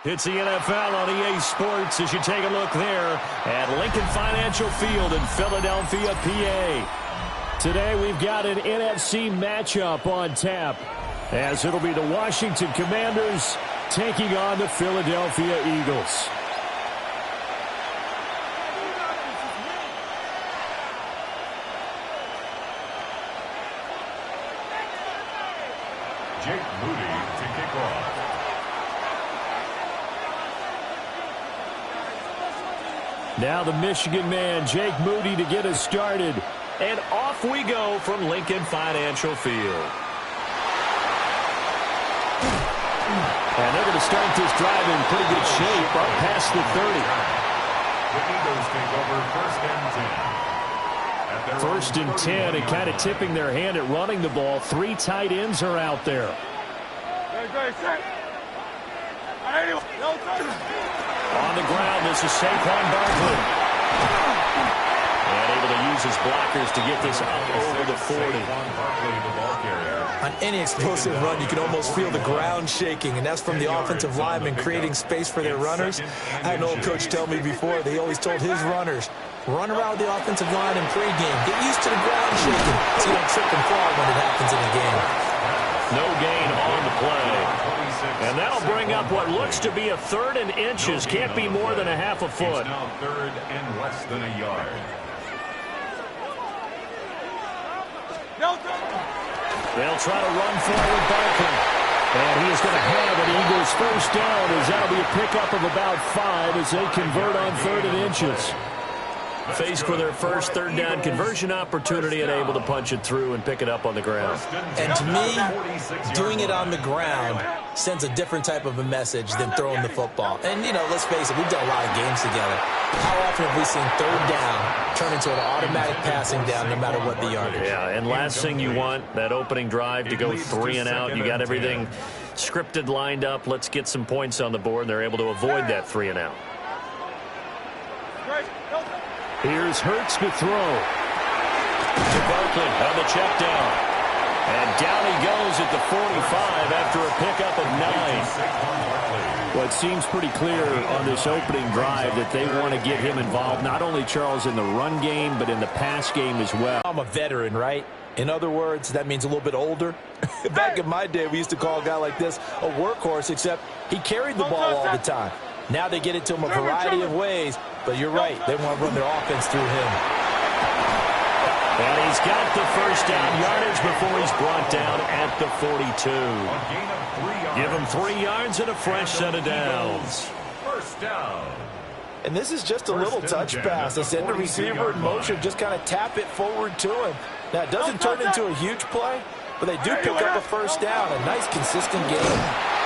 It's the NFL on EA Sports as you take a look there at Lincoln Financial Field in Philadelphia, PA. Today we've got an NFC matchup on tap as it'll be the Washington Commanders taking on the Philadelphia Eagles. Jake Moody to kick off. Now the Michigan man, Jake Moody, to get us started. And off we go from Lincoln Financial Field. And they're going to start this drive in pretty good shape up past the 30. The Eagles take over first and 10. First and 10 and kind of tipping their hand at running the ball. 3 tight ends are out there. On the ground, this is Saquon Barkley. And able to use his blockers to get this up over the 40. On any explosive run, you can almost feel the ground shaking, and that's from the offensive linemen creating space for their runners. I had an old coach tell me before, they always told his runners, run around the offensive line in pregame. Get used to the ground shaking so you don't trip and fall when it happens in the game. No gain on the play. And that'll bring up what looks to be a 3rd and inches. Can't be more than a half a foot. It's now 3rd and less than a yard. They'll try to run forward Barkley. And he is going to have an Eagles first down as that'll be a pickup of about 5 as they convert on 3rd and inches. Faced with their first 3rd down conversion opportunity and able to punch it through and pick it up on the ground. And to me, doing it on the ground sends a different type of a message than throwing the football. And, you know, let's face it, we've done a lot of games together. How often have we seen 3rd down turn into an automatic passing down no matter what the yardage? Yeah, and last thing you want, that opening drive to go 3 and out. You got everything scripted, lined up. Let's get some points on the board. And they're able to avoid that 3 and out. Here's Hurts to throw. To Barkley on the check down. And down he goes at the 45 after a pickup of 9. Well, it seems pretty clear on this opening drive that they want to get him involved, not only, Charles, in the run game, but in the pass game as well. I'm a veteran, right? In other words, that means a little bit older. Back in my day, we used to call a guy like this a workhorse, except he carried the ball all the time. Now they get it to him a variety of ways, but you're right. They want to run their offense through him. And he's got the first down yardage before he's brought down at the 42. Give him 3 yards and a fresh set of downs. First down. And this is just a little touch pass. They send the receiver in motion, just kind of tap it forward to him. Now, it doesn't turn into a huge play, but they do pick up a first down. A nice, consistent game.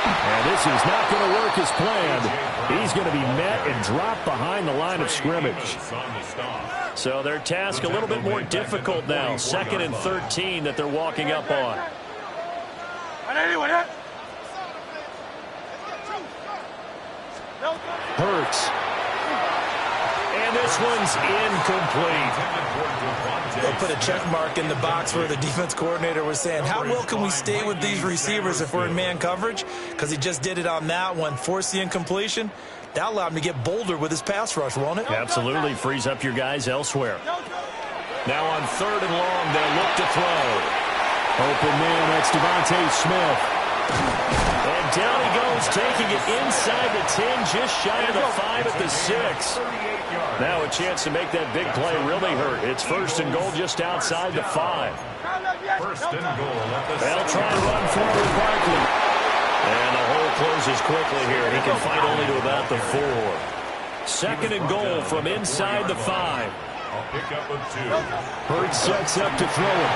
And this is not going to work as planned. He's going to be met and dropped behind the line of scrimmage. So their task a little bit more difficult now. 2nd and 13 that they're walking up on. Hurts. And this one's incomplete. They'll put a check mark in the box where the defense coordinator was saying, how well can we stay with these receivers if we're in man coverage? Because he just did it on that one, forced the incompletion. That allowed him to get bolder with his pass rush, won't it? Absolutely. Frees up your guys elsewhere. Now on 3rd and long, they'll look to throw. Open man, that's Devontae Smith. And down he goes, taking it inside the 10, just shy of the 5 at the 6. Now a chance to make that big play really hurt. It's 1st and goal just outside the 5. First and goal. They'll try to run forward Barkley. And the hole closes quickly here. He can fight only to about the 4. 2nd and goal from inside the 5. A pickup of 2. Hurts sets up to throw it.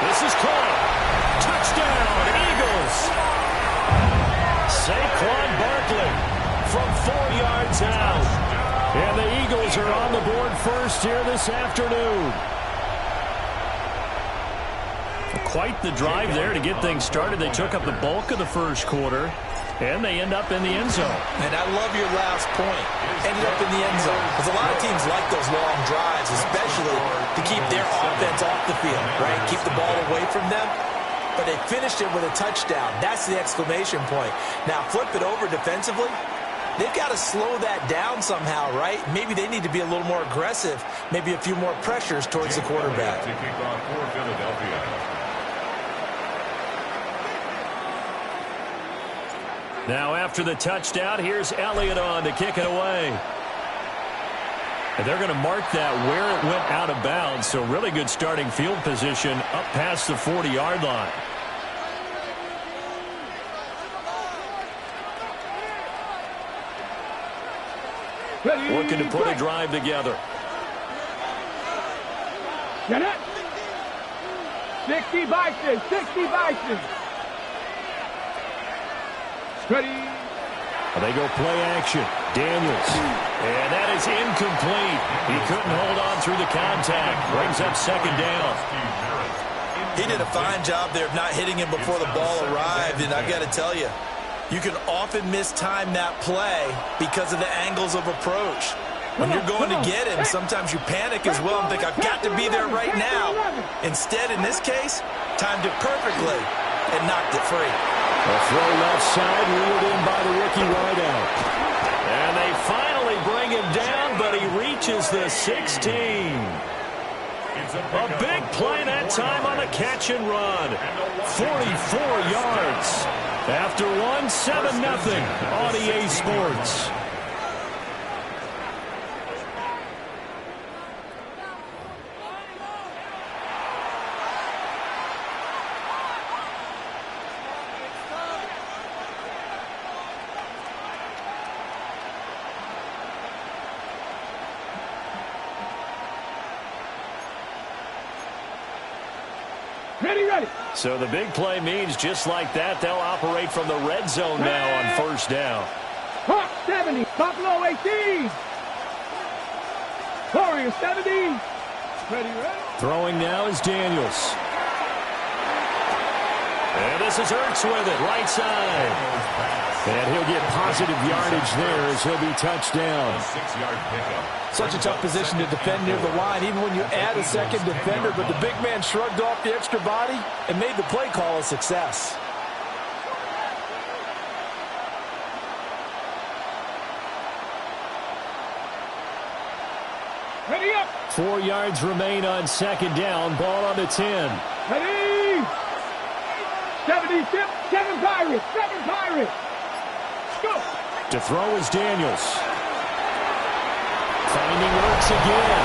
This is caught. Touchdown, Eagles. Saquon Barkley from 4 yards out. And the Eagles are on the board first here this afternoon. Quite the drive there to get things started. They took up the bulk of the first quarter, and they end up in the end zone. And I love your last point. Ended up in the end zone. Because a lot of teams like those long drives, especially to keep their offense off the field, right? Keep the ball away from them. but they finished it with a touchdown. That's the exclamation point. Now, flip it over defensively. They've got to slow that down somehow, right? Maybe they need to be a little more aggressive, maybe a few more pressures towards the quarterback. To kick off for Philadelphia. Now after the touchdown, here's Elliott on to kick it away. And they're going to mark that where it went out of bounds, so really good starting field position up past the 40-yard line. Looking to put a drive together. Get it. 60 Bison, 60 Bison. Ready. They go play action. Daniels. And that is incomplete. He couldn't hold on through the contact. Brings up second down. He did a fine job there of not hitting him before the ball arrived, and I've got to tell you, you can often mistime that play because of the angles of approach. When you're going to get him, sometimes you panic as well and think, I've got to be there right now. Instead, in this case, timed it perfectly and knocked it free. A throw left side, reeled in by the rookie wideout. And they finally bring him down, but he reaches the 16. A big play that time on the catch and run. 44 yards. After one, 7-0 on EA Sports. Ready. So the big play means just like that, they'll operate from the red zone now on first down. Hawk 70, Buffalo 18. Warrior 70. Ready. Throwing now is Daniels. And this is Ertz with it, right side. And he'll get positive yardage there as he'll be touched down. 6-yard pickup. Such a tough position to defend near the line, even when you add a second defender, but the big man shrugged off the extra body and made the play call a success. Ready up. 4 yards remain on second down. Ball on the 10. Ready. 70, 7 Pirates, 7 Pirates. Go. To throw is Daniels. Finding Ertz again.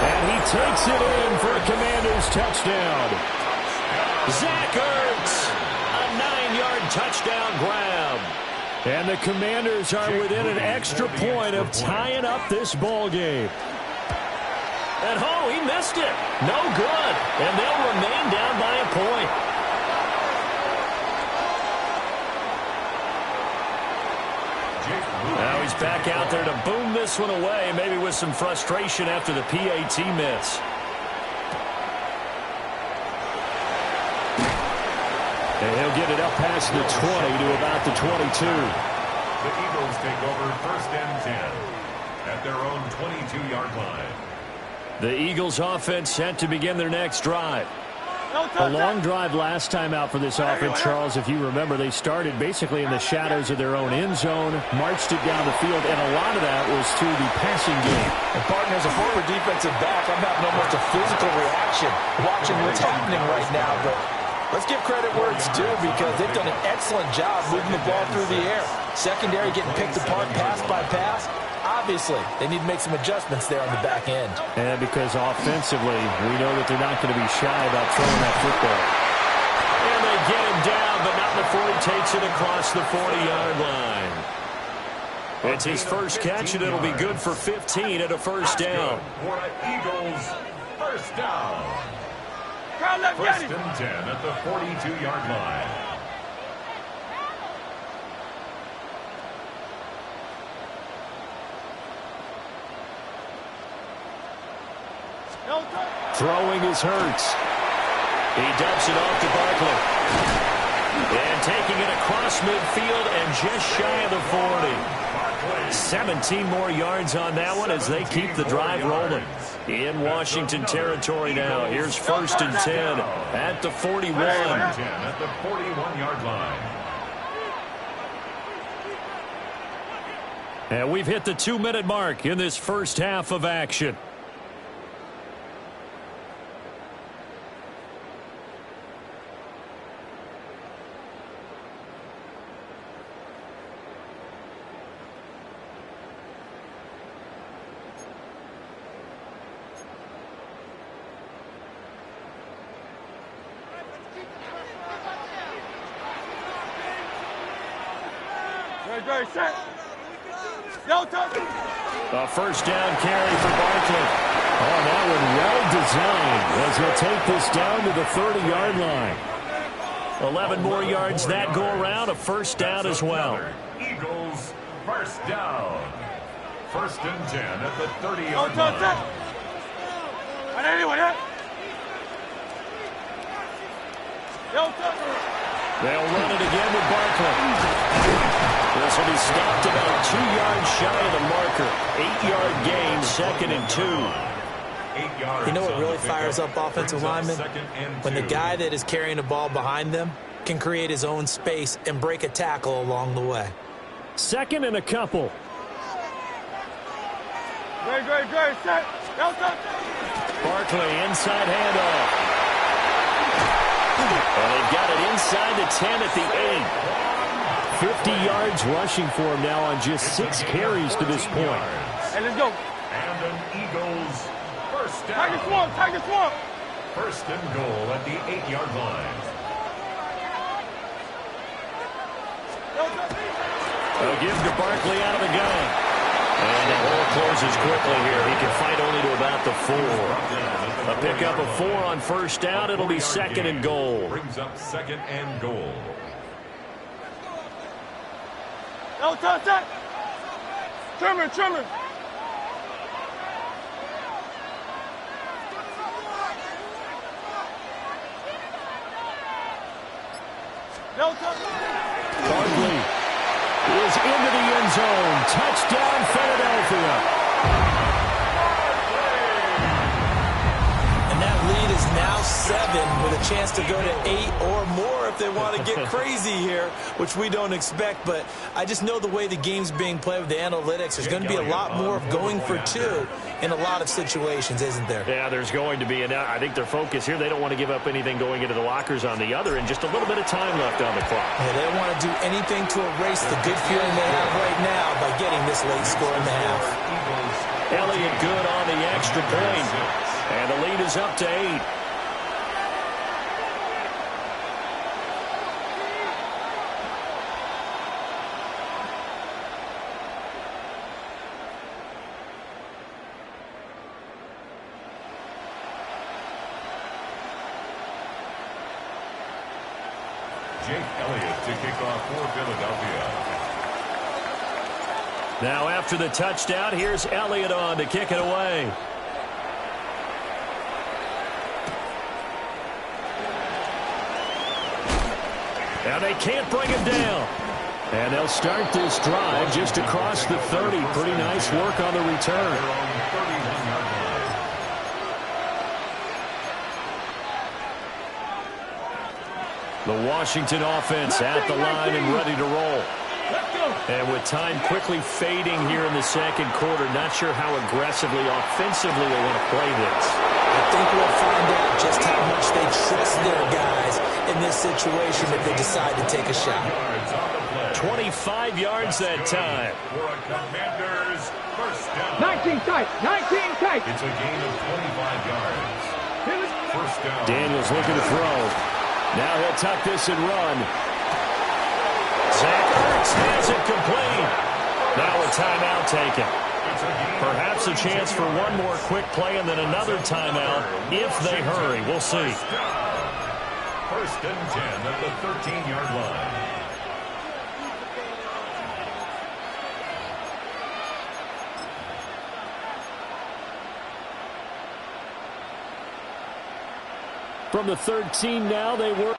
And he takes it in for a Commanders touchdown. Zach Ertz. A 9-yard touchdown grab. And the Commanders are within an extra point of tying up this ball game. And oh, he missed it. No good. And they'll remain down by a point. Now he's back out there to boom this one away, maybe with some frustration after the PAT miss. And he'll get it up past the 20 to about the 22. The Eagles take over first and 10 at their own 22-yard line. The Eagles offense set to begin their next drive. A long drive last time out for this offense, Charles. If you remember, they started basically in the shadows of their own end zone, marched it down the field, and a lot of that was to the passing game. And, partner, as a former defensive back, I'm having almost a physical reaction watching what's happening right now. But let's give credit where it's due because they've done an excellent job moving the ball through the air. Secondary getting picked apart pass by pass. Obviously, they need to make some adjustments there on the back end. And because offensively, we know that they're not going to be shy about throwing that football. And they get him down, but not before he takes it across the 40-yard line. It's his first catch, and it'll be good for 15 at a first down. For the Eagles, first down. First and 10 at the 42-yard line. Throwing is Hurts. He dumps it off to Barkley. And taking it across midfield and just shy of the 40. 17 more yards on that one as they keep the drive rolling. In Washington territory now. Here's 1st and 10 at the 41. 1st and 10 at the 41-yard line. And we've hit the 2-minute mark in this first half of action. Set. No touch. A 1st down carry for Barkley. Oh, that one well designed as he'll take this down to the 30-yard line. 11 more yards that go around, a 1st down as well. Eagles 1st down. 1st and 10 at the 30-yard line. They'll run it again with Barkley. This will be stopped about 2 yards shy of the marker. 8-yard gain, 2nd and 2. You know what really fires up offensive linemen? When the guy that is carrying the ball behind them can create his own space and break a tackle along the way. 2nd and a couple. Great. Set. No touch. Barkley inside handoff. And they've got it inside the 10 at the 8. 50 yards rushing for him now on just 6 carries to this point. Hey, let's go. And an Eagles 1st down. Tiger swamp. 1st and goal at the 8-yard line. They'll give to Barkley out of the gun. And the hole closes quickly here. He can fight only to about the 4. A pickup of 4 on 1st down. It'll be 2nd and goal. Brings up 2nd and goal. No touch. Trimmer. No touch. Barkley is into the end zone. Touchdown, Philadelphia. And that lead is now 7 with a chance to go to 8 or more if they want to get crazy here, which we don't expect. But I just know the way the game's being played with the analytics, there's going to be a lot more of going for 2 in a lot of situations, isn't there? Yeah, there's going to be. And I think their focus here, they don't want to give up anything going into the lockers on the other, and just a little bit of time left on the clock. Yeah, they don't want to do anything to erase the good feeling they have right now by getting this late score in the half. Elliott good on the extra point. And the lead is up to 8. Jake Elliott to kick off for Philadelphia. Now after the touchdown, here's Elliott on to kick it away. Now they can't bring him down. And they'll start this drive just across the 30. Pretty nice work on the return. The Washington offense at the line and ready to roll. And with time quickly fading here in the 2nd quarter, not sure how aggressively, offensively they want to play this. I think we'll find out just how much they trust their guys in this situation if they decide to take a shot. 25 yards that time. For a Commanders 1st down. 19 tight. It's a gain of 25 yards. 1st down. Daniels looking to throw. Now he'll tuck this and run. Zach Ertz has it complete. Now a timeout taken. Perhaps a chance for one more quick play and then another timeout if they hurry. We'll see. 1st and 10 at the 13-yard line. From the 13 now, they work.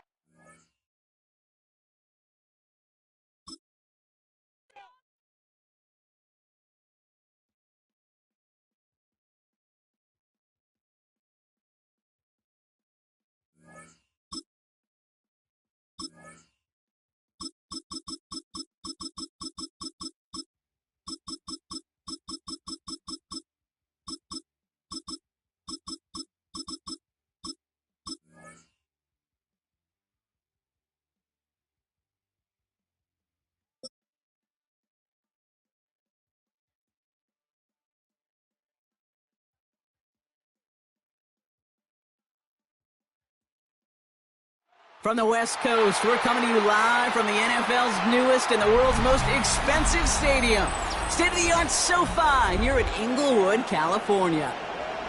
From the West Coast, we're coming to you live from the NFL's newest and the world's most expensive stadium. State-of-the-art SoFi here in Inglewood, California.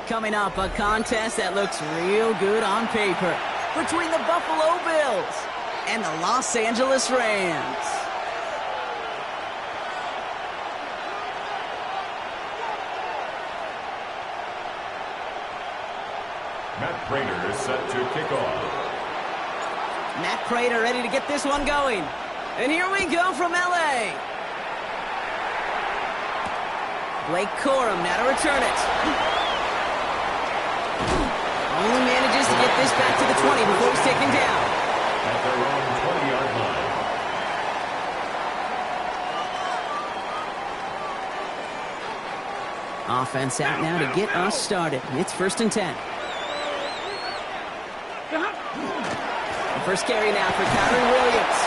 Coming up, a contest that looks real good on paper between the Buffalo Bills and the Los Angeles Rams. Matt Prater is set to kick off. Matt Prater ready to get this one going. And here we go from L.A. Blake Corum now to return it. Only manages to get this back to the 20 before he's taken down. At their own 20-yard line. Offense out now to get us started. It's 1st and 10. The first carry now for Kyron Williams.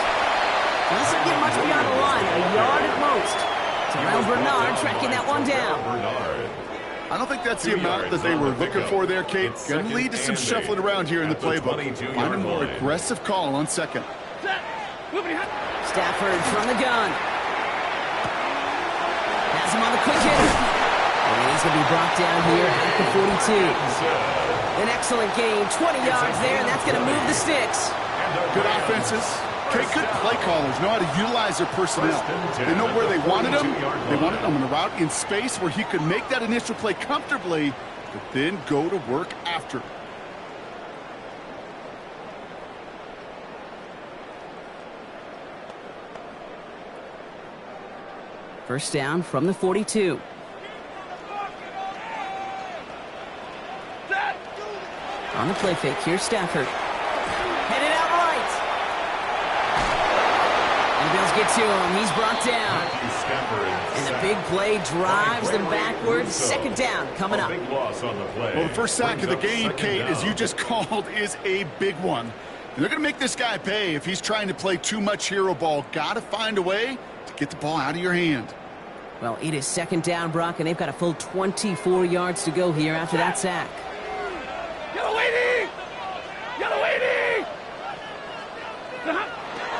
Doesn't get much beyond the line, a yard at most. Terrell Bernard tracking that one down. I don't think that's the amount that they were looking for there, Kate. Going to lead to some shuffling around here in the playbook. Find a more aggressive call on second. Stafford from the gun. Has him on the quick hitter. And he's going to be brought down here at the 42. An excellent gain, 20 yards there, and that's going to move the sticks. Good offenses. Kate, good play callers know how to utilize their personnel. They know where they wanted him. They wanted him on a route in space where he could make that initial play comfortably, but then go to work after. First down from the 42. On the play fake, here's Stafford. Headed out right. And the Bills get to him. He's brought down. And the big play drives them backwards. Second down coming up. Well, the first sack of the game, Kate, as you just called, is a big one. And they're going to make this guy pay if he's trying to play too much hero ball. Got to find a way to get the ball out of your hand. Well, it is second down, Brock, and they've got a full 24 yards to go here after that sack.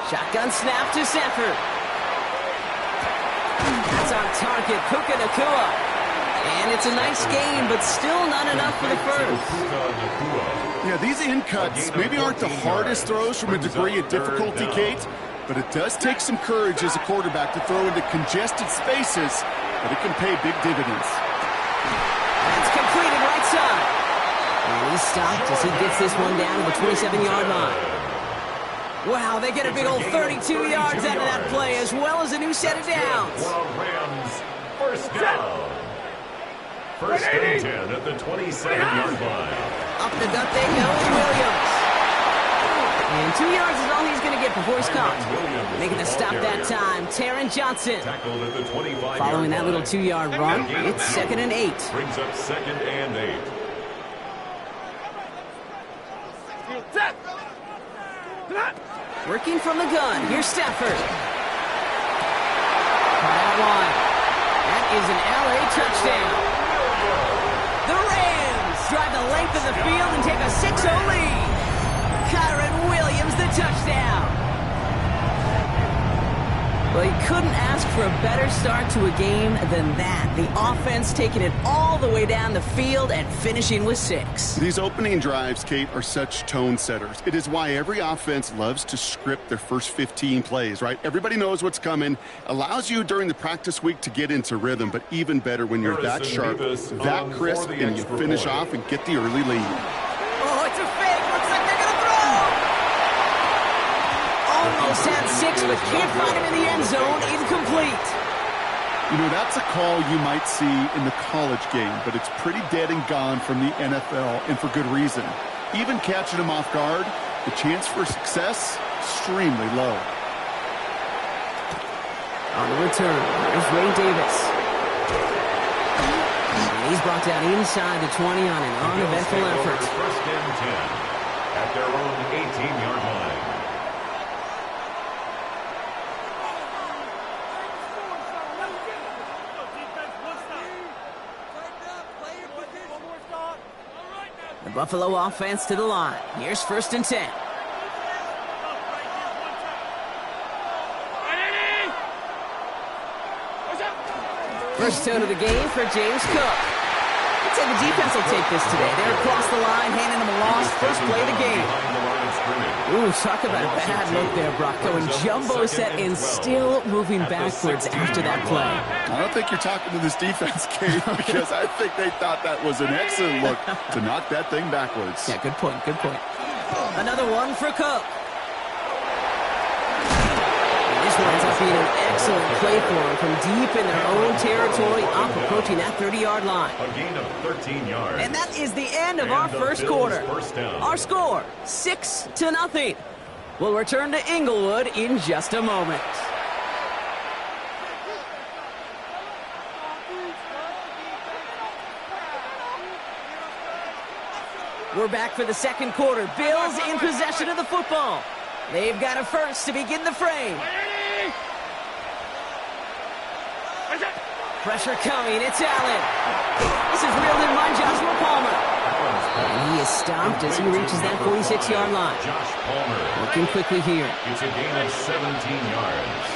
Shotgun snap to Stafford. That's on target, Puka Nacua. And it's a nice game, but still not enough for the first. Yeah, these in cuts maybe aren't the hardest throws from a degree of difficulty, Kate, but it does take some courage as a quarterback to throw into congested spaces, but it can pay big dividends. That's completed right side. And he's stopped as he gets this one down to the 27-yard line. Wow, they get a big old 32 yards out of that play, as well as a new set of downs. Rams, first down. First and 10 at the 27-yard line. Up the gut they go with Williams. And 2 yards is all he's going to get before he's caught. Making the stop that time, Taron Johnson. Tackled at the 25-yard Following that little 2-yard run, it's 2nd and 8. Brings up 2nd and 8. Working from the gun, here's Stafford. Caught out wide. That is an LA touchdown. The Rams drive the length of the field and take a 6-0 lead. Kyron Williams, the touchdown. Well, he couldn't ask for a better start to a game than that. The offense taking it all the way down the field and finishing with 6. These opening drives, Kate, are such tone setters. It is why every offense loves to script their first 15 plays, right? Everybody knows what's coming. Allows you during the practice week to get into rhythm, but even better when you're that sharp, that crisp, and you finish off and get the early lead. Oh, it's a fake. Looks like they're going to throw. Almost had 6, but can't find him in the end zone. Incomplete. You know, that's a call you might see in the college game, but it's pretty dead and gone from the NFL, and for good reason. Even catching him off guard, the chance for success, extremely low. On the return, there's Ray Davis. And he's brought down inside the 20 on an uneventful effort. First and 10 at their own 18-yard line. The Buffalo offense to the line. Here's 1st and 10. First toe to the game for James Cook. I'd say the defense will take this today. They're across the line, handing them a loss. First play of the game. Ooh, talk about a bad look there, Brock. Going jumbo set and still moving backwards after that play. I don't think you're talking to this defense, Kate, because I think they thought that was an excellent look to knock that thing backwards. Yeah, good point, good point. Another one for Cook. This winds up being an excellent play for them from deep in their own territory, up approaching that 30-yard line. A gain of 13 yards. And that is the end of our first quarter. Our score, 6-0. We'll return to Inglewood in just a moment. We're back for the second quarter. Bills in possession of the football. They've got a first to begin the frame. Pressure coming. It's Allen. This is reeled in by Joshua Palmer. And he is stopped as he reaches that 46-yard line. Josh Palmer. Looking quickly here. It's a gain of 17 yards.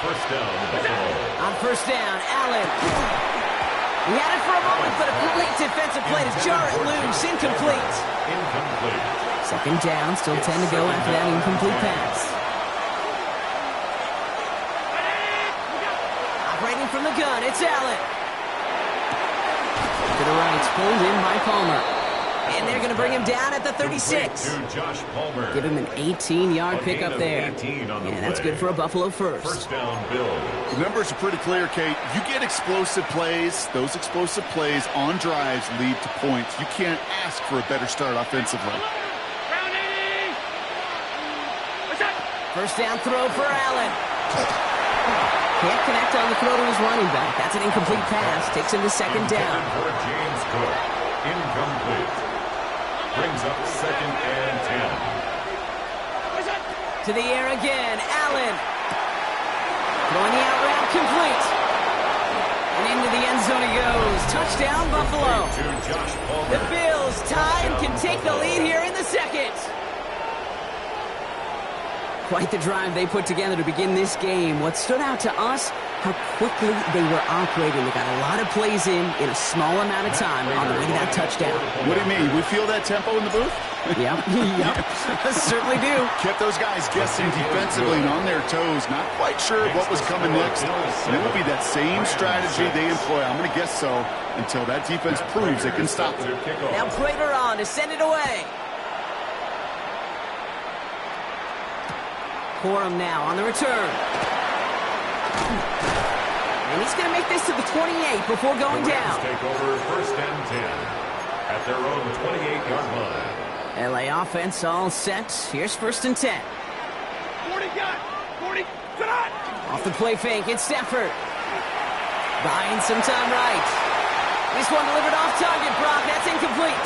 First down, Buffalo. On first down, Allen. He had it for a moment, but a great defensive play to jar it loose. Incomplete. Incomplete. Second down, still 10 to go after that incomplete pass. Operating from the gun, it's Allen. To the right, pulled in by Palmer. And they're going to bring him down at the 36. Josh Palmer. Give him an 18-yard pickup there. And that's good for a Buffalo first. First down, Bill. The numbers are pretty clear, Kate. You get explosive plays. Those explosive plays on drives lead to points. You can't ask for a better start offensively. First down throw for Allen. Can't connect on the throw to his running back. That's an incomplete pass. Takes him to second down. For James Cook. Incomplete. Brings up second and 10. To the air again. Allen. Throwing the out route complete. And into the end zone he goes. Touchdown, Buffalo. To Josh Palmer. The Bills tie and can take the lead here in the second. Quite the drive they put together to begin this game. What stood out to us, how quickly they were operating. They got a lot of plays in a small amount of time on the way to that touchdown. What do you mean? We feel that tempo in the booth? Yep, certainly do. Kept those guys guessing defensively and on their toes, not quite sure what was coming next. And it will be that same strategy they employ. I'm going to guess so until that defense proves they can stop it. Now Prater on to send it away. Corum now on the return. And he's going to make this to the 28 before going down. Take over first and 10 at their own 28-yard line. LA offense all set. Here's first and 10. 40 got 40. Sit on. Off the play fake, it's Stafford. Buying some time right. This one delivered off target, Brock. That's incomplete.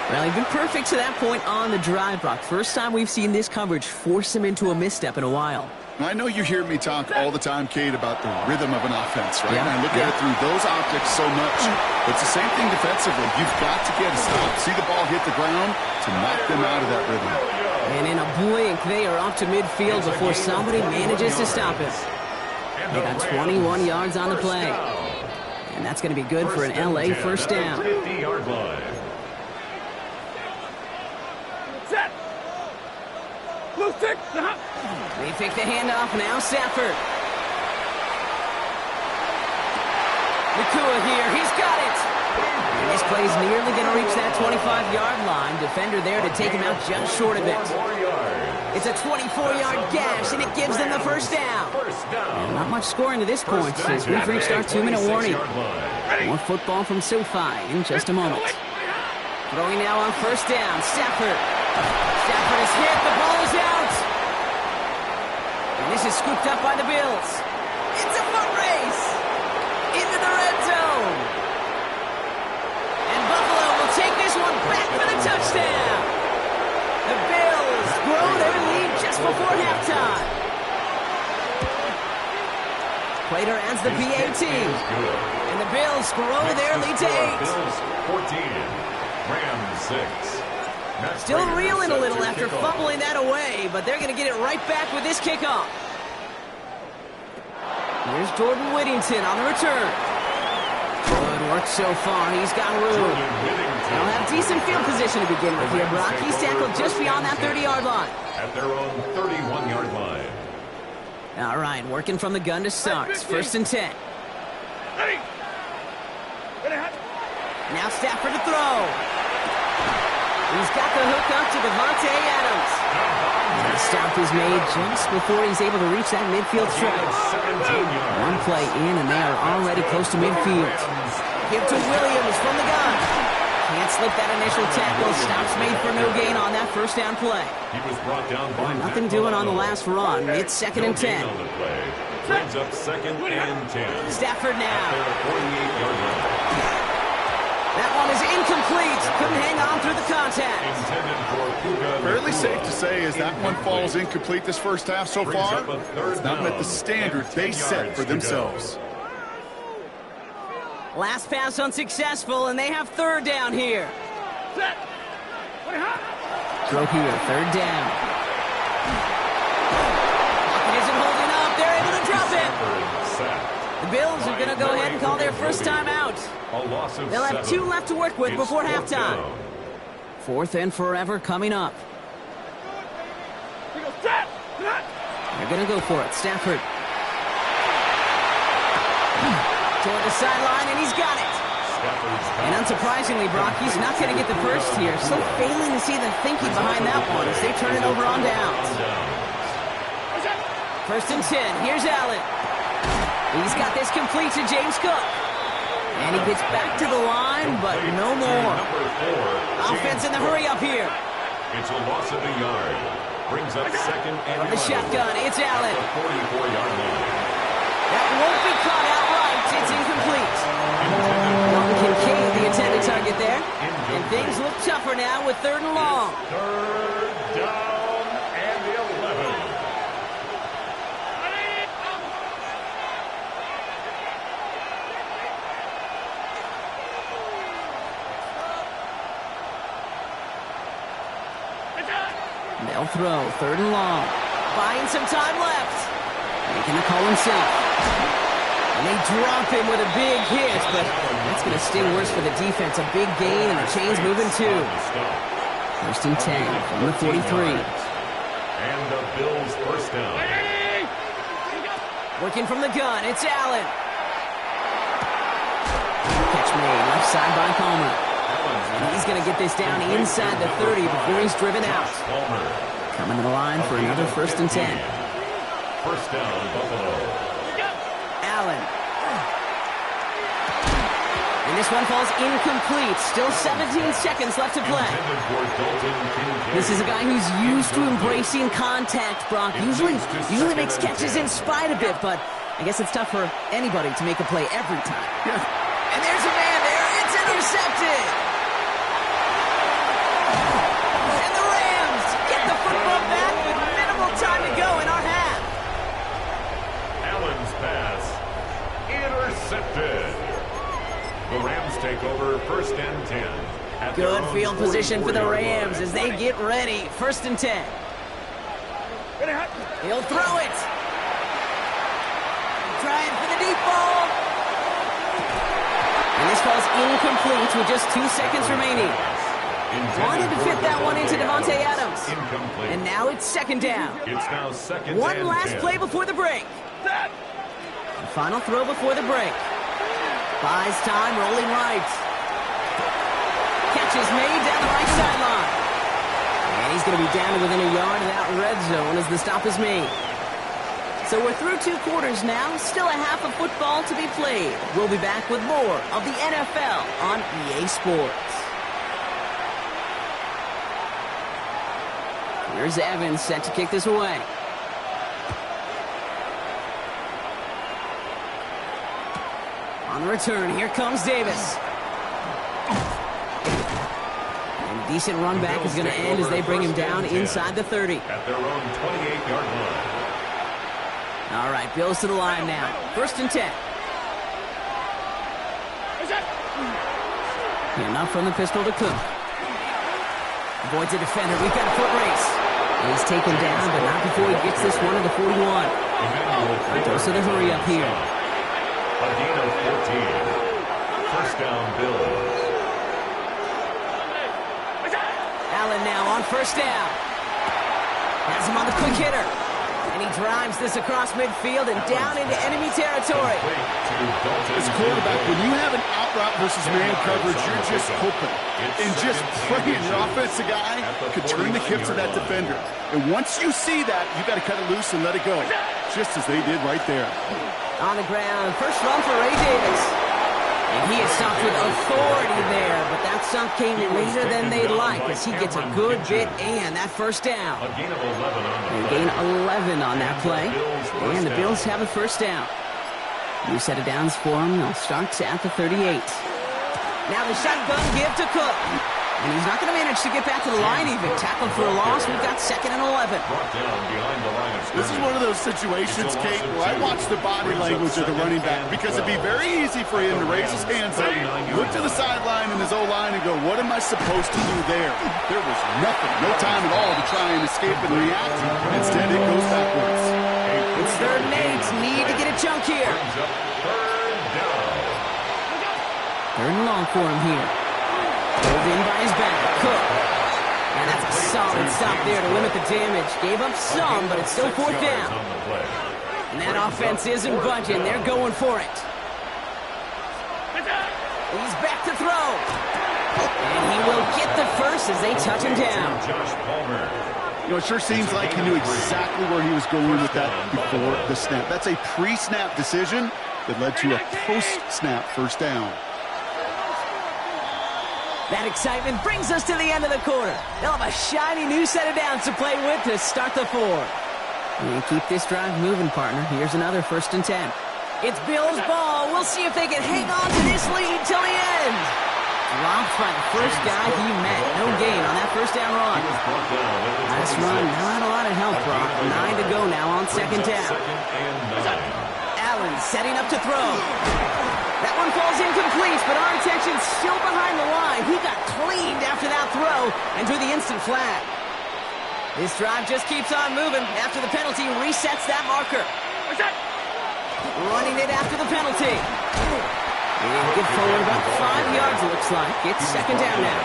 Well, he'd been perfect to that point on the drive, Brock. First time we've seen this coverage force him into a misstep in a while. I know you hear me talk all the time, Kate, about the rhythm of an offense, right? Yeah, And I look at it through those optics so much. It's the same thing defensively. You've got to get a stop, see the ball hit the ground to knock them out of that rhythm. And in a blink, they are up to midfield before somebody manages to stop him. They got 21 yards on the play. And that's going to be good for an LA first down. 50-yard line. Set. Blue stick. They take the handoff now. Stafford. Nakua here. He's got it. And this play's nearly going to reach that 25-yard line. Defender there to take him out just short of it. It's a 24-yard gash, and it gives them the first down. And not much scoring to this point, as we've reached our 2-minute warning. More football from SoFi in just a moment. Throwing now on first down. Stafford. Stafford is hit. The ball is out. And this is scooped up by the Bills. It's a foot race into the red zone. And Buffalo will take this one back for the touchdown. The Bills grow their lead just before halftime. Prater adds the PAT. And the Bills grow their lead to 8. Bills 14, Rams 6. Still reeling a little after fumbling that away, but they're going to get it right back with this kickoff. Here's Jordan Whittington on the return. Good work so far. He's got room. They'll have decent field position to begin with here, Brock. He's tackled just beyond that 30-yard line. At their own 31-yard line. All right, working from the gun to start. First and 10. Now Stafford to throw. He's got the hook up to Davante Adams. And the stop is made just before he's able to reach that midfield stretch. One play in, and they are already close to midfield. Give to Williams from the gun. Can't slip that initial tackle. Stops made for no gain on that first down play. He was brought down by nothing doing on the last run. It's second and 10. Brings up second and 10. Stafford now. 48-yard line. That one is incomplete. Couldn't hang on through the contact. Fairly safe to say as that one falls incomplete this first half so far, it's not met the standard they set for themselves. Last pass unsuccessful, and they have third down here. Throw here, third down. Pocket isn't holding up. They're able to drop it. The Bills are going to go ahead and call their first time out. They'll have 2 left to work with before halftime. Fourth and forever coming up. They're going to go for it. Stafford. Toward the sideline, and he's got it. And unsurprisingly, Brock, he's not going to get the first here. Still failing to see the thinking behind that one as they turn it over on downs. First and 10. Here's Allen. He's got this complete to James Cook. And he gets back to the line, but no more. Offense in the hurry up here. It's a loss of a yard. Brings up second and from the shotgun, it's Allen. 44-yard line. That won't be caught outright. It's incomplete. Dalton Kincaid, the intended target there. And things look tougher now with third and long. Third down and 11. They'll throw, third and long. Buying some time left. Making the call himself. And they drop him with a big hit, but that's going to sting worse for the defense. A big gain, and the chain's moving too. First and 10 from the 43. And the Bills first down. Working from the gun, it's Allen. Catch made, left side by Palmer. And he's going to get this down inside the 30 before he's driven out. Coming to the line for another first and 10. First down, Buffalo. Allen. And this one falls incomplete. Still 17 seconds left to play. This is a guy who's used to embracing contact, Brock. Usually makes catches in spite of it, but I guess it's tough for anybody to make a play every time. Yeah. And there's a man there. It's intercepted. And the Rams get the football back with minimal time to go in our half. Allen's pass intercepted. The Rams take over first and 10. Good field position for the Rams as they get ready. First and 10. He'll throw it. Trying for the deep ball. And this falls incomplete with just 2 seconds remaining. Wanted to fit that one into Davante Adams. And now it's second down. It's now second one and last 10. play before the break. The final throw before the break. Buys time, rolling right. Catch is made down the right sideline. And he's going to be down to within a yard of that red zone as the stop is made. So we're through 2 quarters now. Still a half of football to be played. We'll be back with more of the NFL on EA Sports. Here's Evans set to kick this away. On the return, here comes Davis. And a decent run back is going to end as they bring him down inside the 30. At their own 28-yard line. All right, Bills to the line now. First and 10. Enough from the pistol to Cook. Avoids a defender. We've got a foot race. He's taken down, but not before he gets this one to the 41. Throws to the hurry up here. A gain of 14. First down, Bills. Allen now on first down. Has him on the quick hitter. And he drives this across midfield and down into enemy territory. As a quarterback, when you have an out route versus man coverage, you're just hoping and just praying your offensive guy could turn the hips of that defender. And once you see that, you got to cut it loose and let it go, just as they did right there. On the ground, first run for Ray Davis. And he is stopped with authority there, but that stop came later than they'd like as he gets a good bit and that first down. A gain of 11 on the They gain 11 on that play, and the Bills have a first down. New set of downs for him. They'll start at the 38. Now the shotgun give to Cook. And he's not going to manage to get back to the line even. Tackled for a loss. We've got 2nd and 11. brought down behind the line of scrimmage. This is one of those situations, Kate, where I watch the body language of the running back because it'd be very easy for him to raise his hands up, look to the sideline in his O-line and go, what am I supposed to do there? There was nothing, no time at all to try and escape and react. Instead, it goes backwards. It's 3rd and 8. Need to get a chunk here. Third down. 3rd and long for him here. Pulled in by his back. Cook. And that's a solid stop there to limit the damage. Gave up some, but it's still 4th down. And that offense isn't budging. They're going for it. He's back to throw. And he will get the first as they touch him down. Josh Palmer. You know, it sure seems like he knew exactly where he was going with that before the snap. That's a pre-snap decision that led to a post-snap first down. That excitement brings us to the end of the quarter. They'll have a shiny new set of downs to play with to start the 4. And keep this drive moving, partner. Here's another 1st and 10. It's Bills' ball. We'll see if they can hang on to this lead till the end. Dropped by the first guy he met. No gain on that first down run. Last run, not a lot of help, Brock. 9 to go now on 2nd down. Allen setting up to throw. That one falls incomplete, but our attention's still behind the line. He got cleaned after that throw and drew the instant flag. This drive just keeps on moving. After the penalty, resets that marker. Running it after the penalty. And get forward about 5 yards, it looks like. It's 2nd down now.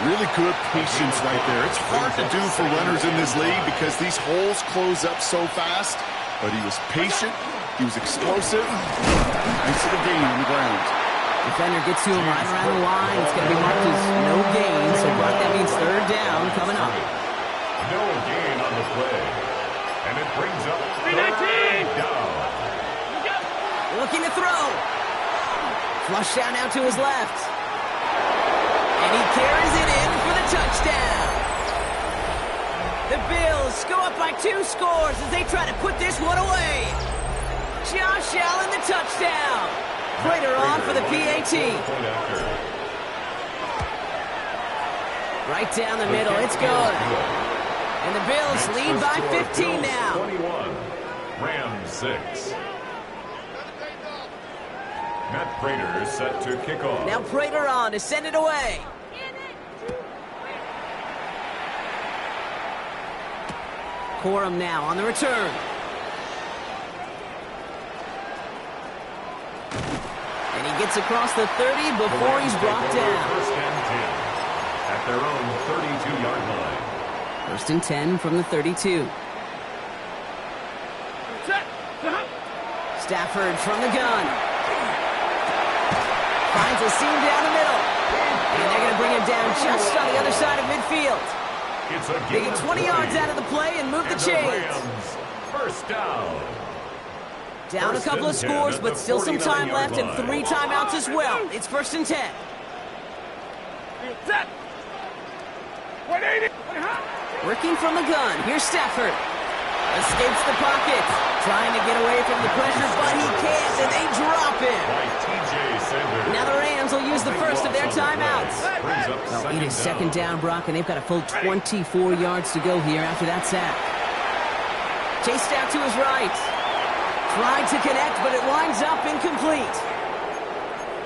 Really good patience right there. It's hard to do for runners in this league because these holes close up so fast, but he was patient. He was explosive. Nice little gain on the ground. Defender gets to him right around the line. It's going to be marked as no gain, so Brock, that means 3rd down coming up. No gain on the play. And it brings up 3-19 down. Looking to throw. Flush down now to his left. And he carries it in for the touchdown. The Bills go up by 2 scores as they try to put this one away. Josh Allen, the touchdown. Prater on for the PAT. Right down the middle. It's good. And the Bills lead by 15 now. 21. Rams 6. Matt Prater set to kick off. Now Prater on to send it away. Corum now on the return. And he gets across the 30 before he's brought down. 1st and 10 at their own 32-yard line. 1st and 10 from the 32. Stafford from the gun. Finds a seam down the middle. And they're going to bring him down just on the other side of midfield. They get 20 yards out of the play and move the chains. First down. Down a couple of scores, but still some time left and 3 timeouts as well. It's 1st and 10. Working from the gun. Here's Stafford. Escapes the pocket. Trying to get away from the pressure, but he can't, and they drop him. Now the Rams will use the first of their timeouts. Well, it is 2nd down, Brock, and they've got a full 24 yards to go here after that sack. Chased out to his right. Tried to connect, but it winds up incomplete.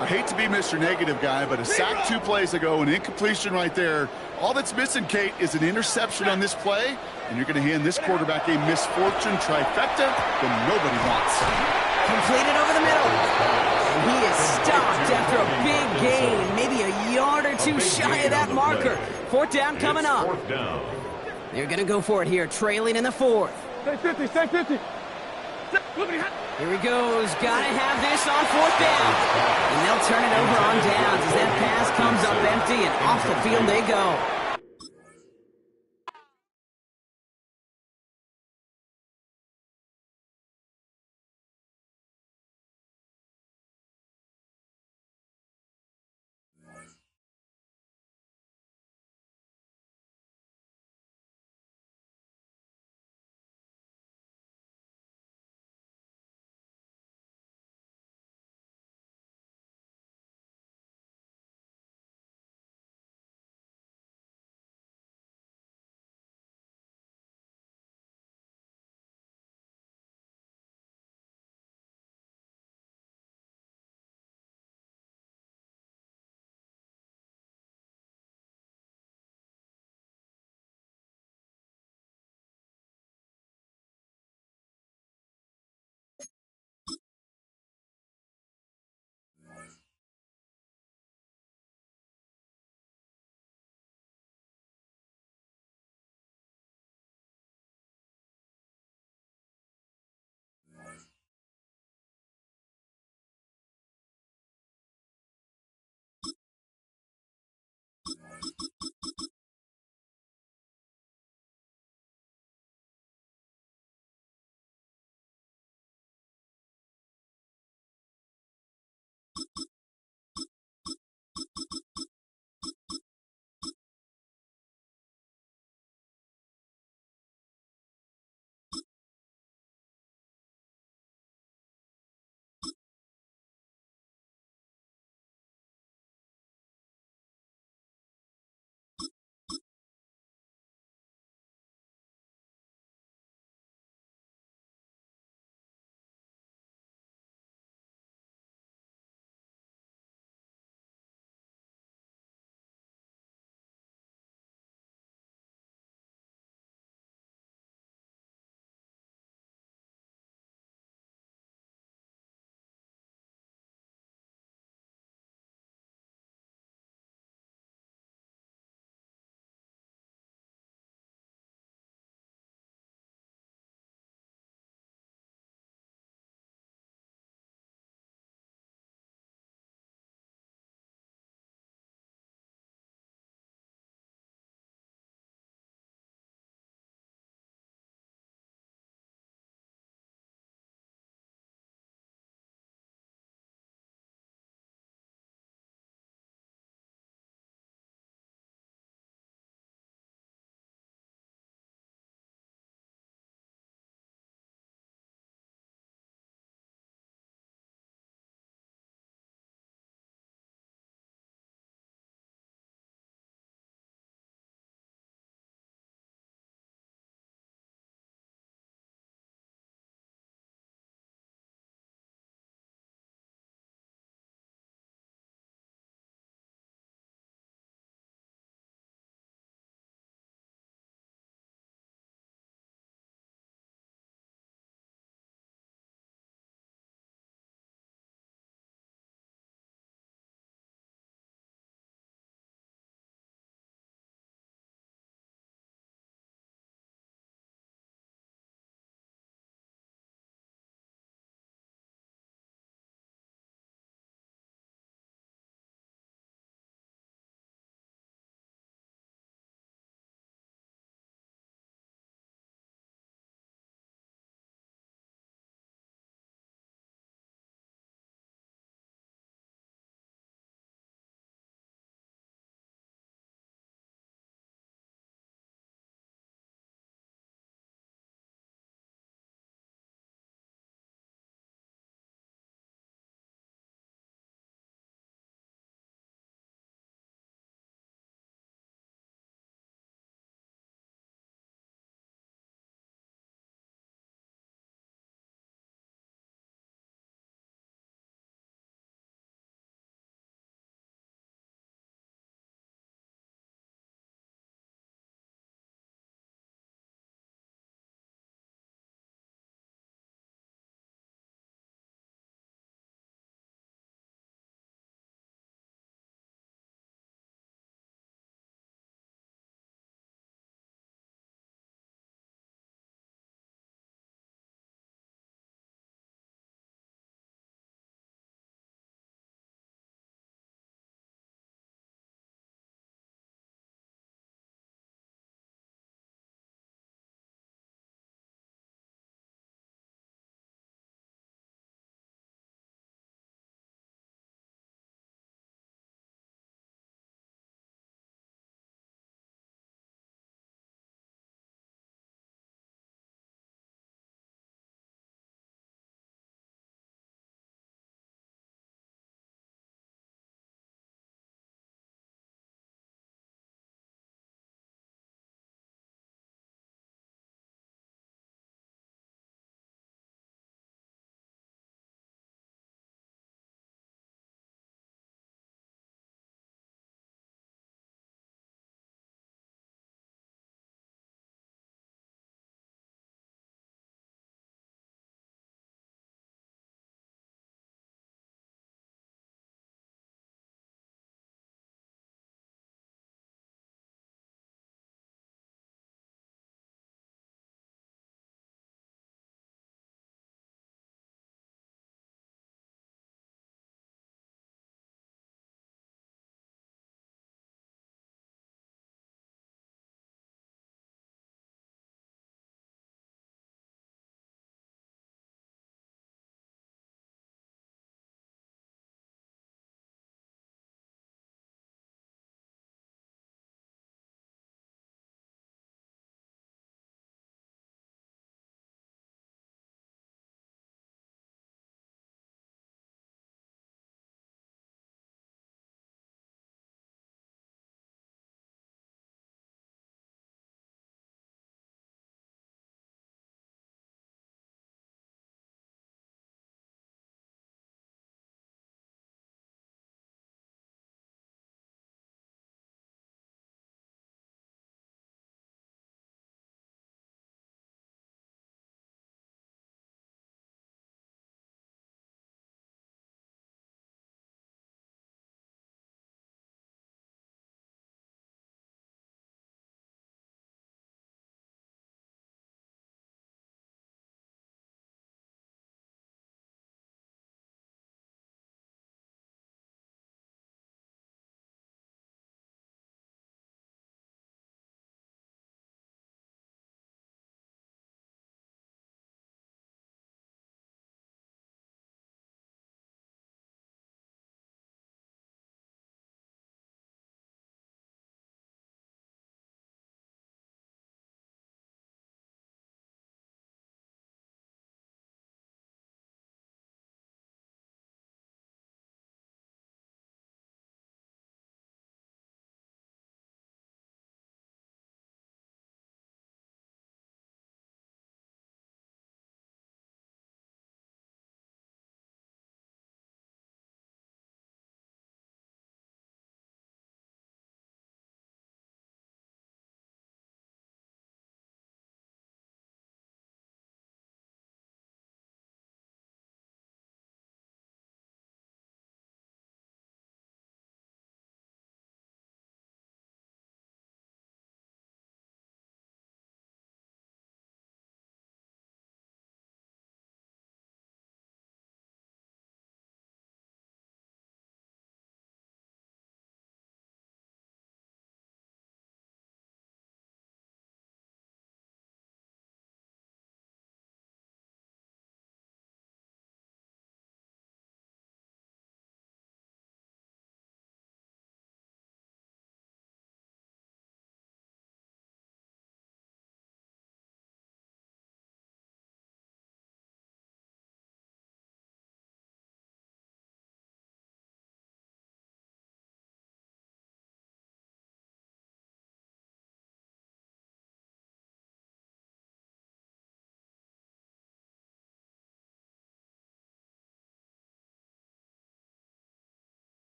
I hate to be Mr. Negative guy, but a sack 2 plays ago, an incompletion right there. All that's missing, Kate, is an interception on this play, and you're going to hand this quarterback a misfortune trifecta that nobody wants. Completed over the middle. And he is stopped after a big gain, maybe a yard or two shy of that marker. 4th down coming up. 4th down. They're going to go for it here, trailing in the 4th. Stay 50, stay 50. Here he goes. Got to have this on 4th down. And they'll turn it over on downs as that pass comes up empty, and off the field they go.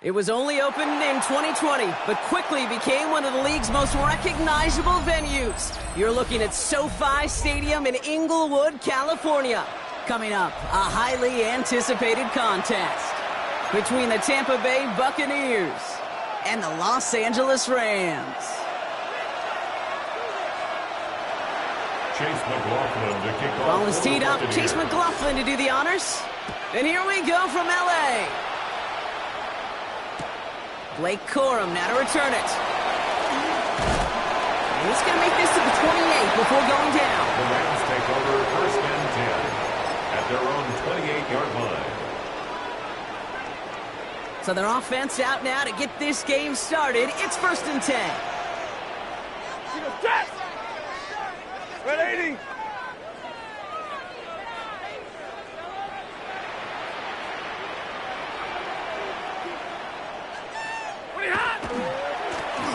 It was only opened in 2020, but quickly became one of the league's most recognizable venues. You're looking at SoFi Stadium in Inglewood, California. Coming up, a highly anticipated contest between the Tampa Bay Buccaneers and the Los Angeles Rams. Chase McLaughlin to kick off. Ball is teed up. Chase McLaughlin to do the honors. And here we go from L.A. Blake Corum now to return it. And he's going to make this to the 28 before going down. The Rams take over 1st and 10 at their own 28-yard line. So their offense out now to get this game started. It's 1st and 10. Red 80.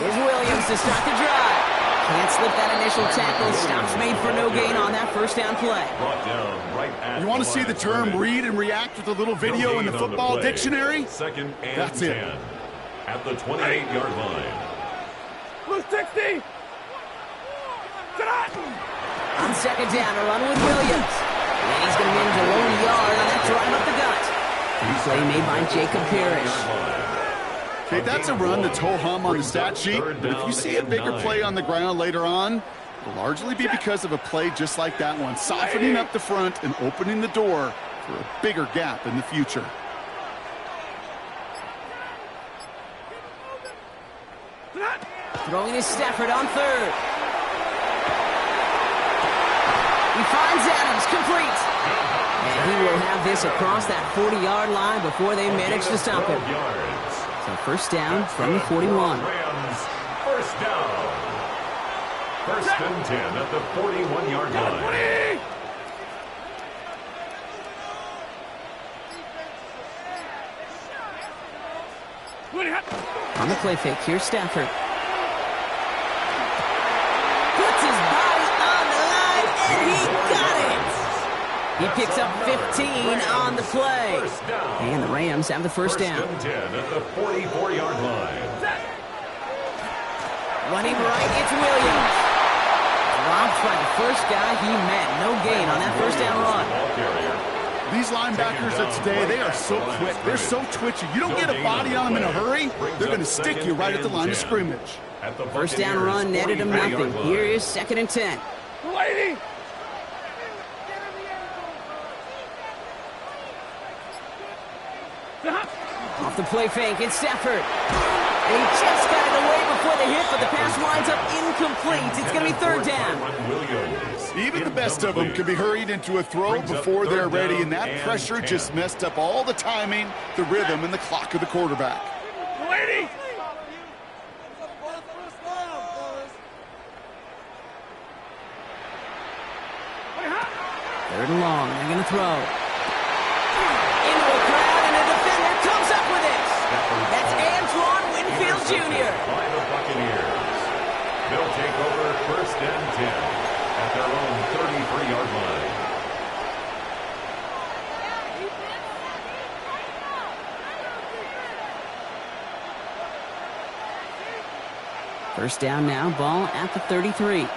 Here's Williams to start the drive. Can't slip that initial tackle. Stops made for no gain on that 1st down play. Brought down right at You want to see the term read and react with a little video in the football dictionary? 2nd and That's 10 it. at the 28-yard line. Blue 60. On 2nd down, a run with Williams. And he's going to get into low yard on that drive up the gut. And play made by Jacob Parrish. Okay, that's a run that's ho-hum on the stat sheet, but if you see a bigger play on the ground later on, it'll largely be because of a play just like that one, softening up the front and opening the door for a bigger gap in the future. Throwing is Stafford on 3rd. He finds Adams, complete. And he will have this across that 40-yard line before they manage to stop him. So 1st down from the 41. Rams, 1st down. 1st and 10 at the 41-yard line. On the play fake, here's Stafford. Puts his body on the line, and he got it! He picks up 15 on the play. And the Rams have the 1st down. 1st and 10 at the 44-yard line. Running right, it's Williams. Dropped by the first guy he met. No gain on that 1st down run. These linebackers of today, they are so quick. They're so twitchy. You don't get a body on them in a hurry, they're going to stick you right at the line of scrimmage. 1st down run netted him nothing. Here is 2nd and 10. Lady. Off the play fake, it's Stafford. And he just got it away before the hit, but the pass winds up incomplete. It's going to be 3rd down. Even the best of them can be hurried into a throw before they're ready, and that pressure just messed up all the timing, the rhythm, and the clock of the quarterback. Lady. 3rd and long, they're going to throw. Into a crowd, and a defender comes up with it. That's Antoine Winfield Jr. By the Buccaneers. They'll take over 1st and 10 at their own 33-yard line. First down now, ball at the 33.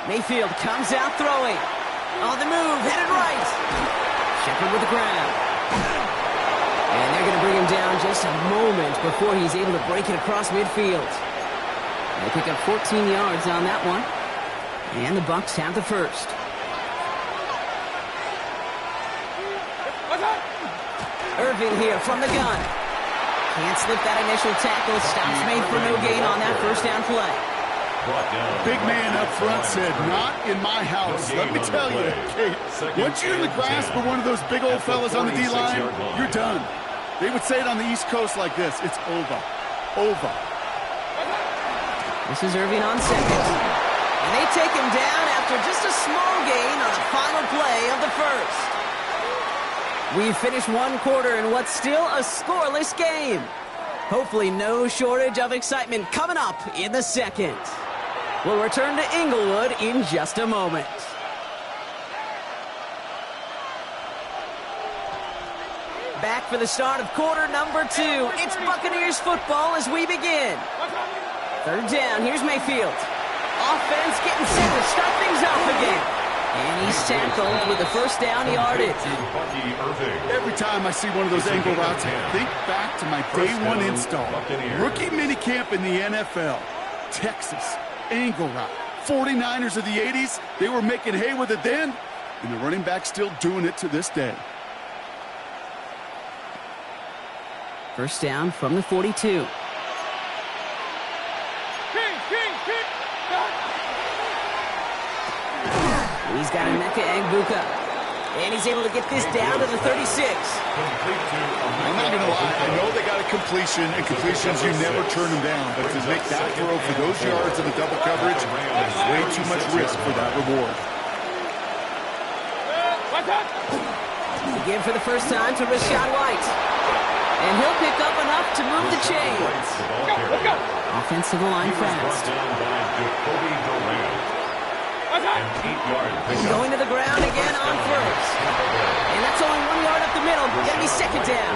Mayfield comes out throwing. On the move, headed right. Shepard with the grab. And they're going to bring him down just a moment before he's able to break it across midfield. They pick up 14 yards on that one. And the Bucs have the 1st. Irving here from the gun. Can't slip that initial tackle. Stops made for no gain on that 1st down play. Big man up front said, not in my house. Let me tell you, Kate, once you're in the grasp of one of those big old fellas on the D-line, you're done. They would say it on the East Coast like this, it's over. Over. This is Irving on 2nd. And they take him down after just a small gain on the final play of the 1st. We've finished 1 quarter in what's still a scoreless game. Hopefully no shortage of excitement coming up in the 2nd. We'll return to Inglewood in just a moment. for the start of quarter number 2. It's Buccaneers football as we begin. Third down, here's Mayfield. Offense getting set to start things off again. And he's tackled with the first down yardage. Every time I see one of those angle routes, I think back to my day one install. Rookie minicamp in the NFL. Texas, angle route. 49ers of the 80s, they were making hay with it then, and the running back's still doing it to this day. First down from the 42. He's got ncaa, and he's able to get this down to the 36. I'm not going to lie. I know they got a completion, and completions, you never turn them down. But to make that throw for those yards in the double coverage, there's way too much risk for that reward. Again for the first time to Rashad White. And he'll pick up enough to move the chains. Offensive line fast. Going to the ground again on first. And that's only 1 yard up the middle. Going to be second down.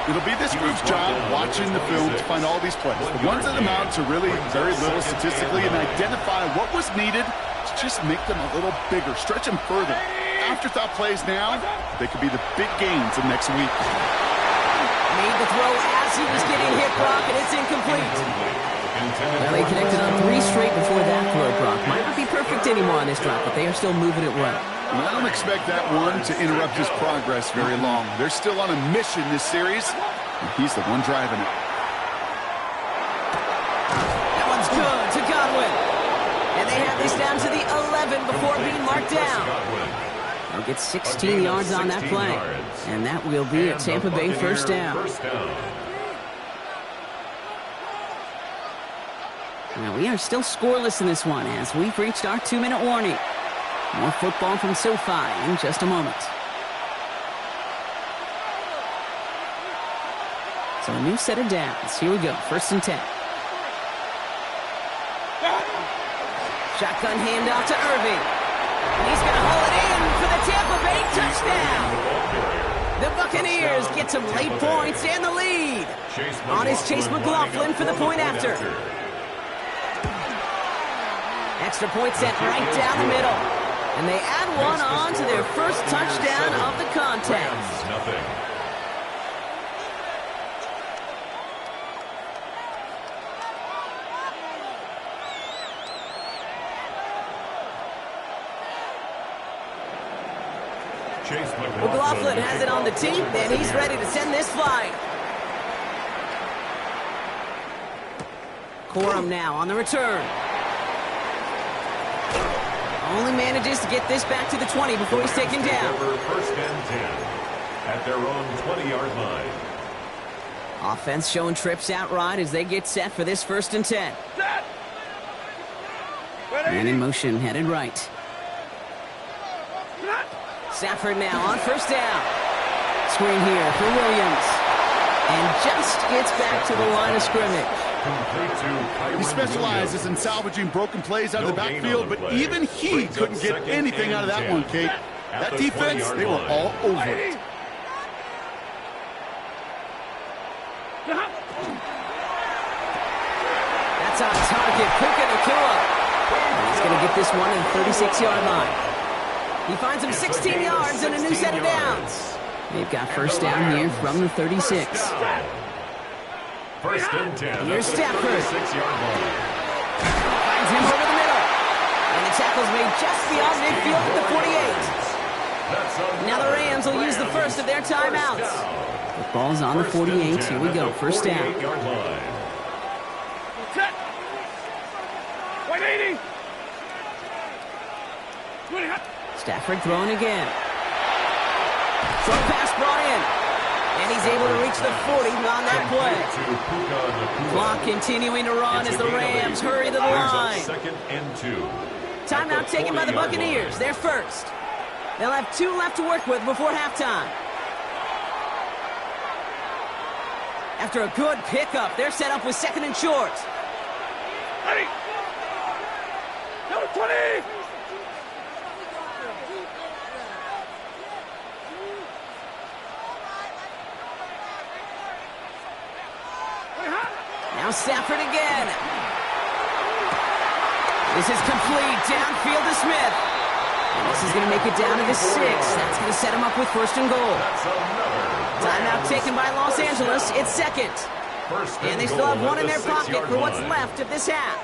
It'll be this group's job watching the film to find all these plays. The ones that amount to really very little statistically and identify what was needed to just make them a little bigger, stretch them further. Afterthought plays now, they could be the big gains of next week. Made the throw as he was getting hit, Brock, and it's incomplete. Well, they connected on 3 straight before that throw, Brock. Might not be perfect anymore on this drop, but they are still moving it well. And I don't expect that one to interrupt his progress very long. They're still on a mission this series, and he's the one driving it. That one's good to Godwin. And they have this down to the 11 before being marked down. They'll get 16 yards on that play. And that will be a Tampa Bay first down. Now, we are still scoreless in this one as we've reached our 2-minute warning. More football from SoFi in just a moment. So a new set of downs. Here we go, 1st and 10. Shotgun handoff to Irving. He's going to haul it in for the Tampa Bay touchdown. The Buccaneers get some late points and the lead. On is Chase McLaughlin for the point after. Extra point set right down the middle. And they add one on to their first touchdown of the contest. McLaughlin has it on the tee, and he's ready to send this flying. Corum now on the return. Only manages to get this back to the 20 before he's taken down. First and 10 at their own 20-yard line. Offense showing trips out right as they get set for this 1st and 10. And in motion, headed right. Stafford now on 1st down. Screen here for Williams. And just gets back to the line of scrimmage. He specializes in salvaging broken plays out of the backfield, but even he couldn't get anything out of that one, Kate. That defense, they were all over it. That's on target, Puka Nacua. He's going to get this one in the 36-yard line. He finds him 16 yards and a new set of downs. They've got 1st down here from the 36. 1st and 10. Here's Stafford. 6-yard line. Finds him over the middle. And the tackle's made just beyond midfield at the 48. Now the Rams will use the first of their timeouts. The ball's on the 48. Here we go. 1st down. Stafford throwing again. Short pass brought in. And he's able to reach the 40 on that play. Clock continuing to run as the Rams hurry to the line. 2nd and 2. Timeout taken by the Buccaneers. They're first. They'll have 2 left to work with before halftime. After a good pickup, they're set up with 2nd and short. Ready. Number 20. Now Stafford again. This is complete. Downfield to Smith. And this is going to make it down to the 6. That's going to set him up with first and goal. Timeout taken by Los Angeles. It's second. And they still have one in their pocket for what's left of this half.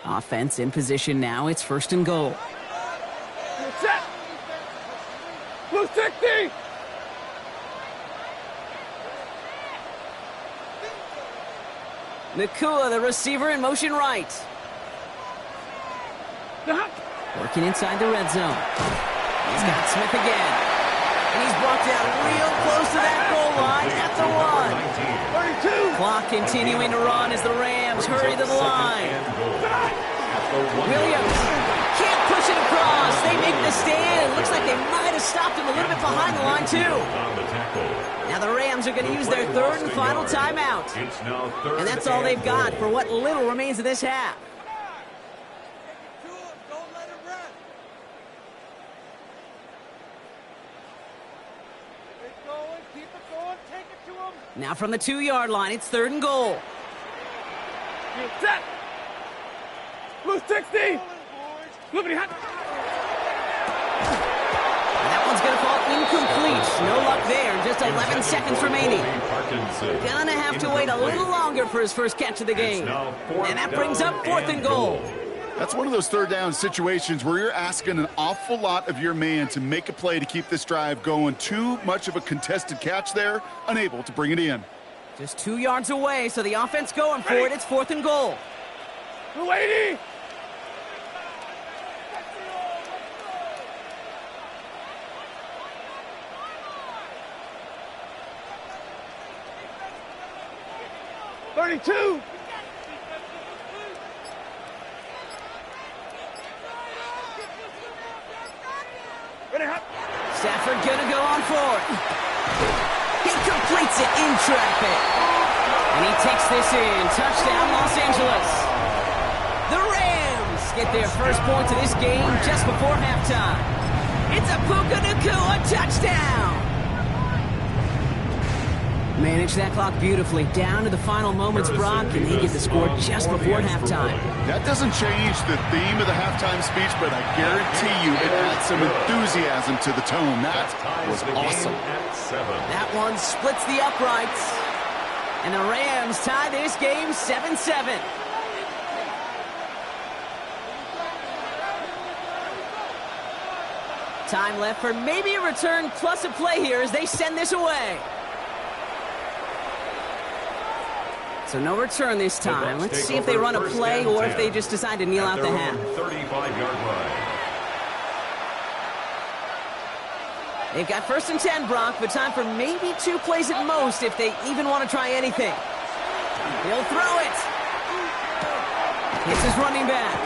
Offense in position now. It's first and goal. Set. Blue 60. ncaa, the receiver, in motion right. Working inside the red zone. He's got Smith again. And he's brought down real close to that goal line at the 1. 32. Clock continuing to run as the Rams hurry to the line. Williams can't push it across. They make the stand. Looks like they might have stopped him a little bit behind the line, too. Now the Rams are going to use their third and final timeout. And that's all they've got for what little remains of this half. Now from the 2-yard line, it's third and goal. Set. Blue 60. Liberty hot. That one's going to fall incomplete. No luck there. Just 11 seconds remaining. Gonna have to wait a little longer for his first catch of the game. And that brings up fourth and goal. That's one of those third down situations where you're asking an awful lot of your man to make a play to keep this drive going. Too much of a contested catch there, unable to bring it in. Just 2 yards away, so the offense going for it. It's fourth and goal. Blue 80. $32. Stafford gonna go on fourth. He completes it in traffic. And he takes this in. Touchdown, Los Angeles. The Rams get their first points of this game just before halftime. It's a Puka Nacua touchdown. Manage that clock beautifully. Down to the final moments, Brock, and they get the score just before halftime. That doesn't change the theme of the halftime speech, but I guarantee you it adds some enthusiasm to the tone. That was awesome. That one splits the uprights. And the Rams tie this game 7-7. Time left for maybe a return plus a play here as they send this away. So no return this time. Let's see if they run a play or if they just decide to kneel out the half. 35-yard line. They've got first and 10, Brock, but time for maybe 2 plays at most if they even want to try anything. He'll throw it. Hits his running back.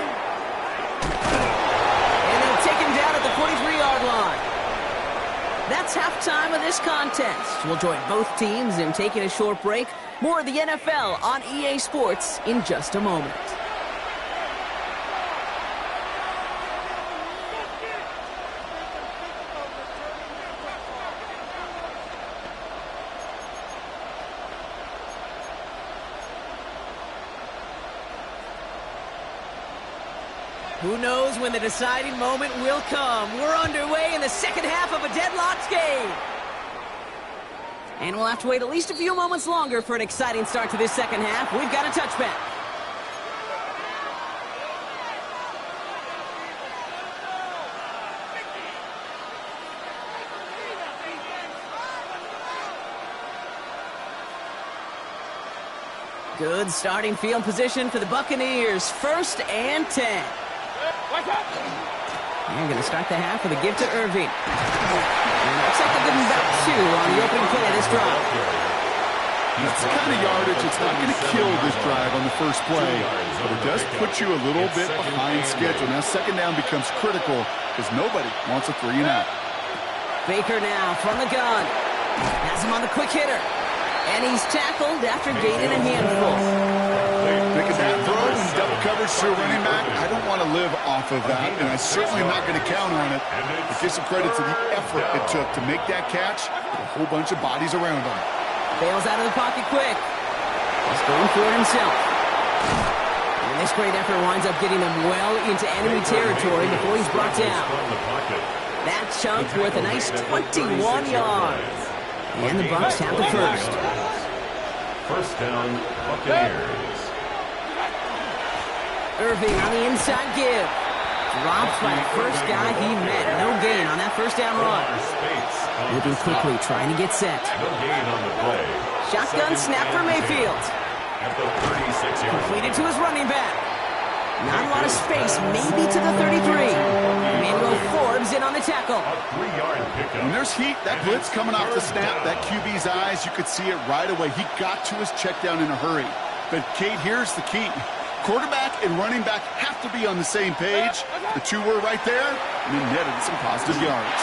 And they'll take him down at the 43-yard line. That's halftime of this contest. We'll join both teams in taking a short break. More of the NFL on EA Sports in just a moment. Who knows when the deciding moment will come? We're underway in the second half of a deadlocked game. And we'll have to wait at least a few moments longer for an exciting start to this second half. We've got a touchback. Good starting field position for the Buccaneers. First and 10. They're going to start the half with a give to Irving. And it looks like they're giving back 2 on the opening play of this drive. That's the kind of yardage. It's not going to kill this drive on the first play, but it does put you a little bit behind schedule. Now second down becomes critical because nobody wants a 3-and-out. Baker now from the gun. Has him on the quick hitter. And he's tackled after gaining a handful. Picking that first-year running back, I don't want to live off of that, and I'm certainly not going to count on it. But give some credit to the effort it took to make that catch with a whole bunch of bodies around him. Bails out of the pocket quick. He's going for it himself. And this great effort winds up getting him well into enemy territory before he's brought down. That chunk worth a nice 21 yards. And the Bucs have the first. First down, Buccaneers. Irving on the inside give. Drops by the first guy he met. No gain on that first down run. Moving quickly, trying to get set. No gain on the play. Shotgun snap for Mayfield. At the 36-yard line. Completed to his running back. Not a lot of space, maybe to the 33. Emmanuel Forbes in on the tackle. A 3-yard pickup. When there's heat, that blitz coming off the snap, that QB's eyes, you could see it right away. He got to his check down in a hurry. But, Kate, here's the key. Quarterback and running back have to be on the same page. The two were right there, and then netted some positive yards.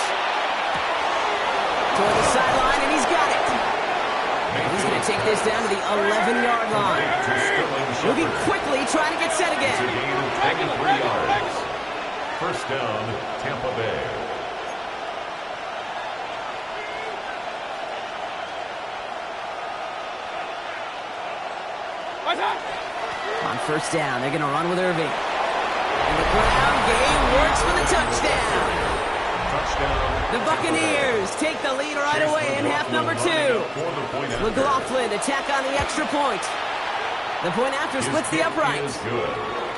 Toward the sideline, and he's got it. He's going to take this down to the 11-yard line. Moving quickly, trying to get set again. Taking 3 yards. First down, Tampa Bay. On first down, they're going to run with Irving. And the ground game works for the touchdown. The Buccaneers take the lead right away in half number 2. McLaughlin attack on the extra point. The point after splits the upright.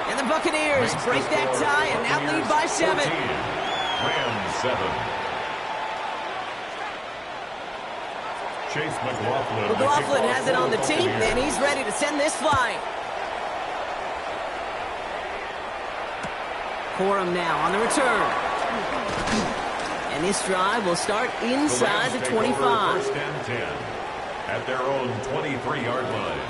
And the Buccaneers break that tie and now lead by 7. Rams 7. Chase McLaughlin. McLaughlin has it on the team, and he's ready to send this flying. Corum now on the return. And this drive will start inside the 25. First and 10 at their own 23-yard line.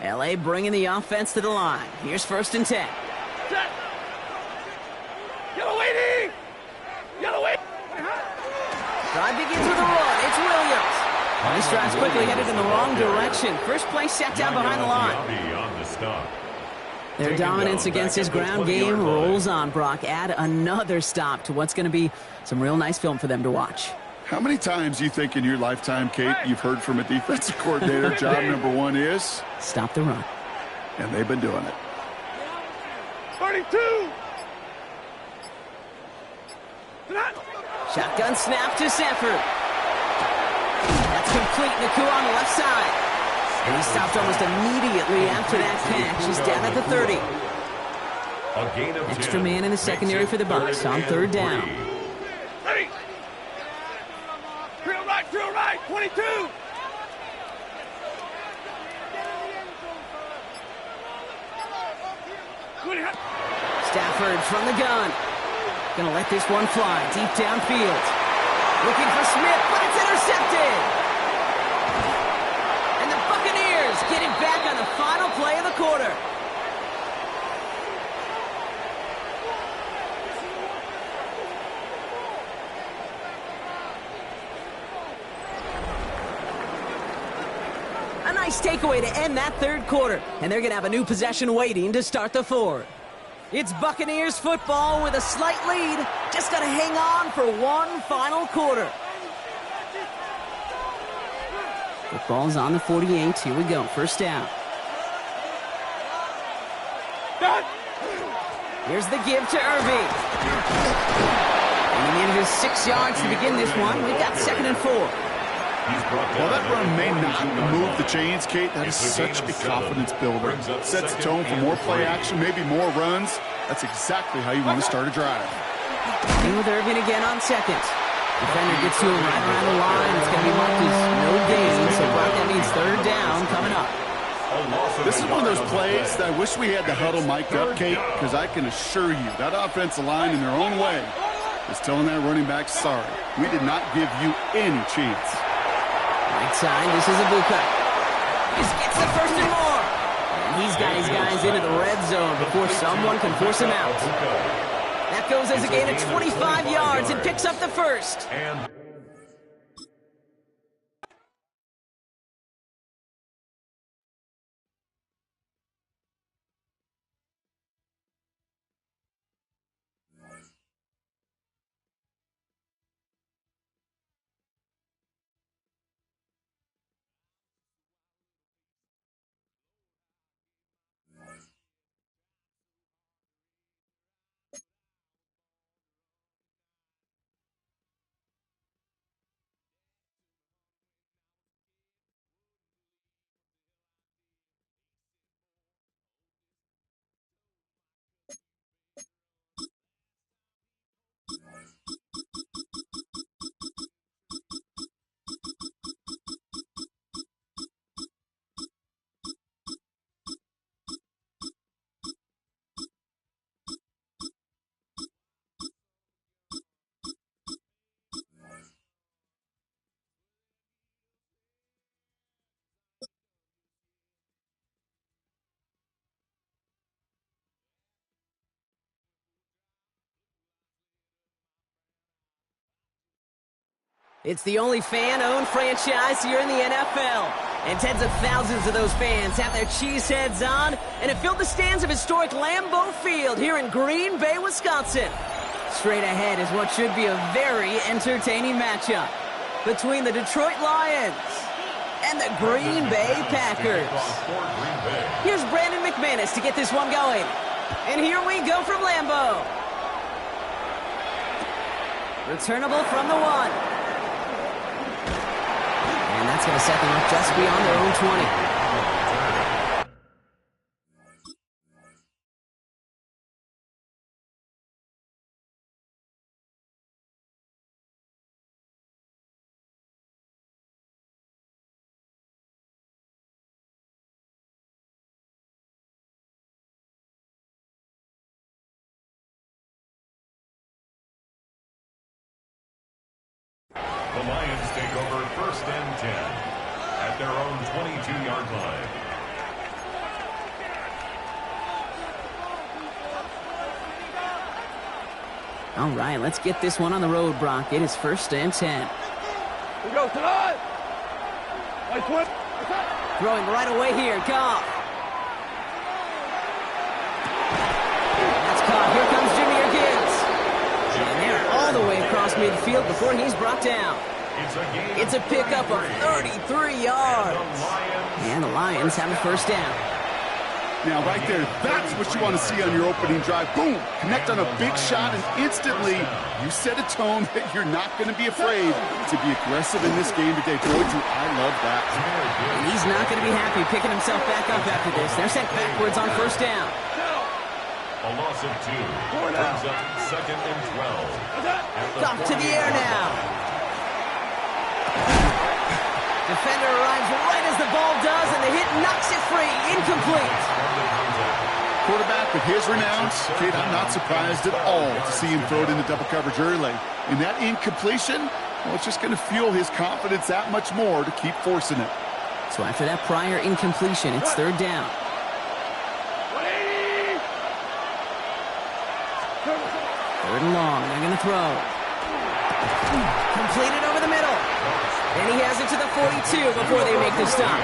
LA bringing the offense to the line. Here's first and 10. Set. Yellow waiting. Yellow waiting. Drive begins with a run. It's Williams. Well, this drive's quickly headed in the wrong direction. First play set down behind the line. Their dominance against his ground game rolls on, Brock. Add another stop to what's going to be some real nice film for them to watch. How many times do you think in your lifetime, Kate, you've heard from a defensive coordinator, job number 1 is? Stop the run. And they've been doing it. 32. Shotgun snap to Sanford. That's complete. Ncaa on the left side. And he stopped almost immediately after that catch. He's down at the 30. Extra man in the secondary for the Bucs on third down. Ready. Drill right, 22. Stafford from the gun. Gonna let this one fly deep downfield. Looking for Smith, but it's intercepted. And the Buccaneers get it back on the final play of the quarter. A nice takeaway to end that third quarter. And they're gonna have a new possession waiting to start the fourth. It's Buccaneers football with a slight lead. Just got to hang on for one final quarter. Football's on the 48. Here we go. First down. Here's the give to Irving. And he needed his 6 yards to begin this one. We've got 2nd and 4. Well, that run may not move the chains, Kate. That is such a confidence builder. Sets the tone for more play action, maybe more runs. That's exactly how you want to start a drive. In with Irving again on 2nd. Defender gets to him right around the line. It's going to be marked as no gain, so that means 3rd down coming up. This is one of those plays that I wish we had the huddle mic'd up, Kate, because I can assure you that offensive line in their own way is telling that running back, sorry, we did not give you any chance. Right side, this is Ibuka. This gets the 1st and more. He's got his guys into the red zone before someone can force him out. That goes as a gain of 25 yards and picks up the first. It's the only fan-owned franchise here in the NFL. And tens of thousands of those fans have their cheese heads on and have filled the stands of historic Lambeau Field here in Green Bay, Wisconsin. Straight ahead is what should be a very entertaining matchup between the Detroit Lions and the Green Bay Packers. Here's Brandon McManus to get this one going. And here we go from Lambeau. Returnable from the one. And that's going to set them up just beyond their own 20. The Lions take over 1st and 10 at their own 22-yard line. All right, let's get this one on the road, Brock. It is 1st and 10. We go tonight. Nice one. Throwing right away here, Goff. That's caught. Here comes Jahmyr Gibbs. And they're all the way across midfield before he's brought down. It's a pickup of 33 yards. And the Lions have a 1st down. Now, right there, that's what you want to see on your opening drive. Boom! Connect on a big shot, and instantly you set a tone that you're not going to be afraid to be aggressive in this game today. Boy, do I love that. And he's not going to be happy picking himself back up after this. They're sent backwards on 1st down. A loss of 2 brings up 2nd and 12. Goff to the air now. Defender arrives right as the ball does, and the hit knocks it free. Incomplete. Quarterback with his renown, kid, I'm not surprised at all to see him throw it into double coverage early. And that incompletion, well, it's just going to fuel his confidence that much more to keep forcing it. So after that prior incompletion, it's 3rd down. 3rd and long. They're going to throw. Completed over the middle. And he has it to the 42 before they make the stop.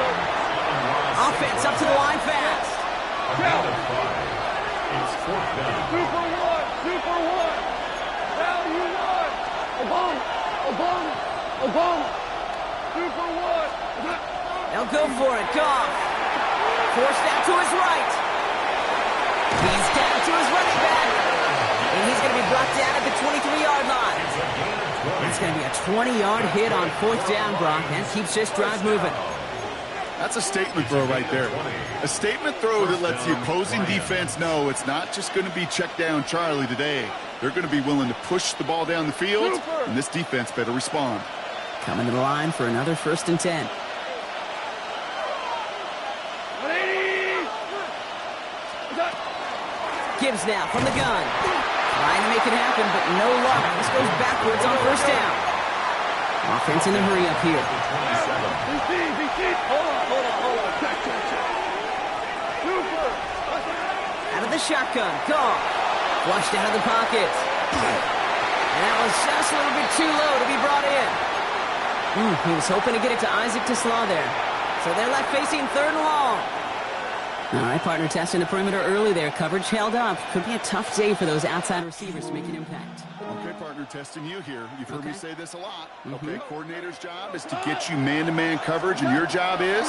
Offense up to the line fast. It's 4th down. Super one. Value one. Obama. Super one. They'll go for it. Goff. Forced out to his right. He's down to his running back. And he's going to be brought down at the 23-yard line. It's going to be a 20-yard hit on 4th down, Brock. That keeps this drive moving. That's a statement throw right there. A statement throw that lets the opposing defense know it's not just going to be check down Charlie today. They're going to be willing to push the ball down the field, and this defense better respond. Coming to the line for another 1st and 10. Gibbs now from the gun. Trying to make it happen, but no luck. This goes backwards on 1st down. Offense in a hurry up here. BC. Hold on. Check. Out of the shotgun. Goff. Flushed out of the pocket. And that was just a little bit too low to be brought in. He was hoping to get it to Isaac Slaw there. So they're left facing 3rd and long. All right, partner, testing the perimeter early there. Coverage held up. Could be a tough day for those outside receivers to make an impact. Okay, partner, testing you here. You've heard me say this a lot. Okay, coordinator's job is to get you man-to-man coverage, and your job is?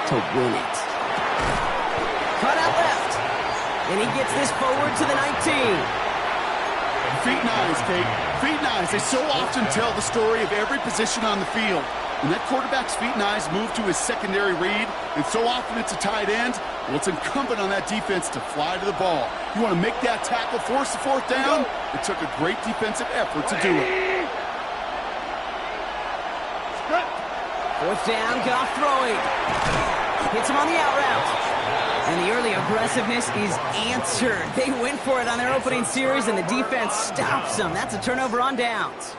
To win it. Cut out left. And he gets this forward to the 19. Feet and eyes, Kate. Feet and eyes. They so often tell the story of every position on the field. When that quarterback's feet and eyes move to his secondary read, and so often it's a tight end, well, it's incumbent on that defense to fly to the ball. You want to make that tackle, force the 4th down? It took a great defensive effort to do it. 4th down, Goff throwing. Hits him on the out route. And the early aggressiveness is answered. They went for it on their opening series, and the defense stops them. That's a turnover on downs.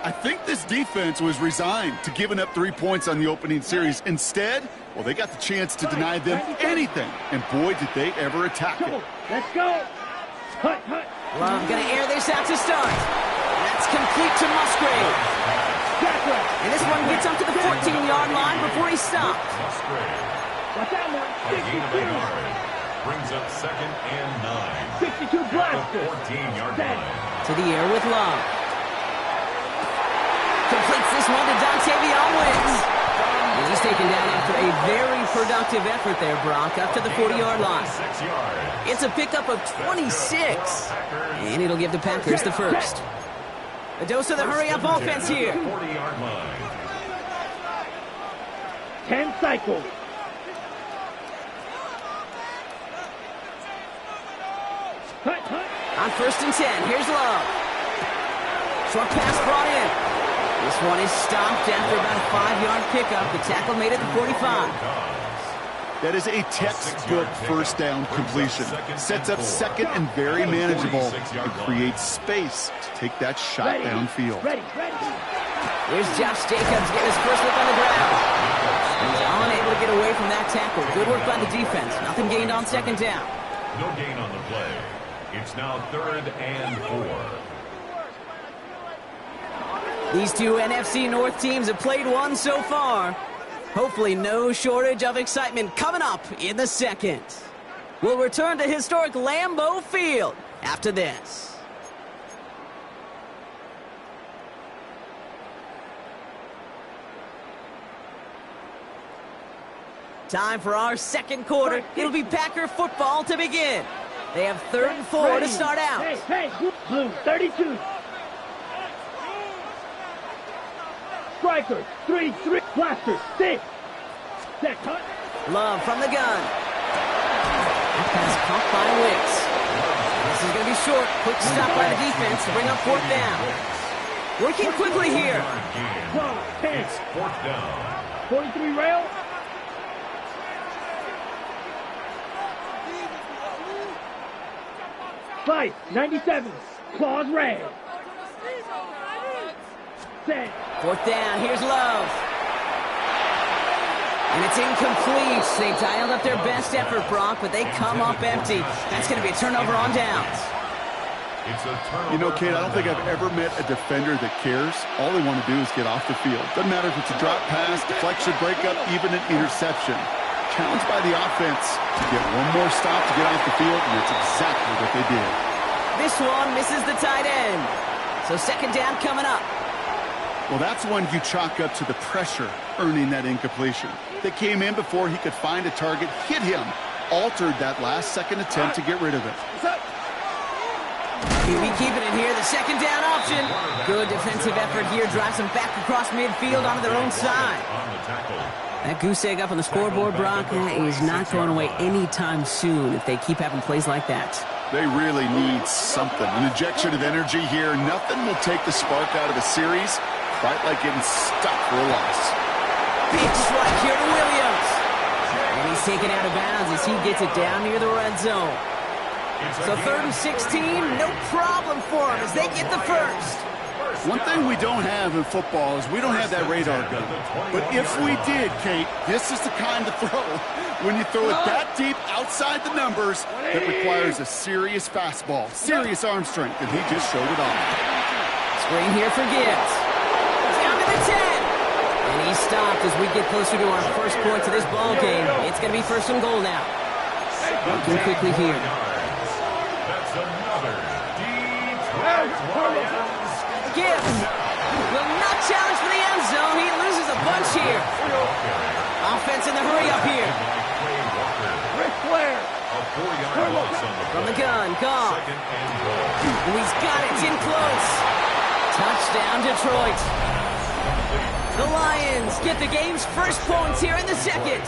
I think this defense was resigned to giving up 3 points on the opening series. Instead, well, they got the chance to deny them anything. And boy, did they ever attack it. Let's go. Love going to air this out to start. That's complete to Musgrave. And this one gets up to the 14-yard line before he stopped. Watch out, man. A gain of 8 yards. Brings up 2nd and 9. 62 blaster. 14-yard line. To the air with Love. Completes this one to Dontavion Wicks. And he's taken down after a very productive effort there, Brock, up to the 40-yard line. It's a pickup of 26. And it'll give the Packers the first. A dose of the hurry-up offense here. 40-yard line. 10 cycles. On 1st and 10, here's Love. Short pass brought in. This one is stopped after about a 5-yard pickup. The tackle made it to 45. That is a textbook 1st down completion. Sets up 2nd and very manageable. It creates space to take that shot downfield. Here's Josh Jacobs getting his first look on the ground. He's unable to get away from that tackle. Good work by the defense. Nothing gained on 2nd down. No gain on the play. It's now 3rd and 4. These two NFC North teams have played one so far. Hopefully no shortage of excitement coming up in the 2nd. We'll return to historic Lambeau Field after this. Time for our 2nd quarter. It'll be Packer football to begin. They have 3rd and 4 to start out. Hey, blue, 32. Striker, 3, blaster, 6. Set, cut. Love from the gun. That pass caught by Wicks. This is going to be short. Quick stop by the defense to bring up 4th down. Working quickly here. It's 4th down. 43 rail. Fight, 97. Claws red. Set. 4th down. Here's Love. And it's incomplete. They dialed up their best effort, Brock, but they come up empty. That's going to be a turnover on downs. It's a turnover. You know, Kate, I don't think I've ever met a defender that cares. All they want to do is get off the field. Doesn't matter if it's a drop pass, deflection, breakup, even an interception. Challenged by the offense to get one more stop to get off the field, and that's exactly what they did. This one misses the tight end. So 2nd down coming up. Well, that's one you chalk up to the pressure earning that incompletion. They came in before he could find a target, hit him, altered that last 2nd attempt to get rid of it. He'll be keeping it here, the 2nd down option. Good defensive effort here, drives them back across midfield onto their own side. That goose egg up on the scoreboard, Brock, is not going away anytime soon if they keep having plays like that. They really need something. An injection of energy here. Nothing will take the spark out of a series quite like getting stuck for a loss. Big strike here to Williams. And he's taken out of bounds as he gets it down near the red zone. So 3rd and 16, no problem for him as they get the first. One thing we don't have in football is we don't have that radar gun. But if we did, Kate, this is the kind of throw when you throw it that deep outside the numbers that requires a serious fastball, serious arm strength, and he just showed it off. Screen here for Gibbs. Down to the 10. And he stopped as we get closer to our first points of this ball game. It's going to be first and goal now. Working quickly here. That's another Detroit Lions. Gibbs will not challenge for the end zone. He loses a bunch here. Offense in the hurry up here. Ric Flair. From the gun, Goff. And he's got it. It's in close. Touchdown, Detroit. The Lions get the game's first points here in the second.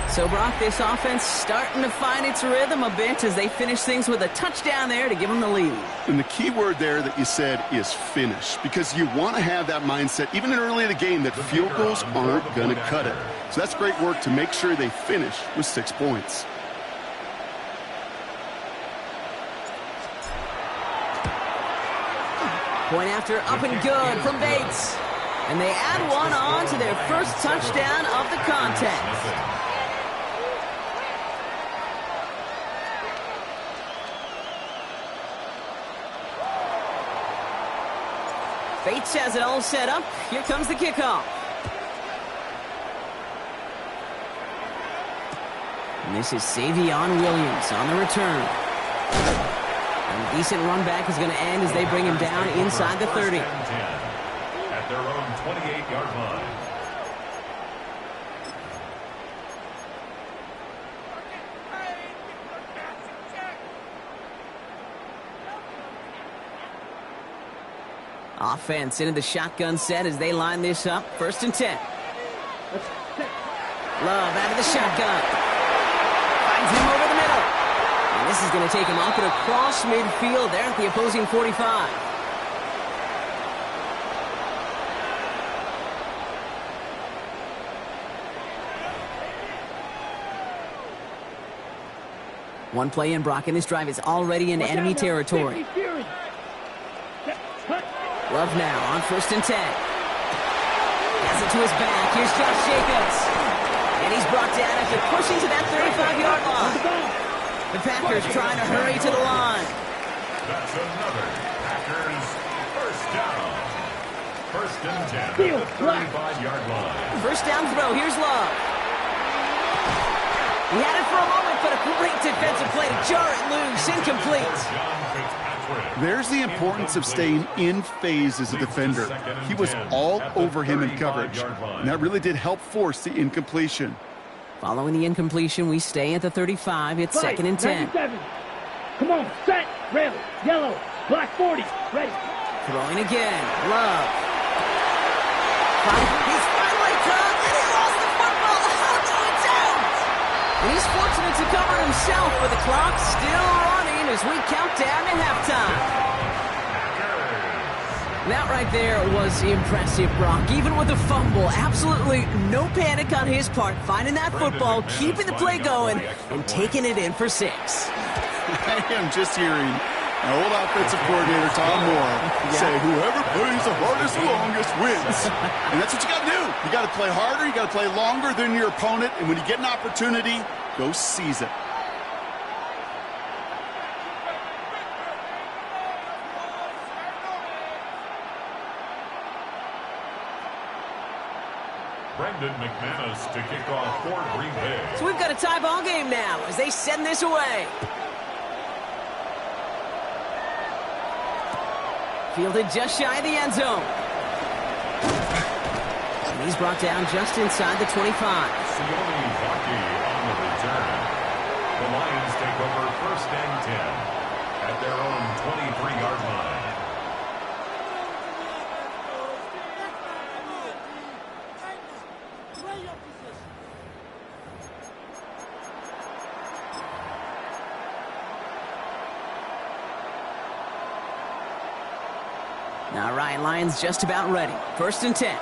So, Brock, this offense starting to find its rhythm a bit as they finish things with a touchdown there to give them the lead. And the key word there that you said is finish, because you want to have that mindset, even early in the game, that field goals aren't going to cut it. So that's great work to make sure they finish with 6 points. Point after up and good from Bates. And they add one on to their first touchdown of the contest. Bates has it all set up. Here comes the kickoff. And this is Savion Williams on the return. And a decent run back is going to end as they bring him down inside the 30. At their own 28-yard line. Offense into the shotgun set as they line this up. First and 10. Love out of the shotgun. Finds him over the middle. And this is going to take him off and across midfield there at the opposing 45. One play in, Brock, and this drive is already into enemy territory. Love now on first and 10. Has it to his back. Here's Josh Jacobs. And he's brought down after pushing to that 35-yard line. The Packers trying to hurry to the line. That's another Packers first down. First and 10 at the 35-yard line. First down throw. Here's Love. He had it for a moment, but a great defensive play to jar it loose. Incomplete. There's the importance of staying in phase as a defender. He was all over him in coverage, and that really did help force the incompletion. Following the incompletion, we stay at the 35. It's second and 10. 97. Come on, set, red, yellow, black 40, ready. Throwing again. Love. He's finally caught, and he lost the football. How do it out? And he's fortunate to cover himself, but the clock's still running as we count down to halftime. That right there was impressive, Brock. Even with the fumble, absolutely no panic on his part. Finding that football, keeping the play going, and taking it in for 6. I am just hearing an old offensive coordinator, Tom Moore, say, whoever plays the hardest longest wins. And that's what you got to do. You got to play harder, you got to play longer than your opponent, and when you get an opportunity, go seize it. Brendan McManus to kick off for Green Bay. So we've got a tie ball game now as they send this away. Fielded just shy of the end zone. And he's brought down just inside the 25. Sione Vaki on the return. The Lions take over first and 10 at their own 23-yard line. All right, Lions just about ready. First and 10.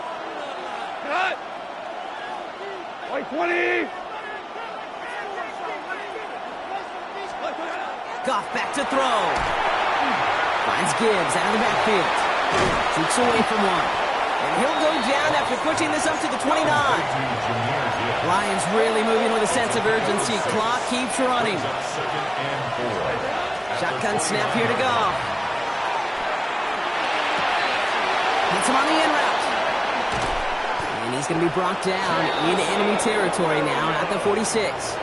Cut! White 20! Goff back to throw. Finds Gibbs out of the backfield. Shoots away from one. And he'll go down after pushing this up to the 29. Lions really moving with a sense of urgency. Clock keeps running. Shotgun snap here to Goff. Hits him on the in route. And he's going to be brought down into enemy territory now at the 46.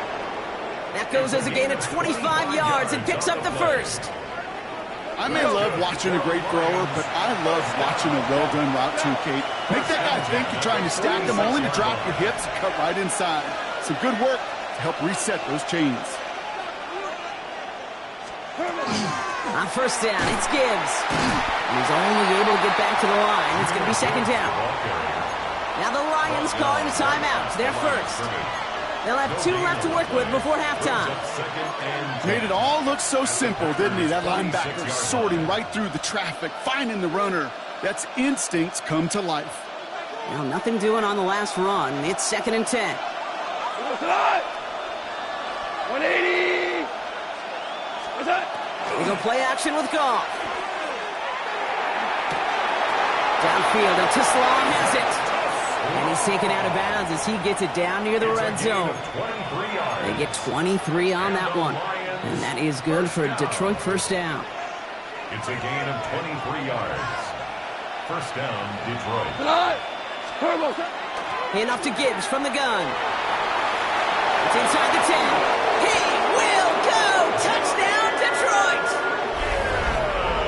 That goes as a gain of 25 yards and picks up the first. I may love watching a great thrower, but I love watching a well-done route too, Kate. Make that guy think you're trying to stack him, only to drop your hips and cut right inside. Some good work to help reset those chains. On first down, it's Gibbs. And he's only able to get back to the line. It's going to be second down. Now the Lions calling a timeout. They're first. They'll have 2 left to work with before halftime. Made it all look so simple, didn't he? That linebacker sorting right through the traffic, finding the runner. That's instincts come to life. Well, nothing doing on the last run. It's second and 10. 180. They go play action with Goff. Downfield, and Tislam has it. And he's taken out of bounds as he gets it down near the red zone. They get 23 on that one. And that is good for Detroit first down. It's a gain of 23 yards. First down, Detroit. Enough to Gibbs from the gun. It's inside the 10. He will go! Touchdown, Detroit!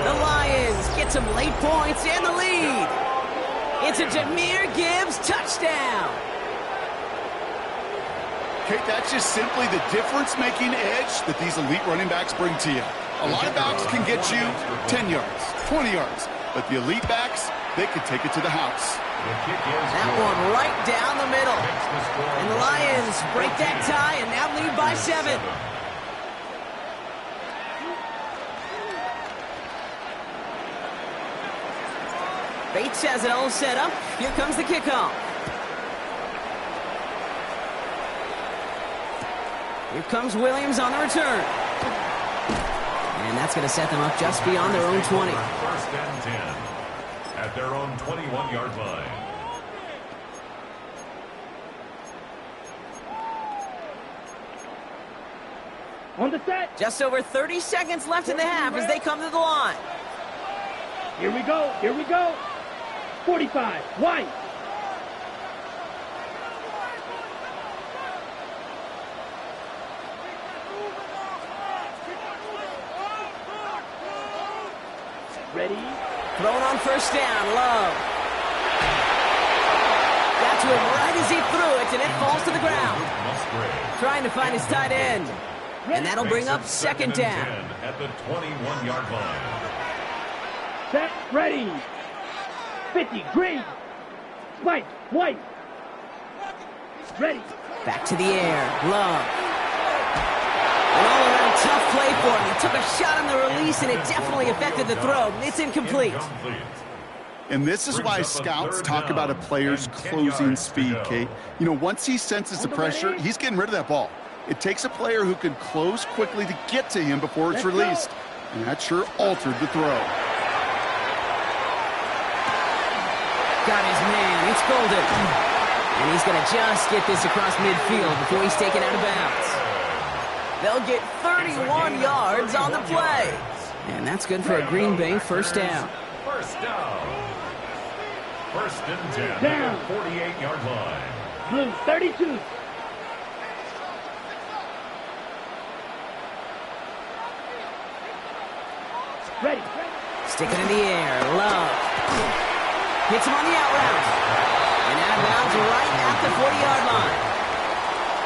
The Lions get some late points and the lead. It's a Jahmyr Gibbs touchdown. Kate, that's just simply the difference-making edge that these elite running backs bring to you. A lot of backs can get you 10 yards, 20 yards, but the elite backs, they can take it to the house. That one right down the middle. And the Lions break that tie and now lead by 7. Bates has it all set up. Here comes the kickoff. Here comes Williams on the return. And that's going to set them up just beyond their own 20. First and 10 at their own 21-yard line. On the set. Just over 30 seconds left in the half as they come to the line. Here we go. Here we go. 45. White. Ready. Thrown on first down. Love. Got to him right as he threw it, and it falls to the ground. Trying to find his tight end. And that'll bring up second down. At the 21-yard line. Set. Ready. 50. Green. Spike. White. Ready. Back to the air. Love. An all-around tough play for him. He took a shot on the release, and it definitely affected the throw. It's incomplete. And this is why scouts talk about a player's closing speed, Kate. You know, once he senses the pressure, he's getting rid of that ball. It takes a player who can close quickly to get to him before it's released. And that sure altered the throw. Got his man. It's Golden. And he's going to just get this across midfield before he's taken out of bounds. They'll get 31 yards on the play. And that's good for a Green Bay first down. First down. First and 10 Down. at the 48-yard line. Blue. 32. Ready. Stick it in the air. Love. Hits him on the out route. And out of bounds right at the 40-yard line.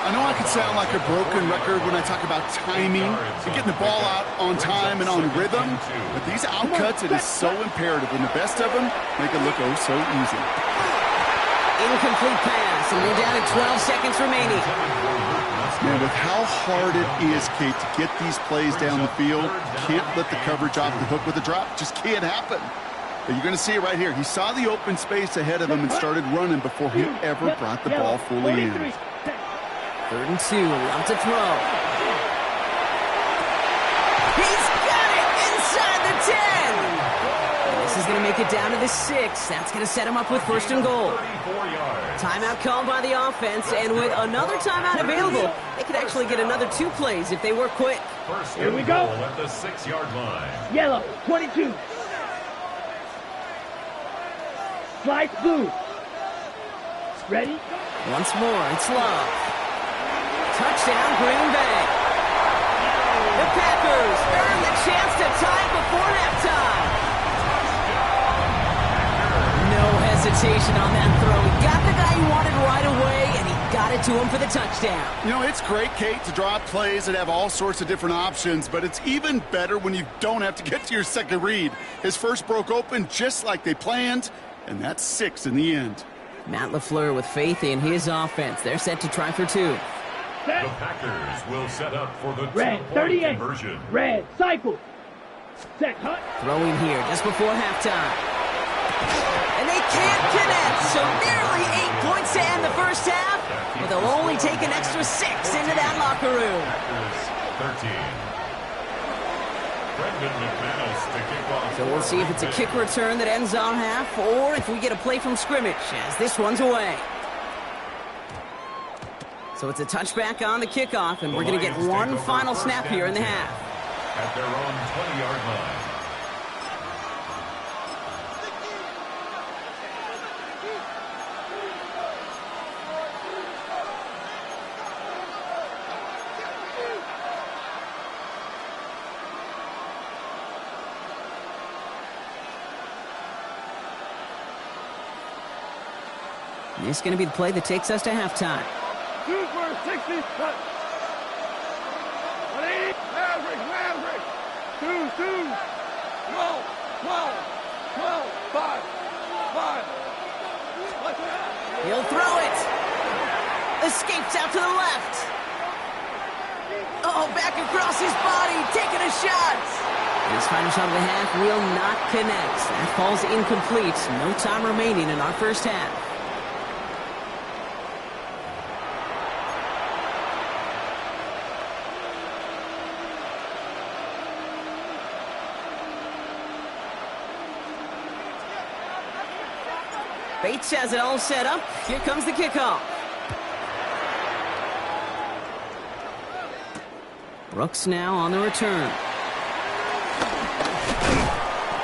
I know I could sound like a broken record when I talk about timing and getting the ball out on time and on rhythm, but these outcuts, it is so imperative, and the best of them make it look oh so easy. Incomplete pass, and we're down at 12 seconds remaining. Man, with how hard it is, Kate, to get these plays down the field, can't let the coverage off the hook with a drop. Just can't happen. But you're going to see it right here. He saw the open space ahead of him and started running before he ever brought the ball fully in. 3rd and 2, love to throw. He's got it inside the 10. take it down to the 6. That's going to set him up with first and goal. 34 yards. Timeout called by the offense, and with another timeout available, they could actually get another 2 plays if they work quick. First Here we and go. goal at the 6-yard line. Yellow, 22. Slice blue. Ready? Once more, it's Love. Touchdown, Green Bay. The Packers earn the chance to tie it before halftime. No hesitation on that throw. He got the guy he wanted right away, and he got it to him for the touchdown. You know, it's great, Kate, to draw up plays that have all sorts of different options, but it's even better when you don't have to get to your second read. His first broke open just like they planned, and that's 6 in the end. Matt LaFleur with faith in his offense. They're set to try for 2. The Packers will set up for the Red, two-point 38. conversion. Red, cycle. Set, hut. Throwing here just before halftime. And they can't connect, so nearly 8 points to end the first half, but they'll only take an extra 6 into that locker room. Packers 13. Brendan McManus to kick off. So we'll see if it's a kick return that ends our half, or if we get a play from scrimmage, as this one's away. So it's a touchback on the kickoff, and we're going to get one final snap here in the half. At their own 20-yard line. This is going to be the play that takes us to halftime. 2 for 60. Cut. 180. Maverick. 2, 12, 5. He'll throw it. Escapes out to the left. Oh, back across his body, taking a shot. His final shot of the half will not connect. That falls incomplete. No time remaining in our first half. Bates has it all set up. Here comes the kickoff. Brooks now on the return.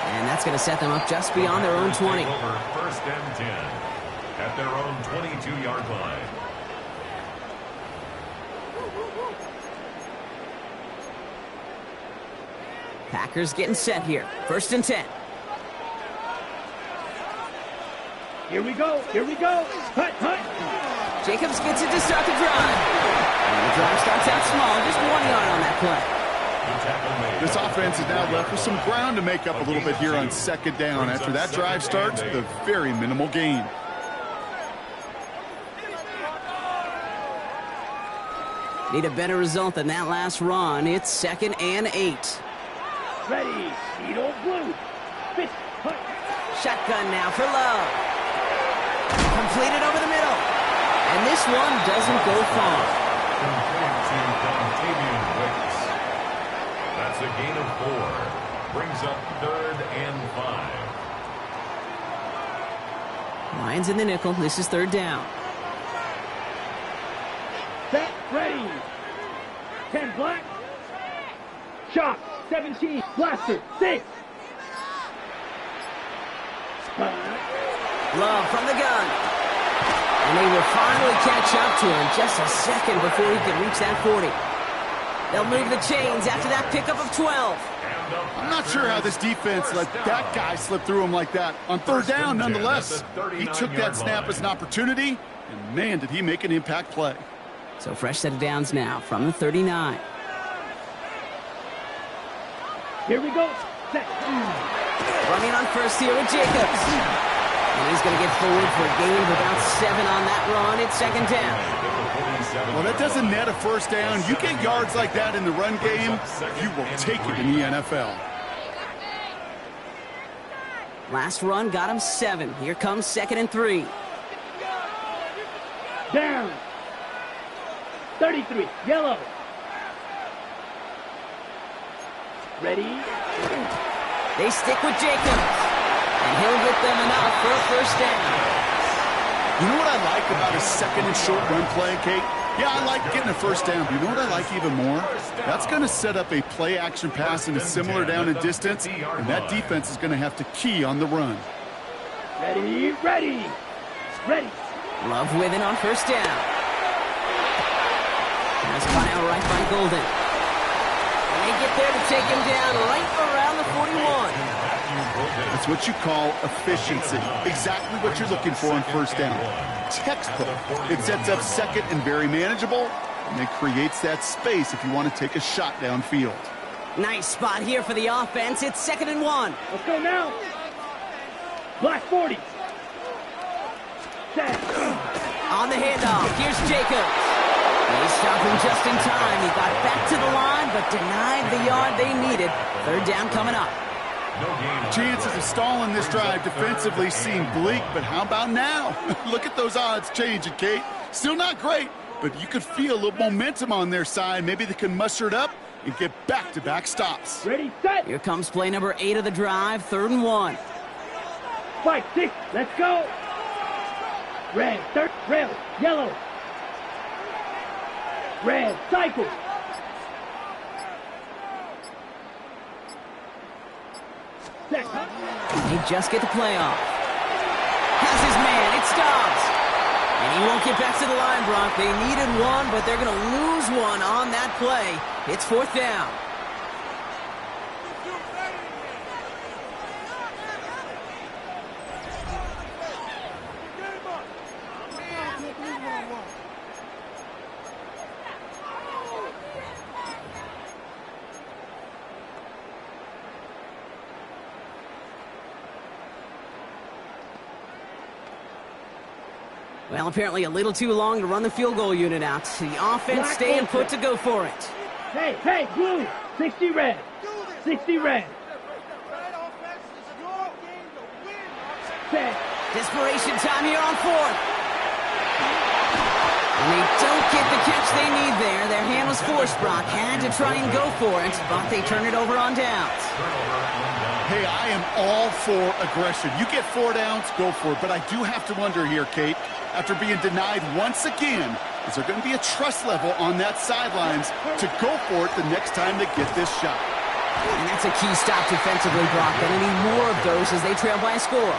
And that's going to set them up just beyond their own 20. Over first and 10 at their own 22-yard line. Packers getting set here. First and 10. Here we go. Hut. Jacobs gets it to start the drive. And the drive starts out small, just 1 yard on that play. This offense is now left with some ground to make up a little bit here on second down. After that drive starts with a very minimal gain. Need a better result than that last run. It's 2nd and 8. Ready. Speed old blue. Pitch. Hut. Shotgun now for Love. Completed over the middle. And this one doesn't go far. Compared to Dontavian Wicks. That's a gain of 4. Brings up 3rd and 5. Lions in the nickel. This is 3rd down. Set. Ready. 10 black. Shot. 17. Blaster. 6. Love from the gun. And they will finally catch up to him just a second before he can reach that 40. They'll move the chains after that pickup of 12. I'm not sure how this defense let that guy slip through him like that. On 3rd down, nonetheless, he took that snap as an opportunity, and man, did he make an impact play. So fresh set of downs now from the 39. Here we go. Set. Running on first here with Jacobs. And he's going to get forward for a gain of about 7 on that run. It's 2nd down. Well, that doesn't net a first down. You get yards like that in the run game, you will take it in the NFL. Last run got him 7. Here comes 2nd and 3. Down. 33. Yellow. Ready. They stick with Jacobs. And he'll get them enough for a first down. You know what I like about a second and short run play, Kate? Yeah, I like getting a first down, but you know what I like even more? That's going to set up a play-action pass in a similar down and distance, and that defense is going to have to key on the run. Ready, ready, ready. Love with it on first down. That's caught out right by Golden. And they get there to take him down right around the 41. That's what you call efficiency. Exactly what you're looking for on first down. Textbook. It sets up second and very manageable, and it creates that space if you want to take a shot downfield. Nice spot here for the offense. It's 2nd and 1. Let's go now. Black 40. Set. On the handoff, here's Jacobs. They stopped him just in time. He got back to the line, but denied the yard they needed. 3rd down coming up. Chances of stalling this drive defensively seem bleak, but how about now? Look at those odds changing, Kate. Still not great, but you could feel a little momentum on their side. Maybe they can muster it up and get back-to-back stops. Ready, set. Here comes play number 8 of the drive, 3rd and 1. 5, 6, let's go. Red, third, rail, yellow. Red, cycle. Set. They just get the play off. Has his man, it stops. And he won't get back to the line, Brock. They needed one, but they're going to lose one on that play. It's 4th down. Well, apparently a little too long to run the field goal unit out. The offense staying put to go for it. Hey, hey, blue. 60 red. 60 red. Set. Desperation time here on 4th. And they don't get the catch they need there. Their hand was forced, Brock. Had to try and go for it, but they turn it over on downs. Hey, I am all for aggression. You get 4 downs, go for it. But I do have to wonder here, Kate, after being denied once again, is there going to be a trust level on that sidelines to go for it the next time they get this shot? And that's a key stop defensively, Brock. They'll need more of those as they trail by a score.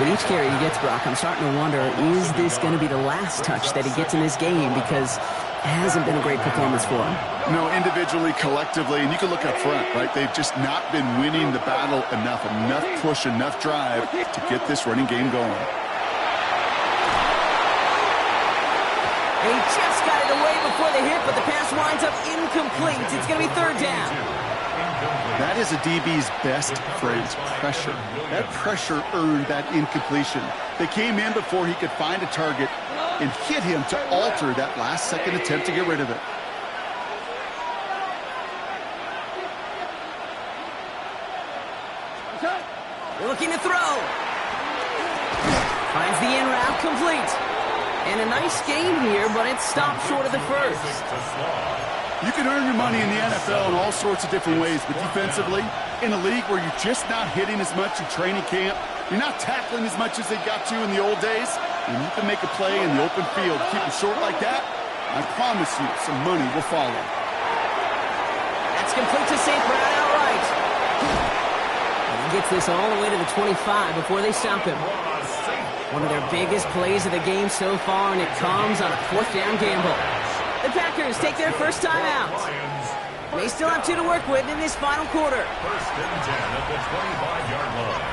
With each carry he gets, Brock, I'm starting to wonder, is this going to be the last touch that he gets in this game? Because it hasn't been a great performance for him. No, individually, collectively, and you can look up front, right? They've just not been winning the battle enough push, enough drive to get this running game going. They just got it away before the hit, but the pass winds up incomplete. It's going to be 3rd down. That is a DB's best phrase, pressure. That pressure earned that incompletion. They came in before he could find a target and hit him to alter that last-second attempt to get rid of it. Looking to throw. Finds the in route complete. And a nice game here, but it stopped short of the first. You can earn your money in the NFL in all sorts of different ways, but defensively, in a league where you're just not hitting as much in training camp, you're not tackling as much as they got to in the old days, and you can make a play in the open field, keep it short like that, I promise you some money will follow. That's complete to St. Brown outright. And he gets this all the way to the 25 before they stop him. One of their biggest plays of the game so far, and it comes on a 4th down gamble. The Packers take their first time out. They still have 2 to work with in this final quarter. 1st and 10 at the 25-yard line.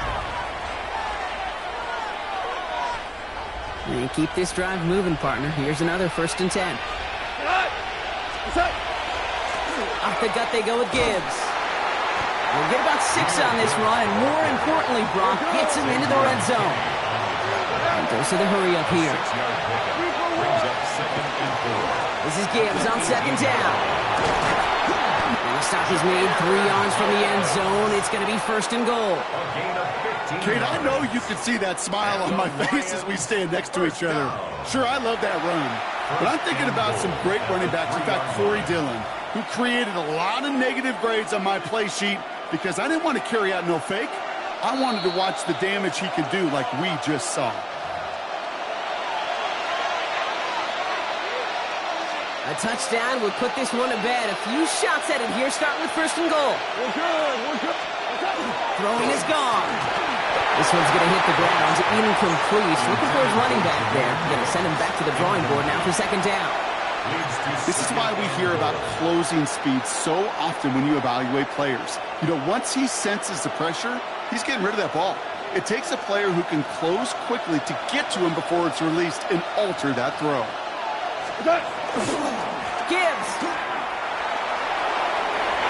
And keep this drive moving, partner. Here's another 1st and 10. Off the gut they go with Gibbs. We'll get about 6 on this run, and more importantly, Brock gets him into the red zone. And goes to the hurry up here. This is Gibbs on 2nd down. And the stop is made 3 yards from the end zone. It's going to be 1st and goal. Kate, I know you can see that smile on my face as we stand next to each other. Sure, I love that run. But I'm thinking about some great running backs. In fact, Corey Dillon, who created a lot of negative grades on my play sheet because I didn't want to carry out no fake. I wanted to watch the damage he could do like we just saw. A touchdown would put this one to bed. A few shots at it here, starting with 1st and goal. We're good. Throwing is gone. This one's going to hit the ground, incomplete. Looking for his running back there. Going to send him back to the drawing board now for 2nd down. This is why we hear about closing speed so often when you evaluate players. You know, once he senses the pressure, he's getting rid of that ball. It takes a player who can close quickly to get to him before it's released and alter that throw. Gibbs.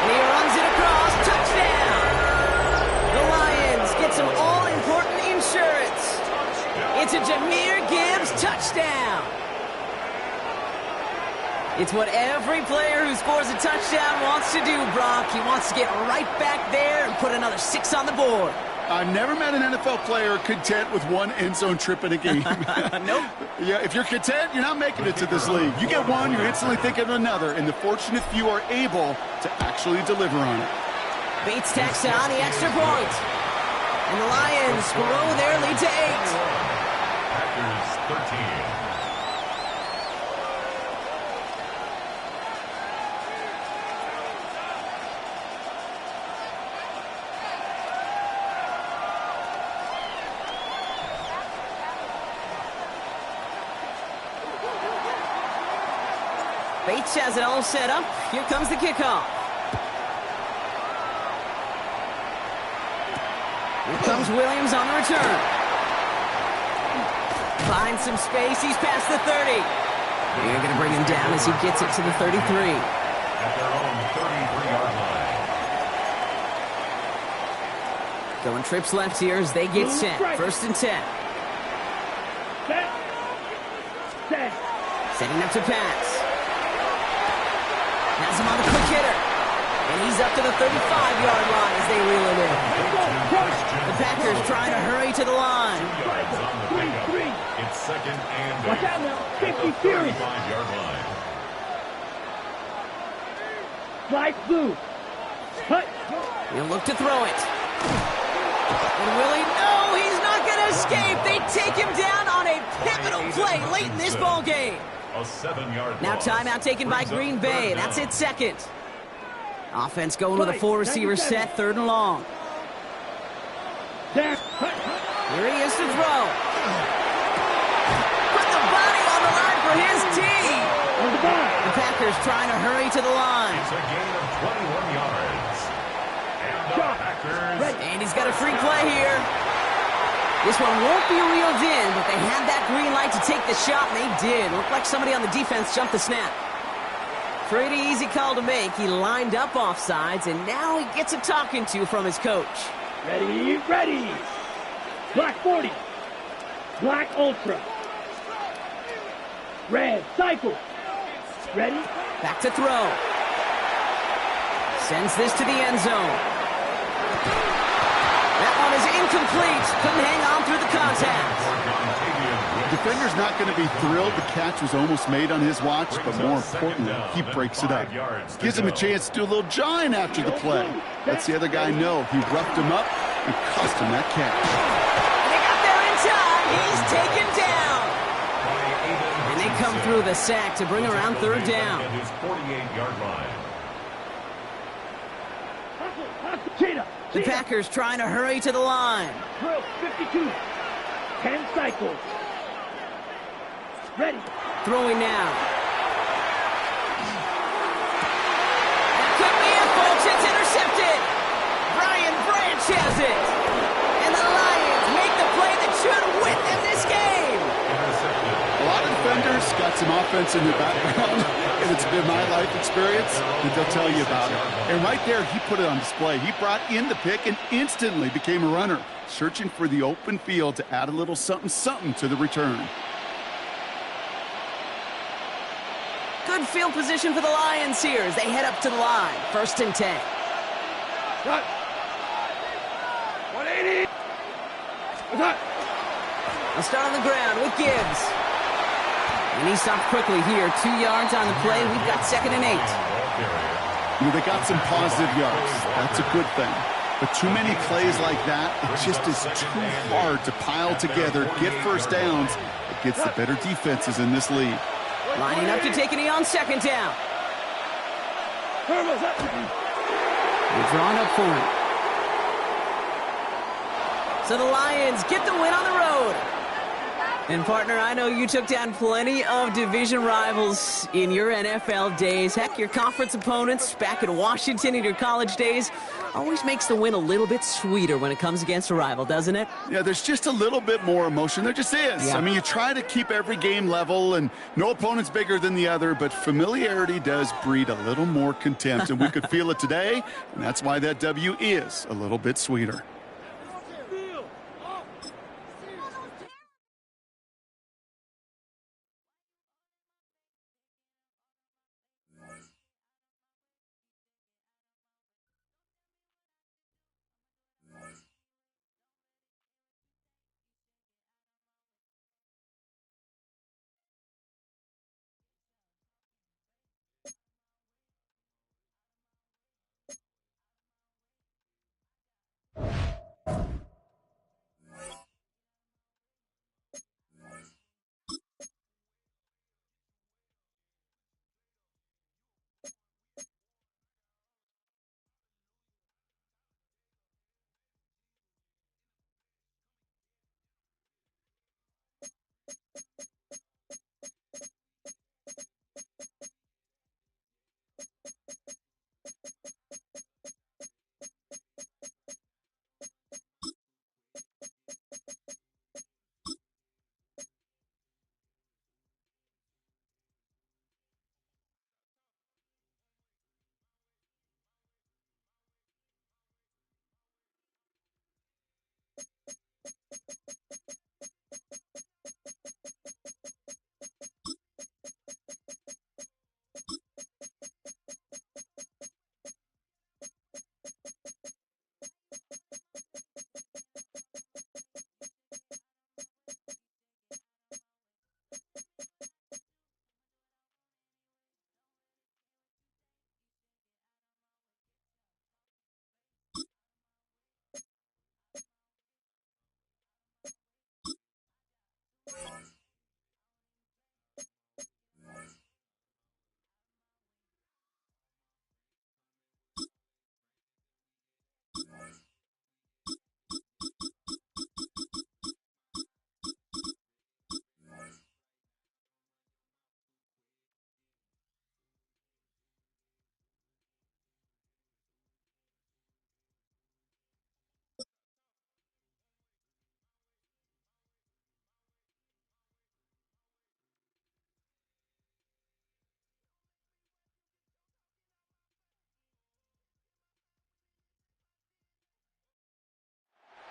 And he runs it across. Touchdown. The Lions get some all-important insurance. It's a Jahmyr Gibbs touchdown. It's what every player who scores a touchdown wants to do, Brock. He wants to get right back there and put another 6 on the board. I've never met an NFL player content with one end zone trip in a game. Nope. Yeah, if you're content, you're not making it to this league. You get one, you're instantly thinking of another, and the fortunate few are able to actually deliver on it. Bates tacks on the extra point. And the Lions grow their lead to 8. Packers 13. Bates has it all set up. Here comes the kickoff. Here comes Williams on the return. Finds some space. He's past the 30. They're going to bring him down as he gets it to the 33. At their own 33-yard line. Going trips left here as they get set. 1st and 10. Set. Setting up to pass. Has him on the quick hitter. And he's up to the 35-yard line as they reel it in. The Packers trying to hurry to the line. 3. It's 2nd and 8. Watch out now. Safety furious. 35-yard line. Slide blue. Cut. He'll look to throw it. And Willie, no, he's not going to escape. They take him down on a pivotal play late in this ball game. A 7-yard Now loss. timeout taken by Brings up Green 3rd Bay. down. That's it, 2nd. Offense going with a 4-receiver set, 3rd and long. Down. Here he is to throw. Put the body on the line for his team. On the ball. The Packers trying to hurry to the line. It's a gain of 21 yards. And the Shot. Packers. And he's got a free play here. This one won't be reeled in, but they had that green light to take the shot, and they did. Looked like somebody on the defense jumped the snap. Pretty easy call to make. He lined up offsides, and now he gets a talking to from his coach. Ready. Black 40. Black Ultra. Red Cycle. Ready. Back to throw. Sends this to the end zone. That one is incomplete. Couldn't hang on through the contact. The defender's not going to be thrilled the catch was almost made on his watch, but more importantly, he breaks it up. Gives him a chance to do a little jawing after the play. Lets the other guy know he roughed him up and cost him that catch. They got there in time. He's taken down. And they come through the sack to bring around 3rd down. At his 48-yard line. Cheetah. The Packers trying to hurry to the line. Drill 52. 10 cycles. Ready. Throwing now. That could be it, folks. It's intercepted. Brian Branch has it. And the Lions make the play that should win them this game. A lot of defenders got some offense in their background, and it's been my life experience that they'll tell you about it. And right there, he put it on display. He brought in the pick and instantly became a runner, searching for the open field to add a little something to the return. Good field position for the Lions here as they head up to the line. 1st and 10. Cut. 180. Cut. They'll start on the ground with Gibbs. And he stopped quickly here. 2 yards on the play. We've got 2nd and 8. You know, they got some positive yards. That's a good thing. But too many plays like that, it just is too hard to pile together, get first downs. It gets the better defenses in this league. Lining up to take a knee on second down. They're drawing up for him. So the Lions get the win on the road. And, partner, I know you took down plenty of division rivals in your NFL days. Heck, your conference opponents back in Washington in your college days always makes the win a little bit sweeter when it comes against a rival, doesn't it? Yeah, there's just a little bit more emotion. There just is. Yeah. I mean, you try to keep every game level, and no opponent's bigger than the other, but familiarity does breed a little more contempt, and we could feel it today, and that's why that W is a little bit sweeter.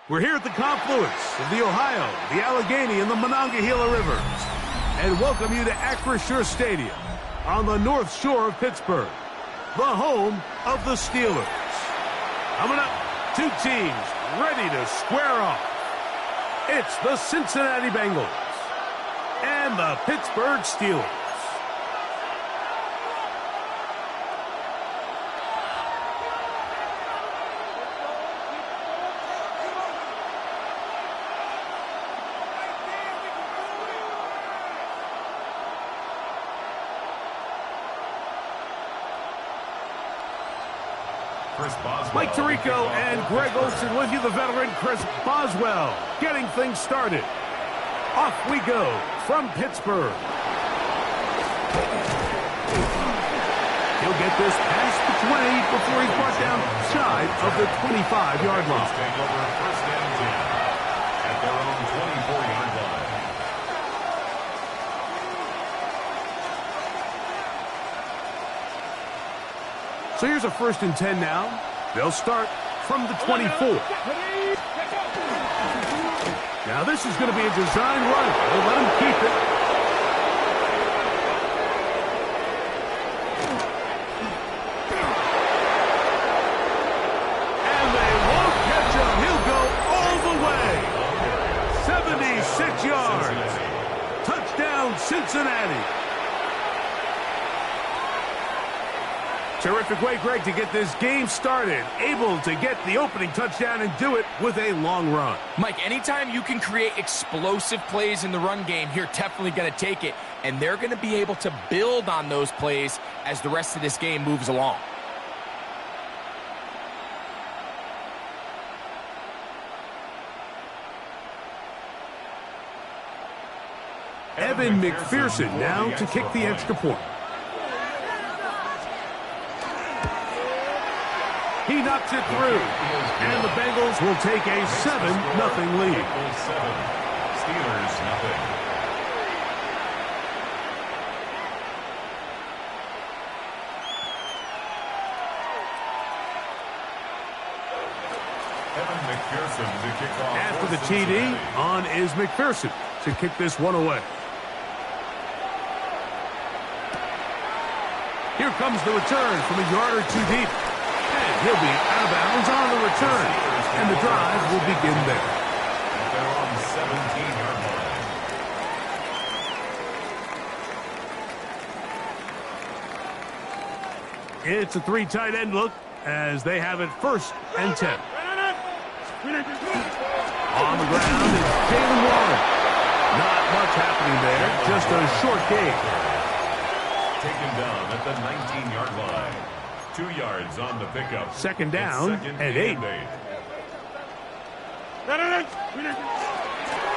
We're here at the confluence of the Ohio, the Allegheny, and the Monongahela Rivers, and welcome you to Acrisure Stadium on the north shore of Pittsburgh, the home of the Steelers. Coming up, two teams ready to square off. It's the Cincinnati Bengals and the Pittsburgh Steelers. Mike Tirico and Greg Olsen with you, the veteran Chris Boswell, getting things started. Off we go from Pittsburgh. He'll get this past the 20 before he's brought down shy of the 25-yard line. Take over first and 10 at their own 24-yard line. So here's a first and 10 now. They'll start from the 24. Now this is going to be a design run. They'll let him keep it. And they won't catch him. He'll go all the way. 76 yards. Touchdown, Cincinnati. Terrific way, Greg, to get this game started. Able to get the opening touchdown and do it with a long run. Mike, anytime you can create explosive plays in the run game, you're definitely going to take it. And they're going to be able to build on those plays as the rest of this game moves along. Evan McPherson now to kick the extra point. He knocks it through, and the Bengals will take a 7-0 lead. Steelers nothing. Evan McPherson to kick off. After the TD, on is McPherson to kick this one away. Here comes the return from a yard or two deep. And he'll be out of bounds on the return. And the drive will begin there. They're on the 17-yard line. It's a 3 tight end look as they have it 1st and 10. On the ground is Jalen Warren. Not much happening there, just a short gain. Taken down at the 19-yard line. 2 yards on the pickup. Second down and 8.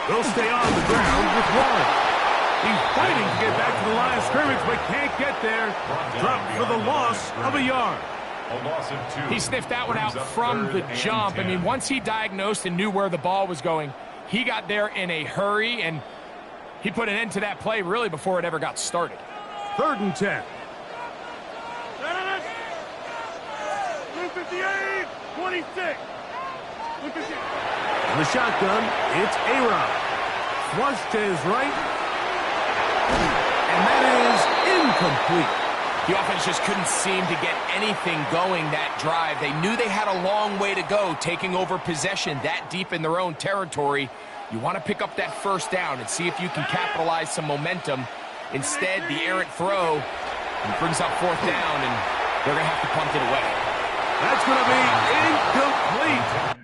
They'll stay on the ground with Warren. He's fighting to get back to the line of scrimmage, but can't get there. Dropped for the loss of a yard. A loss of 2. He sniffed that one out from the jump. I mean, once he diagnosed and knew where the ball was going, he got there in a hurry, and he put an end to that play really before it ever got started. 3rd and 10. 58, 26. In the shotgun, it's A-Rod. Flush to his right. And that is incomplete. The offense just couldn't seem to get anything going that drive. They knew they had a long way to go, taking over possession that deep in their own territory. You want to pick up that 1st down and see if you can capitalize some momentum. Instead, the errant throw brings up 4th down, and they're going to have to punt it away. That's going to be incomplete.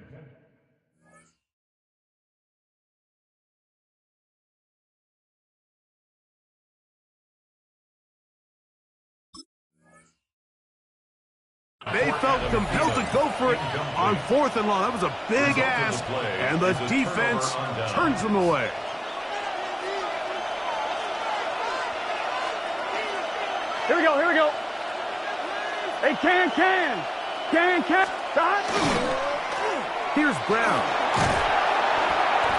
They felt compelled to go for it on 4th and long. That was a big ask, and the defense turns them away. Here we go, here we go. Hey, can. Stop. Here's Brown.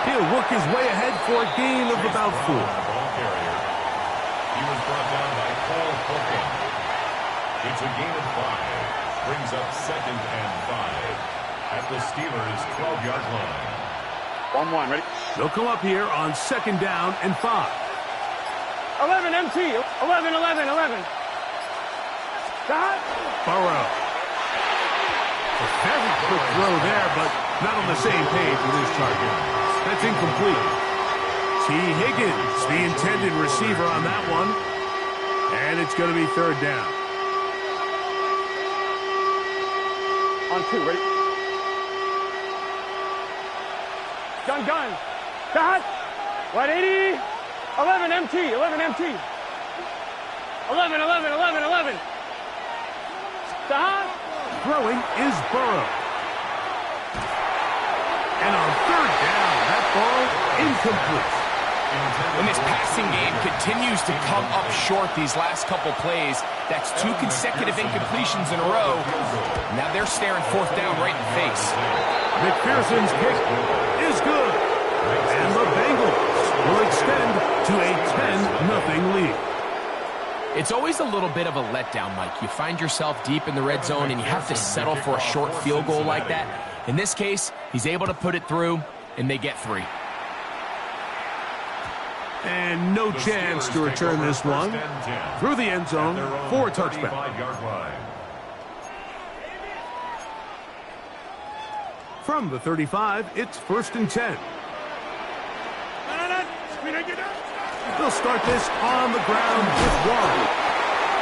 He'll work his way ahead for a gain of about 4. Ball carrier. He was brought down by Cole Holcomb. It's a gain of 5. Brings up 2nd and 5 at the Steelers' 12-yard line. 1-1, ready? They'll come up here on 2nd down and 5. 11 MT. 11. Stop. Burrow. A very quick throw there, but not on the same page with his target. That's incomplete. T. Higgins, the intended receiver on that one. And it's going to be 3rd down. On 2, ready? Gun. Stop. 180. 11 MT. 11. Stop. Throwing is Burrow. And on 3rd down, that ball incomplete. When this passing game continues to come up short these last couple plays, that's 2 consecutive incompletions in a row. Now they're staring 4th down right in the face. McPherson's kick is good. And the Bengals will extend to a 10-0 lead. It's always a little bit of a letdown, Mike. You find yourself deep in the red zone, and you have to settle for a short field goal like that. In this case, he's able to put it through, and they get 3. And no chance to return this one through the end zone for a touchback. From the 35, it's 1st and 10. They'll start this on the ground with Warren.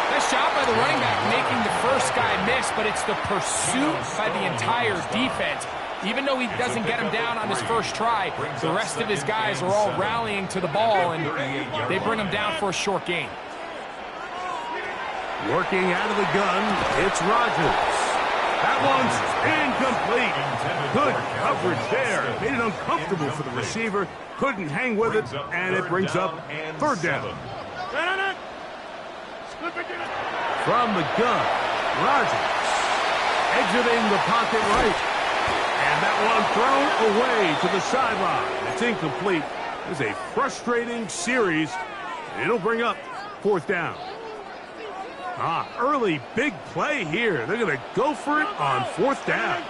That Nice job by the running back making the first guy miss, but it's the pursuit by the entire defense. Even though he doesn't get him down on his first try, the rest of his guys are all rallying to the ball, and they bring him down for a short gain. Working out of the gun, it's Rodgers. That one's incomplete. Good coverage there. Made it uncomfortable for the receiver. Couldn't hang with it, and it brings up third down. From the gun, Rodgers exiting the pocket right. And that one thrown away to the sideline. It's incomplete. It's a frustrating series. It'll bring up fourth down. Early big play here. They're going to go for it on fourth down.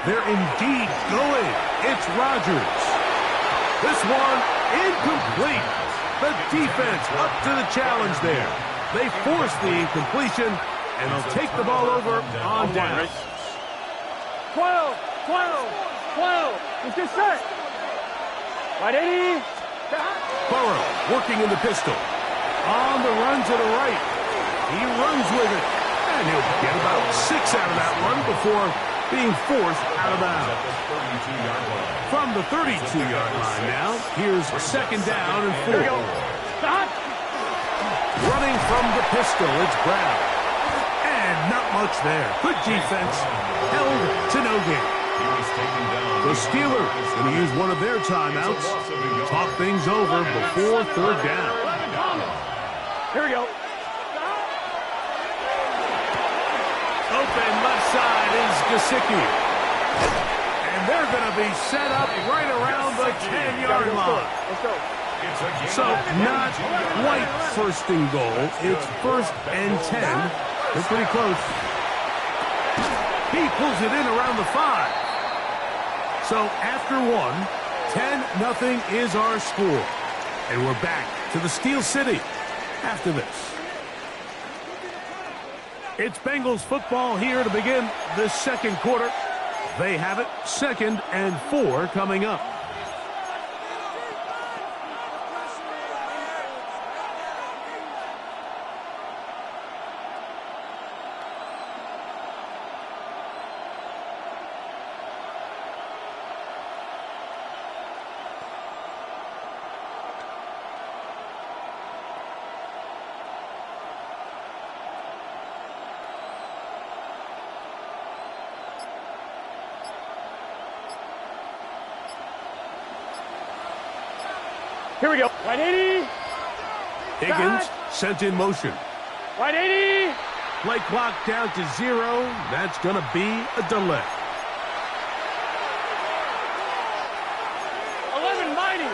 They're indeed going. It's Rodgers. This one incomplete. The defense up to the challenge there. They force the incompletion, and they'll take the ball over on down. 12, 12. It's just set. Right, 80. Burrow working in the pistol. On the run to the right. He runs with it. And he'll get about 6 out of that one before being forced out of bounds. From the 32-yard line now, here's second down and 4. Running from the pistol, it's Brown. And not much there. Good defense. Held to no gain. The Steelers going to use one of their timeouts. Talk things over before third down. Here we go. Open left side is Gesicki. And they're going to be set up right around the 10-yard line. Let's go. So not quite first and goal. It's first and 10. They're pretty close. He pulls it in around the 5. So after 1, 10-0 is our score. And we're back to the Steel City after this. It's Bengals football here to begin the second quarter. They have it, 2nd and 4 coming up. Here we go. Right, 80. Higgins sent in motion. Right, 80. Play clock down to 0. That's going to be a delay. 11 mighty.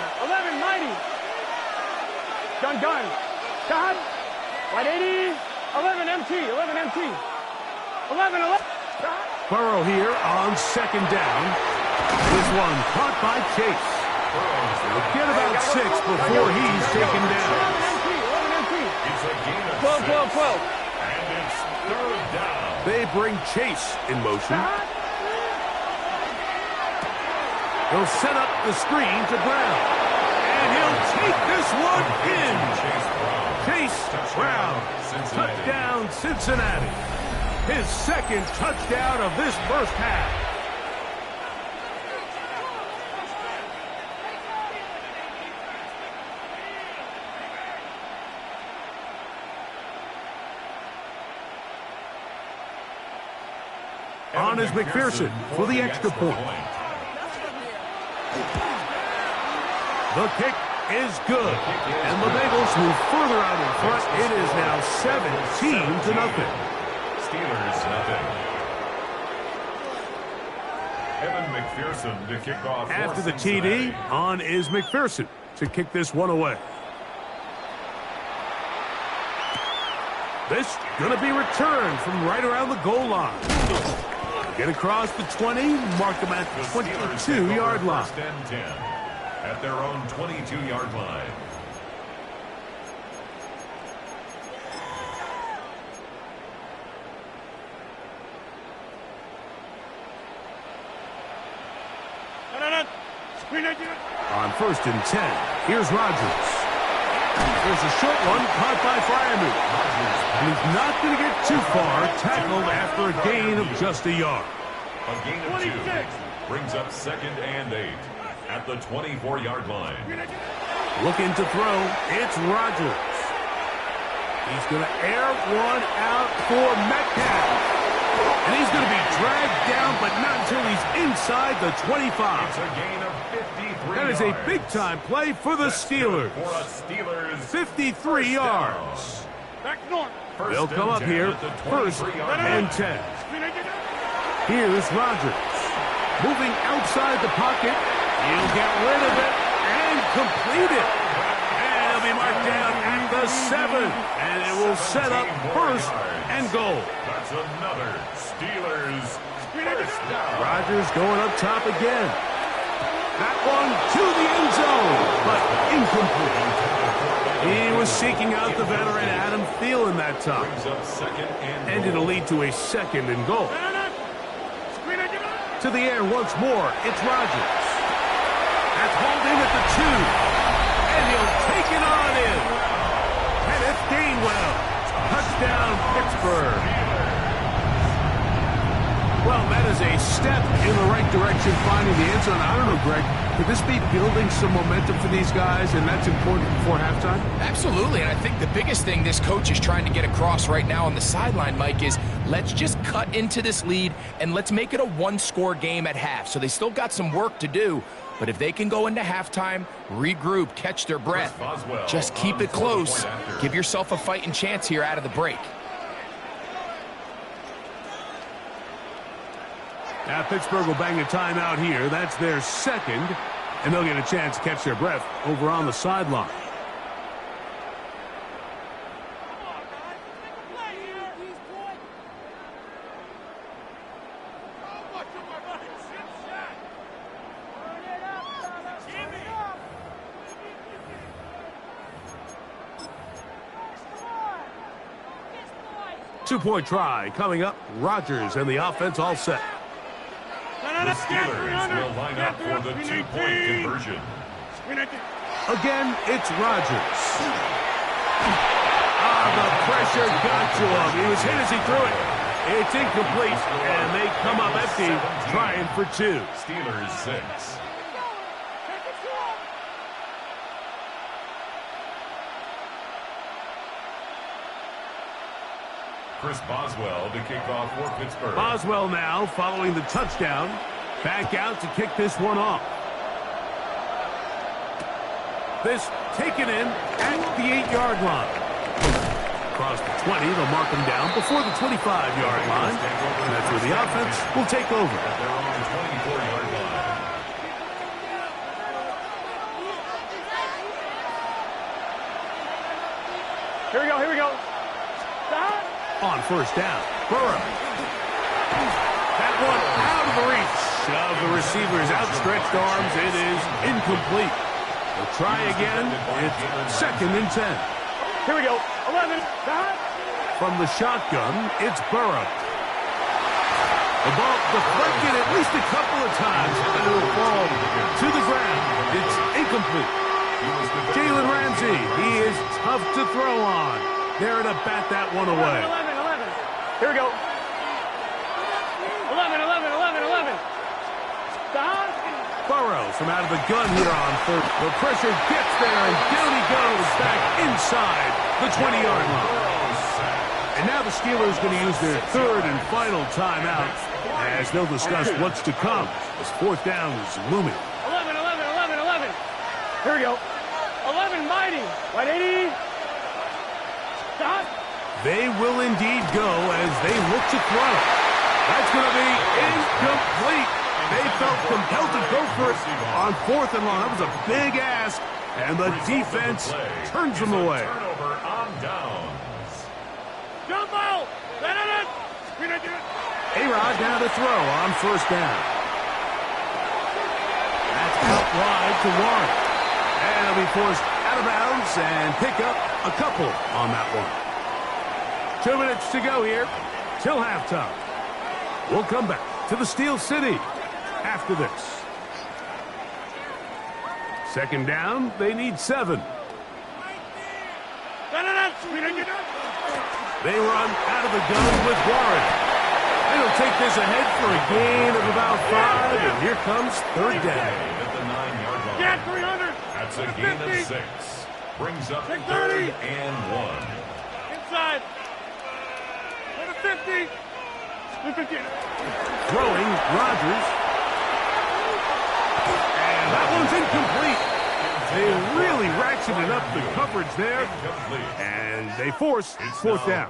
Gun. Stop. Right, 80. 11 MT. 11. Stop. Burrow here on second down. This one caught by Chase. We'll get about 6 before he's taken down. 11 MT. It's a gain of 12. 6. And it's third down. They bring Chase in motion. He'll set up the screen to Brown. And he'll take this one in. Chase Brown. Touchdown, Cincinnati. His second touchdown of this first half. On is McPherson for the extra point. The kick is good. And the Bengals move further out in front. It is now 17-0. Steelers 0. Evan McPherson to kick off. After the TD, on is McPherson to kick this one away. This going to be returned from right around the goal line. Get across the 20, mark them at the 22-yard line. First and 10 at their own 22-yard line. On first and 10, here's Rodgers. There's a short one caught by Fryermuth. And he's not going to get too far, tackled after a gain of just a yard. A gain of 2 brings up 2nd and 8 at the 24-yard line. Looking to throw, it's Rodgers. He's going to air one out for Metcalf. And he's going to be dragged down, but not until he's inside the 25. It's a gain of 53 That is a big-time play for the Steelers. For a Steelers 53 yards. They'll come up here, 1st and 10. Here's Rodgers. Moving outside the pocket. He'll get rid of it and complete it. And he'll be marked down at the 7. And it will set up 1st and goal. That's another Steelers first down. Rodgers going up top again. That one to the end zone, but incomplete. He was seeking out the veteran Adam Thielen that time. Brings up 2nd and And it'll lead to a 2nd and goal. To the air once more, it's Rodgers. That's hauled in at the 2. And he'll take it on in. Kenneth Gainwell. Touchdown, Pittsburgh. Well, that is a step in the right direction, finding the end zone. I don't know, Greg, could this be building some momentum for these guys, and that's important before halftime? Absolutely, and I think the biggest thing this coach is trying to get across right now on the sideline, Mike, is let's just cut into this lead, and let's make it a one-score game at half. So they still got some work to do, but if they can go into halftime, regroup, catch their breath, just keep it close, give yourself a fighting chance here out of the break. Now Pittsburgh will bang a timeout here. That's their 2nd, and they'll get a chance to catch their breath over on the sideline. Two-point try coming up. Rodgers and the offense all set. The Steelers will line up for the 2-point conversion. Again, it's Rodgers. The pressure got to him. He was hit as he threw it. It's incomplete, and they come up empty, trying for 2. Steelers 6. Chris Boswell to kick off for Pittsburgh. Boswell now following the touchdown. Back out to kick this one off. This taken in at the 8-yard line. Across the 20, they'll mark him down before the 25-yard line. And that's where the offense will take over. At their own 24-yard line. Here we go. On 1st down, Burrow. That one out of the reach of the receiver's outstretched arms. It is incomplete. They'll try again. It's 2nd and 10. Here we go. 11. From the shotgun, it's Burrow. The ball deflected at least a couple of times, and it will fall to the ground. It's incomplete. Jalen Ramsey, he is tough to throw on. There to bat that one away. 11. Here we go. 11. Burrow from out of the gun here on 3rd. The pressure gets there, and down he goes back inside the 20-yard line. And now the Steelers going to use their 3rd and final timeout as they'll discuss what's to come as 4th down is looming. 11. Here we go. 11 mighty. 180. Stop. They will indeed go as they look to throw. That's going to be incomplete. They felt compelled to go for it on 4th and long. That was a big ask, and the defense turns them away. Turnover on downs. Jump out. A-Rod now to throw on 1st down. That's out wide to Warren. And he'll be forced out of bounds and pick up a couple on that one. 2 minutes to go here till halftime. We'll come back to the Steel City after this. 2nd down, they need 7. They run out of the gun with Warren. They'll take this ahead for a gain of about 5, and here comes third down. At the 9-yard line. Get 300. That's a gain of 6. Brings up 30. 3rd and 1. Inside. Go to 50. 50. Throwing, Rodgers. And that one's incomplete. They really ratcheted up the coverage there, and they force fourth down.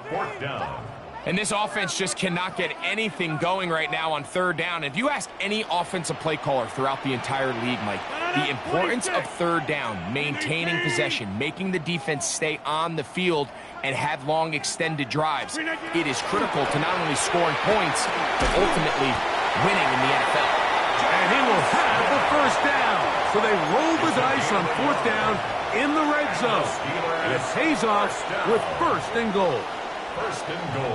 And this offense just cannot get anything going right now on third down. If you ask any offensive play caller throughout the entire league, Mike, the importance of third down, maintaining possession, making the defense stay on the field, and have long extended drives, it is critical to not only scoring points, but ultimately winning in the NFL. And he will have the first down. So they roll the dice on fourth down in the red zone. It pays off with first and goal.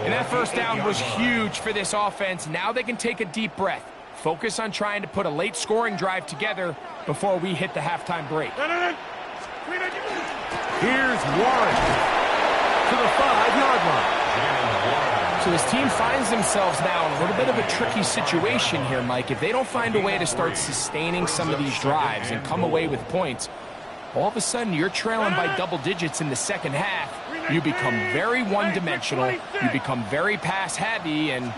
And that first down was huge for this offense. Now they can take a deep breath. Focus on trying to put a late scoring drive together before we hit the halftime break. Here's Warren to the 5-yard line. So his team finds themselves now in a little bit of a tricky situation here, Mike. If they don't find a way to start sustaining some of these drives and come away with points, all of a sudden you're trailing by double digits in the second half. You become very one-dimensional, you become very pass-heavy, and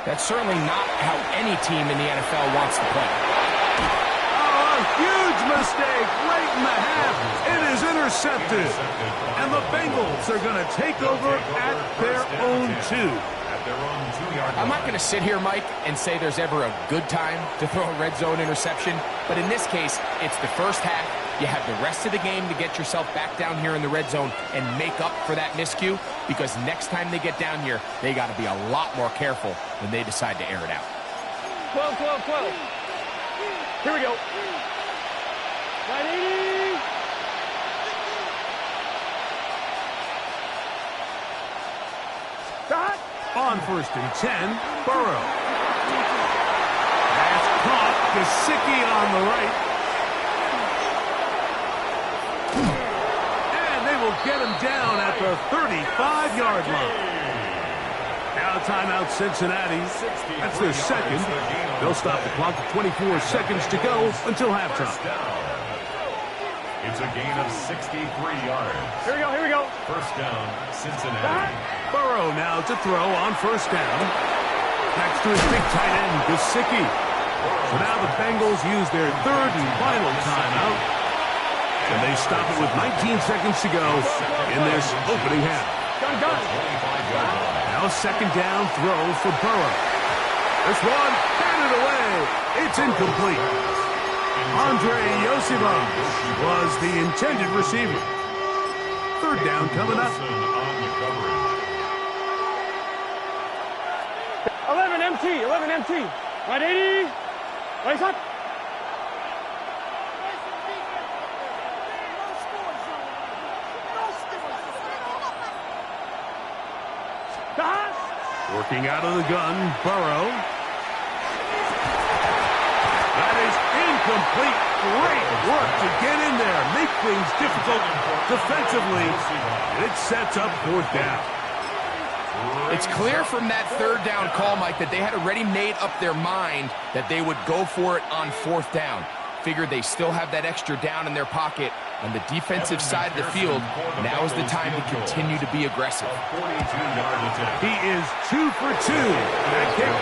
that's certainly not how any team in the NFL wants to play. Oh, a huge mistake right in the half. It is intercepted. And the Bengals are going to take over at their own 2. I'm not going to sit here, Mike, and say there's ever a good time to throw a red zone interception, but in this case, it's the first half. You have the rest of the game to get yourself back down here in the red zone and make up for that miscue, because next time they get down here, they got to be a lot more careful when they decide to air it out. 12, 12, 12. Here we go. 980. Stop. On first and 10, Burrow. That's caught. Gesicki on the right. And they will get him down at the 35-yard line. Now timeout Cincinnati. That's their second. They'll stop the clock at 24 seconds to go until halftime. It's a gain of 63 yards. Here we go, here we go. First down, Cincinnati. Burrow now to throw on first down. Next to his big tight end, Gesicki. So now the Bengals use their third and final timeout. And they stop it with 19 seconds to go in this opening half. Gun. Now second down throw for Burrow. This one, batted away. It's incomplete. Andre Yosibov was the intended receiver. Third down coming up. 11 MT. Right 80. Right up. Working out of the gun, Burrow. That is incomplete. Great work to get in there, make things difficult defensively, and it sets up fourth down. It's clear from that third down call, Mike, that they had already made up their mind that they would go for it on fourth down. Figured they still have that extra down in their pocket on the defensive side of the field. Now is the time to continue to be aggressive. He is 2 for 2. That kick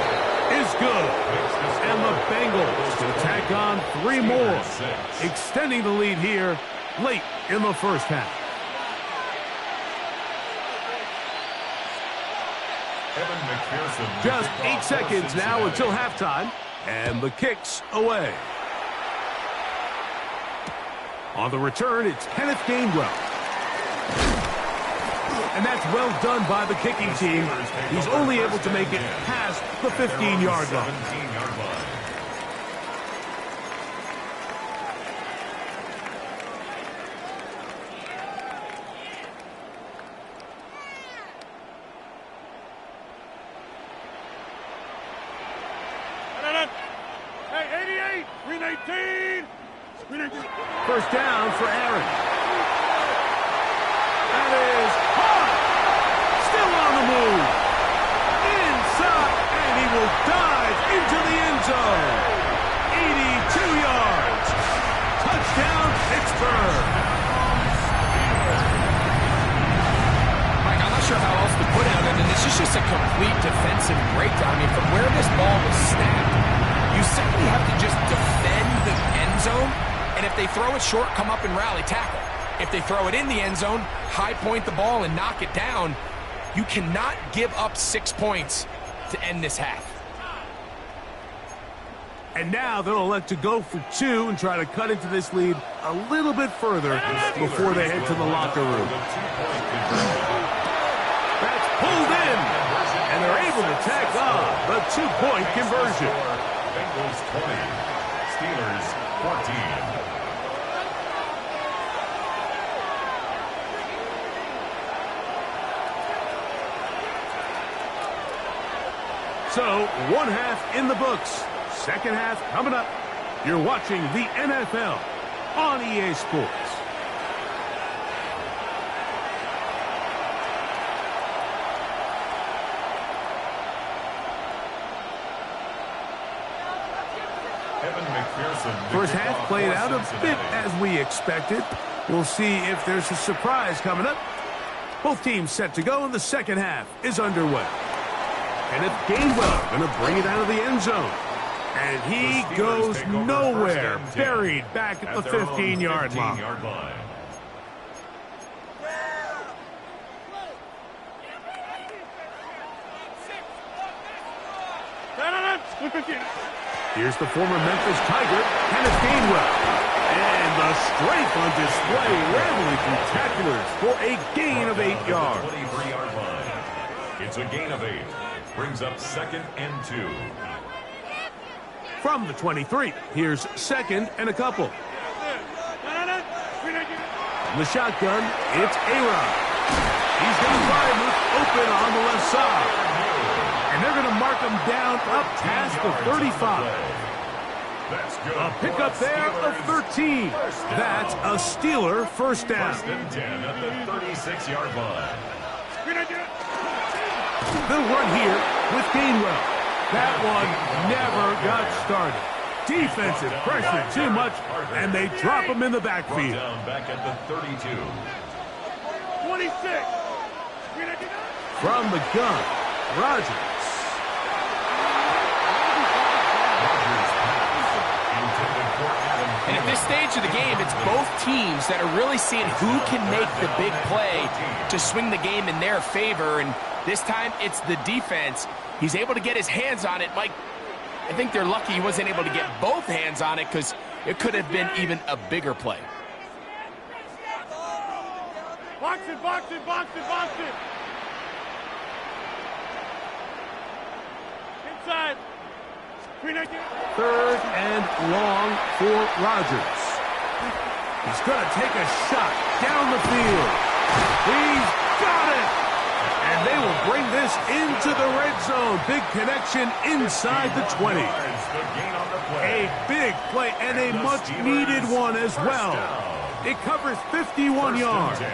is good. And the Bengals will tack on 3 more, extending the lead here late in the first half. Just 8 seconds now until halftime, and the kick's away. On the return, it's Kenneth Gainwell. And that's well done by the kicking team. He's only able to make it past the 15-yard line. Hey, 88, green 18. Green 18. First down for Aaron. That is high. move. Inside, and he will dive into the end zone. 82 yards. Touchdown, Pittsburgh. Mike, I'm not sure how else to put it other than this is just a complete defensive breakdown. I mean, from where this ball was snapped, you simply have to just defend the end zone, and if they throw it short, come up and rally tackle. If they throw it in the end zone, high point the ball and knock it down. You cannot give up 6 points to end this half. And now they'll elect to go for 2 and try to cut into this lead a little bit further before they head to the locker room. That's pulled in, and they're able to tack on the 2-point conversion. Bengals 20, Steelers 14. So, 1 half in the books. Second half coming up. You're watching the NFL on EA Sports. First half played out a bit as we expected. We'll see if there's a surprise coming up. Both teams set to go, and the second half is underway. And it's Gainwell going to bring it out of the end zone. And he goes nowhere, buried back at the 15-yard line. Here's the former Memphis Tiger, Kenneth Gainwell. And the strength on display, rambling through tacklers for a gain of 8 yards. 23-yard line. It's a gain of 8. Brings up 2nd and 2. From the 23, here's 2nd and a couple. From the shotgun, it's A-Rod. He's got Freiermuth open on the left side. And they're going to mark him down up past the 35. A pickup there of 13. That's a Steeler first down. 1st and 10 at the 36-yard line. They'll run here with Gainwell. That one never got started. Defensive pressure too much, and they drop him in the backfield. Down back at the 32. 26. From the gun, Rodgers. And at this stage of the game, it's both teams that are really seeing who can make the big play to swing the game in their favor. And this time, it's the defense. He's able to get his hands on it. Mike, I think they're lucky he wasn't able to get both hands on it because it could have been even a bigger play. Box it, box it, box it, box it. Inside. 3rd and long for Rodgers. He's going to take a shot down the field. He's got it. And they will bring this into the red zone. Big connection inside the 20. A big play and a much-needed one as well. It covers 51 yards. Here's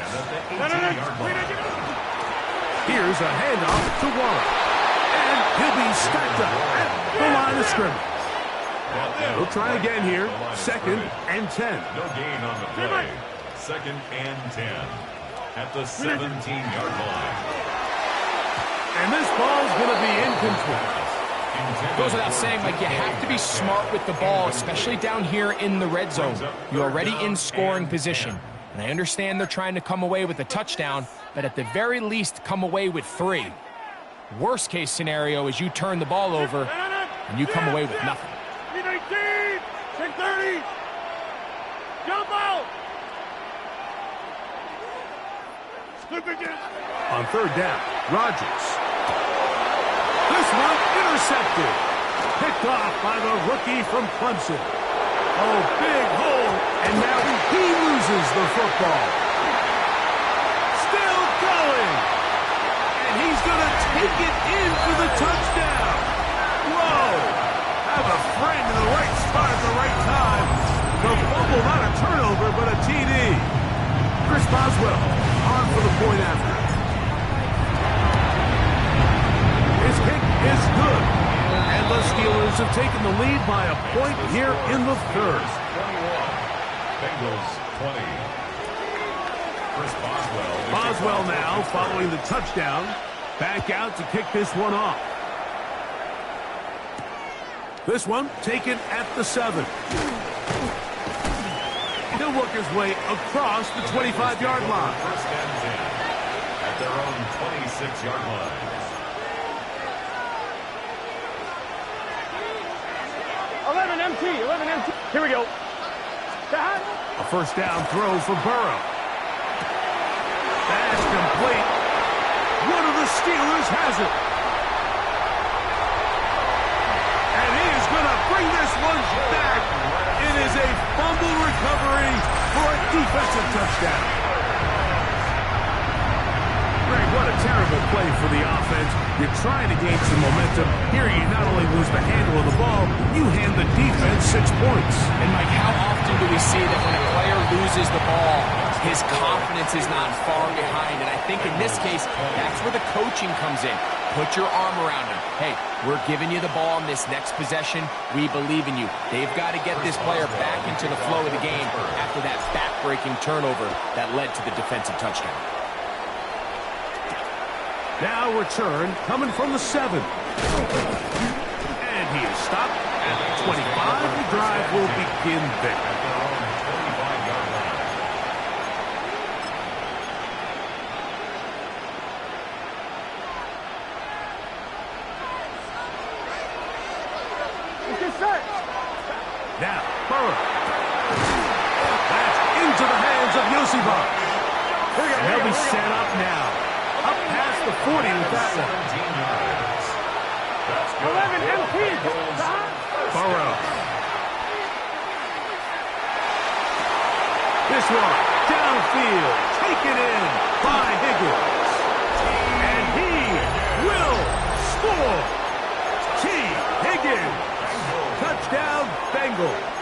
a handoff to Waller. And he'll be stacked up at the line of scrimmage. We'll try again here. 2nd and 10. No gain on the play. 2nd and 10 at the 17-yard line. And this ball's going to be incomplete. Goes without saying, Mike, you have to be smart with the ball, especially down here in the red zone. You're already in scoring position. And I understand they're trying to come away with a touchdown, but at the very least, come away with 3. Worst case scenario is you turn the ball over and you come away with nothing. 19, 10-30, jump out. On 3rd down, Rodgers. This one intercepted. Picked off by the rookie from Clemson. Oh, big hole, and now he loses the football. Still going. And he's going to take it in for the touchdown. Whoa. Have a friend in the right spot at the right time. The fumble, not a turnover, but a TD. Chris Boswell on for the point after. Bengals have taken the lead by a point here in the third. 21. Bengals 20. Chris Boswell. Boswell now following the touchdown. Back out to kick this one off. This one taken at the 7. He'll work his way across the 25-yard line. First and 10 at their own 26-yard line. 11 MT. Here we go. A first down throw for Burrow. That's complete. One of the Steelers has it. And he is going to bring this one back. It is a fumble recovery for a defensive touchdown. Greg, what a terrible play for the offense. You're trying to gain some momentum. Here you not only lose the handle of the ball, you hand the defense 6 points. And, Mike, how often do we see that when a player loses the ball, his confidence is not far behind? And I think in this case, that's where the coaching comes in. Put your arm around him. Hey, we're giving you the ball in this next possession. We believe in you. They've got to get this player back into the flow of the game after that back-breaking turnover that led to the defensive touchdown. Now return coming from the 7. And he is stopped at the 25. The drive will begin there. At their own 25-yard line. Get set. Now, Burrow. That's into the hands of Yosibach. And they'll be set up now. Up past the 40 with that one. 17 yards. That's good. 11 MT. Burrow. This one downfield. Taken in by Higgins. And he will score. T. Higgins. Touchdown, Bengals.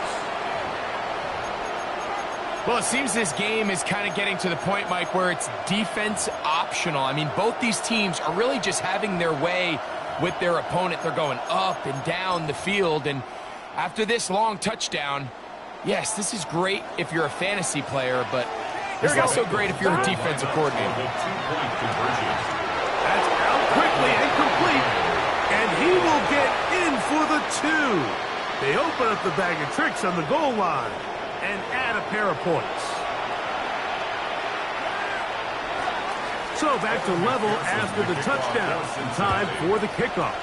Well, it seems this game is kind of getting to the point, Mike, where it's defense optional. I mean, both these teams are really just having their way with their opponent. They're going up and down the field. And after this long touchdown, yes, this is great if you're a fantasy player, but it's also great if you're a defensive coordinator. The 2-point conversion. That's out quickly and complete. And he will get in for the 2. They open up the bag of tricks on the goal line and add a pair of points. So back to level after the touchdown. Time for the kickoff.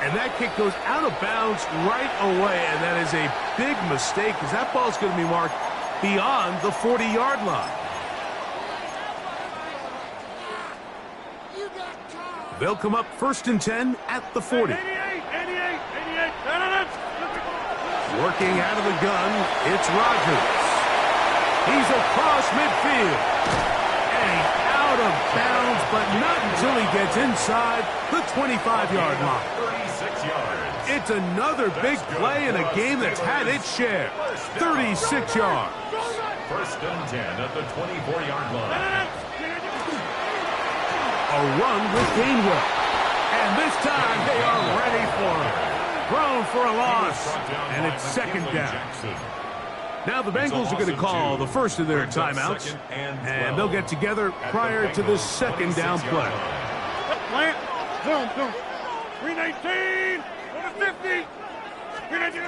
And that kick goes out of bounds right away, and that is a big mistake because that ball is going to be marked beyond the 40-yard line. They'll come up 1st and 10 at the 40. 88. Working out of the gun, it's Rodgers. He's across midfield. And he's out of bounds, but not until he gets inside the 25-yard line. 36 yards. It's another big play in a game that's had its share. 36 yards. 1st and 10 at the 24-yard line. A run with Gainwell. And this time they are ready for him. Thrown for a loss. And it's 2nd down. Now the Bengals are going to call the first of their timeouts. And they'll get together prior to this 2nd down play. Plant. Zoom. 319. 150. 319.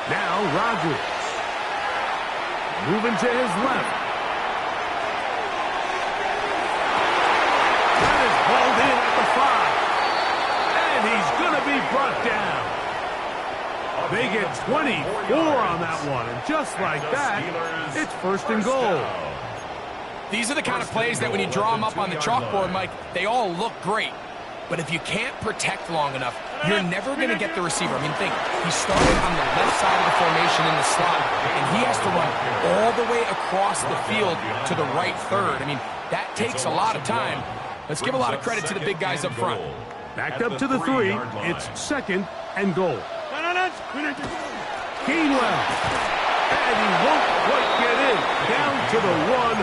Now Rodgers. Moving to his left. That is hauled in at the 5. And he's going to be brought down. They get 24 on that one. And just like that, it's 1st and goal. These are the kind of plays that when you draw them up on the chalkboard, Mike, they all look great. But if you can't protect long enough, you're never going to get the receiver. I mean, think, he started on the left side of the formation in the slot, and he has to run all the way across the field to the right third. I mean, that takes a lot of time. Let's give a lot of credit to the big guys up front. Backed up to the 3. It's 2nd and goal. Gainwell. And he won't quite get in. Down to the 1.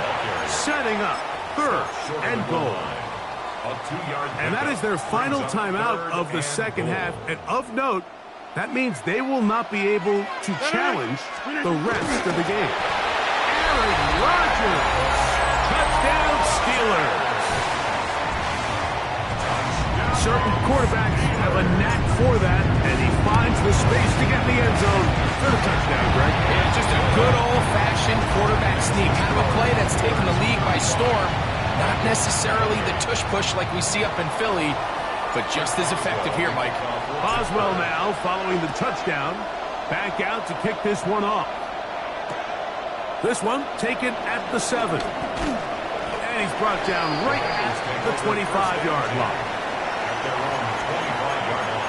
Setting up 3rd and goal. And that is their final timeout of the second half. And of note, That means they will not be able to challenge the rest of the game. Aaron Rodgers, touchdown Steelers. Certain quarterbacks have a knack for that, and he finds the space to get in the end zone for the touchdown, Greg. Yeah, just a good old-fashioned quarterback sneak. Kind of a play that's taken the league by storm. Not necessarily the tush-push like we see up in Philly, but just as effective here, Mike. Boswell now following the touchdown. Back out to kick this one off. This one taken at the 7. And he's brought down right at the 25-yard line. At their own 25-yard line.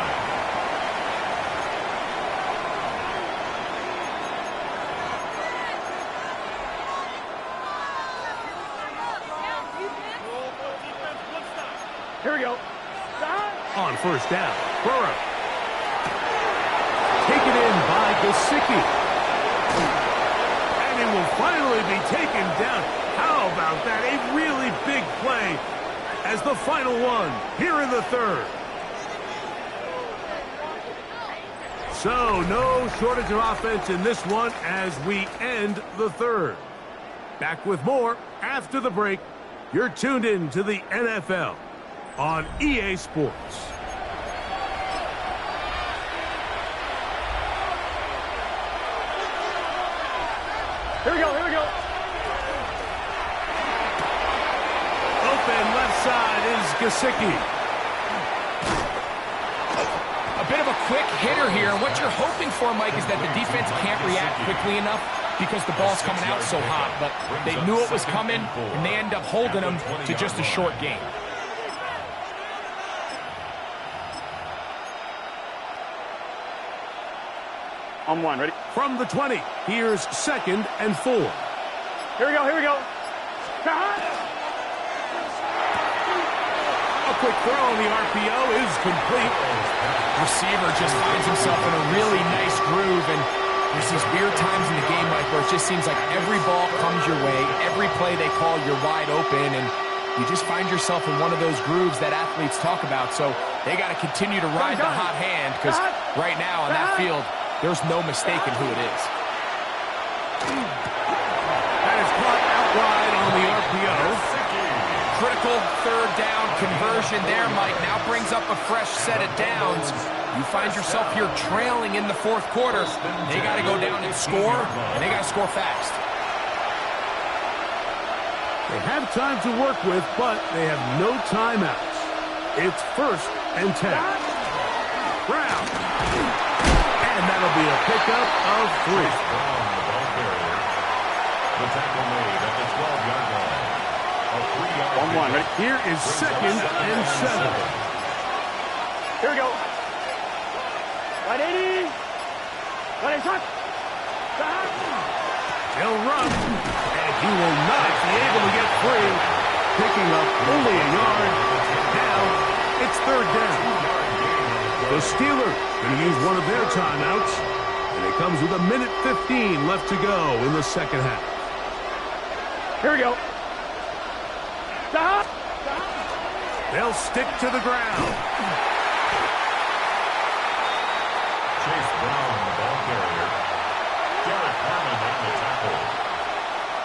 Here we go. On first down, Burrow. Taken in by Gesicki. And it will finally be taken down. How about that? A really big play as the final one here in the third. So no shortage of offense in this one as we end the third. Back with more after the break. You're tuned in to the NFL on EA Sports. Here we go, here we go. Open left side is Gesicki. A bit of a quick hitter here. What you're hoping for, Mike, is that the defense can't react quickly enough because the ball's coming out so hot. But they knew it was coming, and they end up holding them to just a short game. On one, ready? From the 20, here's 2nd and 4. Here we go, here we go. A quick throw on the RPO is complete. Receiver just finds himself in a really nice groove, and there's these weird times in the game, Mike, where it just seems like every ball comes your way, every play they call, you're wide open, and you just find yourself in one of those grooves that athletes talk about. So they got to continue to ride the hot hand, because right now on that field, there's no mistaking who it is. That is caught out wide on the RPO. Critical third down conversion there, Mike. Now brings up a fresh set of downs. You find yourself here trailing in the fourth quarter. They got to go down and score, and they got to score fast. They have time to work with, but they have no timeouts. It's 1st and 10. Brown. And that'll be a pickup of 3. Brown, the ball carrier. The tackle made at the 12-yard line. A 3-yard On one, ready? Here is 2nd and 7. Here we go. 180. 180, shot. He'll run, and he will not be able to get free. Picking up only a yard. Now it's 3rd down. The Steelers going to use one of their timeouts, and it comes with 1:15 left to go in the second half. Here we go. They'll stick to the ground. Chase Brown, the ball carrier. Derek Harmon on the tackle.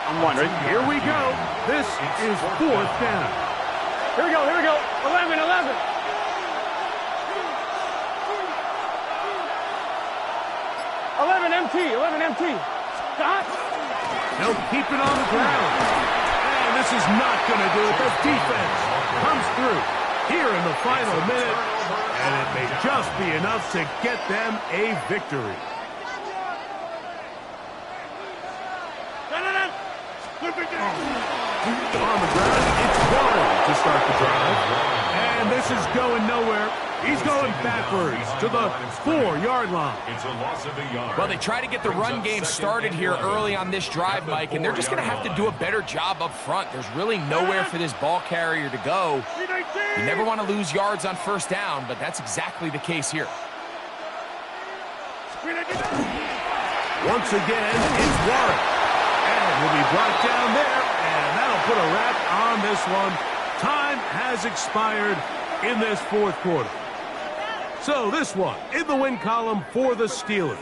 On one, ready? Here we go. This is 4th down. Here we go, here we go. 11, 11. MT, 11 MT. Stop. They'll keep it on the ground. And this is not going to do it. The defense comes through here in the final minute. And it may just be enough to get them a victory. On the ground, it's Warren to start the drive. And this is going nowhere. He's going backwards to the 4-yard line. It's a loss of a yard. Well, they try to get the run game started here early on this drive, Mike, and they're just going to have to do a better job up front. There's really nowhere for this ball carrier to go. You never want to lose yards on first down, but that's exactly the case here. Once again, it's Warren. And will be brought down there, and that'll put a wrap on this one. Time has expired in this fourth quarter. So this one in the win column for the Steelers.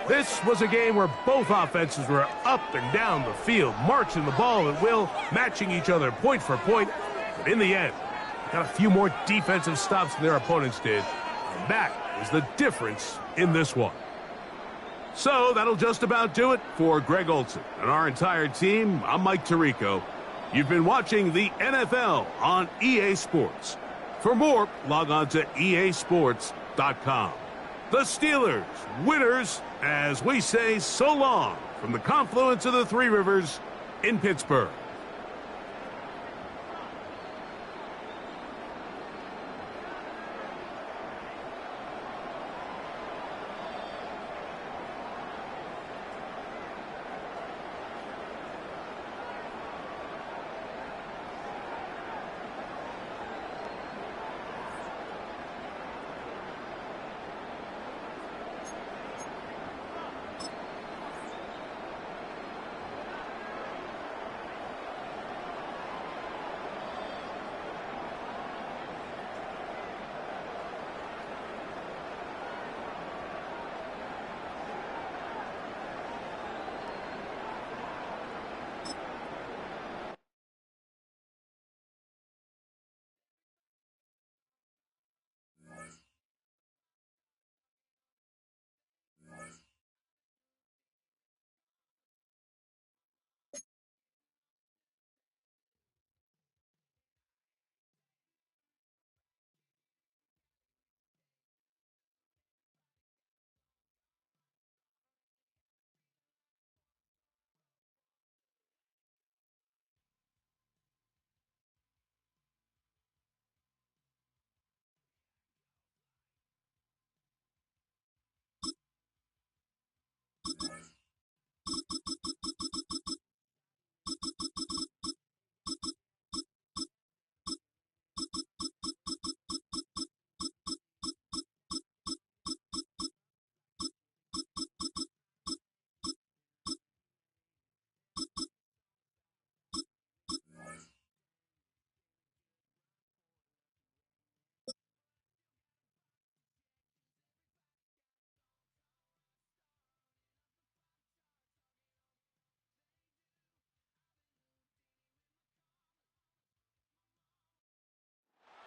This was a game where both offenses were up and down the field, marching the ball at will, matching each other point for point. But in the end, got a few more defensive stops than their opponents did. And that is the difference in this one. So that'll just about do it for Greg Olson and our entire team. I'm Mike Tirico. You've been watching the NFL on EA Sports. For more, log on to easports.com. The Steelers, winners, as we say so long from the confluence of the Three Rivers in Pittsburgh.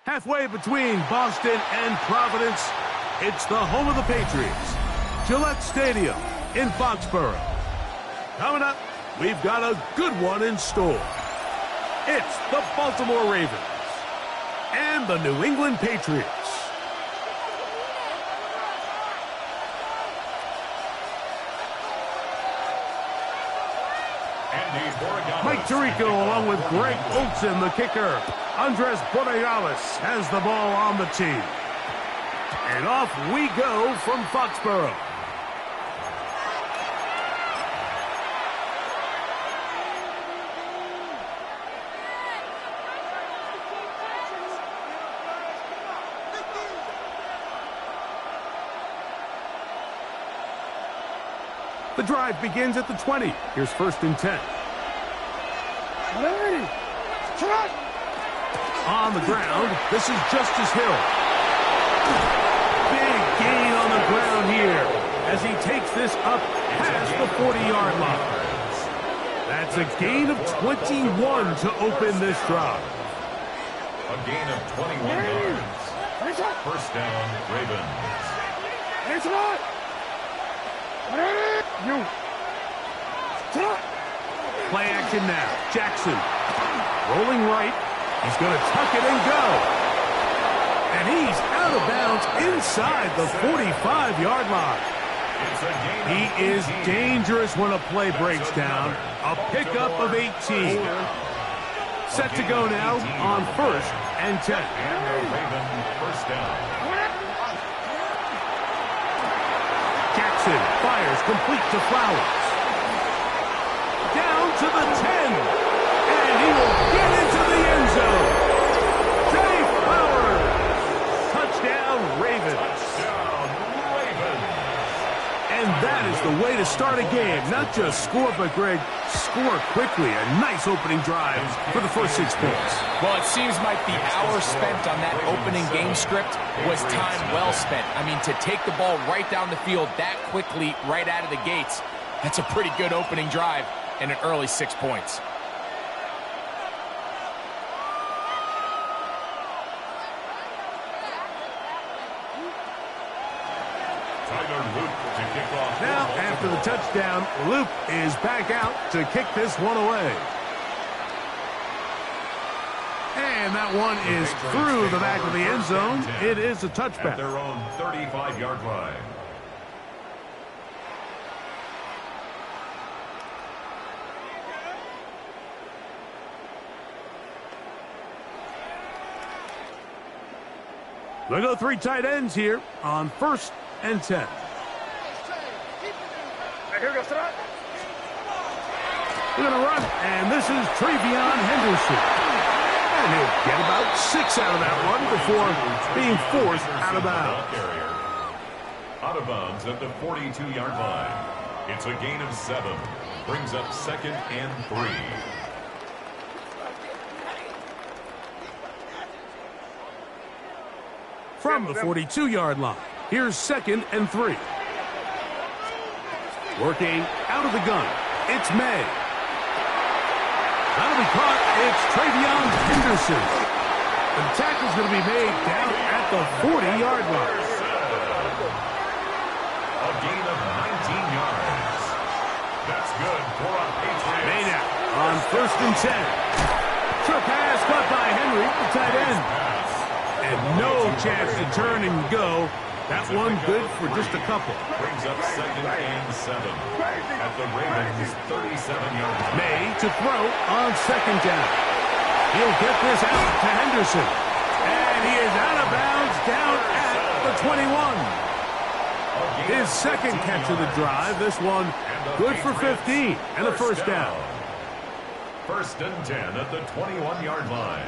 Halfway between Boston and Providence, it's the home of the Patriots, Gillette Stadium in Foxborough. Coming up, we've got a good one in store. It's the Baltimore Ravens and the New England Patriots. Mike Tirico along with Greg Olson, the kicker. Andres Borregales has the ball on the tee. And off we go from Foxborough. The drive begins at the 20. Here's 1st and 10. On the ground, this is Justice Hill. Big gain on the ground here as he takes this up past the 40-yard line. That's a gain of 21 to open this drive. A gain of 21 yards. 1st down, Ravens. Play action now. Jackson rolling right. He's going to tuck it and go. And he's out of bounds inside the 45-yard line. He is dangerous when a play breaks down. A pickup of 18. Set to go now on 1st and 10. And the Ravens 1st down. Jackson fires complete to Flowers. Down to the 10. And he will get into the end zone. Jay Flowers. Touchdown, Ravens. Touchdown, Ravens. And that is the way to start a game. Not just score, but, Greg, score quickly. A nice opening drive for the first 6 points. Well, it seems like the hour spent on that opening game script was time well spent. I mean, to take the ball right down the field that quickly, right out of the gates, that's a pretty good opening drive and an early 6 points. Now, after the touchdown, Luke is back out to kick this one away. And that one is through the back of the end zone. It is a touchback. At their own 35-yard line. They go 3 tight ends here on 1st and 10. Here we go, Sarah. They're going to run, and this is Travion Henderson. And he'll get about 6 out of that one before being forced out of bounds. Out of bounds at the 42-yard line. It's a gain of 7. Brings up 2nd and 3. From the 42-yard line, here's 2nd and 3. Working out of the gun, it's May. That'll be caught. It's Travion Henderson. The tackle's going to be made down at the 40-yard line. A gain of 19 yards. That's good for a Patriots. May now on 1st and 10. Short pass caught by Henry, the tight end. And no chance to turn and go. That one good for just a couple. Brings up 2nd and 7 at the Ravens' 37-yard line. May to throw on 2nd down. He'll get this out to Henderson. And he is out of bounds down at the 21. His 2nd catch of the drive. This one good for 15 and a 1st down. 1st and 10 at the 21-yard line.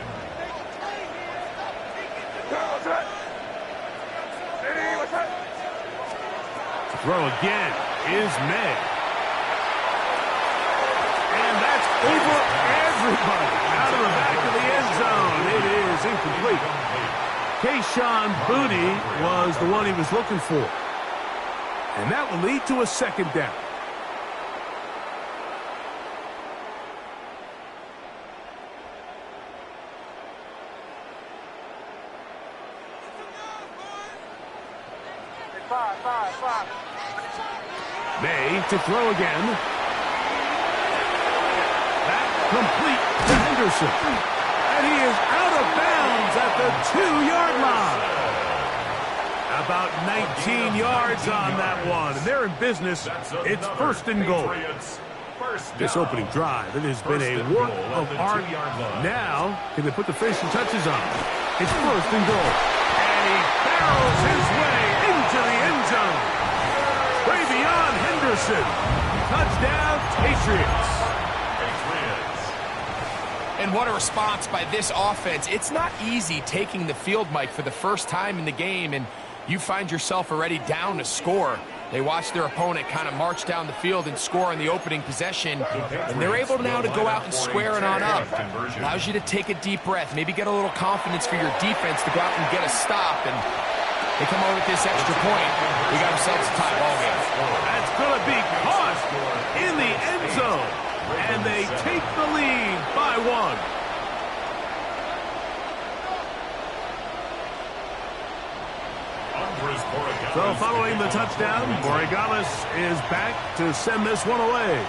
Throw again is May. And that's over everybody. Out of the back of the end zone. It is incomplete. Kayshon Boutte was the one he was looking for. And that will lead to a 2nd down. May to throw again. That complete to Henderson. And he is out of bounds at the 2-yard line. About 19 yards on that one. And they're in business. It's 1st and goal. This opening drive, it has been a work of art. Now, can they put the finishing touches on? It's 1st and goal. And he barrels his way into the end zone. Travion Henderson. Touchdown, Patriots. And what a response by this offense. It's not easy taking the field, Mike, for the first time in the game, and you find yourself already down to score. They watch their opponent kind of march down the field and score on the opening possession, and they're able now to go out and square it on up. Allows you to take a deep breath, maybe get a little confidence for your defense to go out and get a stop, and they come over with this extra point. We got ourselves a tie ball game. That's going to be caught in the end zone, and they take the lead by 1. So following the touchdown, Borregales is back to send this one away.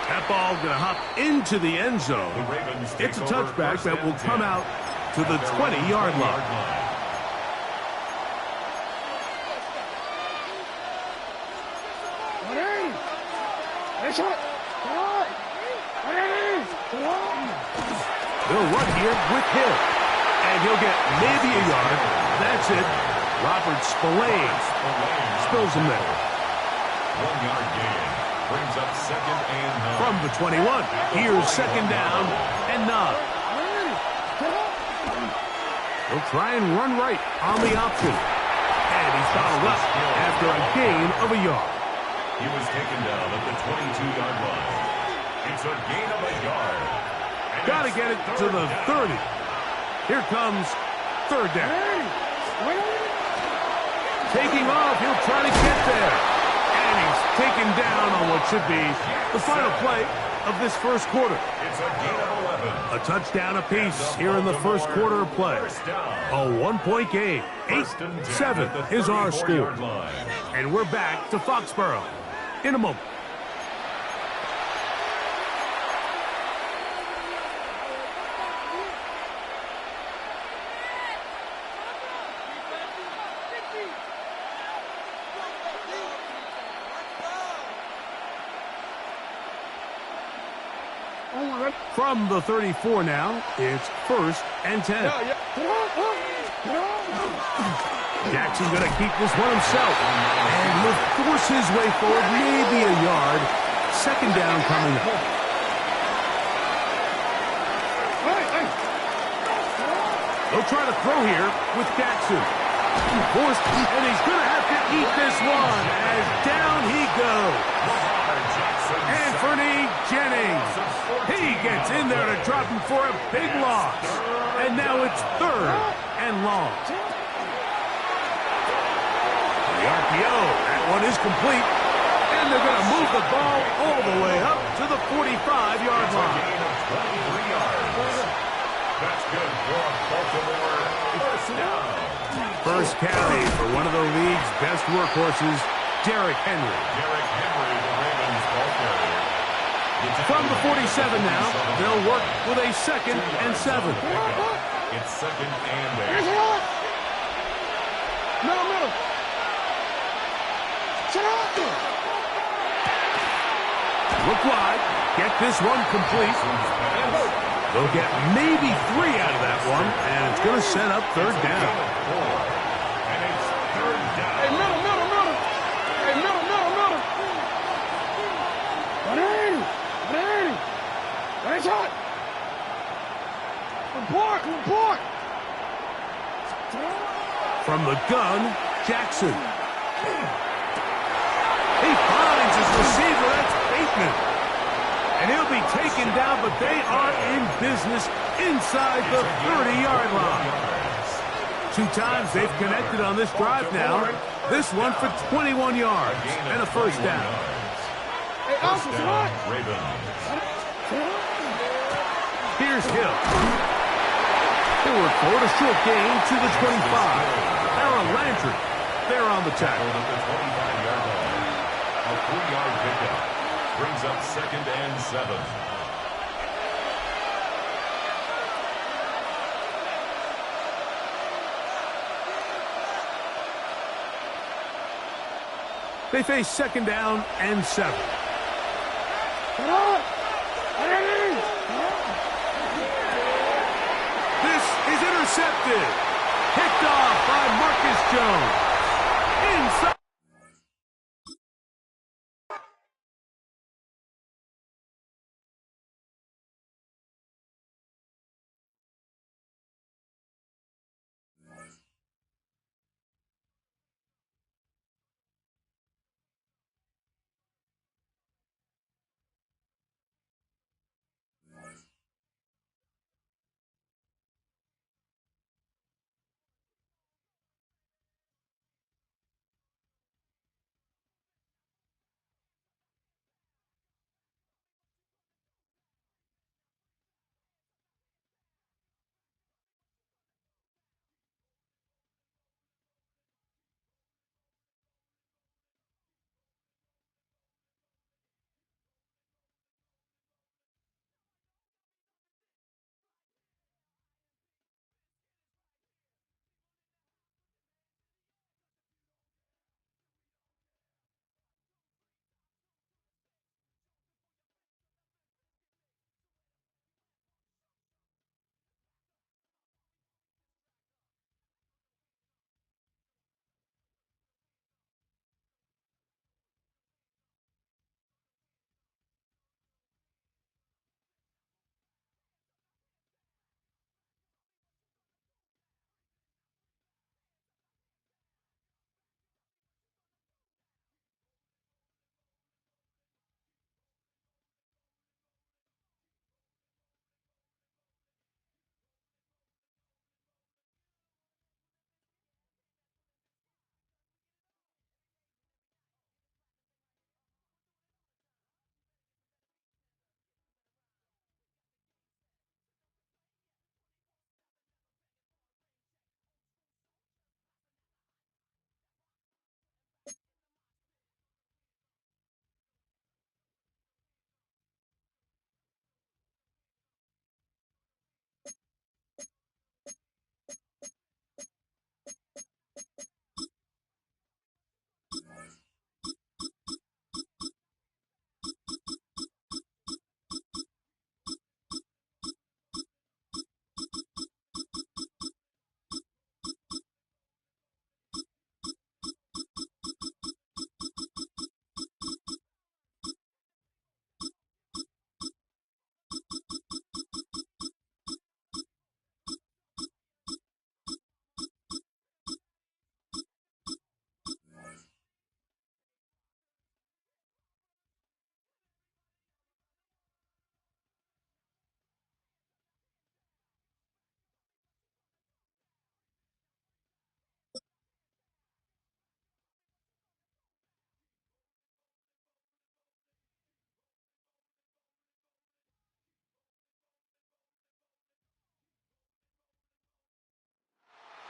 That ball going to hop into the end zone. It's a touchback that will come out to the 20-yard line. They'll run here with Hill. And he'll get maybe a yard. That's it. Robert Spillane spills him there. 1-yard gain. Brings up 2nd and 9. From the 21. Here's 2nd down and 9. He'll try and run right on the option. And he's fouled up after a gain of a yard. He was taken down at the 22-yard line. It's a gain of a yard. Got to get it to the 30. Here comes third down. Taking off, he'll try to get there. And he's taken down on what should be the final play of this first quarter. It's a gain of 11. A touchdown apiece here in the first quarter of play. A one-point game. 8-7 is our score. And we're back to Foxborough in a moment. From the 34 now, it's 1st and 10. Jackson going to keep this one himself. And he'll force his way forward, maybe a yard. Second down coming up. They'll try to throw here with Jackson. Forced, and he's going to have to eat this one as down he goes. Anthony Jennings. He gets in there to drop him for a big loss. And now it's 3rd and long. The RPO, that one is complete. And they're going to move the ball all the way up to the 45-yard line. That's good for a Baltimore first down. First carry for one of the league's best workhorses, Derrick Henry. Derrick Henry, the Ravens ball carrier. From the 47 now, they'll work with a 2nd and 7. It's 2nd and 8. Middle. Look wide. Get this one complete. They'll get maybe 3 out of that one, and it's going to set up 3rd down. And it's 3rd down. Hey, middle. Hey, middle. Nice hot. Report. From the gun, Jackson. He finds his receiver. That's Bateman. And he'll be taken down, but they are in business inside the 30-yard line. 2 times they've connected on this drive now. This one for 21 yards and a first down. Hey, Austin, what? Here's Hill. They work forward, a short gain to the 25. Aaron Landry, they're on the tackle. At the 25-yard line. A 3-yard pickup brings up 2nd and 7. They face 2nd down and 7. This is intercepted. Picked off by Marcus Jones. Inside.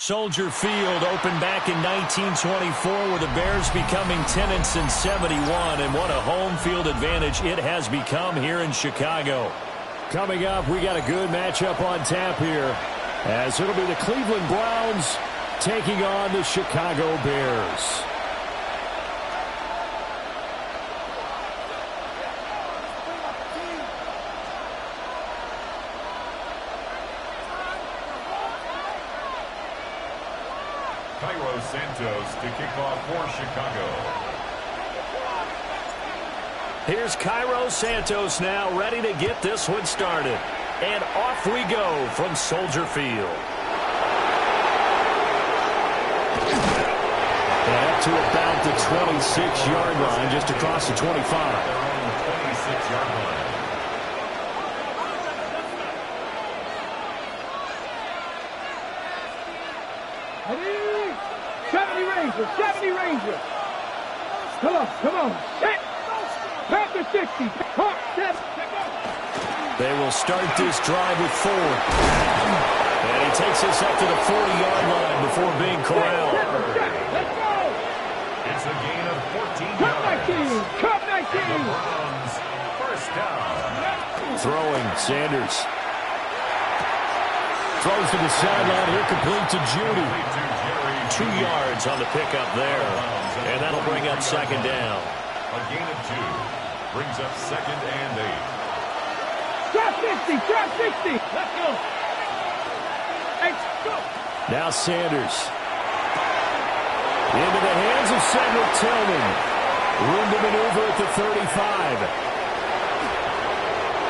Soldier Field opened back in 1924 with the Bears becoming tenants in 71, and what a home field advantage it has become here in Chicago. Coming up, we got a good matchup on tap here, as it'll be the Cleveland Browns taking on the Chicago Bears. Santos to kick off for Chicago. Here's Cairo Santos now, ready to get this one started. And off we go from Soldier Field. And up to about the 26-yard line, just across the 25. They're on the 26-yard line. 70 Rangers. Come on. Set. Panther 60. Hawk 7. They will start this drive with Ford. And he takes us up to the 40-yard line before being corralled. Let's go. It's a gain of 14 yards. Cup 19. And the Browns first down. Throwing, Sanders. Throws to the sideline here, complete to Judy. 2 yards on the pickup there. And that'll bring up second down. A gain of 2 brings up second and 8. Drop 60. Let's go. Hey, go. Now Sanders. Into the hands of Cedric Tillman. Room to maneuver at the 35.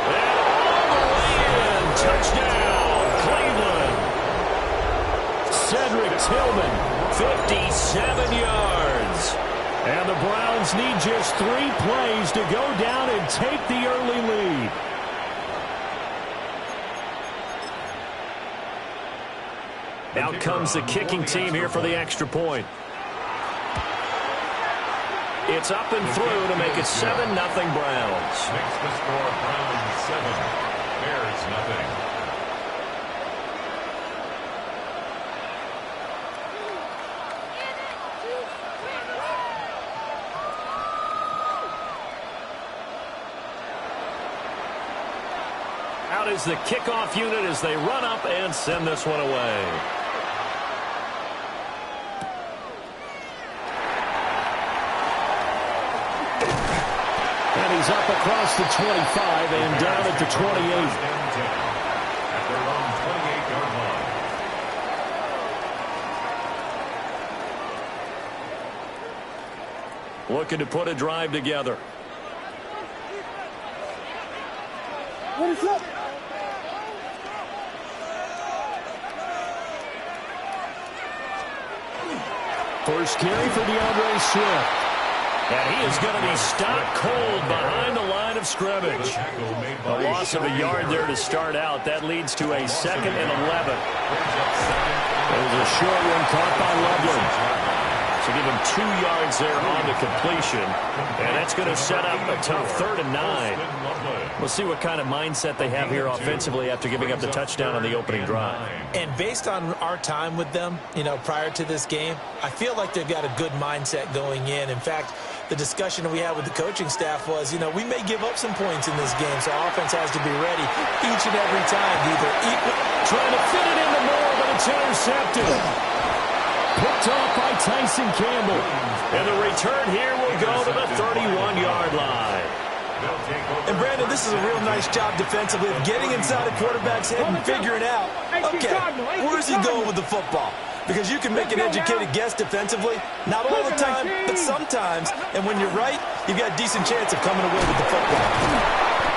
And all the way in. Touchdown, Cleveland. Cedric Tillman, 57 yards. And the Browns need just 3 plays to go down and take the early lead. Out comes the kicking team here for the extra point. It's up and through to make it 7-0 Browns. Makes the score Browns 7, Bears nothing. Out is the kickoff unit as they run up and send this one away. And he's up across the 25 and down at the 28. At their own 28-yard line. Looking to put a drive together. What is up? First carry for DeAndre Swift. And he is going to be stopped cold behind the line of scrimmage. A loss of a yard there to start out. That leads to a 2nd and 11. There's a short one caught by Loveland. So give him 2 yards there on the completion. And that's going to set up a tough 3rd and 9. We'll see what kind of mindset they have here offensively after giving up the touchdown on the opening drive. And based on our time with them, prior to this game, I feel like they've got a good mindset going in. In fact, the discussion that we had with the coaching staff was, we may give up some points in this game, so our offense has to be ready each and every time to either equal. Trying to fit it into more, but it's intercepted. Picked off by Tyson Campbell. And the return here will go to the 31-yard line. And, Brandon, this is a real nice job defensively of getting inside a quarterback's head and figuring out, okay, where's he going with the football? Because you can make an educated guess defensively, not all the time, but sometimes. And when you're right, you've got a decent chance of coming away with the football.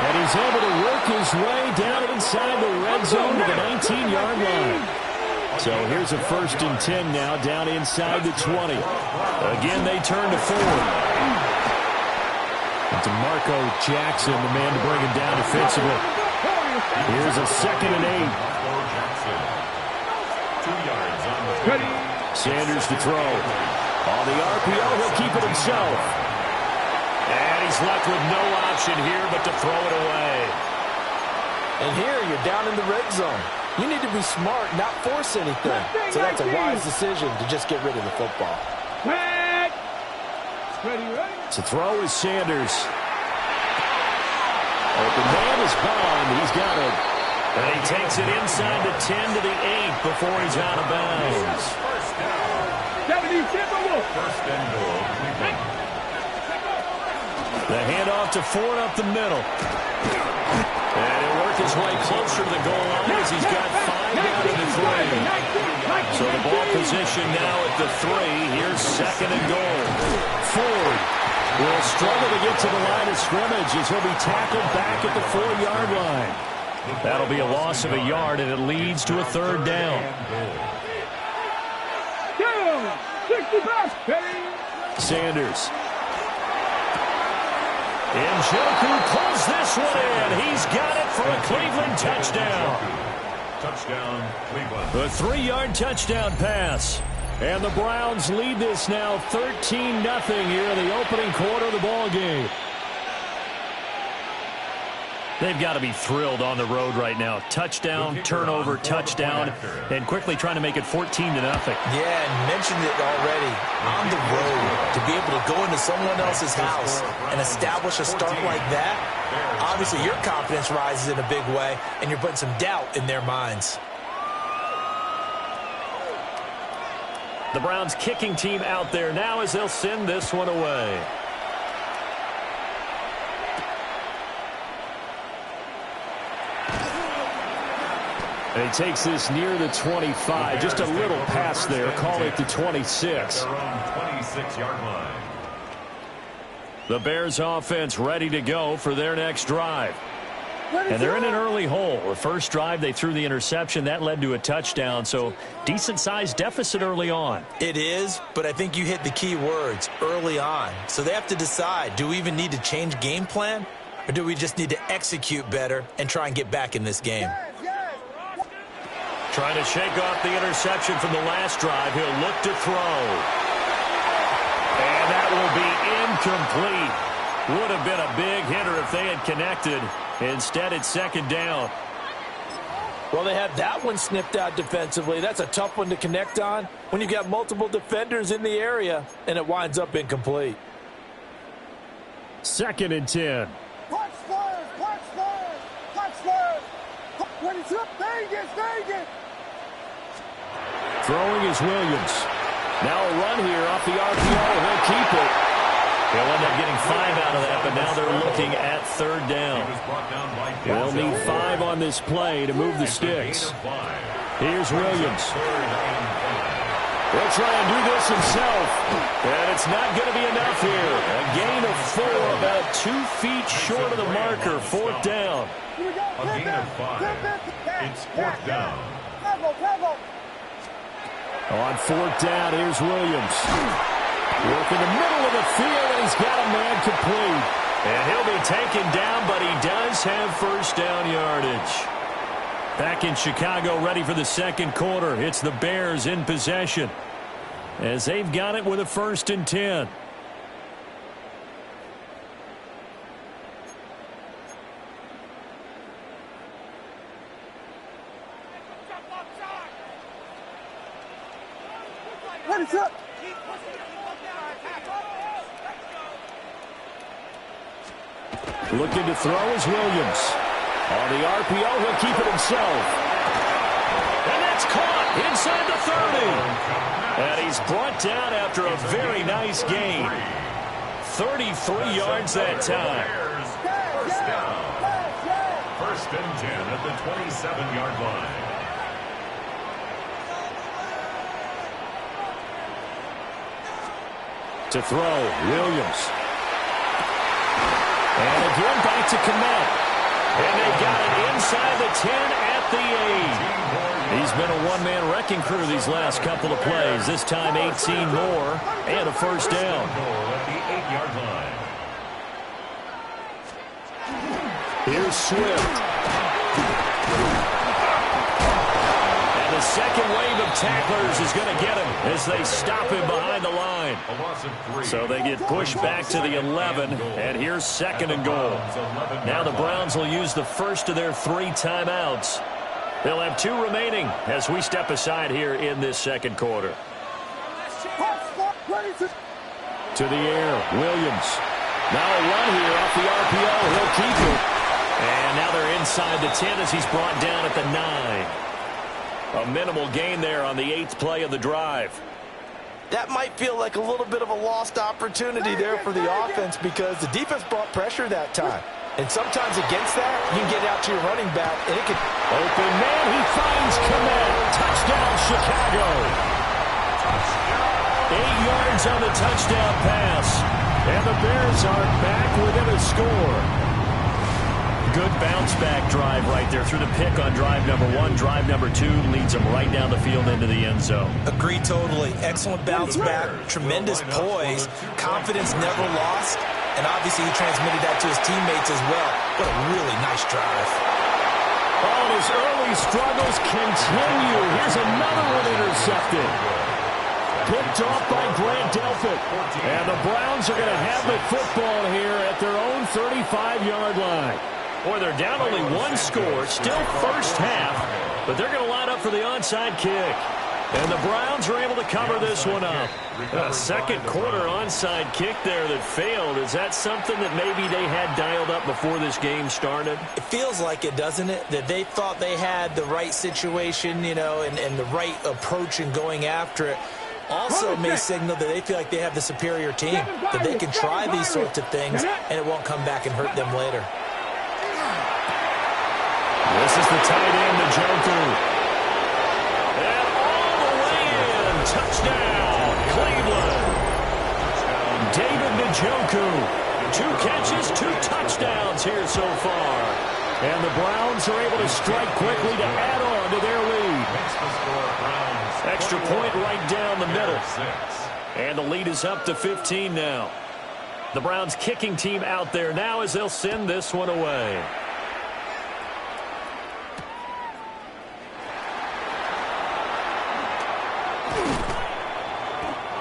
And he's able to work his way down inside the red zone to the 19-yard line. So here's a 1st and 10 now down inside the 20. Again, they turn to Ford. DeMarco Jackson, the man to bring him down defensively. Here's a 2nd and 8. 2 yards on the 30. Sanders to throw. On the RPO, he'll keep it himself. And he's left with no option here but to throw it away. And here you're down in the red zone. You need to be smart, not force anything. So that's a wise decision to just get rid of the football. To throw is Sanders. Open man is Bond. He's got it. And he takes it inside the 10 to the 8 before he's out of bounds. First and goal. The handoff to Ford up the middle. And he'll work his way closer to the goal line as he's got 5 down to the 3. So the ball position now at the 3. Here's second and goal. Ford will struggle to get to the line of scrimmage as he'll be tackled back at the 4-yard line. That'll be a loss of a yard, and it leads to a third down. Sanders. Njoku pulls this one in. He's got it for a Cleveland touchdown. Touchdown, Cleveland. A 3-yard touchdown pass. And the Browns lead this now 13-0 here in the opening quarter of the ball game. They've got to be thrilled on the road right now. Touchdown, turnover, touchdown, and quickly trying to make it 14-0. Yeah, and mentioned it already. On the road, to be able to go into someone else's house and establish a start like that, obviously your confidence rises in a big way, and you're putting some doubt in their minds. The Browns kicking team out there now as they'll send this one away. And he takes this near the 25. Just a little pass there. Call it the 26. Their own 26-yard line. The Bears offense ready to go for their next drive. And they're in an early hole. The first drive, they threw the interception. That led to a touchdown, so decent-sized deficit early on. It is, but I think you hit the key words, early on. So they have to decide, do we even need to change game plan, or do we just need to execute better and try and get back in this game? Trying to shake off the interception from the last drive. He'll look to throw. And that will be incomplete. Would have been a big hitter if they had connected. Instead, it's second down. Well, they had that one snipped out defensively. That's a tough one to connect on when you got multiple defenders in the area, and it winds up incomplete. Second and 10. Throwing is Williams. Now a run here off the RPO. He'll keep it. They'll end up getting 5 out of that, but now they're looking at third down. They'll need 5 on this play to move the sticks. Here's Williams. He'll try and do this himself. And it's not going to be enough here. A gain of 4, about 2 feet short of the marker. Fourth down. A gain of 5. It's fourth down. On fourth down, here's Williams. Working the middle of the field, and he's got a man complete. And he'll be taken down, but he does have first down yardage. Back in Chicago, ready for the second quarter. It's the Bears in possession as they've got it with a 1st and 10. Looking to throw is Williams. On the RPO, he'll keep it himself. And that's caught inside the 30. And he's brought down after a very nice gain. 33 yards that time. First down. 1st and 10 at the 27-yard line. To throw, Williams. And again, back to Kmet. And they got it inside the 10 at the 8. He's been a one-man wrecking crew these last couple of plays. This time 18 more and a first down. At the 8-yard line. Here's Swift. And the second wave of tacklers is going to get him as they stop him behind the line. A loss of 3. So they get pushed back to the 11, and here's second and goal. Now the Browns will use the first of their 3 timeouts. They'll have 2 remaining as we step aside here in this second quarter. To the air, Williams. Now a run here off the RPO. He'll keep it. And now they're inside the 10 as he's brought down at the 9. A minimal gain there on the 8th play of the drive. That might feel like a little bit of a lost opportunity there for the offense because the defense brought pressure that time. And sometimes against that, you can get out to your running back, and it can... Open man, he finds Komet. Touchdown, Chicago. 8 yards on the touchdown pass. And the Bears are back within a score. Good bounce-back drive right there through the pick on drive number 1. Drive number 2 leads them right down the field into the end zone. Agree totally. Excellent bounce-back, tremendous poise, confidence never lost, and obviously he transmitted that to his teammates as well. What a really nice drive. All his early struggles continue. Here's another one intercepted. Picked off by Grant Delpit. And the Browns are going to have the football here at their own 35-yard line. Boy, they're down only 1 score, still first half, but they're going to line up for the onside kick. And the Browns are able to cover this one up. A second quarter onside kick there that failed. Is that something that maybe they had dialed up before this game started? It feels like it, doesn't it? That they thought they had the right situation, you know, and the right approach in going after it. Also may signal that they feel like they have the superior team, that they can try these sorts of things, and it won't come back and hurt them later. This is the tight end, Njoku. And all the way in. Touchdown, Cleveland. David Njoku. 2 catches, 2 touchdowns here so far. And the Browns are able to strike quickly to add on to their lead. Extra point right down the middle. And the lead is up to 15 now. The Browns kicking team out there now as they'll send this one away.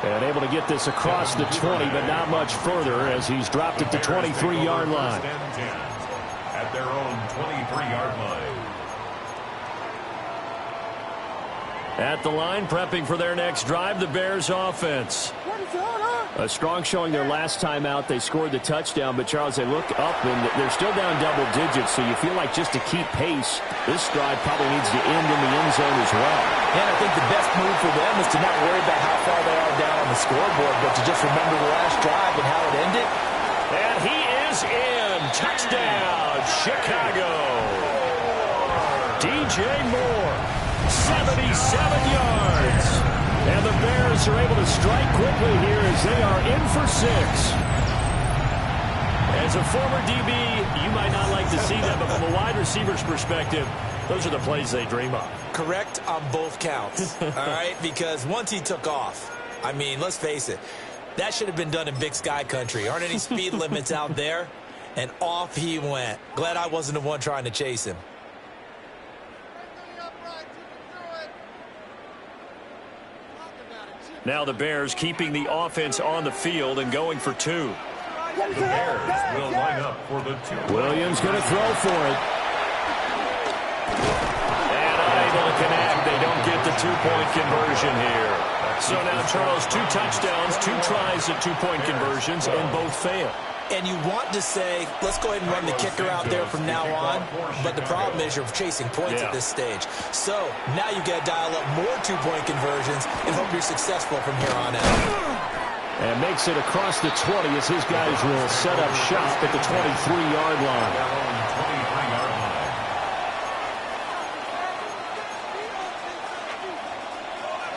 And able to get this across the 20, but not much further as he's dropped it to 23-yard line. At their own 23-yard line. At the line, prepping for their next drive, the Bears offense. A strong showing their last time out. They scored the touchdown, but Charles, they look up and they're still down double digits, so you feel like just to keep pace, this drive probably needs to end in the end zone as well. And I think the best move for them is to not worry about how far they are down on the scoreboard, but to just remember the last drive and how it ended. And he is in. Touchdown, Chicago. DJ Moore, 77 yards. And the Bears are able to strike quickly here as they are in for 6. As a former DB, you might not like to see that, but from a wide receiver's perspective, those are the plays they dream of. Correct on both counts, all right? Because once he took off, I mean, let's face it, that should have been done in Big Sky country. Aren't any speed limits out there? And off he went. Glad I wasn't the one trying to chase him. Now the Bears keeping the offense on the field and going for 2. The Bears will line up for the 2. Williams going to throw for it. And unable to connect. They don't get the 2-point conversion here. So now, Charles, 2 touchdowns, 2 tries at 2-point conversions, and both fail. And you want to say, let's go ahead and run the kicker out there from now on. But the problem is you're chasing points at this stage. So now you've got to dial up more 2-point conversions and hope you're successful from here on out. And makes it across the 20 as his guys will set up shop at the 23-yard line.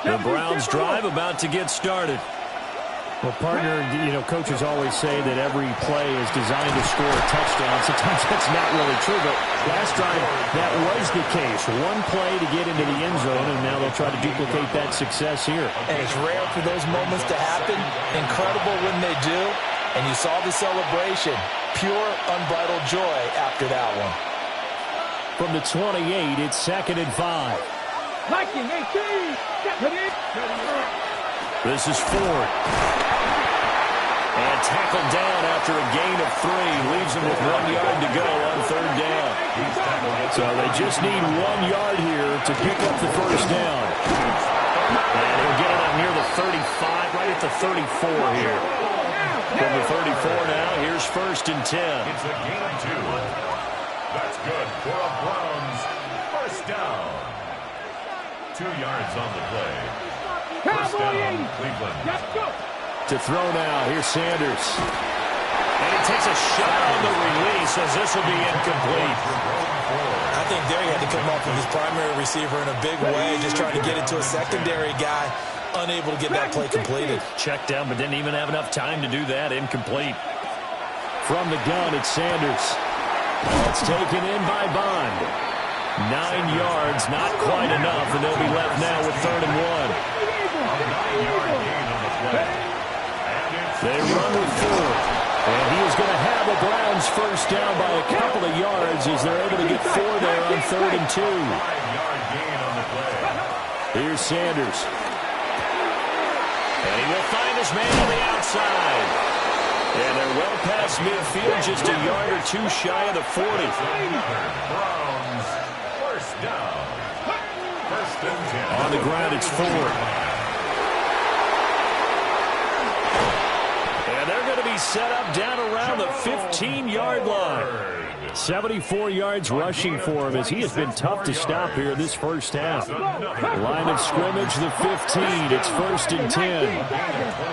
The Browns drive about to get started. Well, partner, you know, coaches always say that every play is designed to score a touchdown. Sometimes that's not really true, but last drive, that was the case. 1 play to get into the end zone, and now they'll try to duplicate that success here. And it's rare for those moments to happen. Incredible when they do. And you saw the celebration. Pure, unbridled joy after that one. From the 28, it's 2nd and 5. Viking 18. This is Ford. And tackled down after a gain of 3. Leaves him with 1 yard to go on third down. So they just need 1 yard here to pick up the first down. And he'll get it up near the 35, right at the 34 here. From the 34 now, here's 1st and 10. It's a gain of 2. That's good for a Browns first down. 2 yards on the play. First down, Cleveland. To throw now, here's Sanders. And he takes a shot on the release as this will be incomplete. I think there he had to come up with his primary receiver in a big way, just trying to get it to a secondary guy, unable to get that play completed. Checked down, but didn't even have enough time to do that. Incomplete. From the gun, it's Sanders. That's taken in by Bond. 9 yards, not quite enough, and they'll be left now with 3rd and 1. A 9-yard gain on the play. They run with 4. And he is going to have the Browns first down by a couple of yards as they're able to get 4 there on 3rd and 2. 5-yard gain on the play. Here's Sanders. And he will find his man on the outside. And they're well past midfield, just a yard or 2 shy of the 40. Browns first down. 1st and 10. On the ground, it's 4. And they're going to be set up down around the 15-yard line. 74 yards rushing for him as he has been tough to stop here this first half. Line of scrimmage, the 15. It's 1st and 10.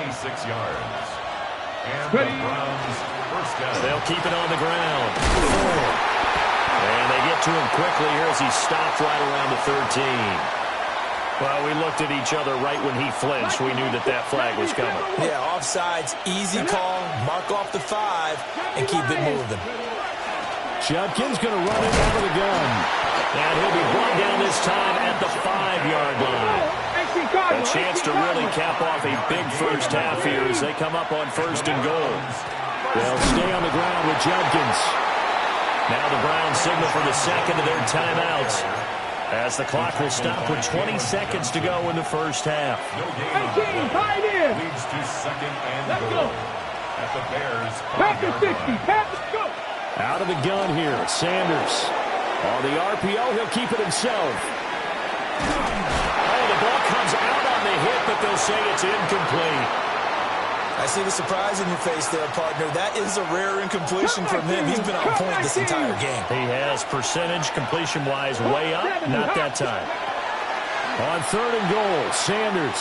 26 yards. And the Browns first down. They'll keep it on the ground. 4. And they get to him quickly here as he stopped right around the 13. Well, we looked at each other right when he flinched. We knew that that flag was coming. Yeah, offsides, easy call, mark off the 5, and keep it moving. Judkins going to run it out of the gun. And he'll be brought down this time at the 5-yard line. A chance to really cap off a big first half here as they come up on 1st and goal. They'll stay on the ground with Judkins. Now the Browns signal for the second of their timeouts, as the clock will stop with 20 seconds to go in the first half. No gain. Leads to 2nd and goal. At the Bears. Pass the 60. Pass the go. Out of the gun here, Sanders. On the RPO, he'll keep it himself. Oh, the ball comes out on the hit, but they'll say it's incomplete. I see the surprise in your face there, partner. That is a rare incompletion from him. He's been on point this entire game. He has percentage completion-wise way up. Not that time. On 3rd and goal, Sanders.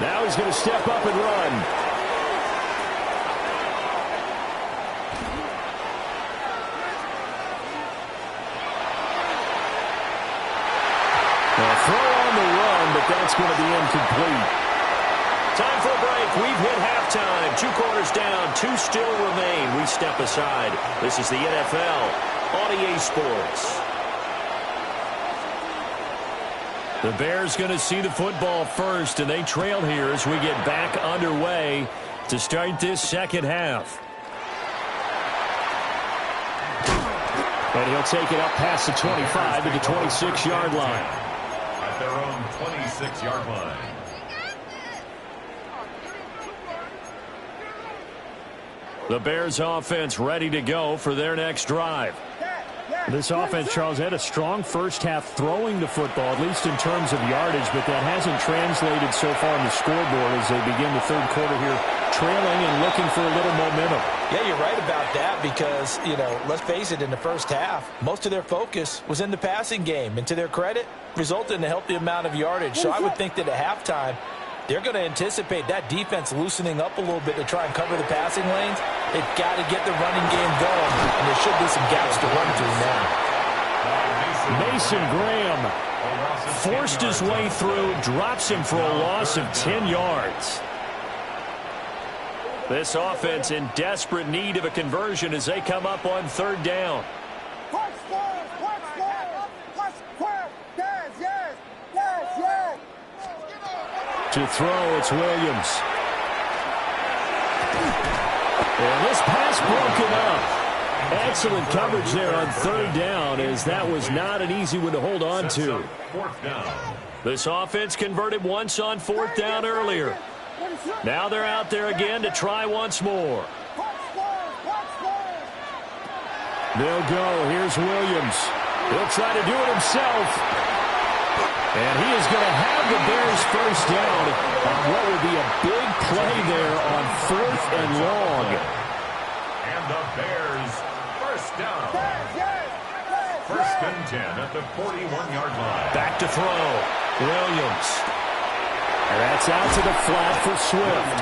Now he's going to step up and run. Now throw on the run, but that's going to be incomplete. Time for a break. We've hit halftime. 2 quarters down. 2 still remain. We step aside. This is the NFL on EA Sports. The Bears going to see the football first, and they trail here as we get back underway to start this second half. And he'll take it up past the 25 to the 26-yard line. At their own 26-yard line. The Bears offense ready to go for their next drive. This offense, Charles, had a strong first half throwing the football, at least in terms of yardage, but that hasn't translated so far on the scoreboard as they begin the 3rd quarter here, trailing and looking for a little momentum. Yeah, you're right about that because, let's face it, in the first half, most of their focus was in the passing game. And to their credit, resulted in a healthy amount of yardage. So I would think that at halftime, they're going to anticipate that defense loosening up a little bit to try and cover the passing lanes. They've got to get the running game going, and there should be some gaps to run through now. Mason Graham forced his way through, drops him for a loss of 10 yards. This offense in desperate need of a conversion as they come up on 3rd down. To throw, it's Williams. And this pass broken up. Excellent coverage there on 3rd down, as that was not an easy one to hold on to. 4th down. This offense converted once on 4th down earlier. Now they're out there again to try once more. They'll go. Here's Williams. He'll try to do it himself. And he is going to have the Bears first down on what would be a big play there on 4th and long. And the Bears first down. First and 10 at the 41-yard line. Back to throw. Williams. And that's out to the flat for Swift.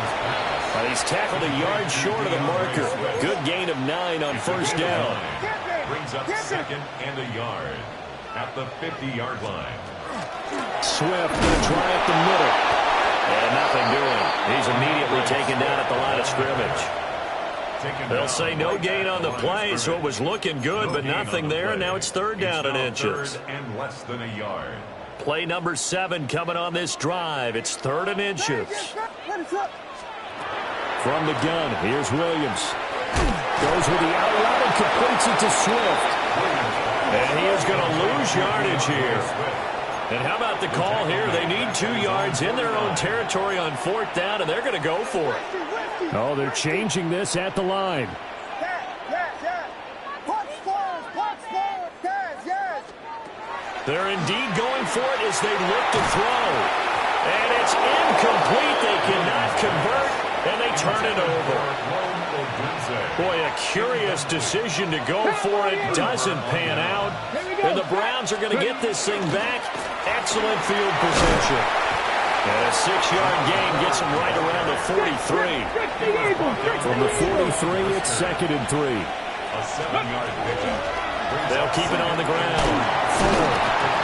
He's tackled a yard short of the marker. Good gain of 9 on first down. Brings up second and a yard at the 50-yard line. Swift going to try up the middle. And nothing doing. He's immediately taken down at the line of scrimmage. They'll say no gain on the play, so it was looking good, but nothing there. Now it's third down and inches. Third and less than a yard. Play number 7 coming on this drive. It's third and inches. From the gun, here's Williams. Goes with the out route and completes it to Swift. And he is going to lose yardage here. And how about the call here? They need 2 yards in their own territory on 4th down, and they're going to go for it. Oh, they're changing this at the line. They're indeed going for it as they look to throw. And it's incomplete. They cannot convert, and they turn it over. Boy, a curious decision to go for it. Doesn't pan out. And the Browns are going to get this thing back. Excellent field position. And a 6-yard gain gets them right around the 43. From the 43, it's 2nd and 3. A 7-yard pickup. They'll keep it on the ground.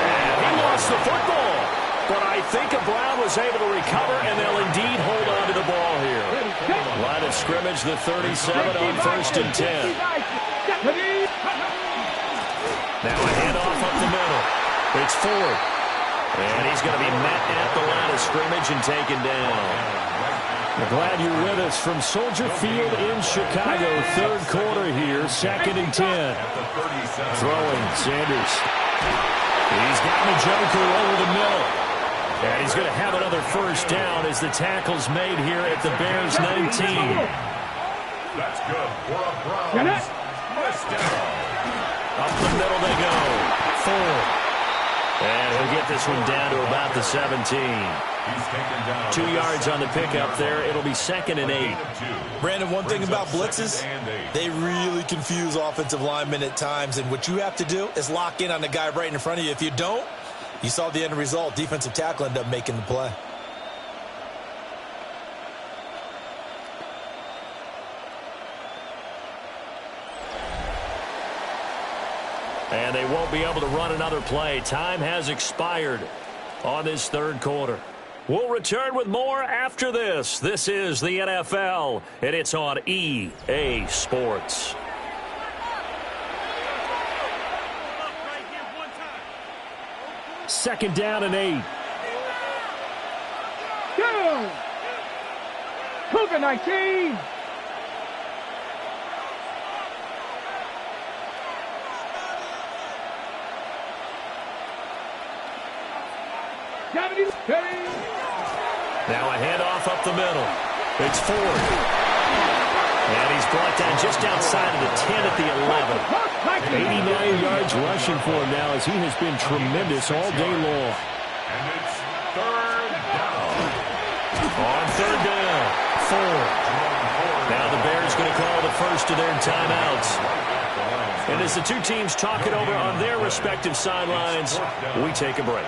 And he lost the football. But I think a Brown was able to recover, and they'll indeed hold on to the ball here. Line of scrimmage, the 37 on 1st and 10. Now a handoff up the middle. It's Ford. And he's going to be met at the line of scrimmage and taken down. We're glad you're with us from Soldier Field in Chicago. Third quarter here, 2nd and 10. Throwing, Sanders. He's got Njoku over the middle. And he's going to have another first down as the tackle's made here at the Bears 19. That's good for a Browns first down. Up the middle they go. Ford. And he'll get this one down to about the 17. He's taken down 2 yards on the pickup there. It'll be 2nd and 8. Brandon, one thing about blitzes, they really confuse offensive linemen at times. And what you have to do is lock in on the guy right in front of you. If you don't, you saw the end result. Defensive tackle ended up making the play. And they won't be able to run another play. Time has expired on this third quarter. We'll return with more after this. This is the NFL, and it's on EA Sports. Second down and 8. Go! Cougar 19! Now a handoff up the middle. It's Ford. And he's brought down just outside of the 10 at the 11. 89 yards rushing for him now as he has been tremendous all day long. And it's third down. On third down, Ford. Now the Bears going to call the first of their timeouts. And as the two teams talk it over on their respective sidelines, we take a break.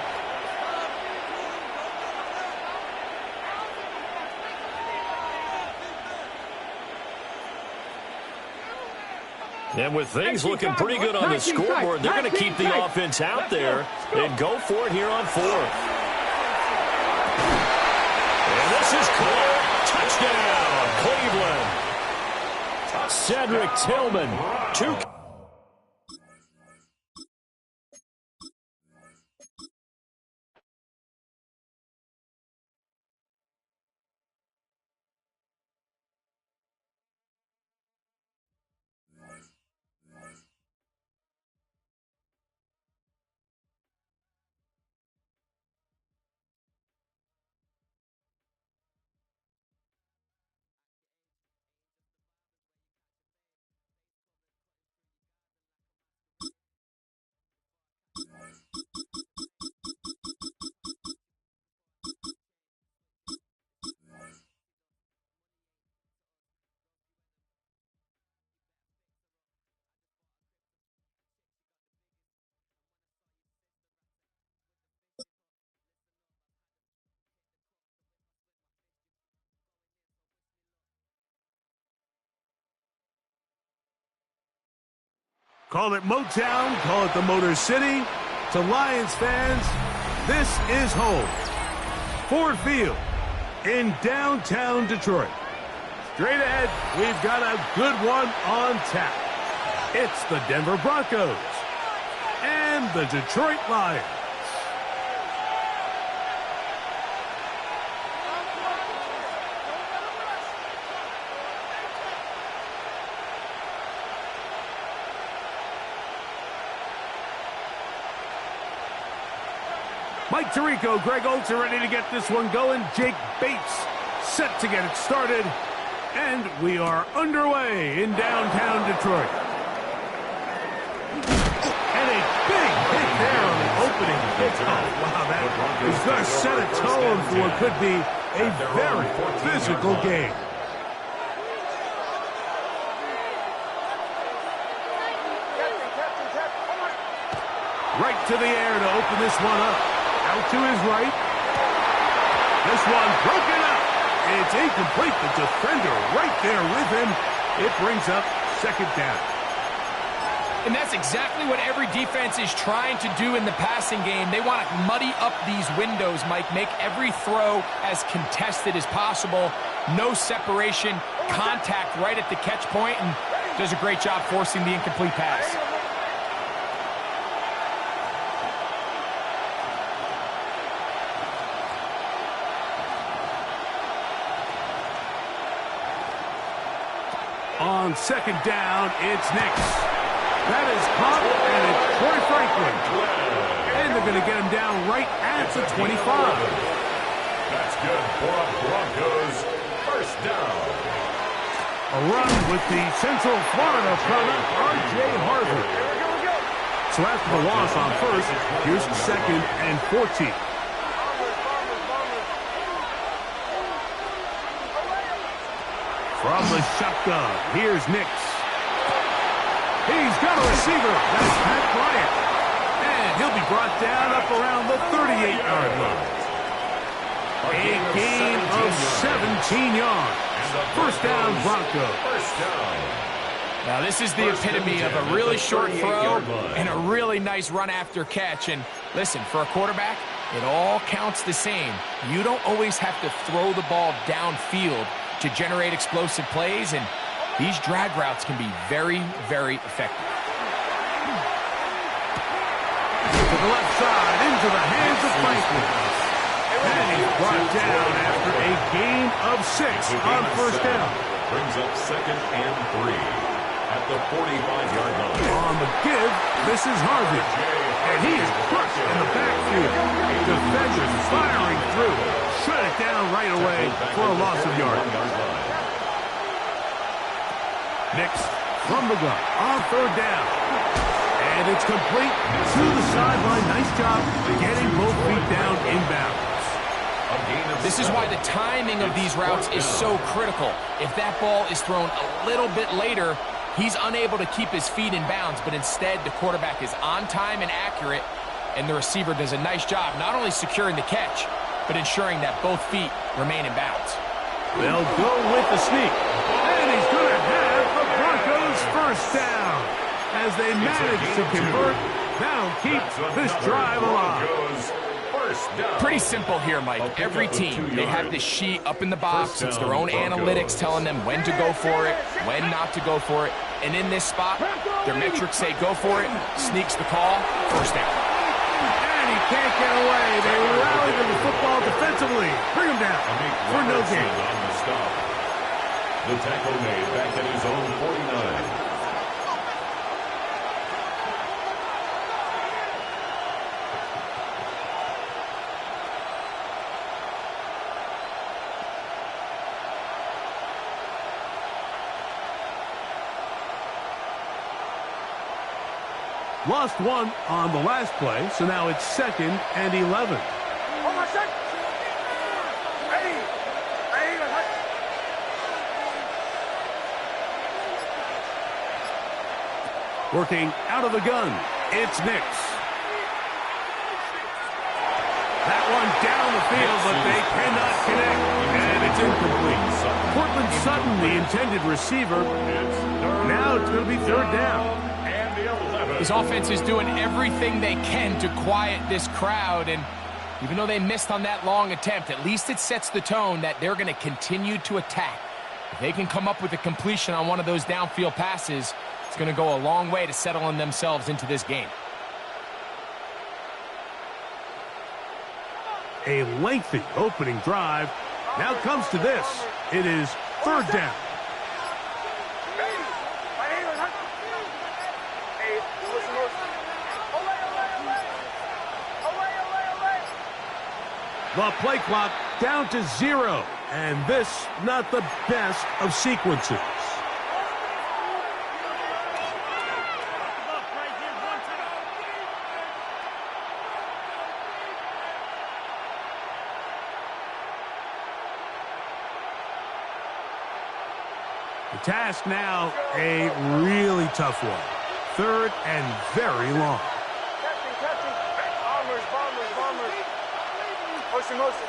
And with things looking pretty good on the scoreboard, they're going to keep the offense out there and go for it here on 4th. And this is caught. Touchdown, Cleveland. Cedric Tillman, 2 Call it Motown, call it the Motor City. To Lions fans, this is home. Ford Field in downtown Detroit. Straight ahead, we've got a good one on tap. It's the Denver Broncos and the Detroit Lions. Mike Tirico, Greg Olsen ready to get this one going. Jake Bates set to get it started. And we are underway in downtown Detroit. And a big hit there on the opening kickoff. Wow, that is going to set a tone for what could be a very physical game. Right to the air to open this one up. Out to his right. This one broken up. It's incomplete. The defender right there with him. It brings up second down. And that's exactly what every defense is trying to do in the passing game. They want to muddy up these windows, Mike. Make every throw as contested as possible. No separation, contact right at the catch point, and does a great job forcing the incomplete pass. On second down, it's Nix. That is caught, and it's Troy Franklin. And they're going to get him down right at the 25. That's good for a Broncos first down. A run with the Central Florida product, R.J. Harvey. So after the loss on first, here's second and 14. From the shotgun, here's Nix. He's got a receiver. That's Pat Bryant. And he'll be brought down up around the 38-yard line. A gain of 17 yards. First down, Broncos. Now, this is the epitome of a really short throw and a really nice run after catch. And listen, for a quarterback, it all counts the same. You don't always have to throw the ball downfield to generate explosive plays, and these drag routes can be very, very effective. To the left side, into the hands of Franklin. And he's brought down after a gain of 6 on first down. Brings up second and 3 at the 45-yard line. On the give, this is Harvey. And he is crushed in the backfield. Defenders firing through. Shut it down right away for a loss of yards. Next, from the gun, on third down. And it's complete to the sideline. Nice job getting both feet down inbounds. This is why the timing of these routes is so critical. If that ball is thrown a little bit later, he's unable to keep his feet in bounds, but instead the quarterback is on time and accurate, and the receiver does a nice job not only securing the catch, but ensuring that both feet remain in bounds. They'll go with the sneak. And he's going to have the Broncos first down. As they manage to convert, that'll keep this drive alive. Pretty simple here, Mike. Every team, they have this sheet up in the box. It's their own analytics telling them when to go for it, when not to go for it. And in this spot, their metrics say go for it, sneaks the call, first down. And he can't get away. They rally to the football defensively. Bring him down for no gain. The tackle made back at his own 49. Lost one on the last play, so now it's second and 11. Working out of the gun, it's Nix. That one down the field, but they cannot connect, and it's incomplete. Cortland Sutton, the intended receiver. Now it's going to be third down. And the This offense is doing everything they can to quiet this crowd, and even though they missed on that long attempt, at least it sets the tone that they're going to continue to attack. If they can come up with a completion on one of those downfield passes, it's going to go a long way to settling themselves into this game. A lengthy opening drive. Now comes to this. It is third down. The play clock down to 0. And this, not the best of sequences. The task now, a really tough one. Third and very long. Catching. Bombers. Motion.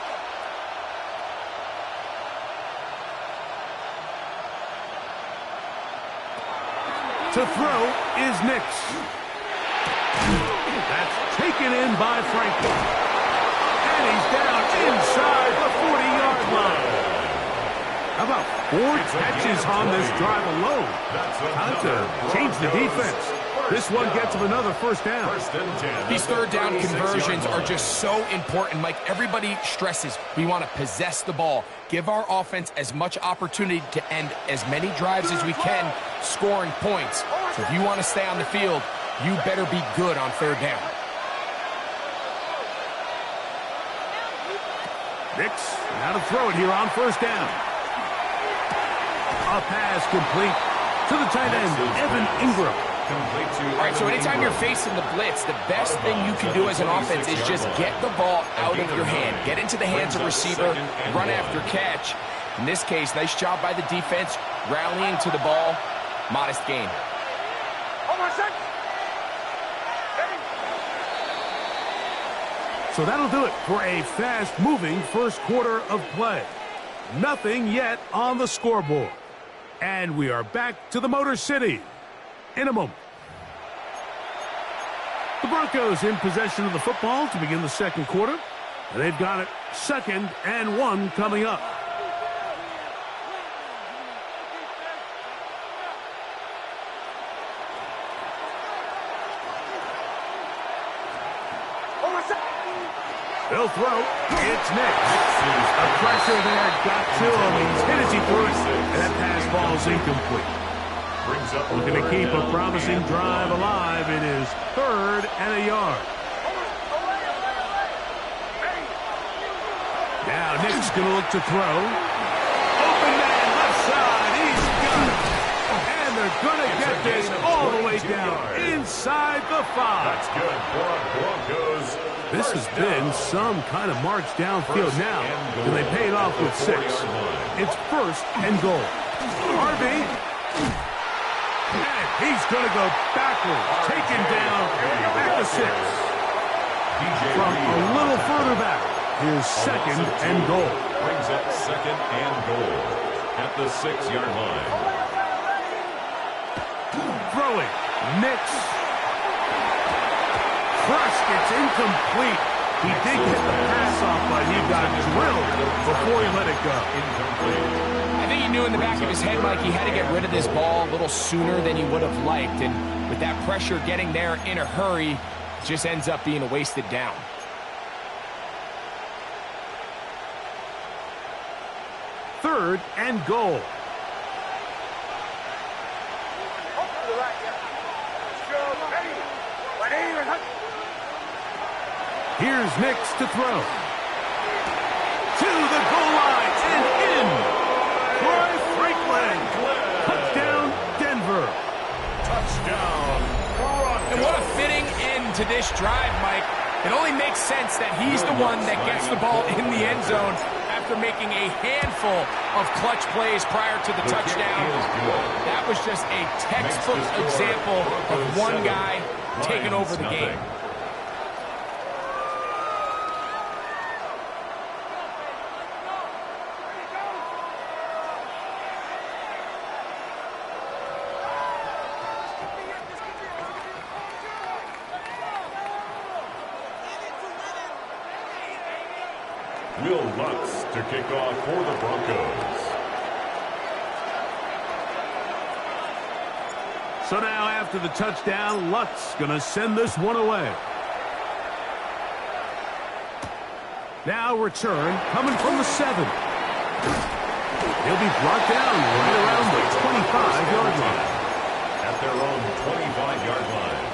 To throw is Nix. That's taken in by Franklin. And he's down inside the 40-yard line. How about 4 catches on this drive alone? Time to change the defense. This one gets him another first down. These third down conversions are just so important, Mike. Everybody stresses we want to possess the ball, give our offense as much opportunity to end as many drives as we can, scoring points. So if you want to stay on the field, you better be good on third down. Nix, now to throw it here on first down. A pass complete to the tight end, Evan Ingram. All right, so anytime you're facing the blitz, the best thing you can do as an offense is just get the ball out of your hand. Get into the hands of receiver, run after catch. In this case, nice job by the defense, rallying to the ball. Modest gain. So that'll do it for a fast-moving first quarter of play. Nothing yet on the scoreboard. And we are back to the Motor City in a moment. The Broncos in possession of the football to begin the second quarter. And they've got it 2nd and 1 coming up. They'll throw. It's Nix. A pressure there got to him. He's hit as he threw it. And that pass ball's incomplete. Looking to keep a promising drive alive. It is 3rd and a yard. Now Nick's going to look to throw. Open man left side. He's got it. And they're going to get this all the way down inside the 5. That's good for Broncos. This has been some kind of march downfield now, and they paid off with 6. It's 1st and goal. Harvey. And he's going to go backwards. Taken down at the 6. From a little further back, here's 2nd and goal. Brings up 2nd and goal at the 6-yard line. Throwing. Nix. Crushed. It's incomplete. He did get the pass off, but he got drilled before he let it go. I think he knew in the back of his head, Mike, he had to get rid of this ball a little sooner than he would have liked. And with that pressure getting there in a hurry, it just ends up being a wasted down. Third and goal. Here's Nix to throw. To the goal line and in. Troy Franklin. Touchdown, Denver. Touchdown, Broncos. And what a fitting end to this drive, Mike. It only makes sense that he's the one that gets the ball in the end zone after making a handful of clutch plays prior to the touchdown. That was just a textbook example of one guy taking over the game. Will Lutz to kick off for the Broncos. So now after the touchdown, Lutz going to send this one away. Now return coming from the 7. He'll be brought down right around the 25-yard line. At their own 25-yard line.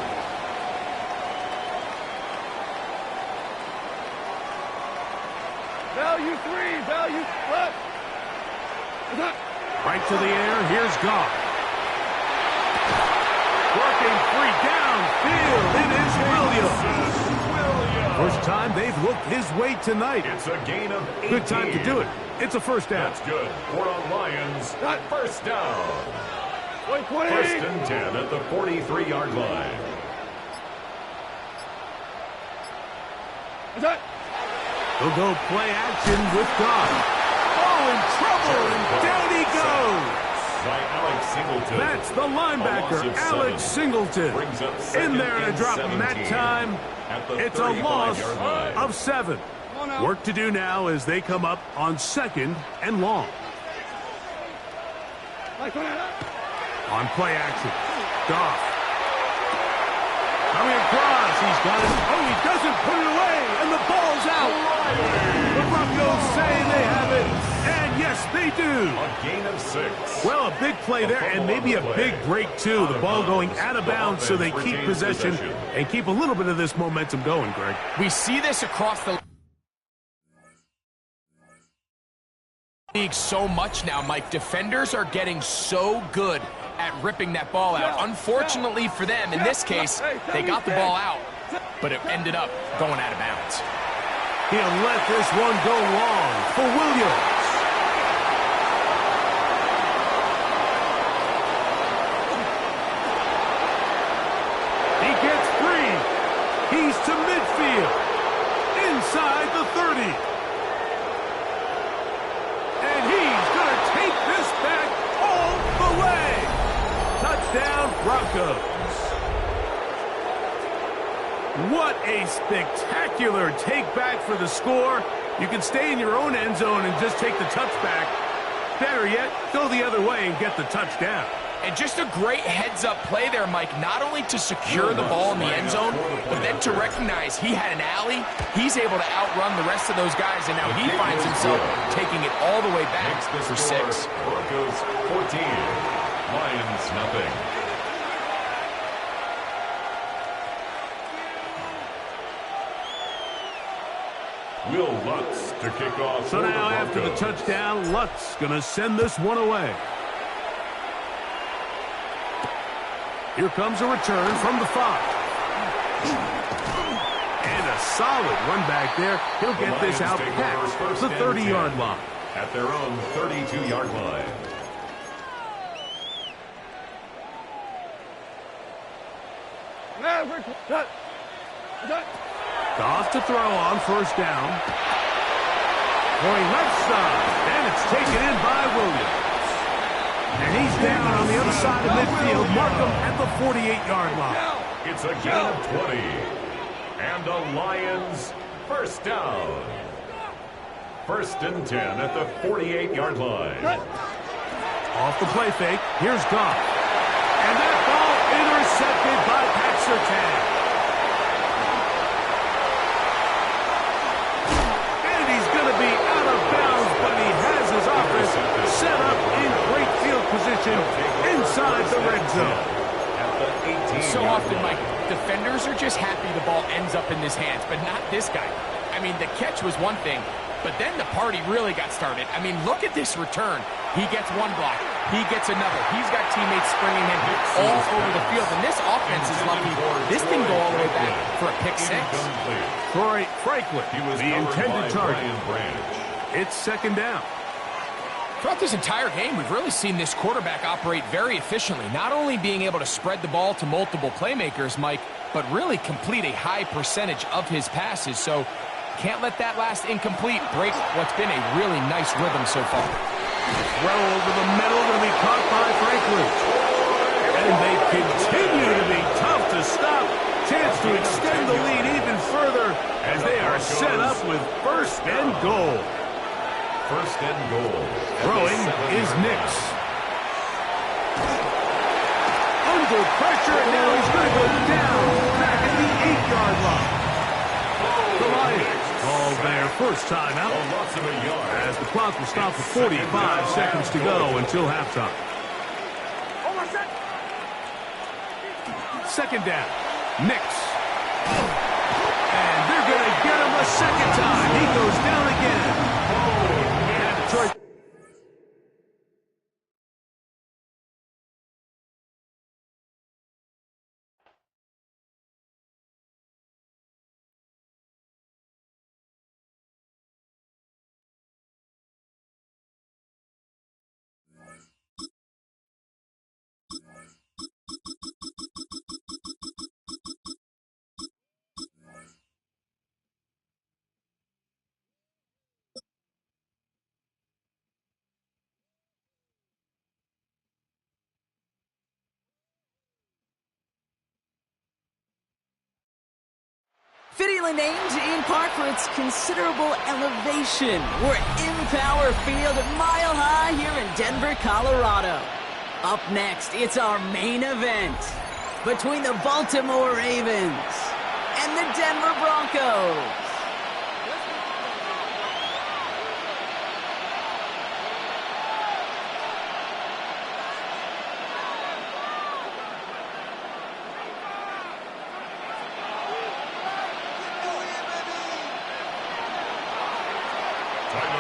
Value 3, value left. Right to the air, here's Goff. Working free downfield, it is Williams. First time they've looked his way tonight. It's a gain of 18. Good time to do it. It's a first down. That's good for the Lions. First down. 20. First and 10 at the 43-yard line. He'll go play action with Goff. Oh, in trouble, and down he goes. By Alex Singleton. That's the linebacker, Alex Singleton. In there to drop him that time. It's a loss of 7. Work to do now as they come up on 2nd and long. On play action, Goff. Coming across, he's got it. Oh, he doesn't put it away, and the ball's out. The Broncos say they have it, and yes, they do. A gain of 6. Well, a big play there, and maybe a big break, too. The ball going out of bounds so they keep possession and keep a little bit of this momentum going, Greg. We see this across the league so much now, Mike. Defenders are getting so good at ripping that ball out. Unfortunately for them, in this case, they got the ball out, but it ended up going out of bounds. He'll let this one go long for Williams. He gets free. He's to midfield. Inside the 30. And he's going to take this back all the way. Touchdown, Broncos. What a spectacular take back for the score. You can stay in your own end zone and just take the touchback. Better yet, go the other way and get the touchdown. And just a great heads-up play there, Mike, not only to secure the ball in the end zone, but then to recognize he had an alley. He's able to outrun the rest of those guys, and now he finds himself taking it all the way back for 6. Broncos 14, Lions nothing. Will Lutz to kick off. So now after the touchdown, Lutz going to send this one away. Here comes a return from the 5. And a solid run back there. He'll get this out past the 30-yard line. At their own 32-yard line. Goff to throw on first down. Going left side. And it's taken in by Williams. And he's down on the other side of midfield. Mark him at the 48-yard line. It's a gain of 20. And the Lions first down. First and 10 at the 48-yard line. Off the play fake. Here's Goff. And that ball intercepted by Pat Surtain. And he's going to be out of bounds, but he has his offense set up in great field position inside the red zone. So often, Mike, defenders are just happy the ball ends up in his hands, but not this guy. I mean, the catch was one thing, but then the party really got started. I mean, look at this return. He gets one block. He gets another. He's got teammates springing him all over the field, and this offense is lucky. This didn't go all the way back for a pick 6. Troy Franklin, the intended target. It's second down. Throughout this entire game, we've really seen this quarterback operate very efficiently, not only being able to spread the ball to multiple playmakers, Mike, but really complete a high percentage of his passes. So can't let that last incomplete break what's been a really nice rhythm so far. Well over the middle, going to be caught by Franklin. And they continue to be tough to stop. Chance to extend the lead even further as they are set up with first and goal. First and goal. Throwing is Nix. Under pressure, and now he's going to go down back at the 8-yard line. The Lions call their first timeout as the clock will stop with 45 seconds to go until halftime. Second down, Nix. And they're going to get him a second time. He goes down again. And Detroit. Fittingly named in part for its considerable elevation. We're in Power Field, mile high here in Denver, Colorado. Up next, it's our main event between the Baltimore Ravens and the Denver Broncos.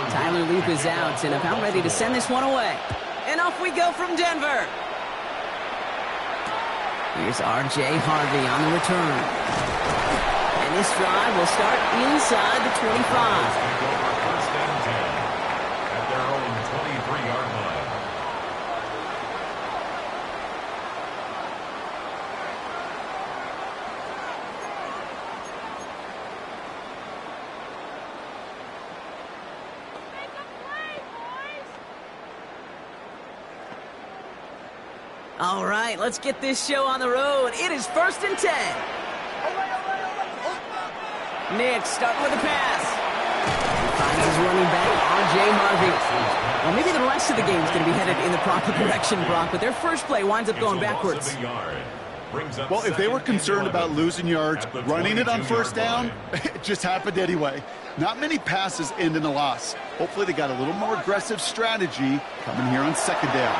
Tyler Loop is out and about ready to send this one away. And off we go from Denver. Here's R.J. Harvey on the return. And this drive will start inside the 25. First and 10 at their own 23-yard line. All right, let's get this show on the road. It is first and 10. Nick starting with the pass. He finds his running back, R.J. Harvey. Well, maybe the rest of the game is going to be headed in the proper direction, Brock, but their first play winds up going backwards. Well, if they were concerned about losing yards, running it on first down, it just happened anyway. Not many passes end in a loss. Hopefully they got a little more aggressive strategy coming here on second down.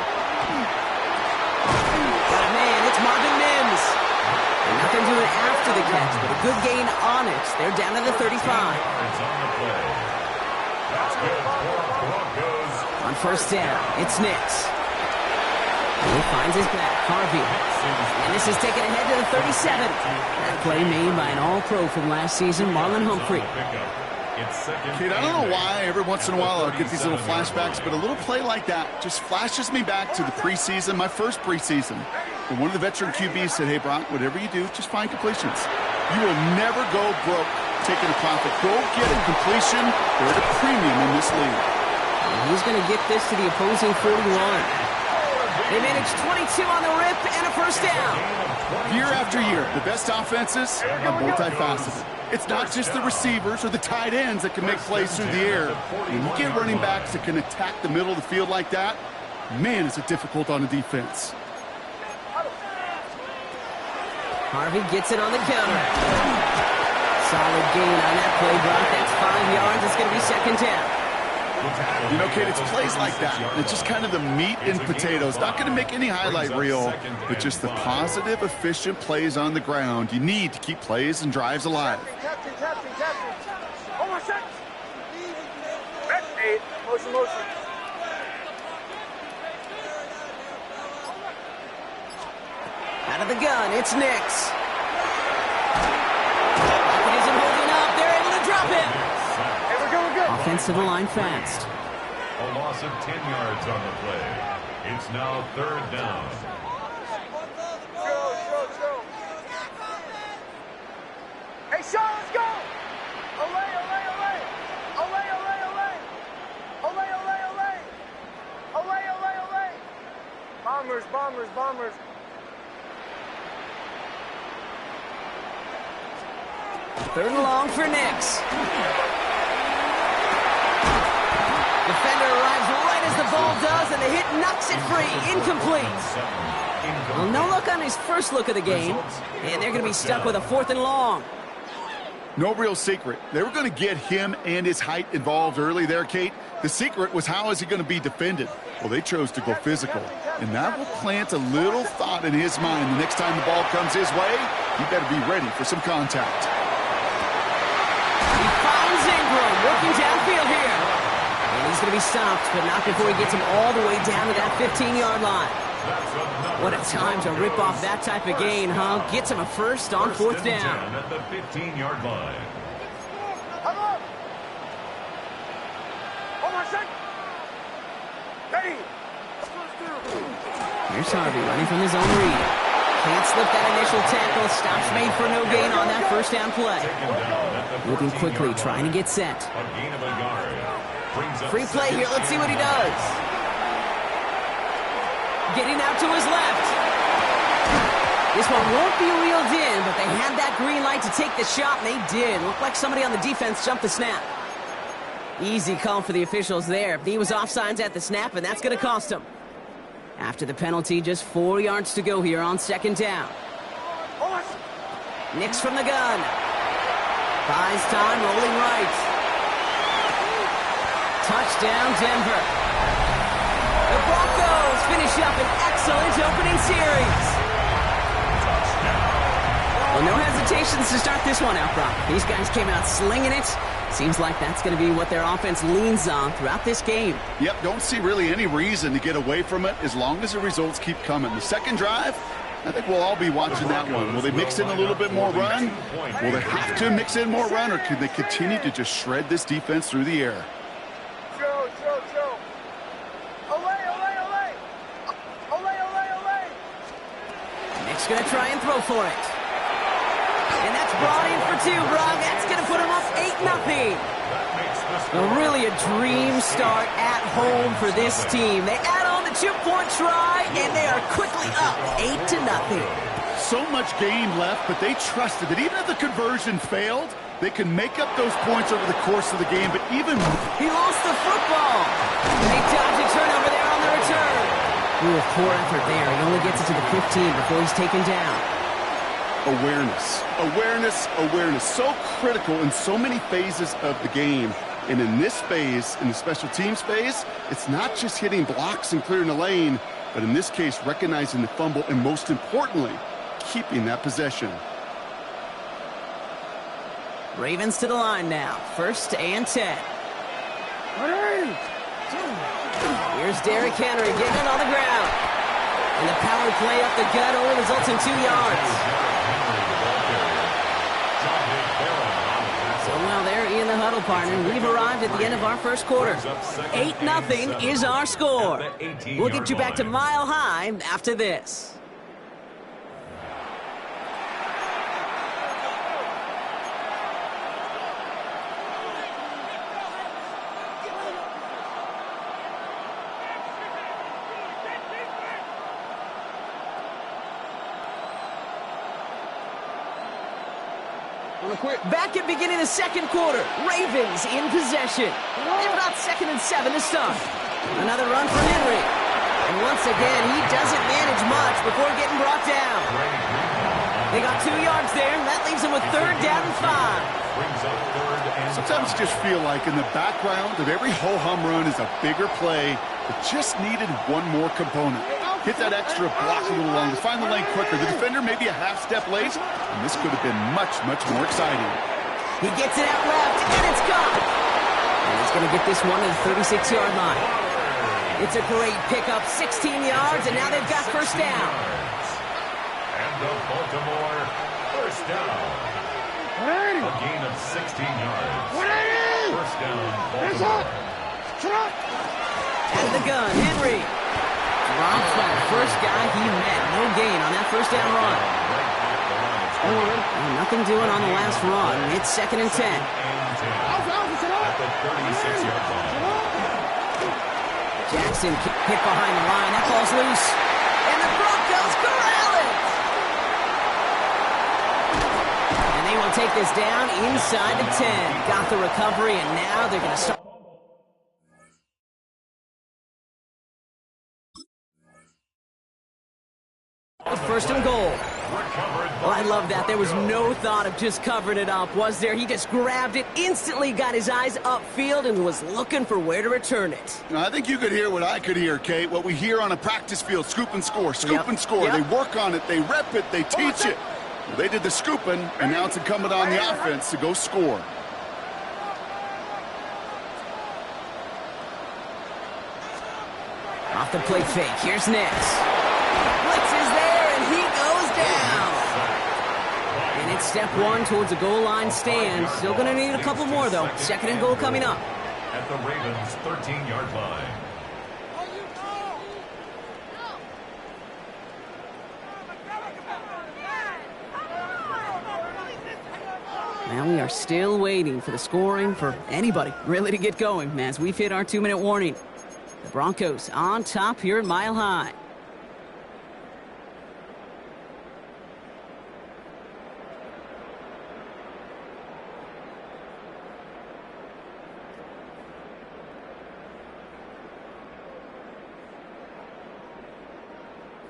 Got a man, it's Marvin Mims. And nothing doing after the catch, but a good gain on it. They're down to the 35. On first down, it's Nix. He finds his back, Harvey. And this is taken ahead to the 37. That play made by an all-pro from last season, Marlon Humphrey. Kate, I don't know why every once in a while I'll get these little flashbacks, but a little play like that just flashes me back to the preseason, my first preseason. And one of the veteran QBs said, hey, Brock, whatever you do, just find completions. You will never go broke taking a profit. Go get a completion. They're at a premium in this league. And he's going to get this to the opposing 41. They managed 22 on the rip and a first down. Year after year, the best offenses are multifaceted. It's not just the receivers or the tight ends that can make plays through the air. When you get running backs that can attack the middle of the field like that, man, is it difficult on the defense. Harvey gets it on the counter. Solid gain on that play, Brock. That's 5 yards. It's going to be second down. You know, Kate, it's plays like that. It's just kind of the meat and potatoes. Not going to make any highlight reel, but just the positive, efficient plays on the ground. You need to keep plays and drives alive. Captain. Hold on, set. Back 8. Motion. Out of the gun, it's Nix. It isn't holding up. They're able to drop him. Hey, we're good. Offensive line fast. A loss of 10 yards on the play. It's now third down. Show. Hey, Sean, let's go. Olay. Bombers. Third and long for Nix. Defender arrives right as the ball does, and the hit knocks it free. Incomplete. Well, no look on his first look of the game, and they're going to be stuck with a 4th and long. No real secret. They were going to get him and his height involved early there, Kate. The secret was, how is he going to be defended? Well, they chose to go physical, and that will plant a little thought in his mind. The next time the ball comes his way, he better be ready for some contact. He finds Ingram working downfield here. And he's going to be stopped, but not before he gets him all the way down to that 15-yard line. What a time to rip off that type of gain, huh? Gets him a first on 4th down. At the 15-yard line. Here's Harvey running from his own read. Can't slip that initial tackle. Stops made for no gain on that first down play. Moving quickly, trying to get set. Free play here. Let's see what he does. Getting out to his left. This one won't be reeled in, but they had that green light to take the shot, and they did. Looked like somebody on the defense jumped the snap. Easy call for the officials there. He was offsides at the snap, and that's going to cost him. After the penalty, just 4 yards to go here on 2nd down. Nix from the gun. Buys time, rolling right. Touchdown, Denver. The Broncos finish up an excellent opening series. Well, no hesitations to start this one out, Brock. These guys came out slinging it. Seems like that's going to be what their offense leans on throughout this game. Yep, don't see really any reason to get away from it as long as the results keep coming. The second drive, I think we'll all be watching that one. Will they mix in a little bit more run? Will they have to mix in more run, or could they continue to just shred this defense through the air? Joe. Olay. Nick's going to try and throw for it. And that's brought in for 2, Brock. That's going to put him up 8-0. Well, really a dream start at home for this team. They add on the 2-point try, and they are quickly up 8-0. So much game left, but they trusted that even if the conversion failed, they can make up those points over the course of the game. But even he lost the football. They dodge a turnover there on the return. Ooh, poor effort there. He only gets it to the 15 before he's taken down. Awareness. So critical in so many phases of the game. And in this phase, in the special teams phase, it's not just hitting blocks and clearing the lane, but in this case, recognizing the fumble and, most importantly, keeping that possession. Ravens to the line now. 1st and 10. Here's Derrick Henry getting it on the ground. And the power play up the gut only results in 2 yards. So while they're in the huddle, partner, we've arrived at the end of our first quarter. 8-0 is our score. We'll get you back to Mile High after this. Back at beginning of the second quarter. Ravens in possession. They've got 2nd and 7 to start. Another run for Henry. And once again, he doesn't manage much before getting brought down. They got 2 yards there, and that leaves them with 3rd down and 5. Sometimes you just feel like in the background of every ho-hum run is a bigger play that just needed one more component. Hit that extra block a little longer, find the lane quicker. The defender maybe a half step late, and this could have been much more exciting. He gets it out left, and it's gone. And he's going to get this one to the 36-yard line. It's a great pickup, 16 yards, and now they've got 1st down. And the Baltimore 1st down. A gain of 16 yards. 1st down, Baltimore. And the gun, Henry. Drops by the first guy he met. No gain on that 1st down run. Nothing doing on the last run. It's 2nd and 10. At the 36-yard line. Jackson hit behind the line. That ball's loose. And the Broncos corral it. And they They will take this down inside the 10. Got the recovery, and now they're going to start. First and goal. Well, I love that. There was no thought of just covering it up, was there? He just grabbed it, instantly got his eyes upfield, and was looking for where to return it. I think you could hear what I could hear, Kate. What we hear on a practice field, scoop and score, scoop and score. They work on it, they rep it, they teach it. Well, they did the scooping, and now it's incumbent on the offense to go score. Off the play fake. Here's Nix. Blitz is there, and he goes down. And it's step one towards a goal line stand. Still going to need a couple more, though. Second and goal coming up. At the Ravens' 13-yard line. Now we are still waiting for the scoring for anybody really to get going as we've hit our 2-minute warning. The Broncos on top here at Mile High.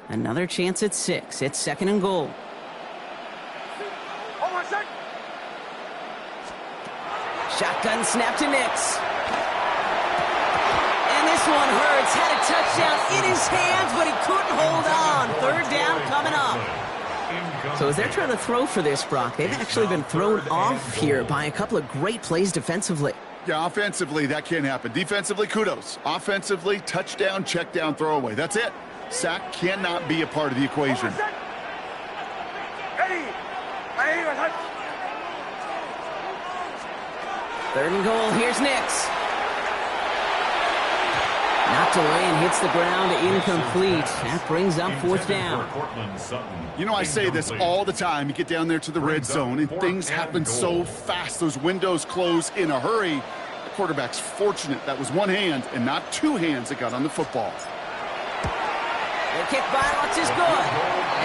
Another chance at 6. It's second and goal. Shotgun snap to Nix. And this one hurts. Had a touchdown in his hands, but he couldn't hold on. Third down coming up. So as they're trying to throw for this, Brock, they've actually been thrown off here by a couple of great plays defensively. Yeah, offensively, that can't happen. Defensively, kudos. Offensively, touchdown, check down, throwaway. That's it. Sack cannot be a part of the equation. Third and goal, here's Nix. Knocked away and hits the ground, incomplete. That brings up fourth down. You know, I say this all the time. You get down there to the red zone, and things happen so fast. Those windows close in a hurry. The quarterback's fortunate that was one hand and not two hands that got on the football. The kick by Lutz is good.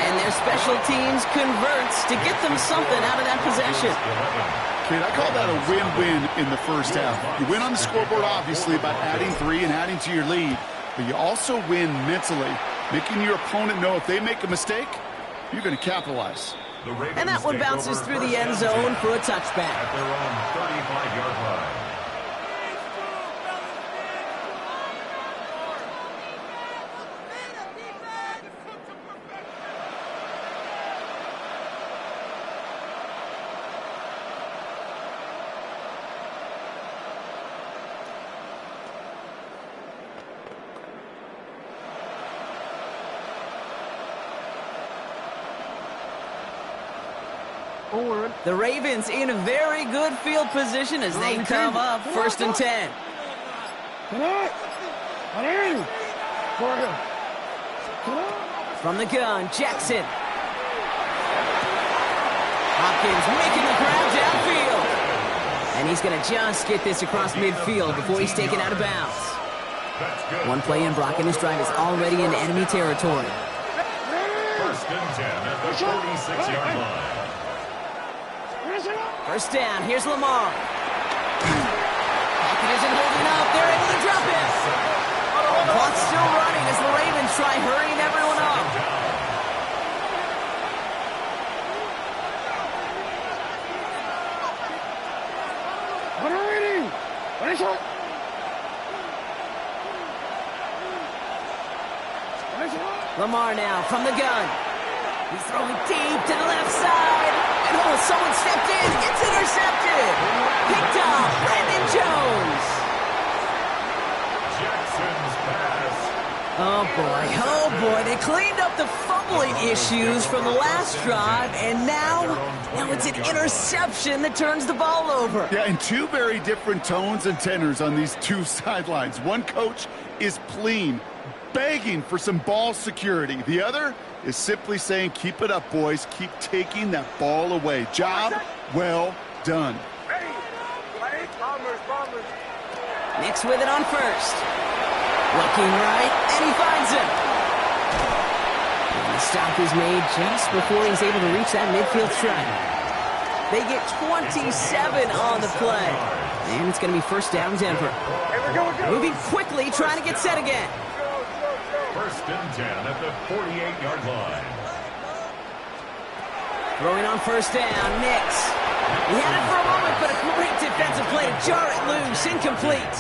And their special teams converts to get them something out of that possession. Kid, I call that a win-win in the first half. You win on the scoreboard, obviously, by adding 3 and adding to your lead. But you also win mentally, making your opponent know if they make a mistake, you're going to capitalize. And that one bounces through the end zone for a touchback. At their own 35-yard line. The Ravens in a very good field position as they come up first and 10. From the gun, Jackson. Hopkins making the grab downfield. And he's going to just get this across midfield before he's taken out of bounds. One play in, Brock, and his drive is already in enemy territory. First and 10 at the 46-yard line. First down, here's Lamar. Pocket isn't holding up. They're able to drop it. Clock's still running as the Ravens try hurrying everyone up. Lamar now from the gun. He's throwing deep to the left side. And oh, someone stepped in. It's intercepted. Picked up. Brandon Jones. Jackson's pass. Oh, boy. They cleaned up the fumbling issues from the last drive, and now it's an interception that turns the ball over. Yeah, and two very different tones and tenors on these two sidelines. One coach is pleading, begging for some ball security. The other is simply saying, keep it up, boys. Keep taking that ball away. Job well done. Nix with it on first. Looking right, and he finds him. And the stop is made just before he's able to reach that midfield strike. They get 27 on the play. And it's going to be first down, Denver. Moving quickly, trying to get set again. First and 10 at the 48-yard line. Throwing on first down, Nix. He had it for a moment, but a great defensive play to jar it loose. Incomplete.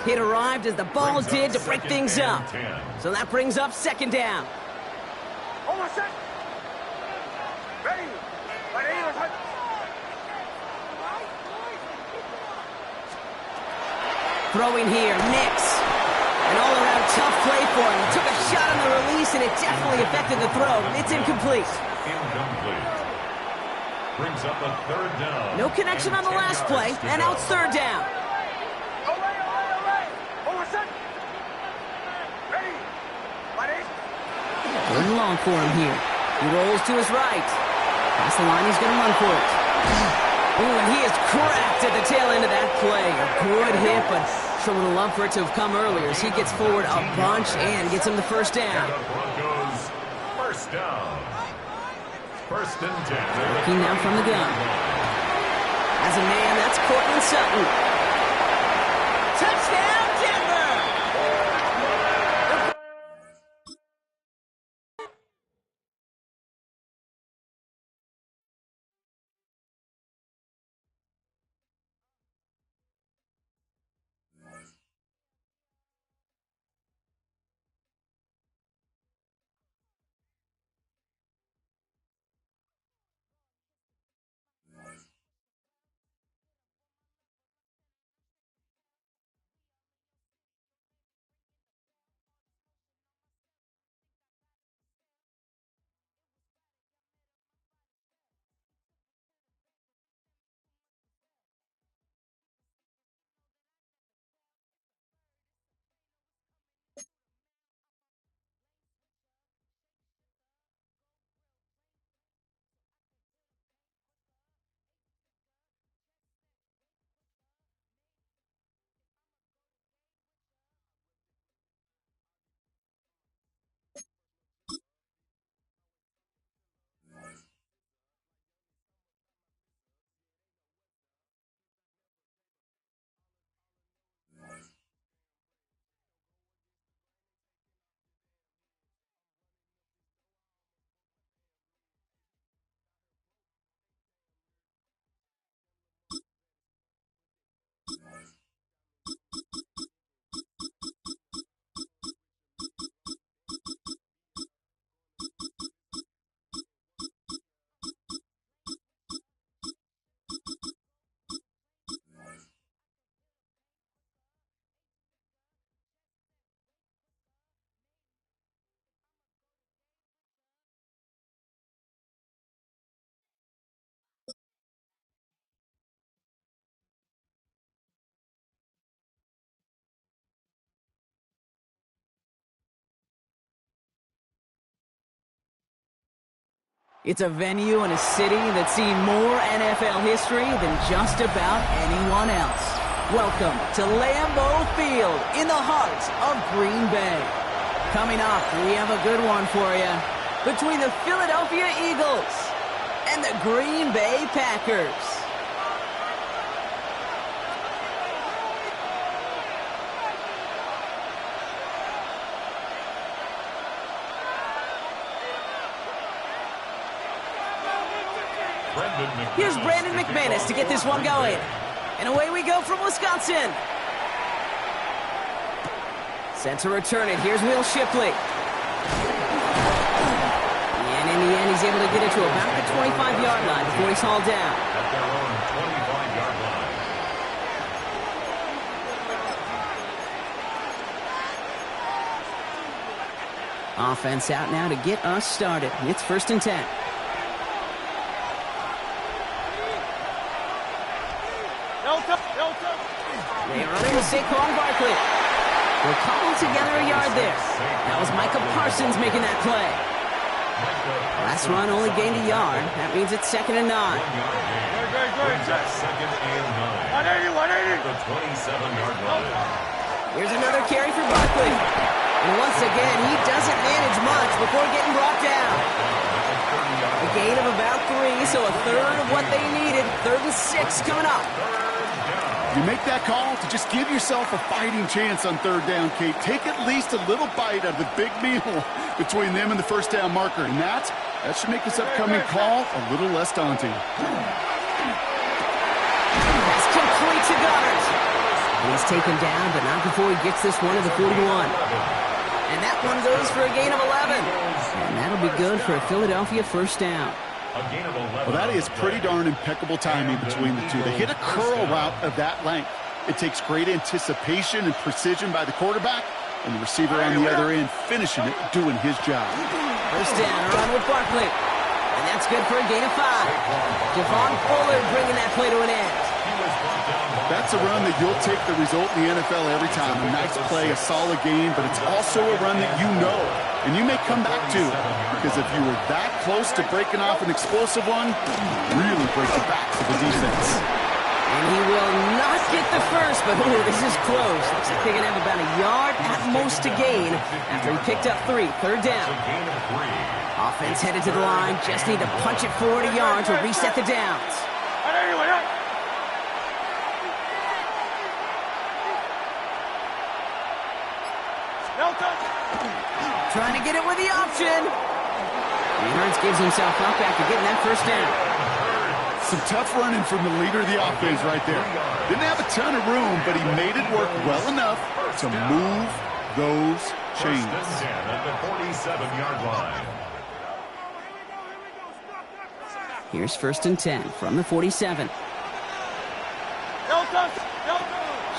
It arrived as the ball did to break things up. So that brings up second down. Throwing here, Nix. An all-around tough play for him. He took a shot on the release, and it definitely affected the throw. It's incomplete. Brings up a third down. No connection on the last play, and now it's third down. Good and long for him here. He rolls to his right. Past the line, he's going to run for it. Ooh, and he is cracked at the tail end of that play. A good hit, but sure would have loved for it to have come earlier as he gets forward a bunch and gets him the first down. The Broncos, first down. First and 10. Looking now from the gun. As a man, that's Cortland Sutton. Touchdown, Denver! It's a venue and a city that's seen more NFL history than just about anyone else. Welcome to Lambeau Field in the heart of Green Bay. Coming up, we have a good one for you. Between the Philadelphia Eagles and the Green Bay Packers. Here's Brandon McManus to get this one going. And away we go from Wisconsin. Set to return it. Here's Will Shipley. And in the end, he's able to get it to about the 25-yard line before he's hauled down. At their own 25-yard line. Offense out now to get us started. It's first and 10. They run it with Saquon Barkley. We're cobbled together a yard there. That was Micah Parsons making that play. Last run only gained a yard. That means it's second and 9. Second and 9. 180. The 27-yard line. Here's another carry for Barkley. And once again, he doesn't manage much before getting brought down. The gain of about 3, so a third of what they needed. 3rd and 6 coming up. You make that call to just give yourself a fighting chance on 3rd down, Kate. Take at least a little bite out of the big meal between them and the 1st down marker. And that should make this upcoming call a little less daunting. That's complete to Goddard. He's taken down, but not before he gets this one to the 41. And that one goes for a gain of 11. And that'll be good for a Philadelphia 1st down. Well, that is pretty darn impeccable timing between the two. They hit a curl route of that length. It takes great anticipation and precision by the quarterback, and the receiver on the other end finishing it, doing his job. 1st down, run with Barkley. And that's good for a gain of 5. Javon Fuller bringing that play to an end. That's a run that you'll take the result in the NFL every time. A nice play, a solid game, but it's also a run that you know, and you may come back to, because if you were that close to breaking off an explosive one, really break the back for the defense. And he will not get the first, but this is close. Looks like they're going to have about a yard at most to gain after he picked up 3. 3rd down. Offense headed to the line. Just need to punch it forward a yard to reset the downs. Trying to get it with the option. And Hurts gives himself up after getting that 1st down. Some tough running from the leader of the offense right there. Didn't have a ton of room, but he made it work well enough to move those chains. At the 47-yard line. Here's 1st and 10 from the 47.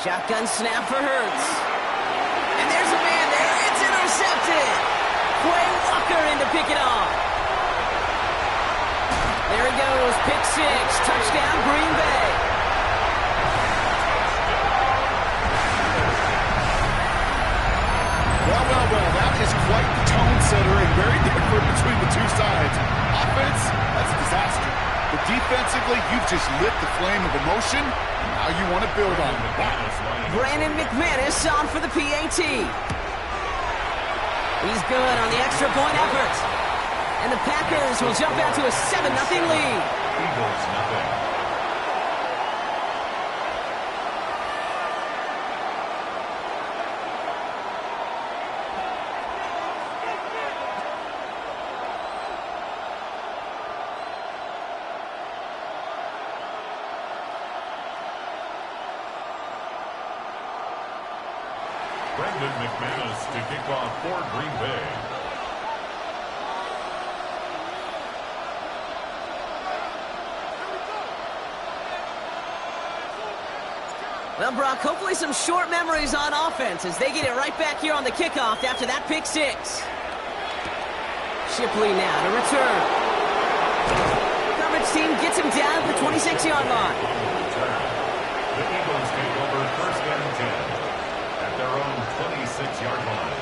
Shotgun snap for Hurts. And there's a man there. It's intercepted. Quay Walker in to pick it off. There he goes. Pick 6. Touchdown, Green Bay. Well, that is quite the tone setter and very different between the two sides. Offense, that's a disaster. But defensively, you've just lit the flame of emotion. Now you want to build on it. Brandon McManus on for the PAT. He's good on the extra point effort. And the Packers will jump out to a 7-0 lead. Eagles nothing. Brandon McManus to kick off for Green Bay. Well, Brock, hopefully some short memories on offense as they get it right back here on the kickoff after that pick 6. Shipley now to return. Coverage team gets him down at the 26-yard line. The Eagles take over 1st and 10 at their own 26-yard line.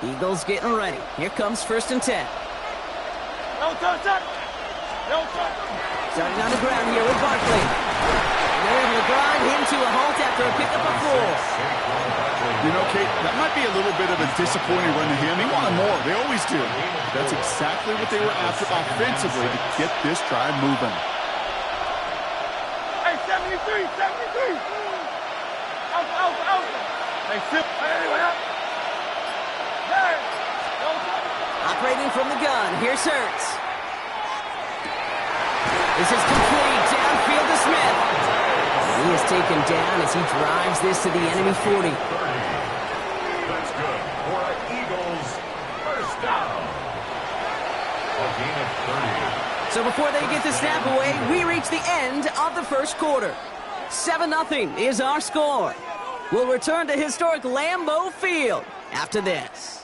Eagles getting ready. Here comes 1st and 10. Starting on the ground here with Barkley. And they're able to grind him to a halt after a pickup of 4. You know, Kate, that might be a little bit of a disappointing run to him. He wanted more. They always do. That's exactly what they were after offensively to get this drive moving. Hey, 73, 73. Out. Hey, Phil. Operating from the gun, here's Hurts. This is complete, downfield to Smith. He is taken down as he drives this to the enemy 40. That's good for an Eagles 1st down. A gain of 30. So before they get the snap away, we reach the end of the 1st quarter. 7-0 is our score. We'll return to historic Lambeau Field after this.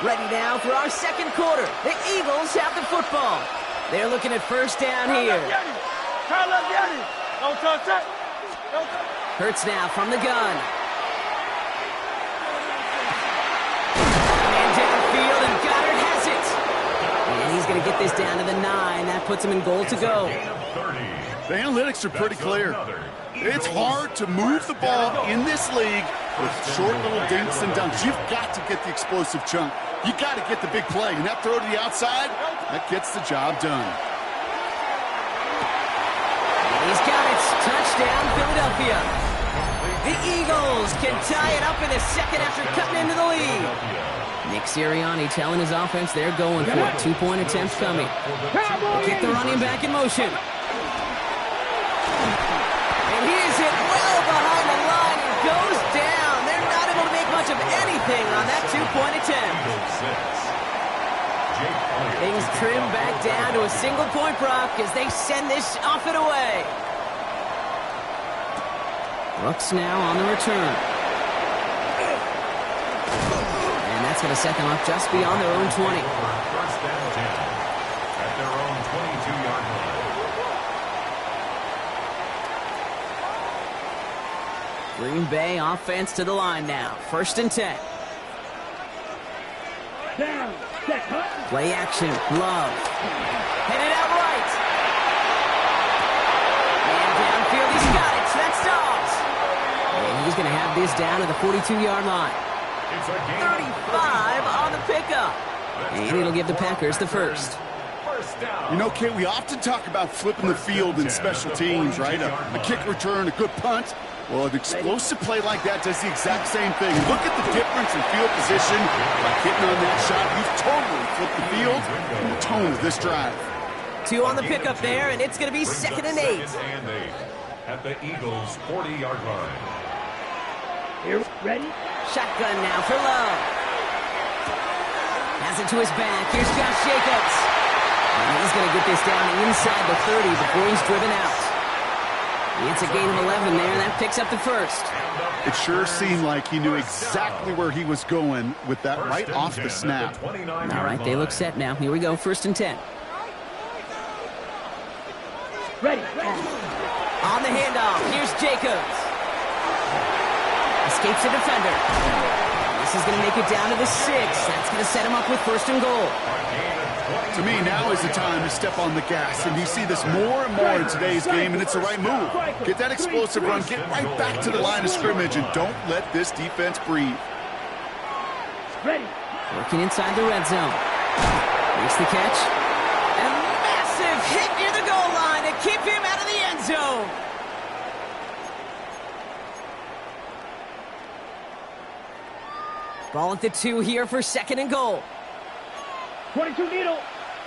Ready now for our 2nd quarter. The Eagles have the football. They're looking at 1st down here. Hurts now from the gun. Man down he's going to get this down to the 9. That puts him in goal to go. The analytics are pretty clear. It's hard to move the ball in this league with short little dinks and dunks. You've got to get the explosive chunk. You got to get the big play. And that throw to the outside, that gets the job done. He's got it. Touchdown, Philadelphia. The Eagles can tie it up in the second after cutting into the lead. Nick Sirianni telling his offense they're going for it. 2-point attempts coming. They'll kick the running back in motion. And he is hit well behind the line and goes down. They're not able to make much of anything on that 2-point attempt. Things trim back down to a single-point Brock as they send this off and away. Brooks now on the return. And that's going to set them up just beyond their own 20. First and 10 at their own 22-yard line. Green Bay offense to the line now. First and 10. Down. Set. Hut. Play action. Love. Headed out right. And downfield. He's got it. That's Dobbs. And he's going to have this down to the 42-yard line. 35 on the pickup. And it'll give the Packers the first. You know, Kate, we often talk about flipping the field in special teams, right? A kick return, a good punt. Well, an explosive play like that does the exact same thing. Look at the difference in field position. By hitting on that shot, you've totally flipped the field and the tone of this drive. 2 on the pickup there, and it's going to be second and 8. At the Eagles' 40-yard line. Here, ready? Shotgun now for Love. Has it to his back. Here's Josh Jacobs. And he's going to get this down inside the 30 before he's driven out. It's a gain of 11 there, and that picks up the first. It sure seemed like he knew exactly where he was going with that right off the snap. All right, they look set now. Here we go, first and 10. Ready. On the handoff, here's Jacobs. Escapes the defender. This is going to make it down to the 6. That's going to set him up with first and goal. To me, now is the time to step on the gas, and you see this more and more in today's game, and it's the right move. Get that explosive run, get right back to the line of scrimmage, and don't let this defense breathe. Ready. Working inside the red zone. Makes the catch. And a massive hit near the goal line to keep him out of the end zone. Ball at the 2 here for second and goal. 22 needle.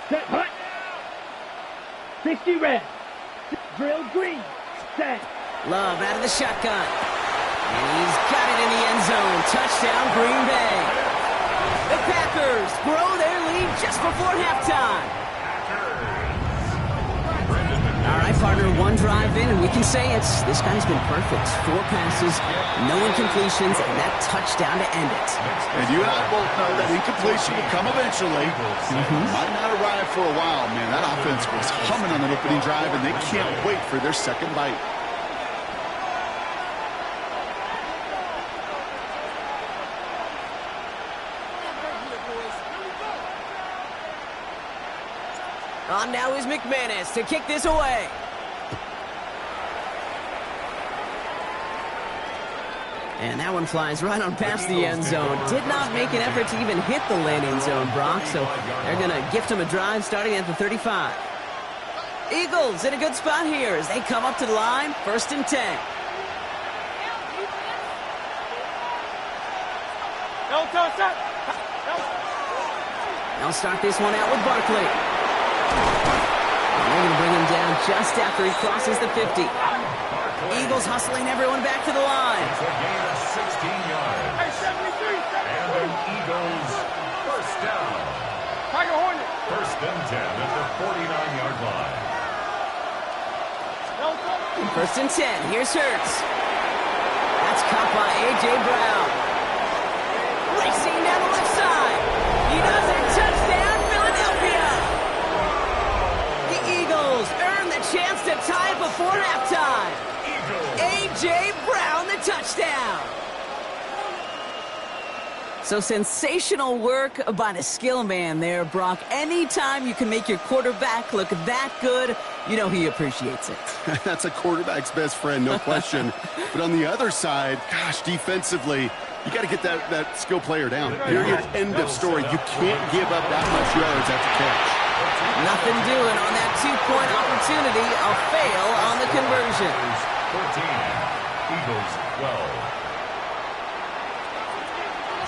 Set. Hut. 60 red. Drill green. Set. Love out of the shotgun. And he's got it in the end zone. Touchdown, Green Bay. The Packers grow their lead just before halftime. All right, partner, one drive in, and we can say this guy's been perfect. 4 passes, no incompletions, and that touchdown to end it. And you and I both know that incompletion will come eventually. Might not arrive for a while, man. That offense was humming on that opening drive, and they can't wait for their second bite. On now is McManus to kick this away. And that one flies right on past the end zone. Did not make an effort to even hit the landing zone, Brock, so they're going to gift him a drive starting at the 35. Eagles in a good spot here as they come up to the line, first and 10. They'll start this one out with Barkley. They're going to bring him down just after he crosses the 50. Eagles hustling everyone back to the line. It's a gain of 16 yards. Hey, 73. And the Eagles first down. Tiger Hornet. First and 10 at the 49-yard line. First and 10. Here's Hurts. That's caught by A.J. Brown. Racing down the left side. He does it. Touchdown, Philadelphia. The Eagles earn the chance to tie it before halftime. A.J. Brown, the touchdown. So sensational work by the skill man there, Brock. Anytime you can make your quarterback look that good, you know he appreciates it. That's a quarterback's best friend, no question. But on the other side, gosh, defensively, you got to get that skill player down. Period. End of story. You can't give up that much yards after catch. Nothing doing on that two-point opportunity. A fail on the conversion. 14, Eagles 12.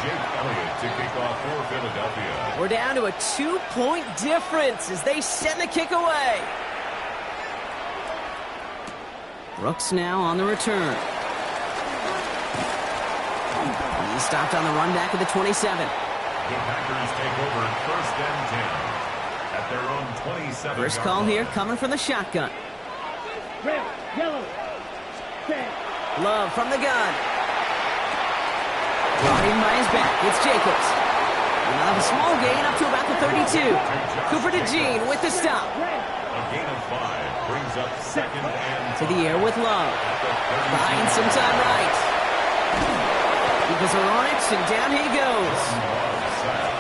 Jake Elliott to kick off for Philadelphia. We're down to a 2-point difference as they send the kick away. Brooks now on the return. He's stopped on the run back at the 27. The Packers take over 1st and 10 at their own 27. First call here coming from the shotgun. Red, yellow, set. Love from the gun. Brought in by his back. It's Jacobs. He'll have a small gain up to about the 32. Cooper to Jean with the stop. A gain of 5 brings up 2nd and To the air with Love. Buying some time right. Eagles are on it, and down he goes.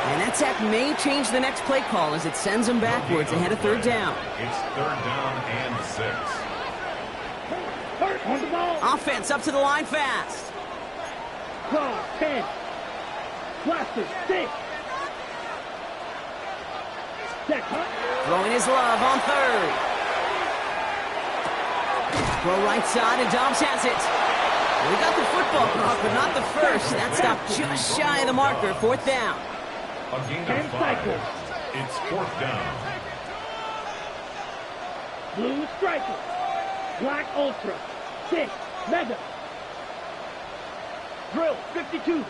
And that sack may change the next play call as it sends him backwards ahead of 3rd down. It's 3rd down and 6. On the ball. Offense up to the line fast. 12, 10. Blaster, 6. Check, huh? Throwing his Love on 3rd. Throw right side, and Dobbs has it. We got the football, Brock, but not the first. That stopped just shy of the marker. 4th down. A gain of 5. It's 4th down. Blue striker. Black ultra. 6. Mega. Drill, 52.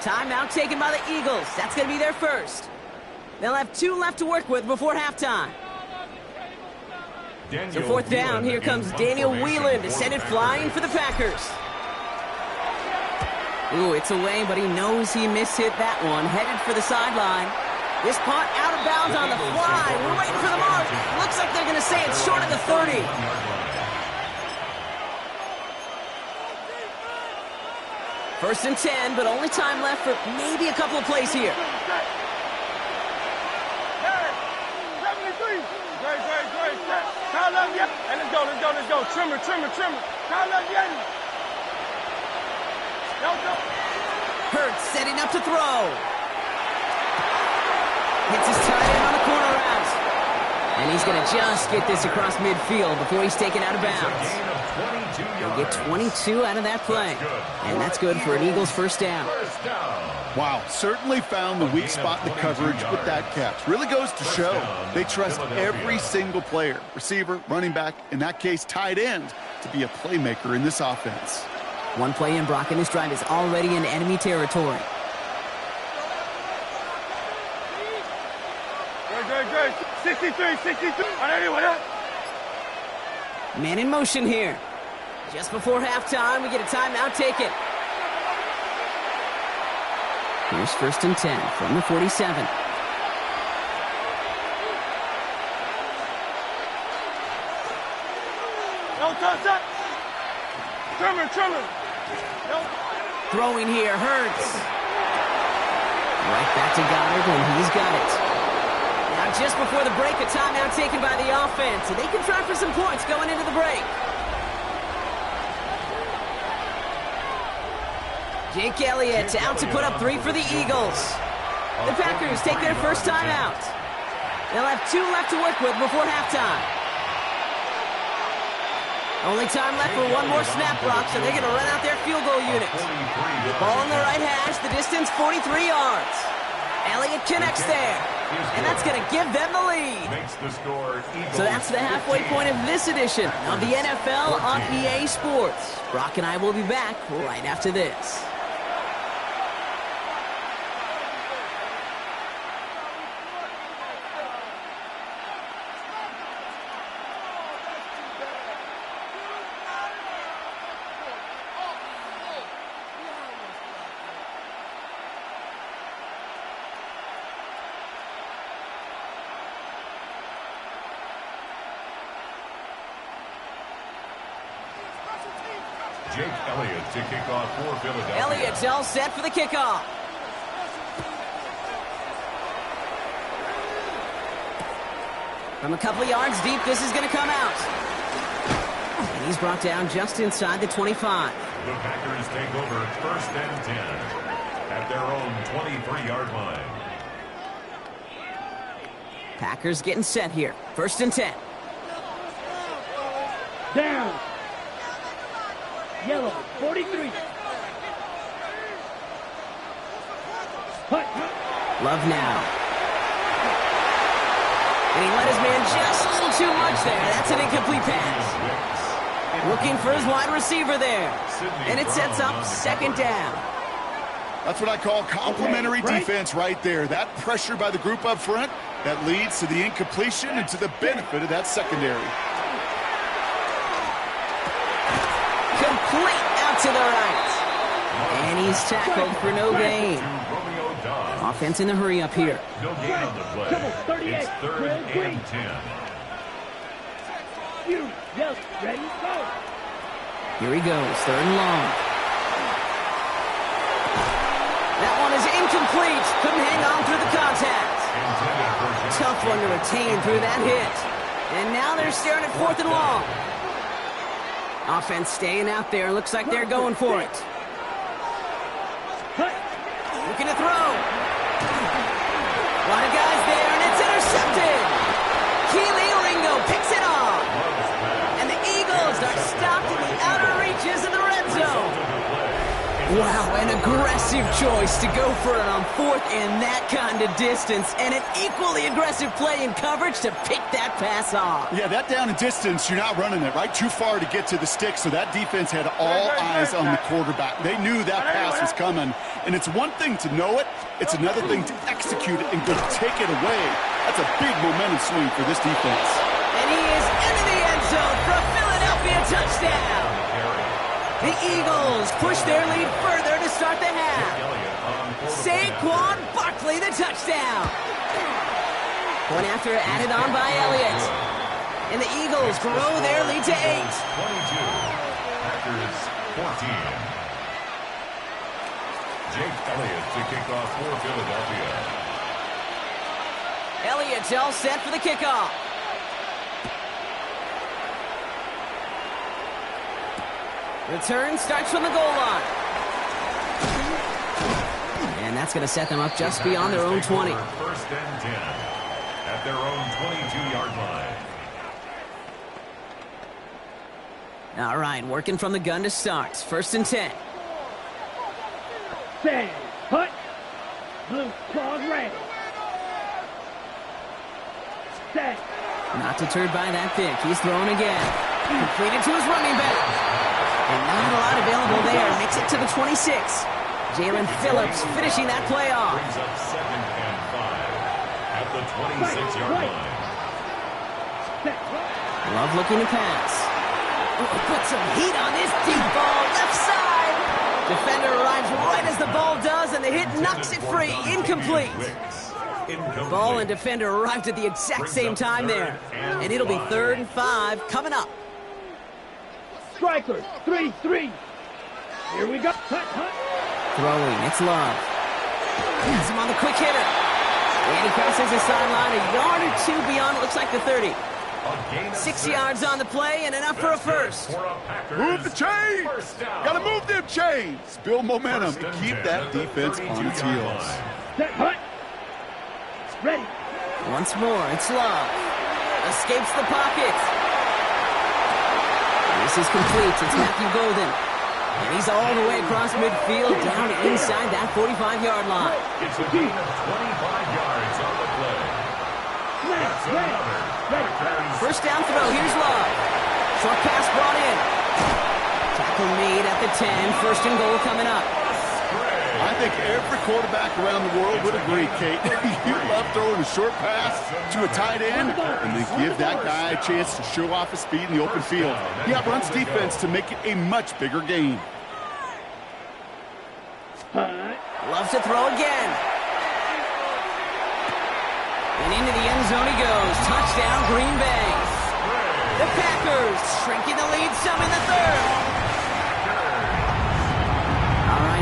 Timeout taken by the Eagles. That's going to be their first. They'll have 2 left to work with before halftime. So 4th down, here comes Daniel Whelan to send it flying for the Packers. Ooh, it's away, but he knows he mishit that one. Headed for the sideline. This punt out of bounds on the fly. We're waiting for the mark. Looks like they're going to say it's short of the 30. First and 10, but only time left for maybe a couple of plays here. 73. Great. Kyle up, yeah. And let's go. Trimmer. Kyle up, yeah. Hurts setting up to throw. Hits his tight end on the corner route. And he's going to just get this across midfield before he's taken out of bounds. He'll get 22 out of that play. And that's good for an Eagles first down. Wow, certainly found the weak spot in the coverage with that catch. Really goes to show they trust every single player, receiver, running back, in that case tight end, to be a playmaker in this offense. One play in, Brock, and this drive is already in enemy territory. Great. 63. Man in motion here. Just before halftime, we get a timeout taken. Here's 1st and 10 from the 47. No touch. Trimmer. No. Throwing here, Hurts. Right back to Goddard, and he's got it. Now, just before the break, a timeout taken by the offense, and they can try for some points going into the break. Jake Elliott out to put up 3 for the Eagles. The Packers take their first timeout. They'll have 2 left to work with before halftime. Only time left for one more snap, Brock, so they're going to run out their field goal unit. Ball on the right hash, the distance 43 yards. Elliott connects there, and that's going to give them the lead. So that's the halfway point of this edition of the NFL on EA Sports. Brock and I will be back right after this. Jake Elliott to kick off for Philadelphia. Elliott's all set for the kickoff. From a couple of yards deep, this is going to come out. And he's brought down just inside the 25. The Packers take over 1st and 10 at their own 23-yard line. Packers getting set here. 1st and 10. Down. Yellow, 43. Hut. Love now. And he let his man just a little too much there. That's an incomplete pass. Looking for his wide receiver there. And it sets up 2nd down. That's what I call complimentary defense right there. That pressure by the group up front, that leads to the incompletion and to the benefit of that secondary. Complete out to the right. And he's tackled for no gain. Offense in the hurry up here. No gain on the play. It's 3rd and 10. You, yes, ready, go. Here he goes, 3rd and long. That one is incomplete. Couldn't hang on through the contact. Tough one to retain through that hit. And now they're staring at 4th and long. Offense staying out there. Looks like they're going for it. Looking to throw. A lot of guys there, and it's intercepted. Keely Ringo picks it off. And the Eagles are stopped in the outer reaches of the red zone. Wow, an aggressive choice to go for it on 4th in that kind of distance, and an equally aggressive play in coverage to pick that pass off. Yeah, that down and distance, you're not running it, right? Too far to get to the stick, so that defense had all eyes on the quarterback. They knew that pass was coming, and it's one thing to know it, it's another thing to execute it and go take it away. That's a big momentum swing for this defense. And he is into the end zone for a Philadelphia touchdown. The Eagles push their lead further to start the half. Saquon Barkley, the touchdown. Point after added on by Elliott. And the Eagles grow their lead to 8. 22. Packers 14. Jake Elliott to kick off for Philadelphia. Elliott's all set for the kickoff. Return starts from the goal line. And that's going to set them up just beyond their own 20. 1st and 10 at their own 22-yard line. All right, working from the gun to start. 1st and 10. Stand. Hut. Blue claws red. Set. Not deterred by that pick. He's throwing again. Completed to his running back. And not a lot available there. Makes it to the 26. Jalen Phillips finishing that play off. Brings up 2nd and 5 at the 26-yard line. Love looking to pass. Oh, put some heat on this deep ball. Left side. Defender arrives right as the ball does, and the hit knocks it free. Incomplete. Ball and defender arrived at the exact same time there. And it'll be 3rd and 5 coming up. Strikers, 3-3. Here we go. Hut, hut. Throwing, it's Love. Has him on the quick hitter. And he crosses the sideline a yard or 2 beyond, it looks like the 30. 6 yards on the play and enough for a first. Move the chains! Gotta move them chains! Build momentum and keep that defense on its heels. Set, hut. Ready. Once more, it's Love. Escapes the pocket. This is complete. It's Matthew Golden. And he's all the way across midfield down inside that 45-yard line. It's a gain of 25 yards on the play. Ready. 1st down throw. Here's Love. Short pass brought in. Tackle made at the 10. 1st and goal coming up. I think every quarterback around the world would agree, Kate. You love throwing a short pass to a tight end and then give that guy a chance to show off his speed in the open field. He outruns defense to make it a much bigger gain. Loves to throw again. And into the end zone he goes. Touchdown, Green Bay. The Packers shrinking the lead some in the 3rd.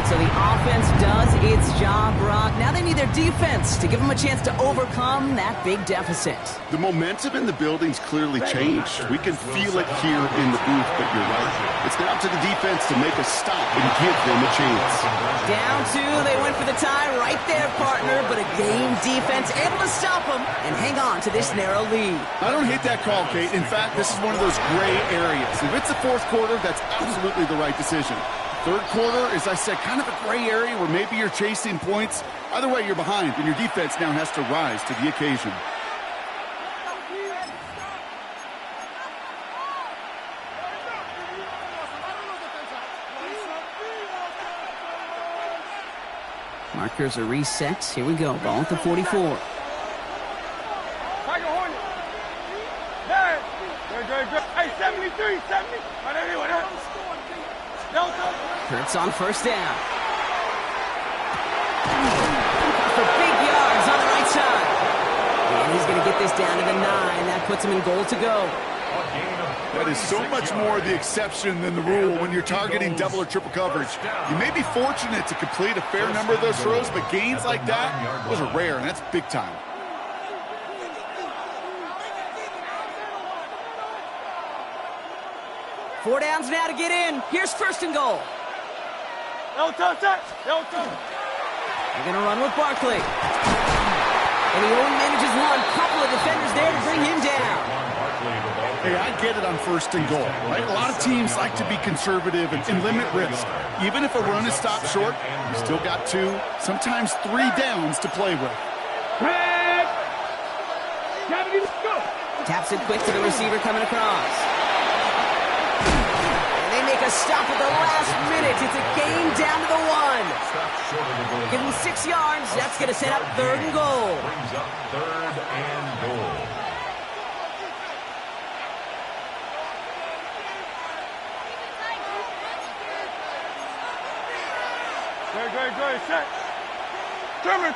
right, so the offense does its job, Brock. Now they need their defense to give them a chance to overcome that big deficit. The momentum in the building's clearly changed. We can feel it here in the booth, but you're right. It's now to the defense to make a stop and give them a chance. Down two, they went for the tie right there, partner, but a game defense able to stop them and hang on to this narrow lead. I don't hate that call, Kate. In fact, this is one of those gray areas. If it's the fourth quarter, that's absolutely the right decision. Third quarter, as I said, kind of a gray area where maybe you're chasing points. Either way, you're behind, and your defense now has to rise to the occasion. Markers are reset. Here we go. Ball at the 44. Hey, 73, 70. Kurtz on first down. For big yards on the right side. And he's going to get this down to the 9. That puts him in goal to go. That is so much more the exception than the rule when you're targeting double or triple coverage. You may be fortunate to complete a fair number of those throws, but gains like that, those are rare, and that's big time. Four downs now to get in. Here's first and goal. They're going to run with Barkley. And he only manages one. Couple of defenders there to bring him down. Hey, I get it on first and goal, right? A lot of teams like to be conservative and limit risk. Even if a run is stopped short, you still got 2, sometimes 3 downs to play with. Taps it quick to the receiver coming across. Make a stop at the last minute. It's a game down to the 1. Give him 6 yards. That's going to set up third and goal. Brings up third and goal. Great, set. Trimmer.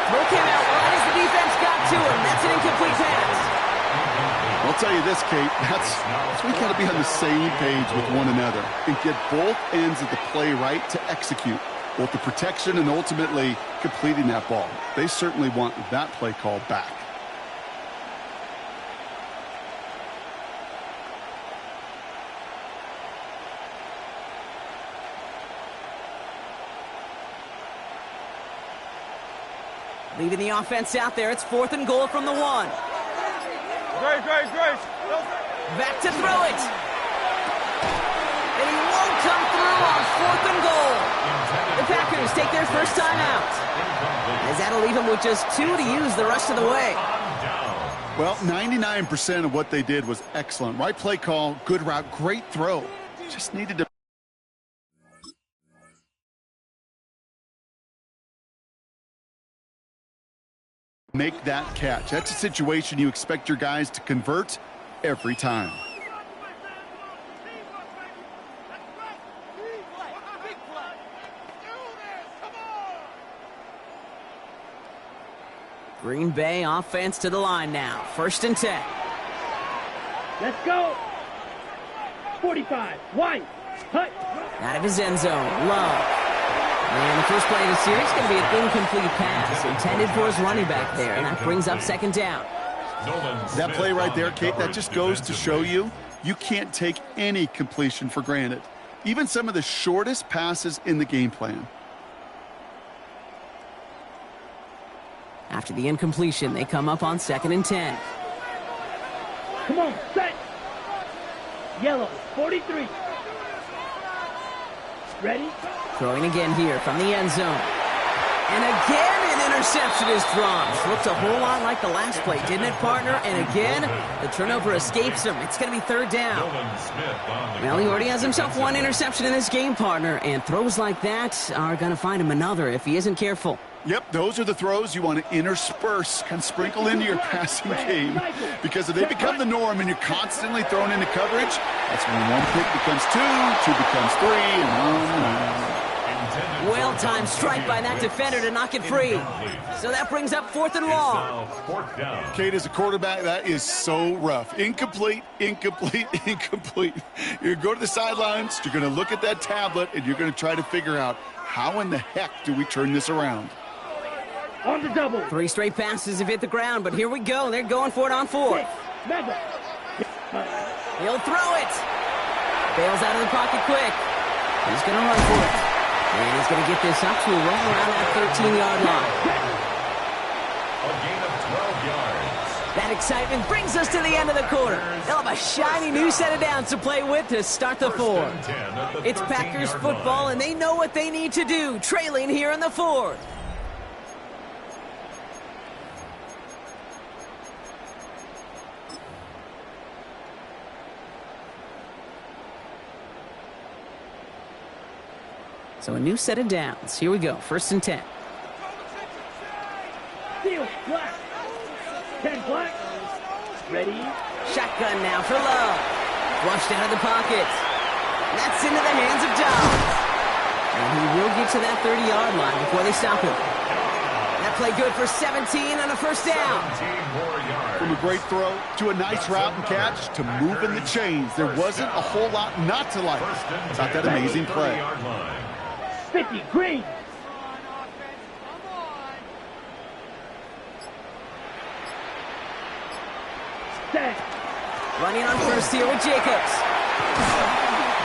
Throw came out right as the defense got to him. That's an incomplete pass. I'll tell you this, Kate, that's we got to be on the same page with one another and get both ends of the play right to execute, both the protection and ultimately completing that ball. They certainly want that play call back. Leaving the offense out there. It's fourth and goal from the 1. Great. Back to throw it. And he won't come through on fourth and goal. The Packers take their first time out. As that'll leave them with just 2 to use the rest of the way. Well, 99% of what they did was excellent. Right play call, good route, great throw. Just needed to make that catch. That's a situation you expect your guys to convert every time. Green Bay offense to the line now. First and 10. Let's go. 45. White. Hut. Out of his end zone. Love. And the first play of the series is going to be an incomplete pass intended for his running back there, and that brings up second down. That play right there, Kate, that just goes to show you can't take any completion for granted. Even some of the shortest passes in the game plan. After the incompletion, they come up on second and 10. Come on, set. Yellow, 43. Ready? Throwing again here from the end zone. And again, an interception is thrown. Looked a whole lot like the last play, didn't it, partner? And again, the turnover escapes him. It's going to be third down. Well, he already has himself one interception in this game, partner, and throws like that are going to find him another if he isn't careful. Yep, those are the throws you want to intersperse, kind of sprinkle into your passing game. Because if they become the norm and you're constantly thrown into coverage, that's when one pick becomes 2, 2 becomes 3, and on and on. Well-timed strike by that defender to knock it free. So that brings up 4th and long. Kate, as a quarterback, that is so rough. Incomplete, incomplete, incomplete. You're going to go to the sidelines, you're going to look at that tablet, and you're going to try to figure out how in the heck do we turn this around. On the double. 3 straight passes have hit the ground, but here we go. They're going for it on 4th. He'll throw it. Bails out of the pocket quick. He's going to run for it. And he's going to get this up to a run around that 13-yard line. A gain of 12 yards. That excitement brings us to the end of the quarter. They'll have a shiny new set of downs to play with to start the 4th. It's Packers football, and they know what they need to do, trailing here in the 4th. So a new set of downs. Here we go. 1st and 10. Steal, black. 10 black. Ready. Shotgun now for Love. Flushed out of the pocket. That's into the hands of Dobbs. And he will get to that 30-yard line before they stop him. That play good for 17 on a 1st down. From a great throw to a nice route and catch to moving the chains. There wasn't a whole lot not to like about that amazing play. 50, green. Set. Running on 1st here with Jacobs.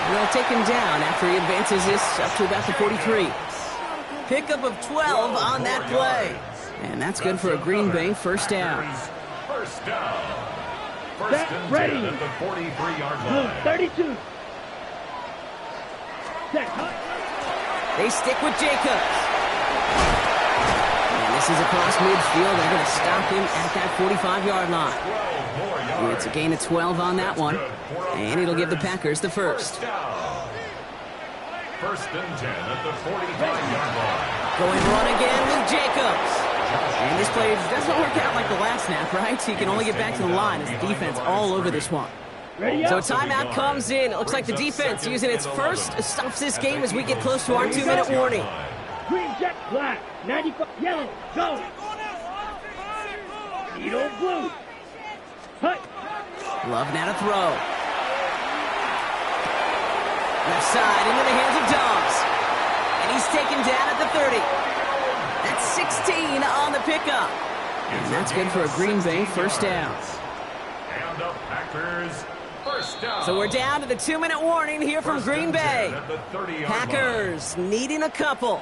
They'll take him down after he advances this up to about the 43. Pickup of 12 on that play. And that's good for a Green Bay 1st down. First down. First and 10 at the 43-yard line. 32. Set. They stick with Jacobs. And this is across midfield. They're going to stop him at that 45-yard line. It's a gain of 12 on that one. And it'll give the Packers the 1st. First and 10 at the 45-yard line. Going run again with Jacobs. And this play doesn't work out like the last snap, right? So he can only get back to the line as the defense all over this one. So a timeout comes in. It looks like the defense using its first stops this game as we get close to our 2-minute warning. Green, jet, black, 95, yellow, go. Needle, blue. Hut. Love now to throw. Left side into the hands of Dobbs. And he's taken down at the 30. That's 16 on the pickup. And that's good for a Green Bay 1st down. And the Packers. So we're down to the 2-minute warning here from Green Bay. Packers needing a couple.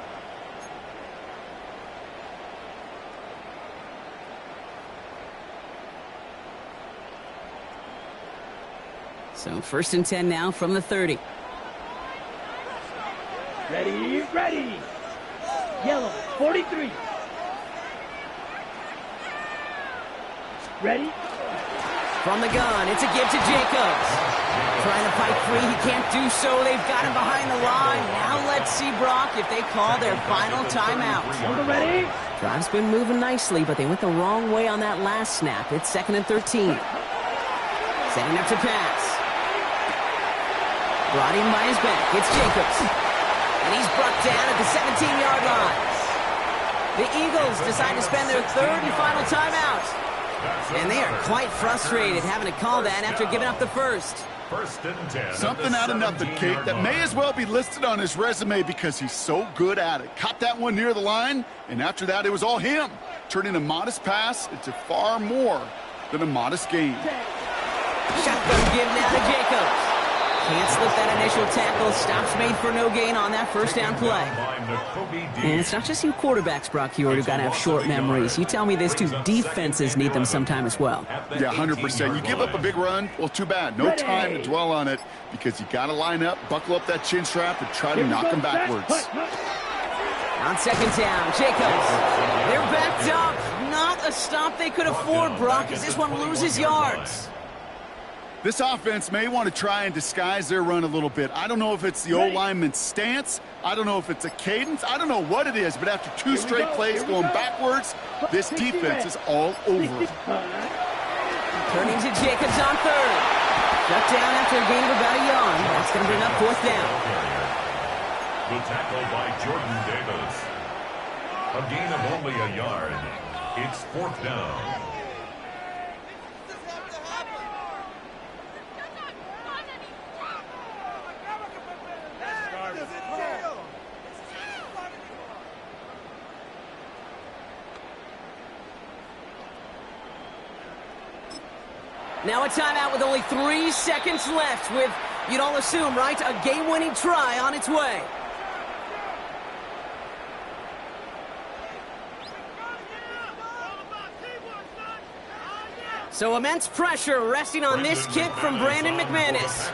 So 1st and 10 now from the 30. Ready, ready. Yellow, 43. Ready. From the gun, it's a give to Jacobs. Trying to fight free, he can't do so. They've got him behind the line. Now let's see, Brock, if they call their final timeout. Ready? Drive's been moving nicely, but they went the wrong way on that last snap. It's 2nd and 13. Setting up to pass. Brought in by his back. It's Jacobs. And he's brought down at the 17-yard line. The Eagles decide to spend their 3rd and final timeout. And they are quite frustrated having to call that after giving up the 1st. First and 10. Something out of nothing, Kate, that may as well be listed on his resume because he's so good at it. Caught that one near the line, and after that, it was all him. Turning a modest pass into far more than a modest gain. Shotgun give now to Jacobs. Can't slip that initial tackle. Stops made for no gain on that 1st down play. And it's not just you quarterbacks, Brock, here who got to have short memories. You tell me this too. Defenses need them sometime as well. Yeah, 100%. You give up a big run, well, too bad. No time to dwell on it because you got to line up, buckle up that chin strap, and try to knock them backwards. On 2nd down, Jacobs. They're backed up. Not a stop they could afford, Brock, as this one loses yards. This offense may want to try and disguise their run a little bit. I don't know if it's the O-lineman's stance. I don't know if it's a cadence. I don't know what it is, but after 2 straight plays going backwards, this defense is all over it. Turning to Jacobs on 3rd. Shut down after a gain of about a yard. That's going to bring up 4th down. The tackle by Jordan Davis. A gain of only a yard. It's 4th down. Now a timeout with only 3 seconds left with, you'd all assume, right, a game-winning try on its way. So immense pressure resting on this kick from Brandon McManus.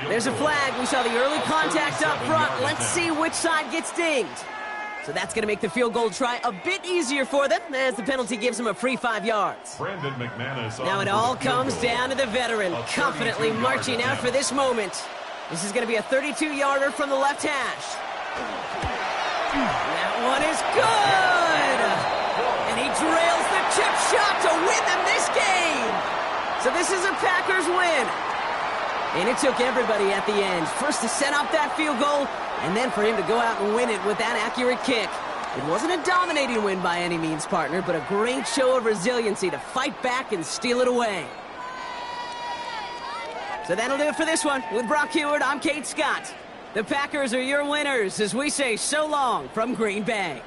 There's a flag. We saw the early contact up front. Let's see which side gets dinged. So that's going to make the field goal try a bit easier for them as the penalty gives them a free 5 yards. Brandon McManus. Now it all comes down to the veteran, confidently marching out for this moment. This is going to be a 32-yarder from the left hash. That one is good! And he drills the chip shot to win them this game! So this is a Packers win. And it took everybody at the end. First to set up that field goal, and then for him to go out and win it with that accurate kick. It wasn't a dominating win by any means, partner, but a great show of resiliency to fight back and steal it away. So that'll do it for this one. With Brock Heward, I'm Kate Scott. The Packers are your winners as we say so long from Green Bay.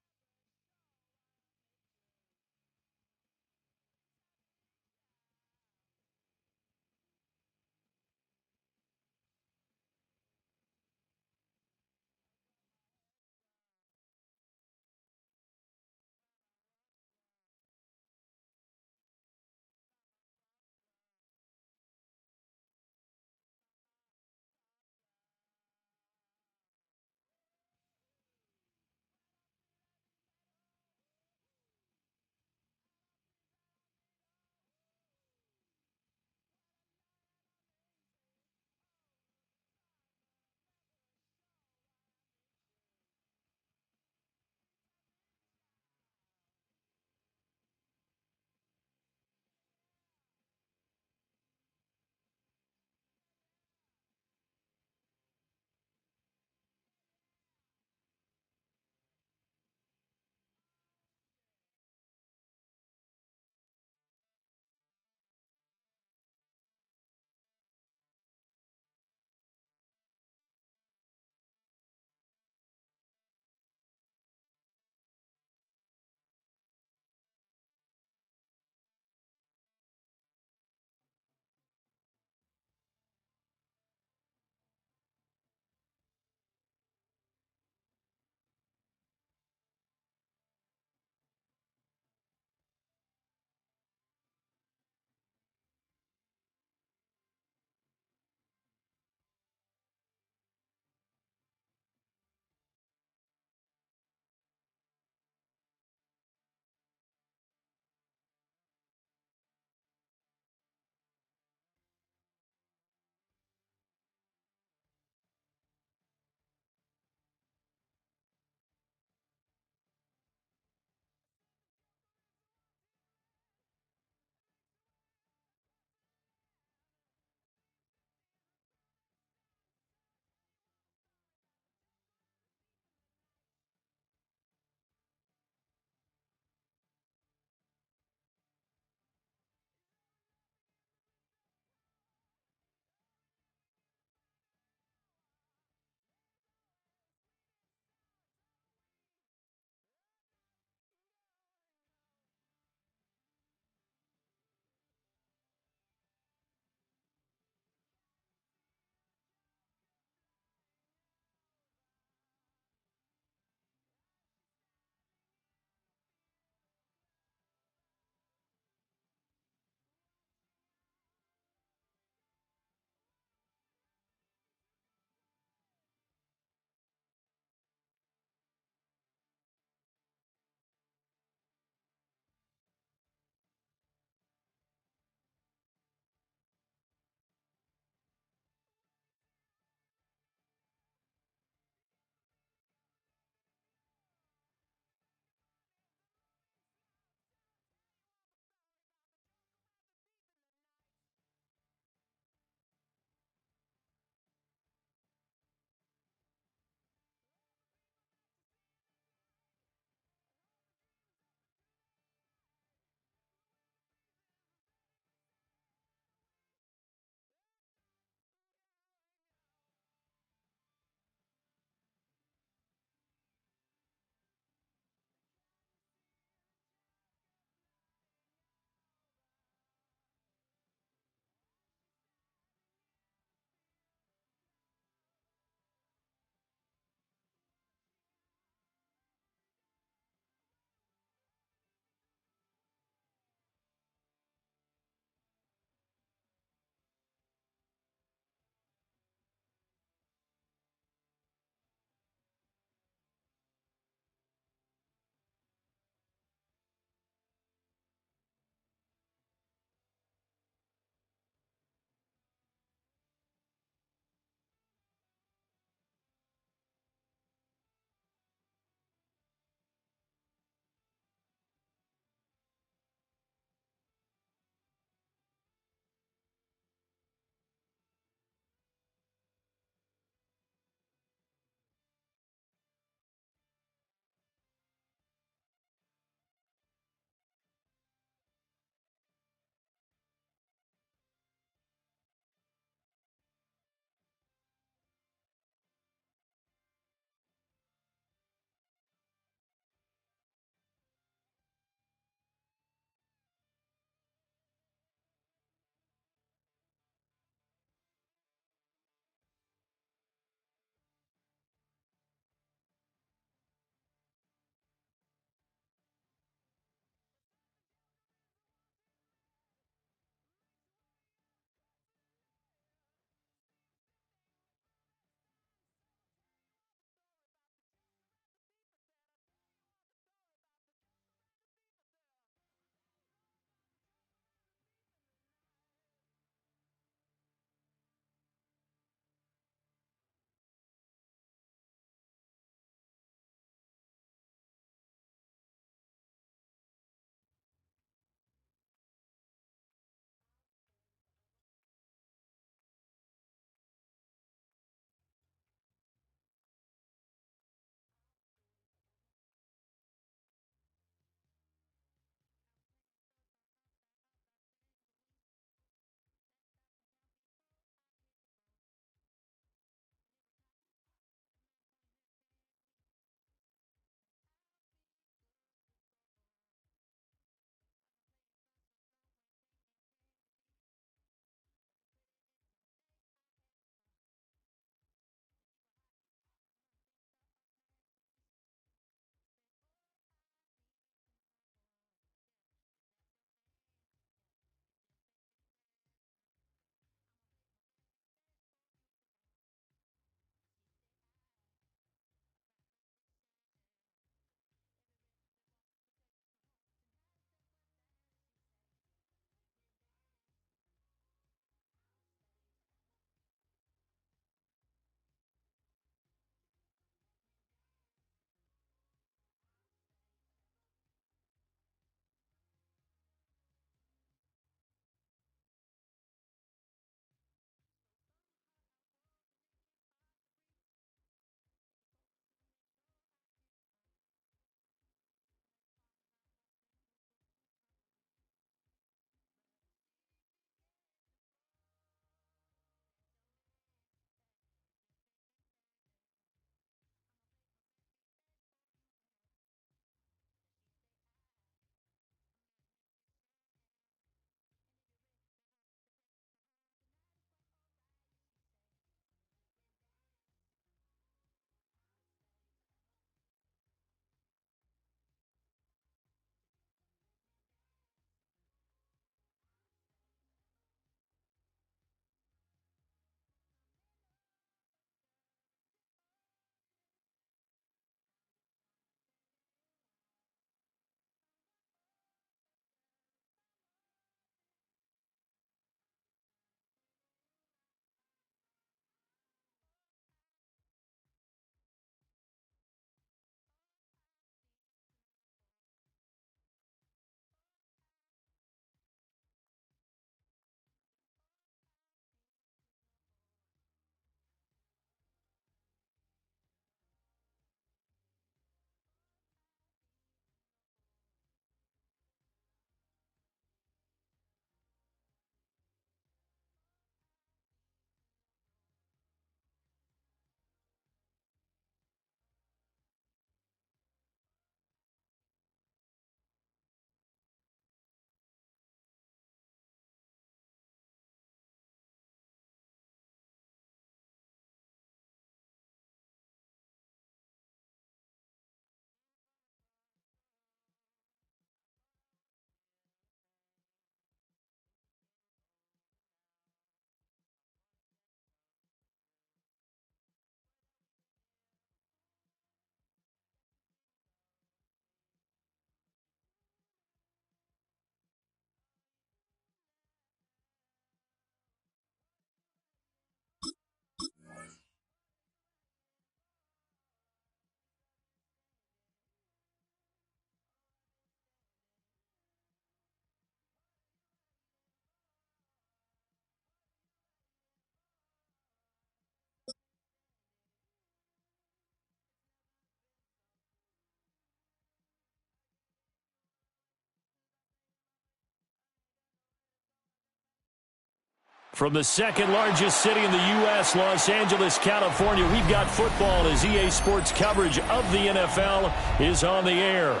From the second largest city in the U.S., Los Angeles, California, we've got football as EA Sports coverage of the NFL is on the air.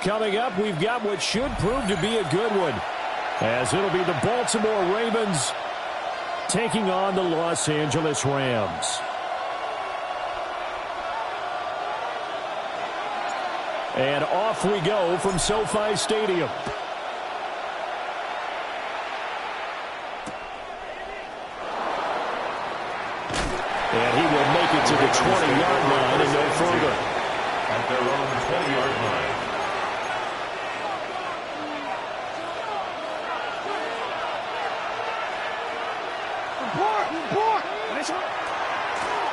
Coming up, we've got what should prove to be a good one, as it'll be the Baltimore Ravens taking on the Los Angeles Rams. And off we go from SoFi Stadium. And he will make it to the 20-yard line and no further. At their own 20-yard line.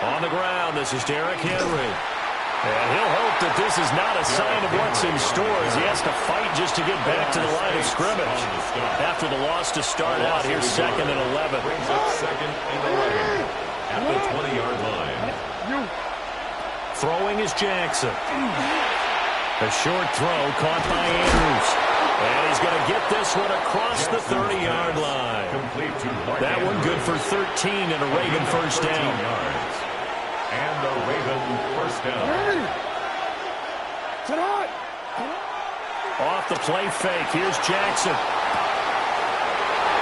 On the ground, this is Derrick Henry. And he'll hope that this is not a sign of what's in store as he has to fight just to get back to the line of scrimmage. After the loss to start out, here's 2nd and 11. Brings up 2nd and 11. At the 20-yard line. Throwing is Jackson. A short throw caught by Andrews. And he's going to get this one across the 30-yard line. That one good for 13 and a Raven first down. And a Raven first down. Off the play fake. Here's Jackson.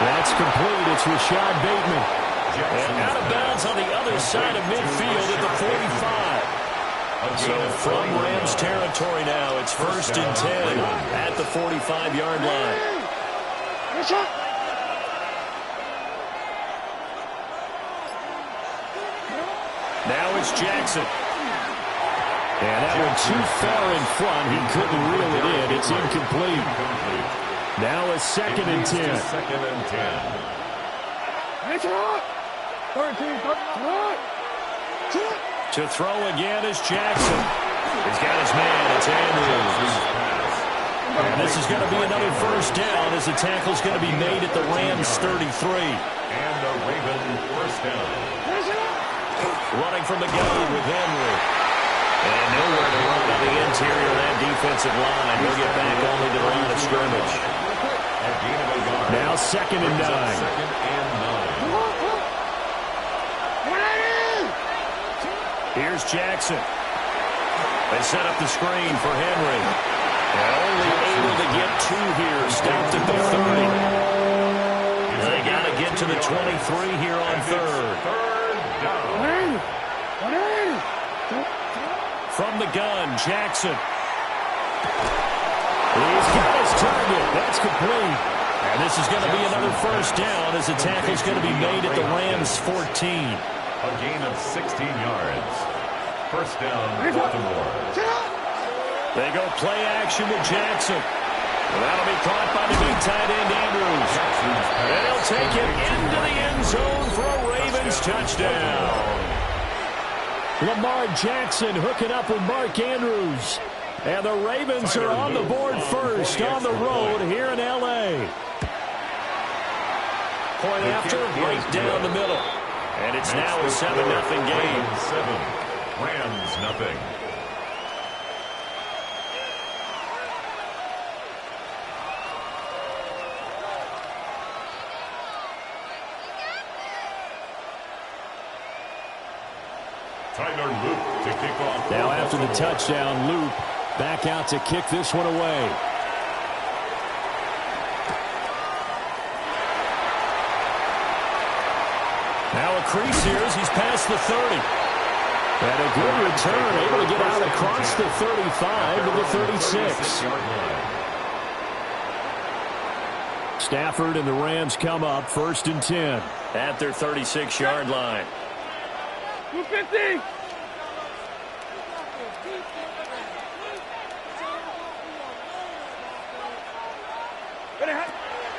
That's complete. It's Rashad Bateman. And out of bounds on the other side of midfield at the 45. So from Rams territory now, it's 1st and 10 at the 45-yard line. Now it's Jackson. And that one too far in front. He couldn't reel it in. It's incomplete. Now it's 2nd and 10. 2nd and 10. To throw again is Jackson. He's got his man. It's Andrews. And this is going to be another first down as the tackle's going to be made at the Rams 33. And a Raven first down. Running from the gun with Henry. And nowhere to run on the interior of that defensive line. He'll get back only to the line of scrimmage. Now 2nd and 9. 2nd and 9. Here's Jackson. They set up the screen for Henry. And only able to get 2 here. Stopped at the 30. They got to get to the 23 here on 3rd. From the gun, Jackson. He's got his target. That's complete. And this is going to be another first down as the tackle's going to be made at the Rams 14. A gain of 16 yards. First down, Baltimore. They go play action with Jackson. And that'll be caught by the big tight end, Andrews. And he'll take it into the end zone for a Ravens touchdown. Lamar Jackson hooking up with Mark Andrews. And the Ravens are on the board first on the road here in L.A. Point after, right down the middle. And it's now a 7-0 game. 7. Rams nothing. Tyler Loop to kick off. Now after the touchdown, Loop back out to kick this one away. Now a crease here as he's past the 30. And a good return, able to get out across the 35 to the 36. Stafford and the Rams come up 1st and 10 at their 36-yard line. 250.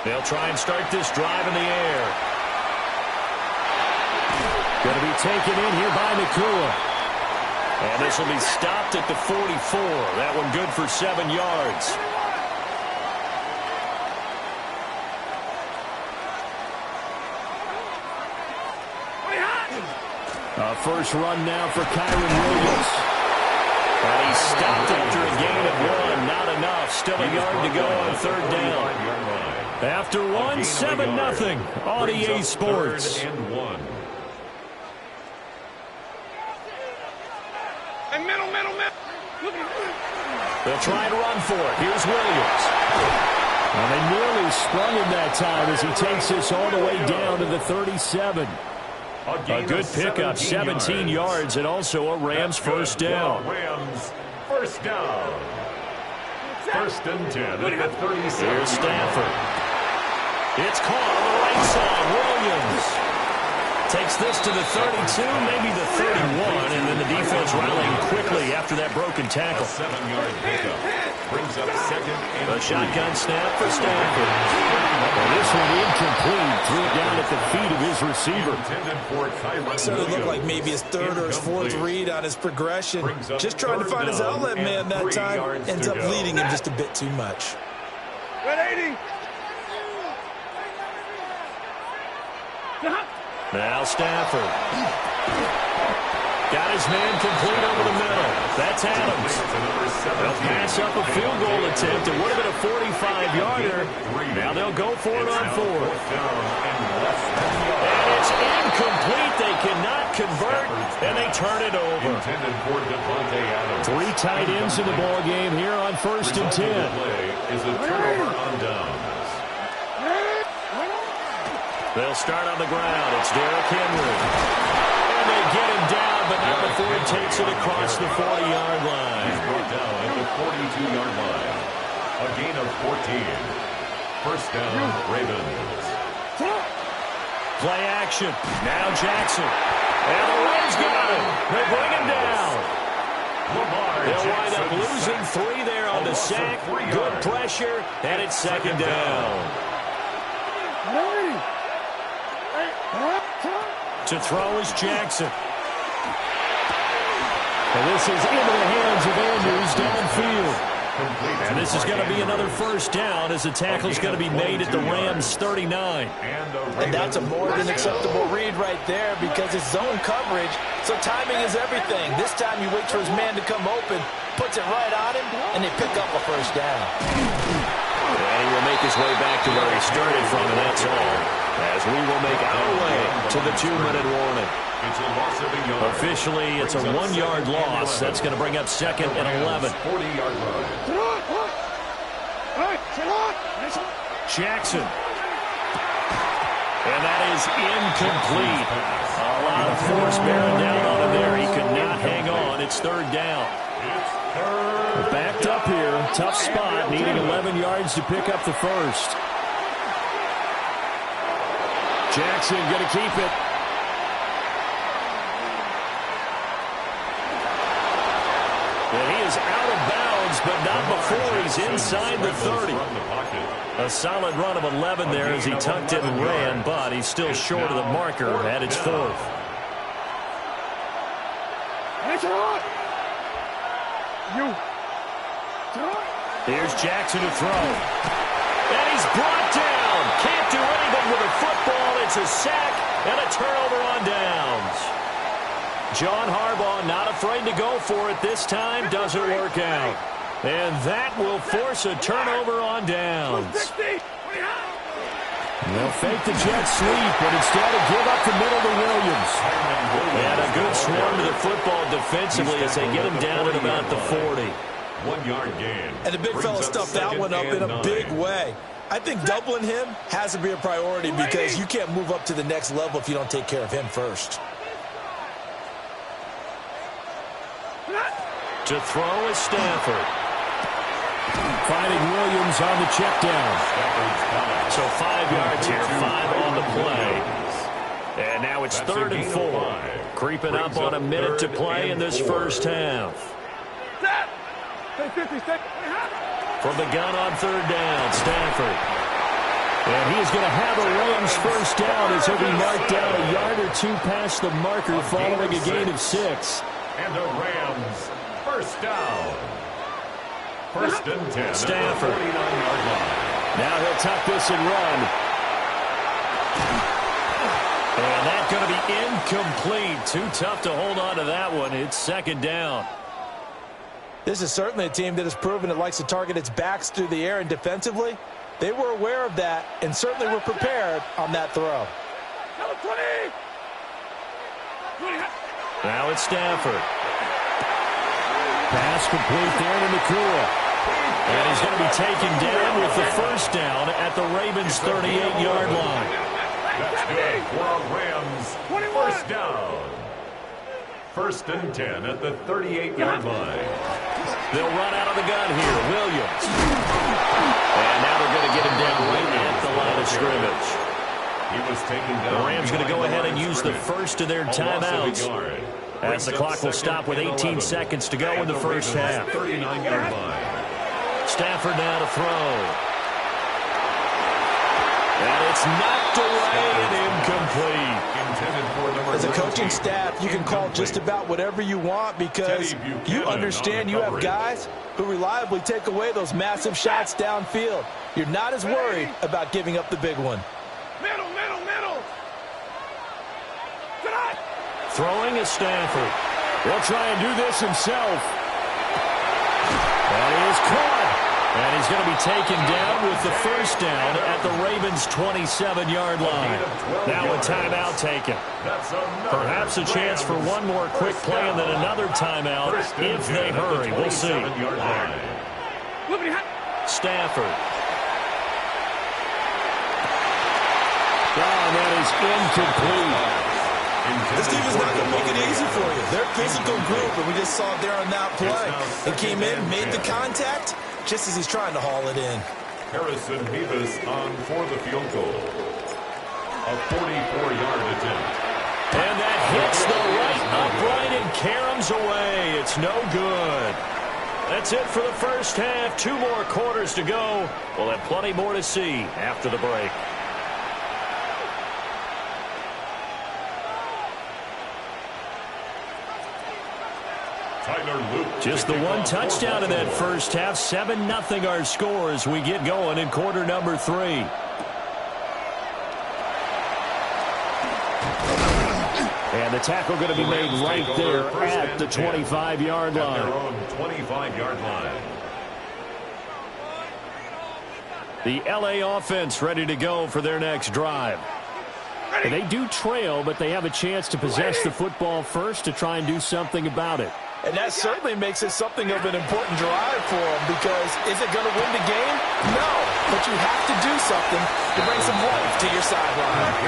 They'll try and start this drive in the air. Going to be taken in here by Ncaa. And this will be stopped at the 44. That one good for 7 yards. A first run now for Kyron Williams. And he stopped after a gain of 1. Not enough. Still a yard to go on third down. After 1, 7-0 on EA Sports. They'll try and run for it. Here's Williams. And they nearly sprung him that time as he takes this all the way down to the 37. A good pickup, 17 yards, and also a Rams first down. Rams first down. First and 10 at the 37. Here's Stafford. It's caught on the right side. Williams takes this to the 32, maybe the 31, and then the defense rallying quickly after that broken tackle. A 7-yard pickup brings up second and a shotgun snap for Stafford. And this one incomplete. Threw it down at the feet of his receiver. So it looked like maybe his third or his fourth read on his progression. Just trying to find his outlet man that time. Ends up leading him just a bit too much. 180. Now Stafford. Got his man complete over the middle. That's Adams. They'll pass up a field goal attempt. It would have been a 45-yarder. Now they'll go for it on fourth. And it's incomplete. They cannot convert, and they turn it over. 3 tight ends in the ball game here on first and 10. Is a turnover on downs. They'll start on the ground. It's Derrick Henry. And they get him down, but not before he takes it across the 40-yard line. He's brought down at the 42-yard line. A gain of 14. First down, Ravens. Play action. Now Jackson. And the Rams got him. They bring him down. They'll wind up losing 3 there on the sack. Good pressure, and it's second down. To throw is Jackson. And this is into the hands of Andrews downfield. And this is going to be another first down as the tackle is going to be made at the Rams 39. And that's a more than acceptable read right there because it's zone coverage, so timing is everything. This time he waits for his man to come open, puts it right on him, and they pick up a first down. And he will make his way back to where he started from, and that's all. As we will make our way to the 2-minute warning. It's a loss of a yard. Officially, it's a 1-yard loss. That's going to bring up second and 11. 40-yard line. Jackson. And that is incomplete. A lot of force bearing down on him there. He could not hang on. It's third down. Backed up here. Tough spot. Needing 11 yards to pick up the first. Jackson going to keep it. And he is out of bounds, but not before he's inside the 30. A solid run of 11 there as he tucked it and ran, but he's still short of the marker at its 4th. Here's Jackson to throw. And he's brought down. Can't do anything with a football. It's a sack and a turnover on downs. John Harbaugh not afraid to go for it this time. Doesn't work out. And that will force a turnover on downs. They'll fake the jet sweep, but instead of give up the middle to Williams. And a good swarm to the football defensively as they get him down at about the 40. 1-yard gain. And the big fella stuffed that one up in a big way. I think doubling him has to be a priority because you can't move up to the next level if you don't take care of him first. To throw is Stafford. Finding Williams on the check down. So 5 yards here, 5 on the play. And now it's third and 4. Creeping up on a minute to play in this first half. From the gun on third down, Stafford. And he is going to have a Rams first down as he'll be marked down a yard or 2 past the marker following a gain of 6. And the Rams first down. First and 10. Stafford. 49-yard line. Now he'll tuck this and run. And that's going to be incomplete. Too tough to hold on to that one. It's second down. This is certainly a team that has proven it likes to target its backs through the air, and defensively, they were aware of that and certainly were prepared on that throw. Now it's Stafford. Pass complete there to Ncaa. And he's going to be taken down with the first down at the Ravens' 38-yard line. That's good for a Rams first down. First and 10 at the 38-yard line. They'll run out of the gun here. Williams. And now they're going to get him down right at the line of scrimmage. He was taken down. The Rams going to go ahead and use the first of their timeouts, as the clock will stop with 18 seconds to go in the first half. 39-yard line. Stafford now to throw. And it's knocked away and incomplete. As a coaching staff, you can call just about whatever you want because you understand you have guys who reliably take away those massive shots downfield. You're not as worried about giving up the big one. Middle. Throwing is Stafford. He'll try and do this himself. That is caught. And he's going to be taken down with the first down at the Ravens' 27-yard line. Now a timeout taken. Perhaps a chance for one more quick play and then another timeout if they hurry. We'll see. Stafford. And that is incomplete. This team is not going to make it easy for you. They're a physical group, and we just saw it there on that play. They came in, made the contact, just as he's trying to haul it in. Harrison Beavis on for the field goal. A 44-yard attempt. And that hits the right upright and caroms away. It's no good. That's it for the first half. 2 more quarters to go. We'll have plenty more to see after the break. Just the one touchdown in that first half. 7-0 our score as we get going in quarter number 3. And the tackle going to be made right there at the 25-yard line. At their own 25-yard line. The LA offense ready to go for their next drive. And they do trail, but they have a chance to possess the football first to try and do something about it. And that certainly makes it something of an important drive for them because is it going to win the game? No. But you have to do something to bring some life to your sideline.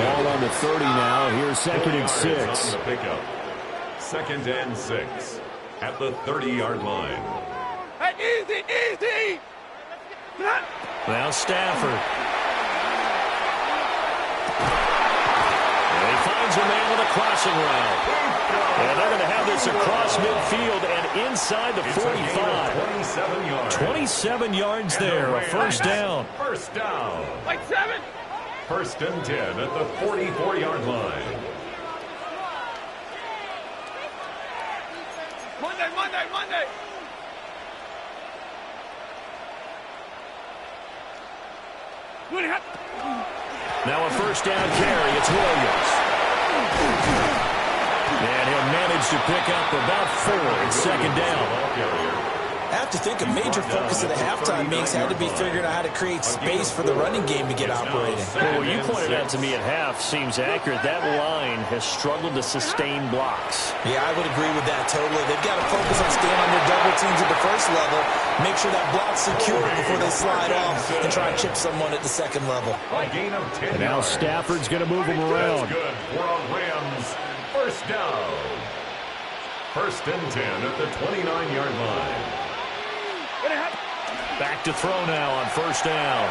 Ball on the 30 now. Here's 2nd and 6. Second and 6 at the 30-yard line. Hey, easy. Now Stafford. And he finds a man with a crossing route. And they're going to have this across midfield and inside the 45. 27 yards there, a first down. First down. Like 7. First and 10 at the 44-yard line. Monday. Now a first down carry. It's Williams. And he'll manage to pick up about 4 in second down. I have to think a major focus of the halftime meetings had to be figuring out how to create space for the running game to get operating. Well, what you pointed out to me at half seems accurate. That line has struggled to sustain blocks. Yeah, I would agree with that totally. They've got to focus on staying on their double teams at the first level, make sure that block's secure before they slide off and try and chip someone at the second level. And now Stafford's going to move him around. Good for a Rams first down. First and 10 at the 29-yard line. Back to throw now on first down.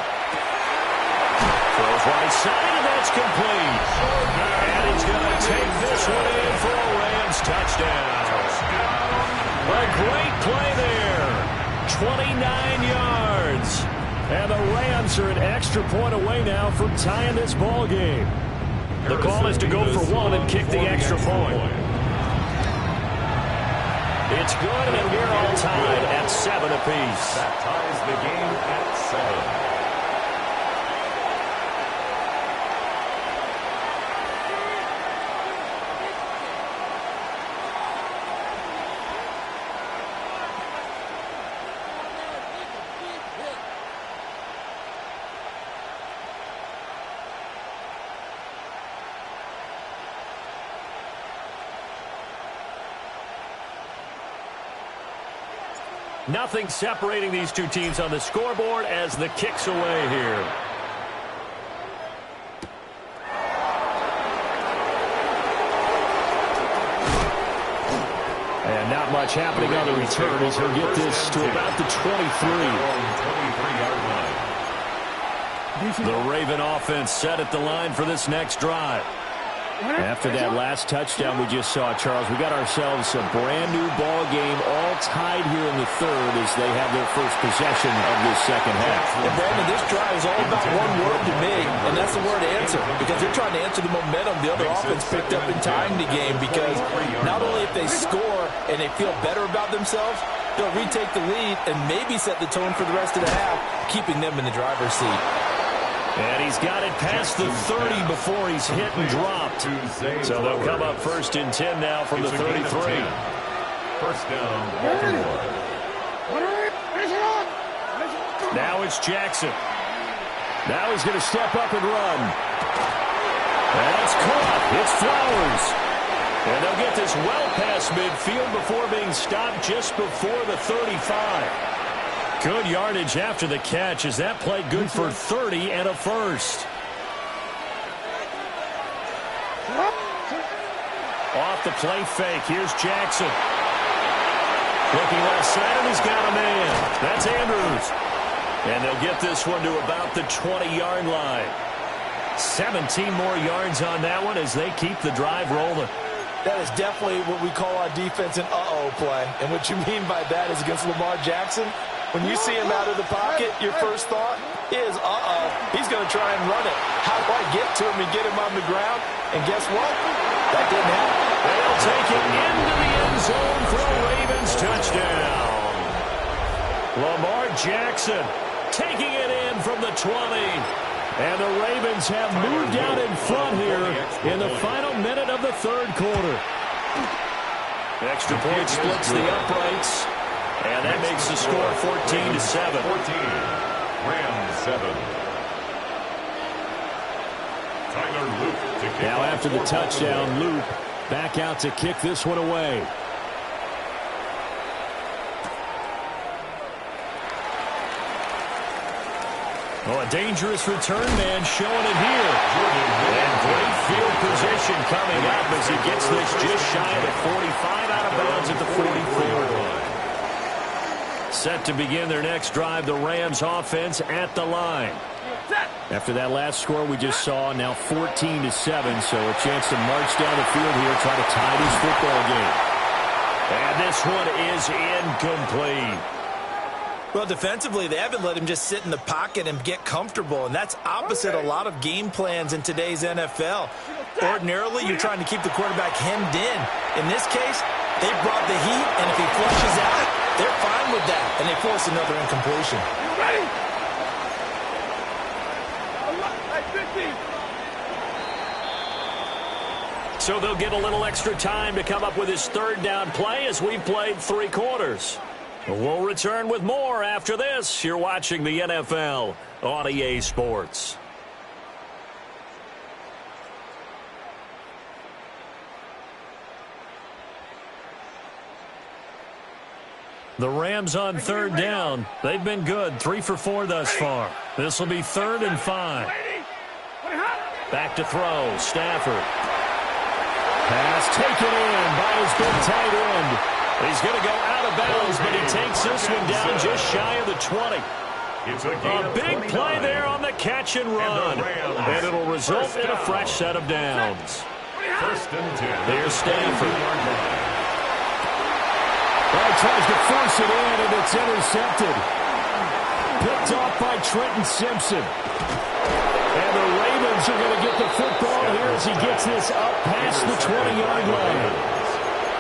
Throws right side, and that's complete. And he's going to take this one in for a Rams touchdown. A great play there. 29 yards. And the Rams are an extra point away now from tying this ball game. The call is to go for 1 and kick the extra point. It's good, and we're all tied at 7 apiece. That ties the game at 7. Nothing separating these two teams on the scoreboard as the kick's away here. And not much happening on the return as he'll get this to about the 23. The Raven offense set at the line for this next drive. After that last touchdown we just saw, Charles, we got ourselves a brand-new ball game, all tied here in the third as they have their first possession of this second half. And Brandon, this drive is all about one word to me, and that's the word answer, because they're trying to answer the momentum the other offense picked up in tying the game, because not only if they score and they feel better about themselves, they'll retake the lead and maybe set the tone for the rest of the half, keeping them in the driver's seat. And he's got it past the 30 before he's hit and dropped. So they'll come up 1st and 10 now from the 33. First down, Baltimore. Now it's Jackson. Now he's going to step up and run. And it's caught. It's Flowers. And they'll get this well past midfield before being stopped just before the 35. Good yardage after the catch as that played good for 30 and a first. Off the play fake. Here's Jackson. Looking left side, and he's got a man. That's Andrews. And they'll get this one to about the 20-yard line. 17 more yards on that one as they keep the drive rolling. That is definitely what we call our defense an uh-oh play. And what you mean by that is against Lamar Jackson, when you see him out of the pocket, your first thought is, uh-oh, he's going to try and run it. How do I get to him and get him on the ground? And guess what? That didn't happen. They'll take it into the end zone for a Ravens touchdown. Lamar Jackson taking it in from the 20. And the Ravens have moved out in front here in the final minute of the third quarter. Extra point splits the uprights. And that makes the score 14-7. 14. Rams 7. Tyler Luke to kick. Now after the touchdown, Luke back out to kick this one away. Oh, a dangerous return man showing it here. And great field position coming up as he gets this just shy of the 45, out of bounds at the 44. Set to begin their next drive, the Rams offense at the line. After that last score we just saw, now 14-7, so a chance to march down the field here, try to tie this football game. And this one is incomplete. Well, defensively, they haven't let him just sit in the pocket and get comfortable, and that's opposite a lot of game plans in today's NFL. Ordinarily, you're trying to keep the quarterback hemmed in. In this case, they brought the heat, and if he flushes out, they're fine with that, and they force another incompletion. Ready? So they'll get a little extra time to come up with his third down play as we've played 3 quarters. We'll return with more after this. You're watching the NFL on EA Sports. The Rams on third down. They've been good, 3 for 4 thus far. This will be 3rd and 5. Back to throw, Stafford. Pass taken in by his big tight end. He's going to go out of bounds, but he takes this one down just shy of the 20. A big play there on the catch and run. And it'll result in a fresh set of downs. First and 10. Here's Stafford. Well, he tries to force it in, and it's intercepted. Picked off by Trenton Simpson. And the Ravens are going to get the football here as he gets this up past the 20-yard line.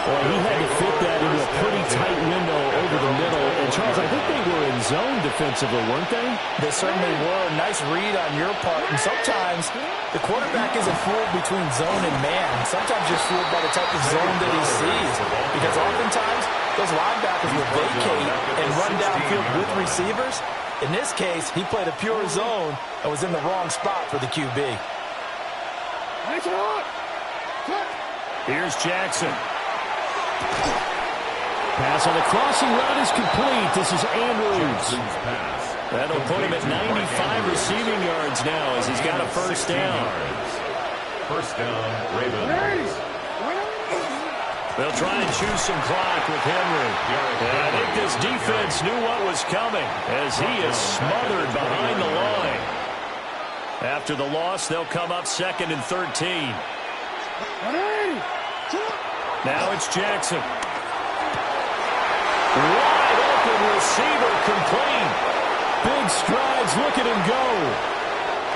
Boy, he had to fit that into a pretty tight window over the middle. And, Charles, I think they were in zone defensively, weren't they? They certainly were. Nice read on your part. And sometimes the quarterback isn't fooled between zone and man. Sometimes just fooled by the type of zone that he sees. Because oftentimes those linebackers will vacate and run downfield with receivers. In this case, he played a pure zone and was in the wrong spot for the QB. Here's Jackson. Pass on the crossing route is complete. This is Andrews. That'll put him at 95 receiving yards now as he's got a first down. First down, Ravens. They'll try and choose some clock with Henry. And I think this defense knew what was coming as he is smothered behind the line. After the loss, they'll come up 2nd and 13. Now it's Jackson. Wide open receiver complete. Big strides. Look at him go.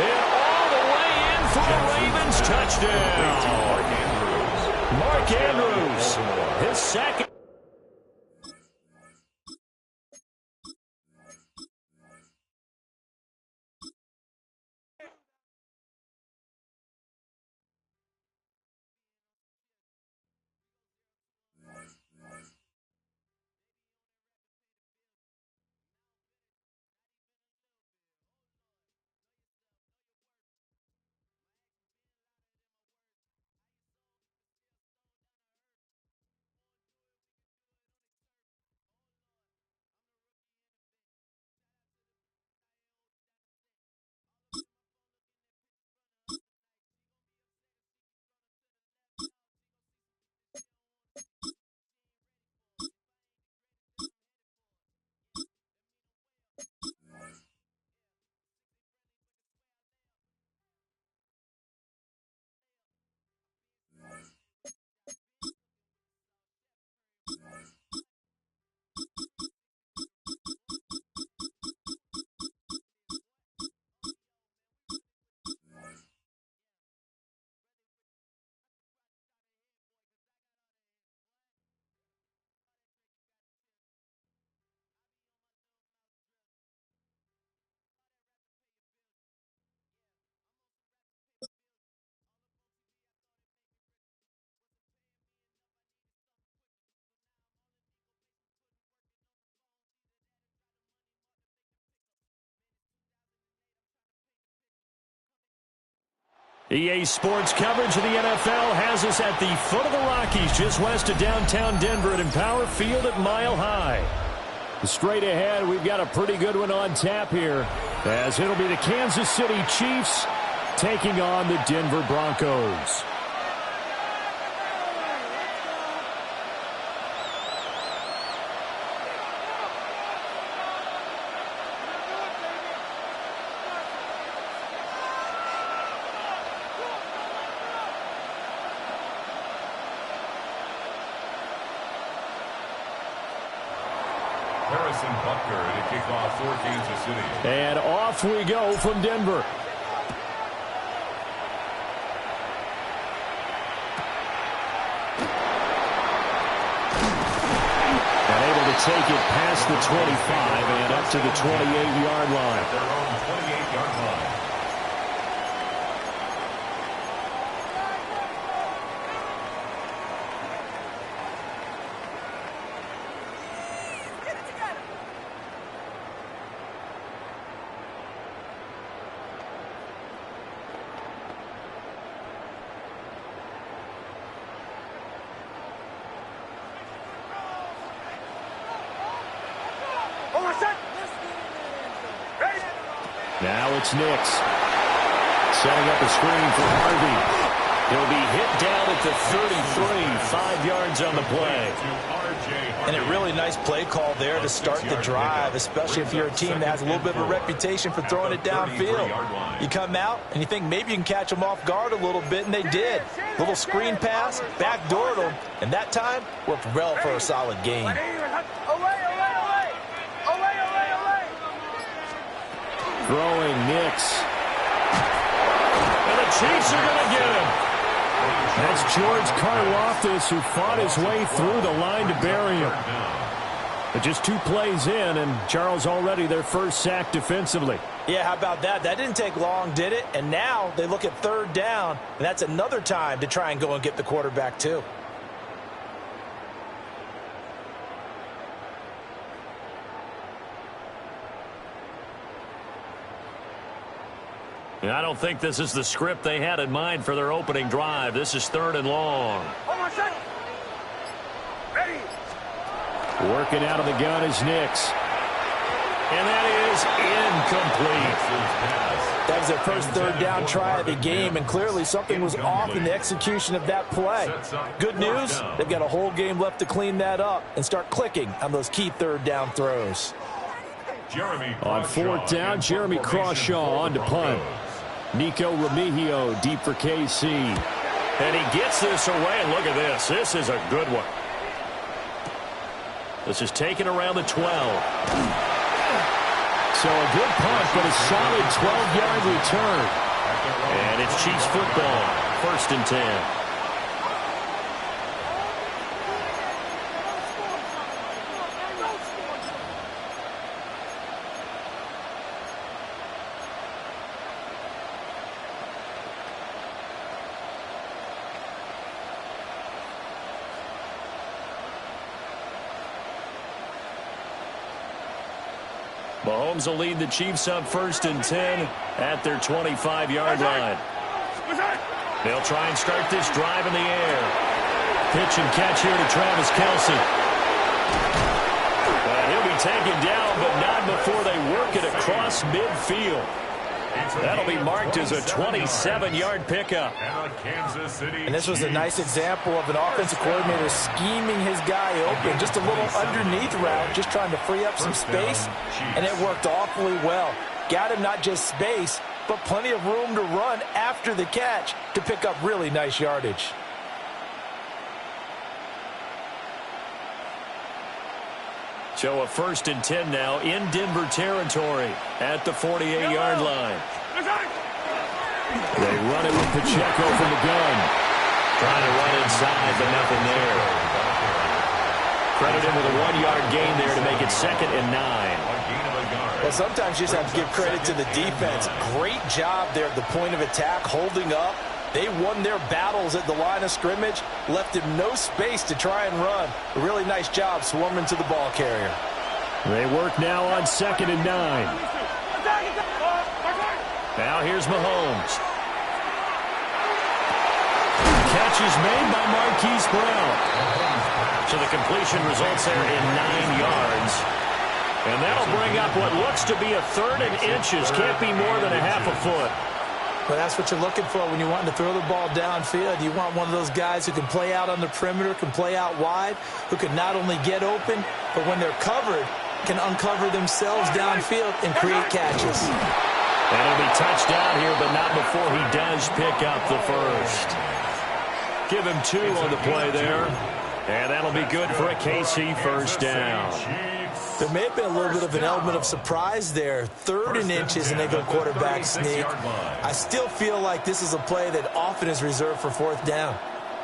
And all the way in for a Ravens touchdown. Mark Andrews, his second. EA Sports coverage of the NFL has us at the foot of the Rockies, just west of downtown Denver at Empower Field at Mile High. Straight ahead, we've got a pretty good one on tap here, as it'll be the Kansas City Chiefs taking on the Denver Broncos. To kick off for Kansas City. And off we go from Denver. And able to take it past the 25 and up to the 28-yard line. At their own 28-yard line. Now it's Nix. Setting up a screen for Harvey. He'll be hit down at the 33, 5 yards on the play. And a really nice play call there to start the drive, especially if you're a team that has a little bit of a reputation for throwing it downfield. You come out and you think maybe you can catch them off guard a little bit, and they did. Little screen pass, backdoored them, and that time worked well for a solid gain. Throwing Nix. And the Chiefs are going to get him. That's George Karlaftis, who fought his way through the line to bury him. But just 2 plays in, and Charles already their first sack defensively. Yeah, how about that? That didn't take long, did it? And now they look at 3rd down, and that's another time to try and go and get the quarterback too. I don't think this is the script they had in mind for their opening drive. This is 3rd and long. Hold on a second. Ready. Working out of the gun is Nix. And that is incomplete. That was their first third down try of the game, and clearly something was off in the execution of that play. Good news, they've got a whole game left to clean that up and start clicking on those key third down throws. On fourth down, Jeremy Crawshaw on to punt. Nico Remigio deep for KC. And he gets this away, and look at this. This is a good one. This is taken around the 12. So a good punt, but a solid 12-yard return. And it's Chiefs football, 1st and 10. Mahomes will lead the Chiefs up 1st and 10 at their 25-yard line. They'll try and start this drive in the air. Pitch and catch here to Travis Kelce. He'll be taken down, but not before they work it across midfield. That'll be marked as a 27-yard pickup. And this was a nice example of an offensive coordinator scheming his guy open. Just a little underneath route, just trying to free up some space, and it worked awfully well. Got him not just space, but plenty of room to run after the catch to pick up really nice yardage. So a 1st and 10 now in Denver territory at the 48-yard line. They run it with Pacheco from the gun. Trying to run inside, but nothing there. Credit him with a 1-yard gain there to make it 2nd and 9. Well, sometimes you just have to give credit to the defense. Great job there at the point of attack, holding up. They won their battles at the line of scrimmage, left him no space to try and run. A really nice job swarming to the ball carrier. They work now on 2nd and 9. Now here's Mahomes. Catch is made by Marquise Brown. So the completion results there in 9 yards. And that'll bring up what looks to be a 3rd and inches. Can't be more than a half a foot. But that's what you're looking for when you're wanting to throw the ball downfield. You want one of those guys who can play out on the perimeter, can play out wide, who can not only get open, but when they're covered, can uncover themselves downfield and create catches. And he'll be touched down here, but not before he does pick up the first. Give him 2 on the play there. And that'll be good for a KC first down. There may have been a little bit of an element of surprise there. 3rd and inches, and they go quarterback sneak. I still feel like this is a play that often is reserved for 4th down.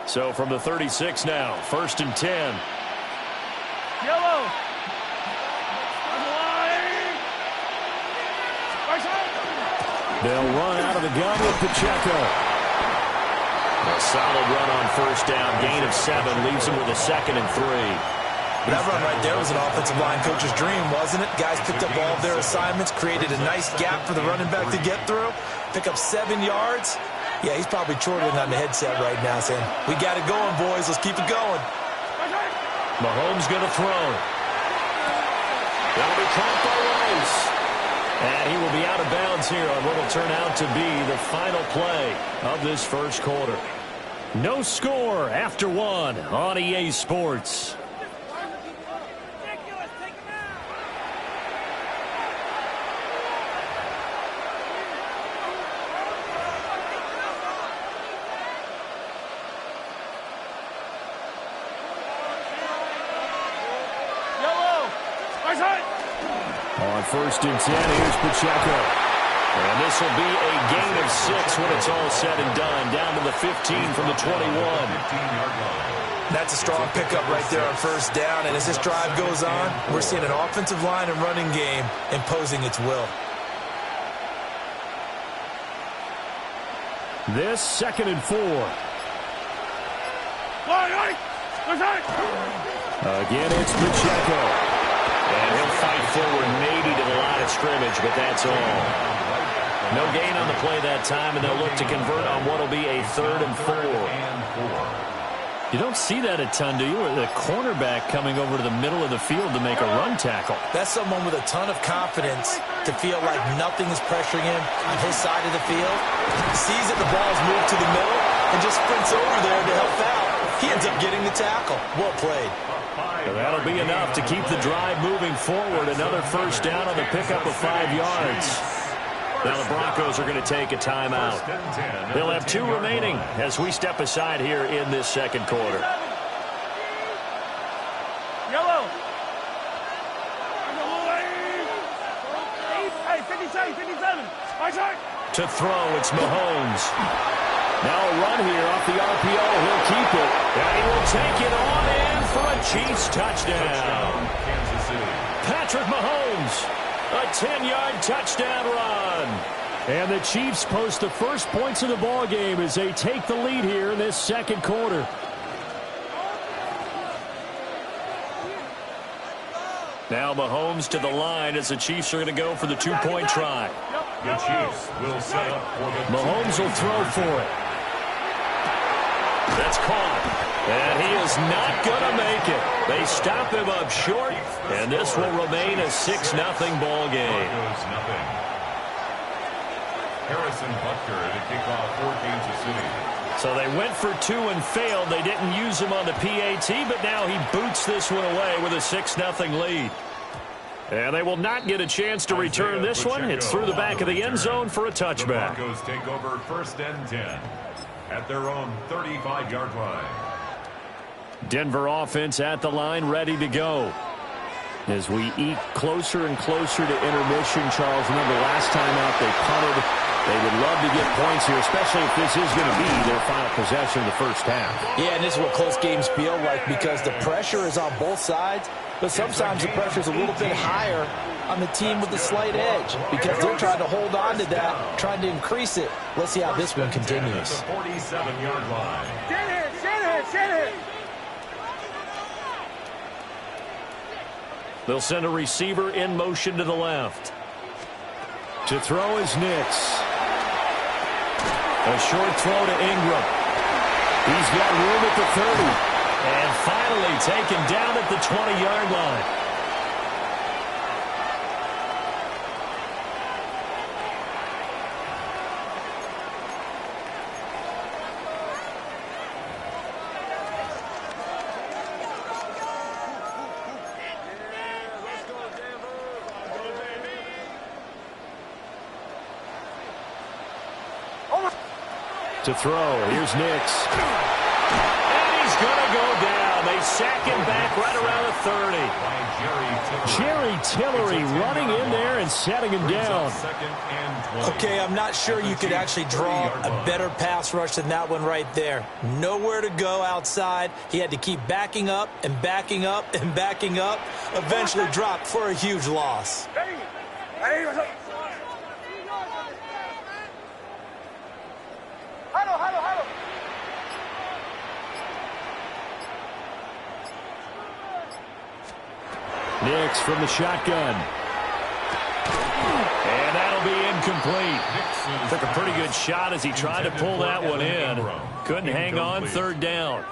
So from the 36 now, 1st and 10. Yellow. They'll run out of the gun with Pacheco. A solid run on 1st down. Gain of 7 leaves him with a 2nd and 3. That run right there was an offensive line coach's dream, wasn't it? Guys picked up all of their assignments, created a nice gap for the running back to get through, pick up 7 yards. Yeah, he's probably chortling on the headset right now saying, we got it going, boys. Let's keep it going. Mahomes going to throw. That'll be caught by Rice. And he will be out of bounds here on what will turn out to be the final play of this first quarter. No score after 1 on EA Sports. On 1st and 10, here's Pacheco. And this will be a gain of 6 when it's all said and done. Down to the 15 from the 21. That's a strong pickup right there on 1st down. And as this drive goes on, we're seeing an offensive line and running game imposing its will. This 2nd and 4. Again, it's Pacheco. And he'll fight forward maybe to the line of scrimmage, but that's all. No gain on the play that time, and they'll look to convert on what will be a 3rd and 4. You don't see that a ton, do you? Or the cornerback coming over to the middle of the field to make a run tackle. That's someone with a ton of confidence to feel like nothing is pressuring him on his side of the field. Sees that the ball's moved to the middle and just sprints over there to help out. He ends up getting the tackle. Well played. So that'll be enough to keep the drive moving forward. Another first down on the pickup of 5 yards. Now the Broncos are going to take a timeout. They'll have 2 remaining as we step aside here in this second quarter. Yellow. Hey, 57, 57. My side. To throw, it's Mahomes. Now a run here off the RPO. He'll keep it. And he will take it on in for a Chiefs touchdown. Kansas City. Patrick Mahomes. A 10-yard touchdown run. And the Chiefs post the first points of the ball game as they take the lead here in this second quarter. Now Mahomes to the line as the Chiefs are going to go for the 2-point try. The Chiefs will set up for the Mahomes will throw for it. That's caught. And he is not going to make it. They stop him up short, and this will remain a 6-0 ball game. Harrison Butker to kick off for Kansas City. So they went for 2 and failed. They didn't use him on the PAT, but now he boots this one away with a 6-0 lead. And they will not get a chance to return this one. It's through the back of the end zone for a touchback. The Broncos take over 1st and 10 at their own 35-yard line. Denver offense at the line, ready to go. As we eke closer and closer to intermission, Charles, remember last time out they punted. They would love to get points here, especially if this is going to be their final possession of the first half. Yeah, and this is what close games feel like because the pressure is on both sides, but sometimes the pressure is a little bit higher on the team with the slight edge because they're trying to hold on to that, trying to increase it. Let's see how this one continues. The 47-yard line. Shanahan. They'll send a receiver in motion to the left. To throw is Nix. A short throw to Ingram. He's got room at the 30. And finally taken down at the 20-yard line. To throw, here's Nix. And he's going to go down. They sack him back right around the 30. Jerry Tillery running in there and setting him down. Okay, I'm not sure you could actually draw a better pass rush than that one right there. Nowhere to go outside. He had to keep backing up and backing up and backing up. Eventually dropped for a huge loss. Nix from the shotgun. And that'll be incomplete. Took a pretty good shot as he tried to pull that one in. Couldn't hang on, 3rd down.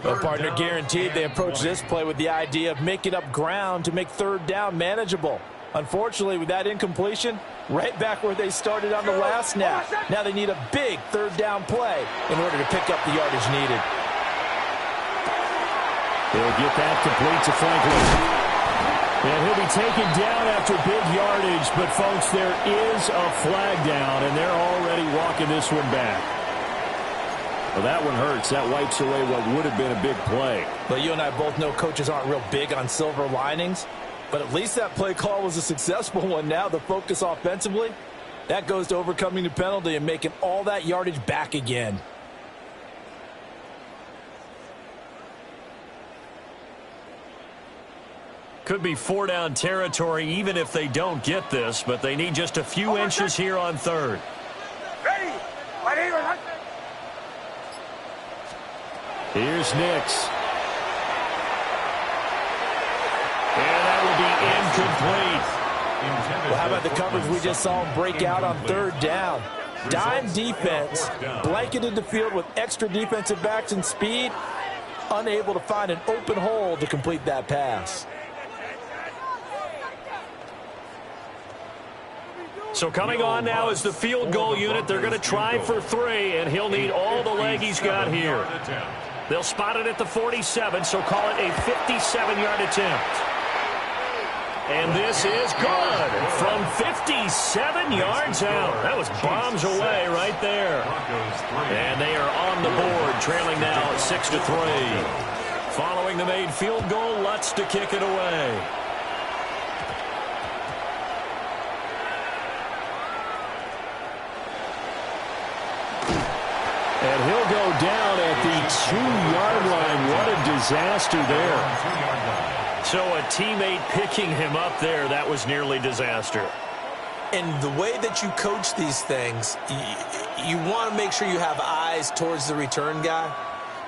Well, partner, guaranteed they approach this play with the idea of making up ground to make 3rd down manageable. Unfortunately, with that incompletion, right back where they started on the last snap. Now they need a big 3rd down play in order to pick up the yardage needed. They'll get that complete to Franklin. And he'll be taken down after big yardage. But, folks, there is a flag down, and they're already walking this one back. Well, that one hurts. That wipes away what would have been a big play. Well, you and I both know coaches aren't real big on silver linings. But at least that play call was a successful one. Now the focus offensively, that goes to overcoming the penalty and making all that yardage back again. Could be 4-down territory even if they don't get this, but they need just a few inches here on 3rd. Here's Nix. And that will be incomplete. Well, how about the coverage we just saw him break out on 3rd down? dime defense, blanketed the field with extra defensive backs and speed, unable to find an open hole to complete that pass. So coming on now is the field goal unit. They're going to try for 3, and he'll need all the leg he's got here. They'll spot it at the 47, so call it a 57-yard attempt. And this is good from 57 yards out. That was bombs away right there. And they are on the board, trailing now 6-3. Following the made field goal, Lutz to kick it away. And he'll go down at the 2-yard line. What a disaster there. So a teammate picking him up there, that was nearly disaster. And the way that you coach these things, you want to make sure you have eyes towards the return guy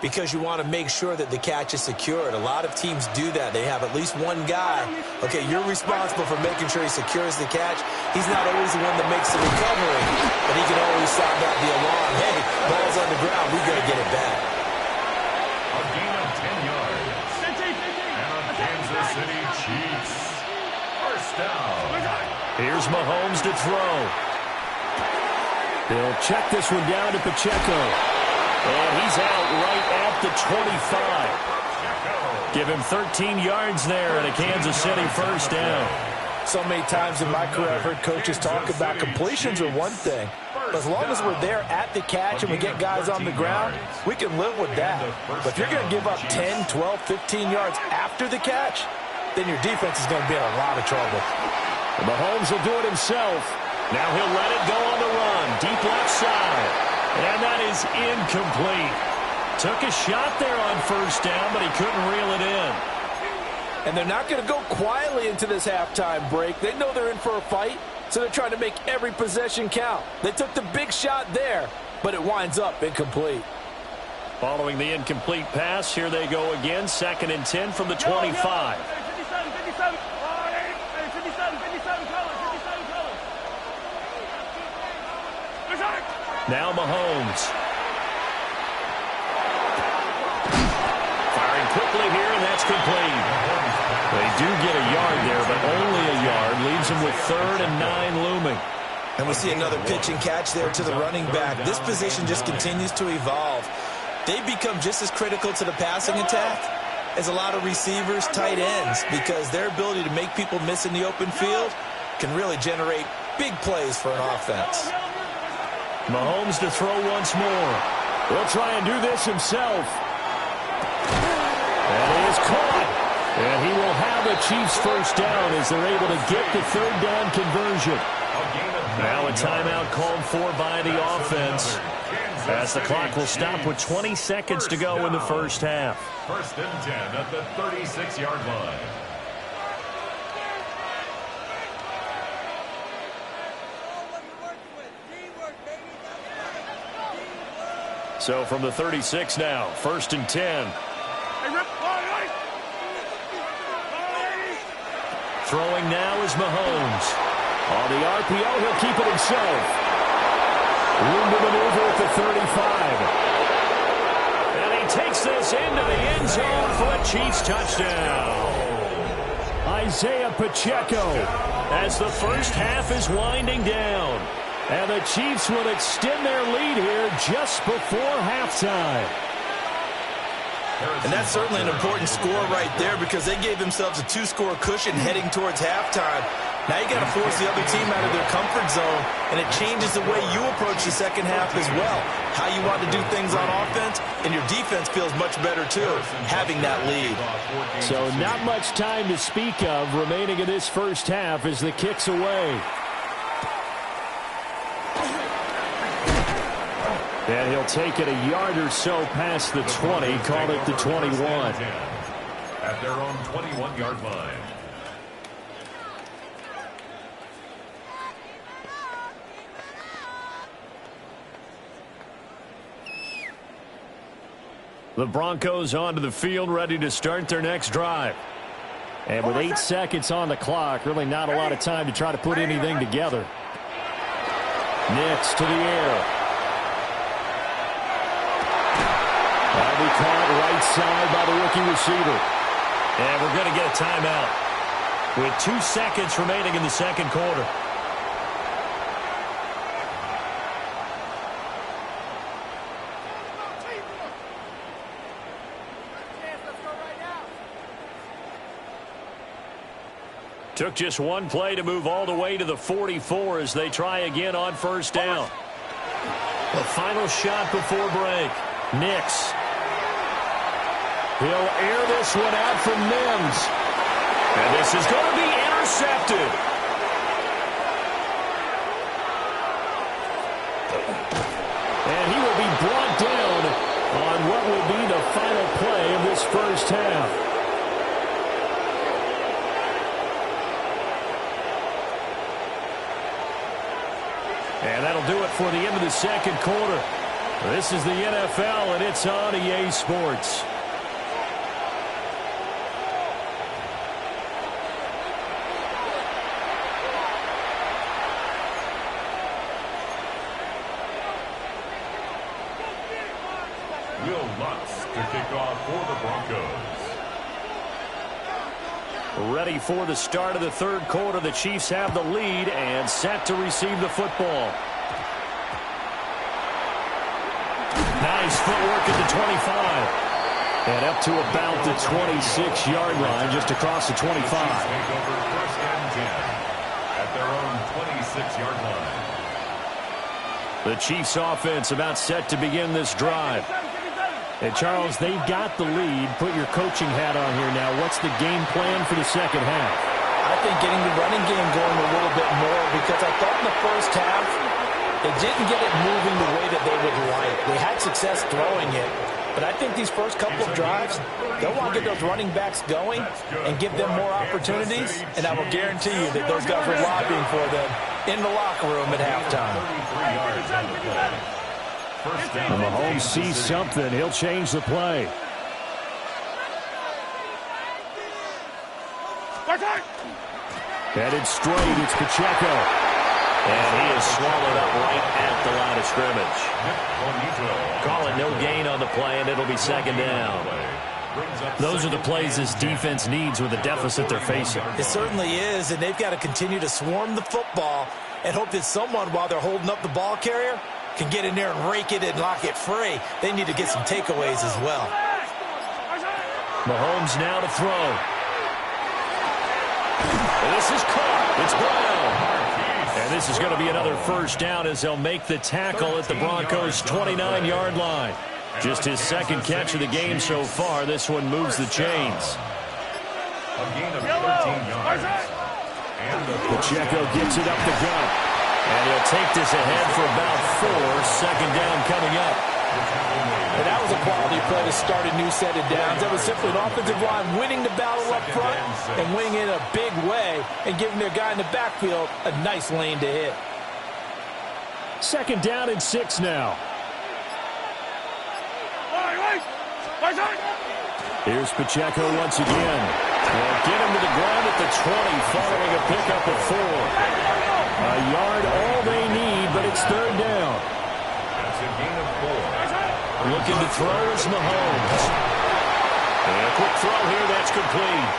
because you want to make sure that the catch is secured. A lot of teams do that. They have at least one guy. Okay, you're responsible for making sure he secures the catch. He's not always the one that makes the recovery, but he can always sound out the alarm. Hey, ball's on the ground. We got to get it back. A gain of 10 yards. And a Kansas City Chiefs. First down. Here's Mahomes to throw. They'll check this one down to Pacheco. And he's out right at the 25. Give him 13 yards there and a Kansas City first down. So many times in my career I've heard coaches talk about completions are one thing. But as long as we're there at the catch and we get guys on the ground, we can live with that. But if you're going to give up 10, 12, 15 yards after the catch, then your defense is going to be in a lot of trouble. Mahomes will do it himself. Now he'll let it go on the run. Deep left side. And that is incomplete. Took a shot there on first down, but he couldn't reel it in. And they're not going to go quietly into this halftime break. They know they're in for a fight, so they're trying to make every possession count. They took the big shot there, but it winds up incomplete. Following the incomplete pass, here they go again. 2nd and 10 from the 25. 57. Now Mahomes. Firing quickly here, and that's complete. They do get a yard there, but only a yard. Leaves them with 3rd and 9 looming. And we see another pitch and catch there to the running back. This position just continues to evolve. They become just as critical to the passing attack as a lot of receivers, tight ends, because their ability to make people miss in the open field can really generate big plays for an offense. Mahomes to throw once more. He'll try and do this himself. And he is caught. And he will have the Chiefs first down as they're able to get the 3rd down conversion. Now a timeout called for by the offense, as the clock will stop with 20 seconds to go in the first half. 1st and 10 at the 36-yard line. So from the 36 now, 1st and 10. Throwing now is Mahomes. On the RPO, he'll keep it himself. Room to maneuver at the 35. And he takes this into the end zone for a Chiefs touchdown. Isaiah Pacheco, as the first half is winding down. And the Chiefs will extend their lead here just before halftime. And that's certainly an important score right there because they gave themselves a 2-score cushion heading towards halftime. Now you got to force the other team out of their comfort zone, and it changes the way you approach the second half as well. How you want to do things on offense, and your defense feels much better too, having that lead. So not much time to speak of remaining in this first half as the kick's away. And he'll take it a yard or so past the 20, call it the 21. At their own 21-yard line. The Broncos onto the field, ready to start their next drive. And with 8 seconds on the clock, really not a lot of time to try to put anything together. Nix to the air. That'll be caught right side by the rookie receiver. And we're going to get a timeout with 2 seconds remaining in the second quarter. Took just one play to move all the way to the 44 as they try again on first down. The final shot before break. Nix. He'll air this one out from Mims. And this is going to be intercepted. And he will be brought down on what will be the final play of this first half. And that'll do it for the end of the second quarter. This is the NFL, and it's on EA Sports. Will Lutz to kick off for the Broncos. Ready for the start of the third quarter. The Chiefs have the lead and set to receive the football. Nice footwork at the 25. And up to about the 26-yard line, just across the 25. Take over first and 10 at their own 26-yard line. The Chiefs offense about set to begin this drive. And, Charles, they've got the lead. Put your coaching hat on here now. What's the game plan for the second half? I think getting the running game going a little bit more, because I thought in the first half they didn't get it moving the way that they would like. They had success throwing it. But I think these first couple of drives, they'll want to get those running backs going and give them more opportunities. And I will guarantee you that those guys were lobbying for them in the locker room at halftime. 33 yards on the play. First down. When Mahomes sees something, he'll change the play. Headed straight, it's Pacheco. And he is swallowed up right at the line of scrimmage. Call it no gain on the play, and it'll be second down. Those are the plays this defense needs with the deficit they're facing. It certainly is, and they've got to continue to swarm the football and hope that someone, while they're holding up the ball carrier, can get in there and rake it and lock it free. They need to get some takeaways as well. Mahomes now to throw. And this is caught. It's Brown. And this is going to be another first down as they'll make the tackle at the Broncos' 29-yard line. Just his second catch of the game so far. This one moves the chains. A gain of 13 yards. Pacheco gets it up the gut. And he'll take this ahead for about 4. Second down coming up. And that was a quality play to start a new set of downs. That was simply an offensive line winning the battle up front and winning in a big way and giving their guy in the backfield a nice lane to hit. Second down and 6 now. Here's Pacheco once again. They'll get him to the ground at the 20 following a pickup of 4. A yard all they need, but it's third down. That's a gain of 4. Looking to throw is Mahomes. And a quick throw here, that's complete.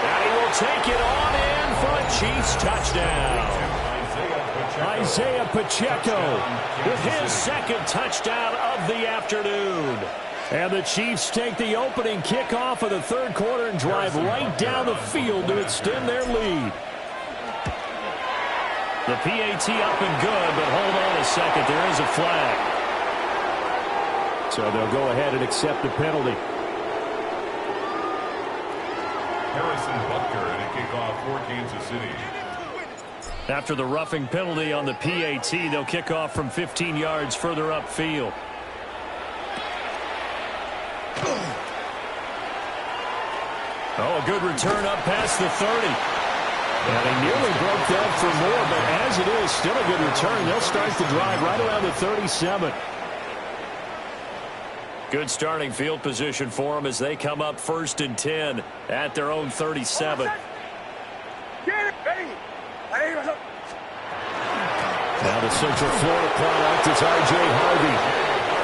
And he will take it on in for a Chiefs touchdown. Isaiah Pacheco with his second touchdown of the afternoon. And the Chiefs take the opening kickoff of the third quarter and drive right down the field to extend their lead. The PAT up and good, but hold on a second. There is a flag. So they'll go ahead and accept the penalty. Harrison Butker at a kickoff for Kansas City. After the roughing penalty on the PAT, they'll kick off from 15 yards further upfield. Oh, a good return up past the 30. And he nearly broke that for more, but as it is, still a good return. They'll start the drive right around the 37. Good starting field position for them as they come up 1st and 10 at their own 37. Now the Central Florida product is R.J. Harvey.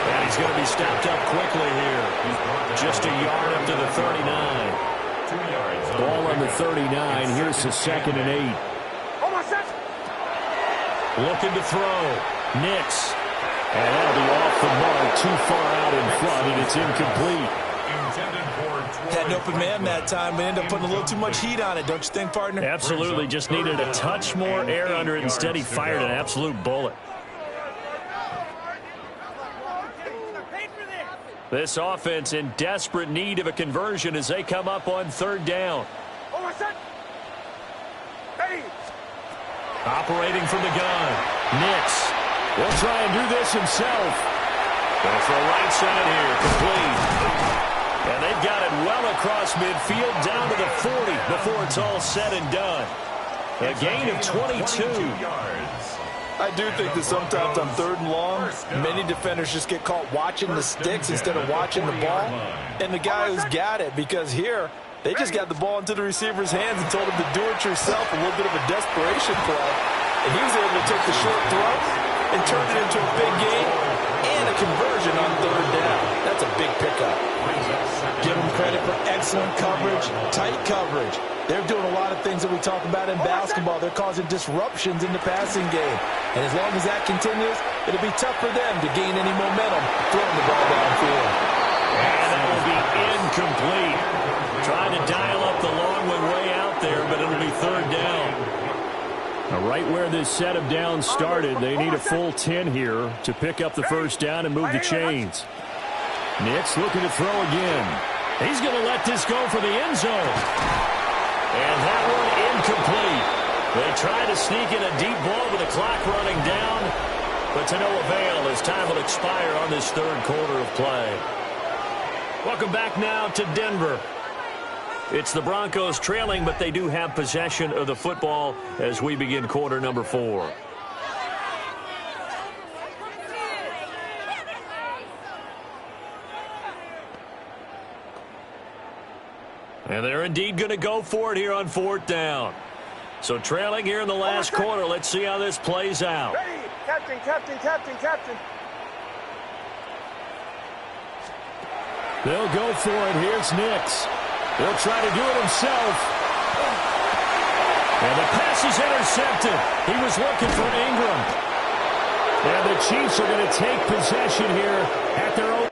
And he's going to be stopped up quickly here. Just a yard up to the 39. 2 yards. Ball on the 39. Here's the 2nd and 8. Looking to throw. Nix. And that'll be off the mark, too far out in front, and it's incomplete. Had an open man that time, but ended up putting a little too much heat on it, don't you think, partner? Absolutely. Just needed a touch more air under it. Instead, he fired an absolute bullet. This offense in desperate need of a conversion as they come up on 3rd down. Operating from the gun. Nix will try and do this himself. Going to throw right side here. Complete. And they've got it well across midfield down to the 40 before it's all said and done. A gain of 22. I do think that sometimes on 3rd and long, many defenders just get caught watching the sticks instead of watching the ball. And the guy who's got it, because here, they just got the ball into the receiver's hands and told him to do it yourself, a little bit of a desperation play. And he was able to take the short throw and turn it into a big gain and a conversion on 3rd down. That's a big pickup. Give them credit for excellent coverage, tight coverage. They're doing a lot of things that we talk about in basketball. They're causing disruptions in the passing game. And as long as that continues, it'll be tough for them to gain any momentum throwing the ball downfield. And that will be incomplete. Trying to dial up the long one way out there, but it'll be 3rd down. Now, right where this set of downs started, they need a full 10 here to pick up the 1st down and move the chains. Nix looking to throw again. He's going to let this go for the end zone. And that one incomplete. They try to sneak in a deep ball with the clock running down, but to no avail as time will expire on this 3rd quarter of play. Welcome back now to Denver. It's the Broncos trailing, but they do have possession of the football as we begin quarter number 4. And they're indeed going to go for it here on 4th down. So trailing here in the last quarter. Let's see how this plays out. Ready. Captain, captain, captain, captain. They'll go for it. Here's Nix. He'll try to do it himself. And the pass is intercepted. He was looking for Ingram. And the Chiefs are going to take possession here at their own.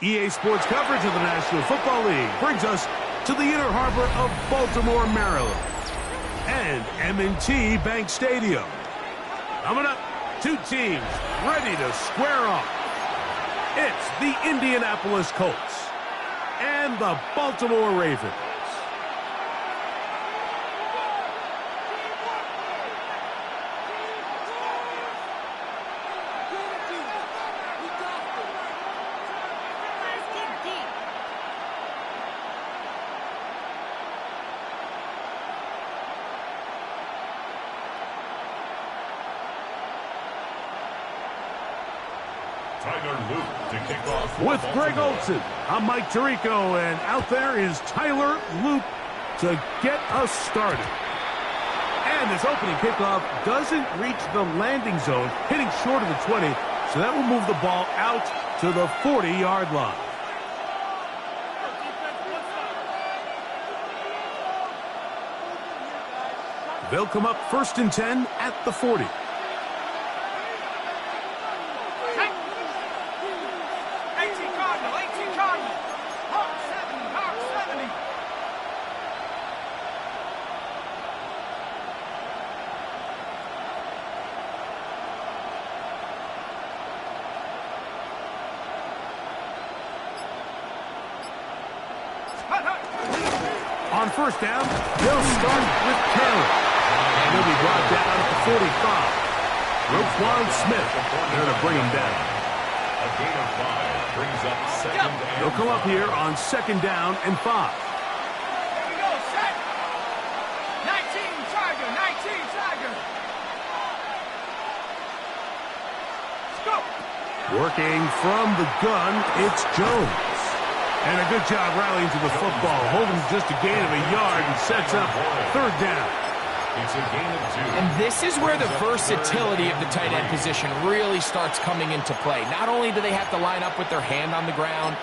EA Sports coverage of the National Football League brings us to the Inner Harbor of Baltimore, Maryland, and M&T Bank Stadium. Coming up, two teams ready to square off. It's the Indianapolis Colts and the Baltimore Ravens. With Greg Olson, I'm Mike Tirico, and out there is Tyler Loop to get us started. And this opening kickoff doesn't reach the landing zone, hitting short of the 20, so that will move the ball out to the 40-yard line. They'll come up 1st and 10 at the 40. On 1st down, they'll start with Taylor. And he'll be brought down at the 45. Roquan Smith there to bring him down. A gain of 5 brings up 2nd and They'll come up here on 2nd down and 5. Here we go, set. 19 Tiger, 19 Tiger. Let's go. Working from the gun, it's Jones. And a good job rallying to the football, holding just a gain of a yard and sets up 3rd down. it's a gain of 2. And this is where the versatility of the tight end position really starts coming into play. Not only do they have to line up with their hand on the ground,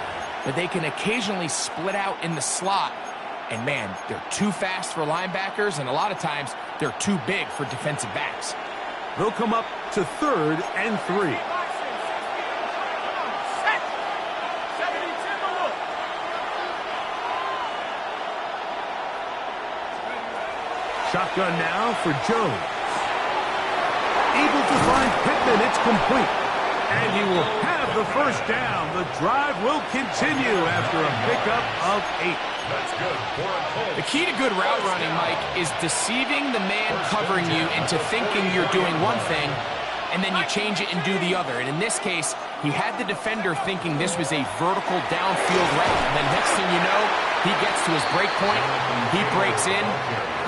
but they can occasionally split out in the slot. And man, they're too fast for linebackers, and a lot of times they're too big for defensive backs. They'll come up to 3rd and 3. Shotgun now for Jones. Able to find Pittman. It's complete. And he will have the 1st down. The drive will continue after a pickup of 8. That's good for a Colts. The key to good route running, Mike, is deceiving the man covering you into thinking you're doing one thing, and then you change it and do the other. And in this case, he had the defender thinking this was a vertical downfield route. And then next thing you know, he gets to his break point, he breaks in,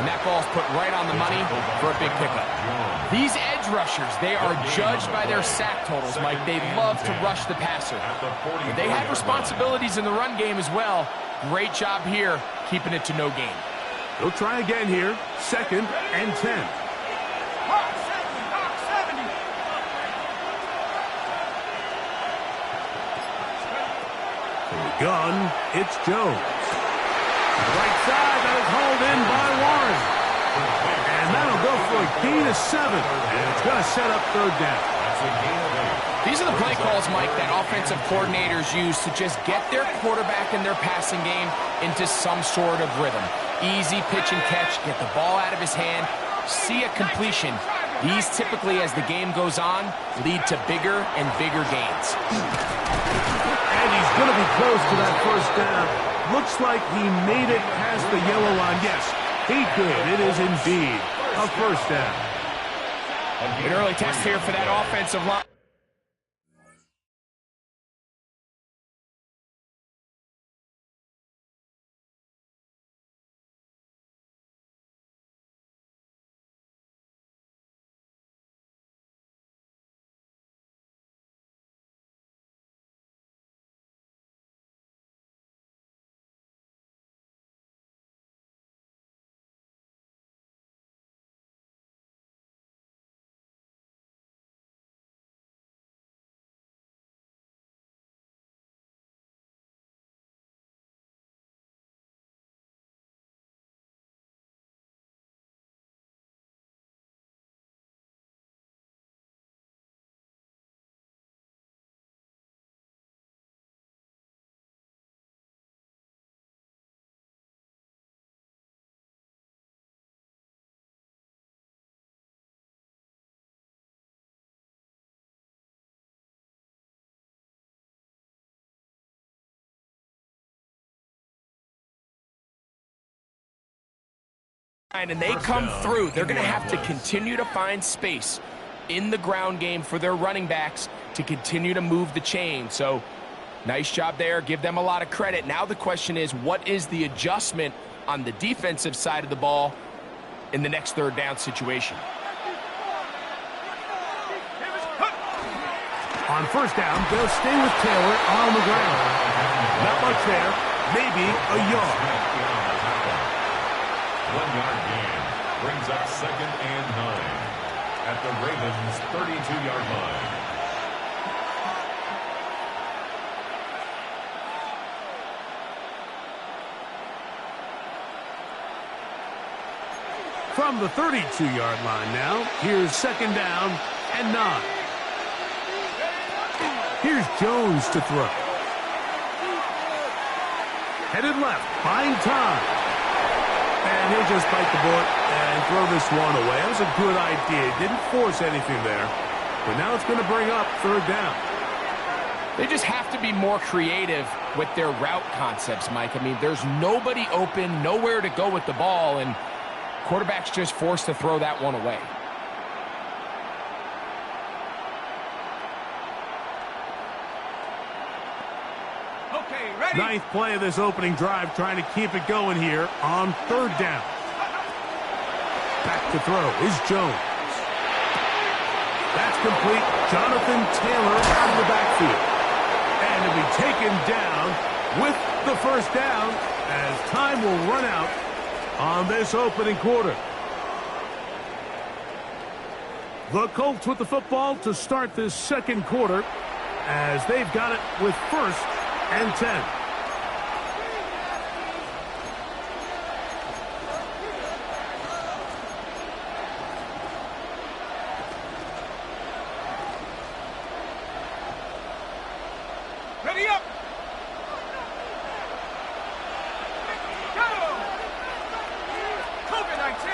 and that ball's put right on the money for a big pickup. These edge rushers, they are judged by their sack totals, Mike. They love to rush the passer. But they have responsibilities in the run game as well. Great job here, keeping it to no gain. They'll try again here, 2nd and 10. From the gun, it's Jones. Right side, that is hauled in by Warren. And that'll go for a gain of 7. And it's going to set up 3rd down. That's a gain of 8. These are the play calls, Mike, that offensive coordinators use to just get their quarterback and their passing game into some sort of rhythm. Easy pitch and catch, get the ball out of his hand, see a completion. These typically, as the game goes on, lead to bigger and bigger gains. And he's going to be close to that 1st down. Looks like he made it past the yellow line. Yes, he did. It is indeed a 1st down. An early test here for that offensive line. and they come through, they're going to have to continue to find space in the ground game for their running backs to continue to move the chain. So nice job there. Give them a lot of credit. Now the question is, what is the adjustment on the defensive side of the ball in the next third down situation? On first down, they'll stay with Taylor on the ground. Not much there. Maybe a yard. 1 yard gain brings up 2nd and 9 at the Ravens' 32-yard line. From the 32-yard line now, here's 2nd down and 9. Here's Jones to throw. Headed left, buying time. And he'll just bite the bullet and throw this one away. That was a good idea. Didn't force anything there. But now it's going to bring up 3rd down. They just have to be more creative with their route concepts, Mike. I mean, there's nobody open, nowhere to go with the ball, and quarterback's just forced to throw that one away. Ninth play of this opening drive, trying to keep it going here on 3rd down. Back to throw is Jones. That's complete. Jonathan Taylor out of the backfield. And he'll be taken down with the 1st down as time will run out on this opening quarter. The Colts with the football to start this 2nd quarter as they've got it with 1st and 10. Ready up. Go. COVID-19.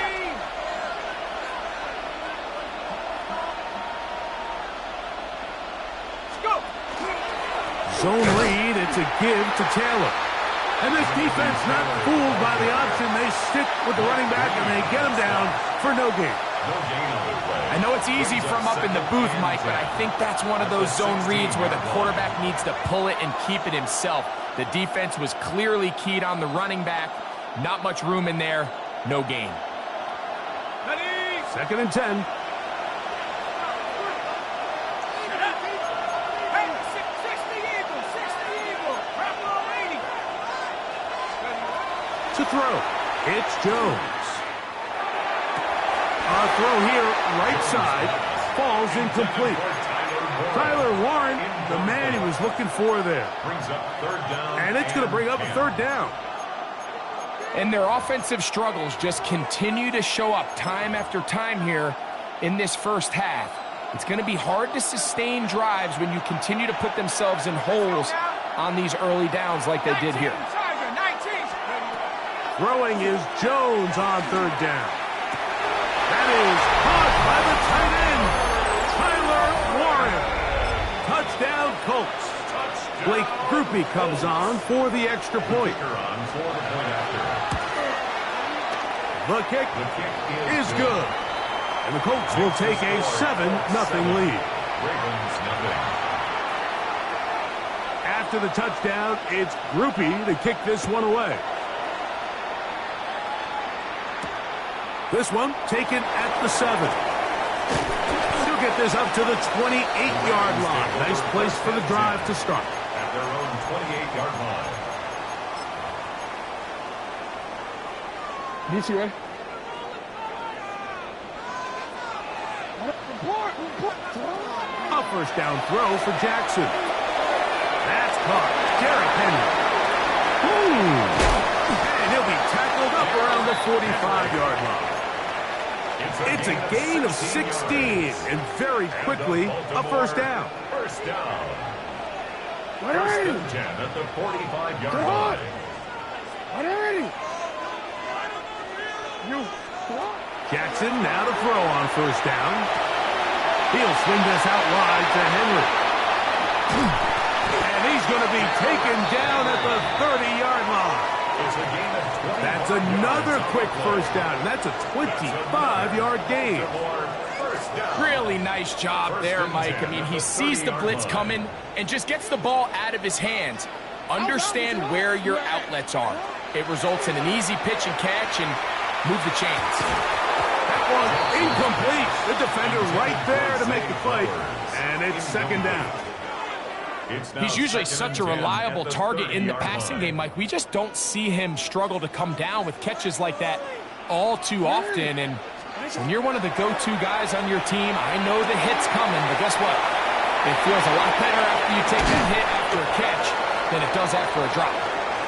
Let's go. Zone read, it's a give to Taylor. And this defense not fooled by the option. They stick with the running back and they get him down for no gain. I know it's easy from up in the booth, Mike, but I think that's one of those zone reads where the quarterback needs to pull it and keep it himself. The defense was clearly keyed on the running back. Not much room in there. No gain. Ready. 2nd and 10. To throw, it's Jones. A throw here, right side, falls incomplete. Tyler Warren, the man he was looking for there. And it's going to bring up a 3rd down. And their offensive struggles just continue to show up time after time here in this first half. It's going to be hard to sustain drives when you continue to put themselves in holes on these early downs like they did here. Throwing is Jones on 3rd down. That is caught by the tight end, Tyler Warren. Touchdown, Colts. Blake Groupie comes on for the extra point. The kick is good. And the Colts will take a 7-0 lead. After the touchdown, it's Groupie to kick this one away. This one taken at the 7. She'll get this up to the 28-yard line. Nice place for the drive to start. At their own 28-yard line. DC, right? A 1st down throw for Jackson. That's caught. Derrick Henry. And he'll be tackled up around the 45-yard line. It's a gain of 16, and very quickly, a 1st down. First down. First and 10 at the 45-yard line. Jackson now to throw on 1st down. He'll swing this out wide to Henry. And he's going to be taken down at the 30-yard line. It's a gain of 20. That's another quick first down, and that's a 25-yard gain. Really nice job there, Mike. I mean, he sees the blitz coming and just gets the ball out of his hands. Understand where your outlets are. It results in an easy pitch and catch and move the chains. That one incomplete. The defender right there to make the play, and it's second down. He's usually such a reliable target in the passing game, Mike. We just don't see him struggle to come down with catches like that all too often. And when you're one of the go-to guys on your team, I know the hit's coming, but guess what? It feels a lot better after you take that hit after a catch than it does after a drop.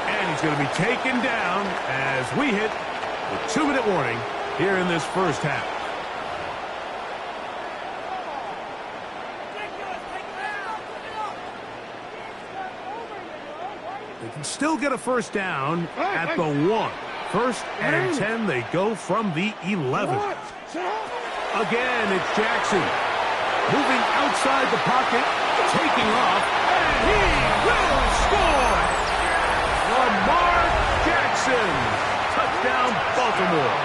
And he's going to be taken down as we hit the 2-minute warning here in this first half. They can still get a first down at the 1. First and 10, they go from the 11. Again, it's Jackson. Moving outside the pocket, taking off, and he will score! Lamar Jackson. Touchdown, Baltimore.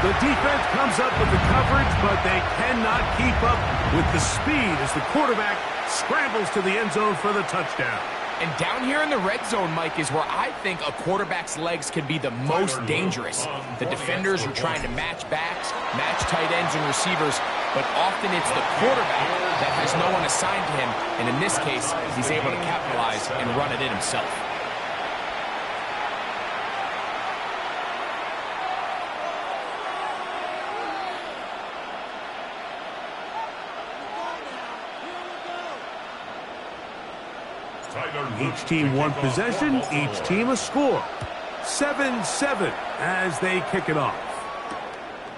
The defense comes up with the coverage, but they cannot keep up with the speed as the quarterback scrambles to the end zone for the touchdown. And down here in the red zone, Mike, is where I think a quarterback's legs can be the most dangerous. The defenders are trying to match backs, match tight ends and receivers, but often it's the quarterback that has no one assigned to him, and in this case, he's able to capitalize and run it in himself. Each team one possession, each team a score. 7-7 as they kick it off.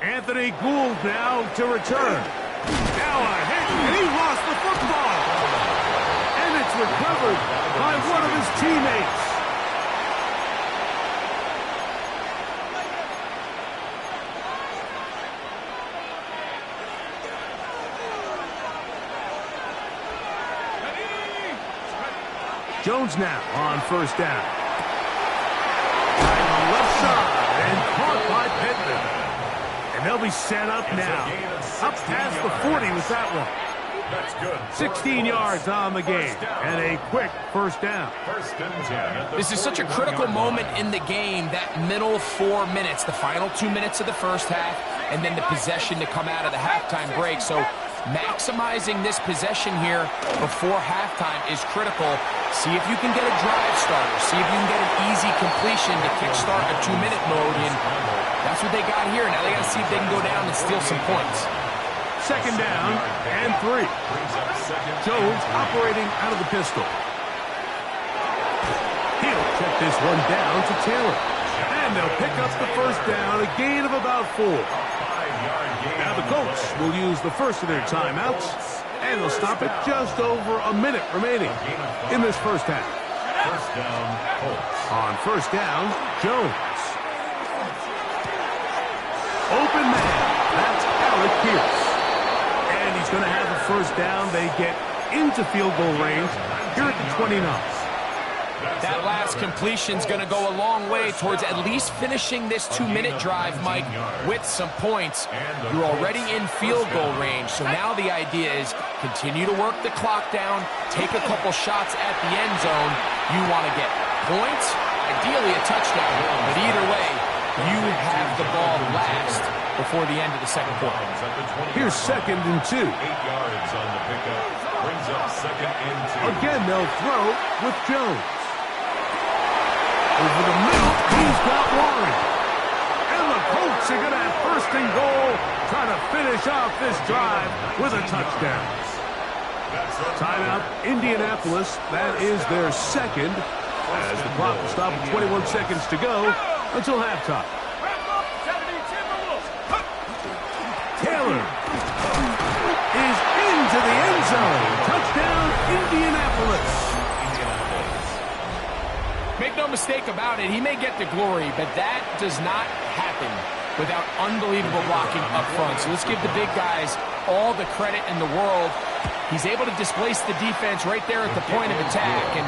Anthony Gould now to return. Now a hit, and he lost the football. And it's recovered by one of his teammates. Jones now on first down. Right on the left side and caught by Pittman. And they'll be set up now. Up past the 40 with that one. That's good. 16 yards on the game and a quick first down. First and 10. This is such a critical moment in the game, that middle 4 minutes, the final 2 minutes of the first half, and then the possession to come out of the halftime break. So maximizing this possession here before halftime is critical. See if you can get a drive starter. See if you can get an easy completion to kickstart a 2-minute mode. And that's what they got here. Now they got to see if they can go down and steal some points. Second down and 3. Jones operating out of the pistol. He'll check this one down to Taylor. And they'll pick up the first down, a gain of about 4. Now the Colts will use the first of their timeouts, and they'll stop it just over a minute remaining in this first half. First down, Colts. On first down, Jones. Open man. That's Alec Pierce. And he's going to have a first down. They get into field goal range here at the 29. That last completion's going to go a long way towards at least finishing this 2-minute drive, Mike, with some points. You're already in field goal range, so now the idea is continue to work the clock down, take a couple shots at the end zone. You want to get points, ideally a touchdown, but either way, you have the ball last before the end of the second quarter. Here's second and 2. 8 yards on the pickup. Brings up second and 2. Again, they'll throw with Jones. Over the middle, he's got Warren. And the Colts are going to have first and goal, trying to finish off this drive with a touchdown. Timeout, Indianapolis. That is their second, as the clock will stop with 21 seconds to go until halftime. Taylor is into the end zone. Touchdown, Indianapolis. Make no mistake about it, he may get the glory, but that does not happen without unbelievable blocking up front. So let's give the big guys all the credit in the world. He's able to displace the defense right there at the point of attack, and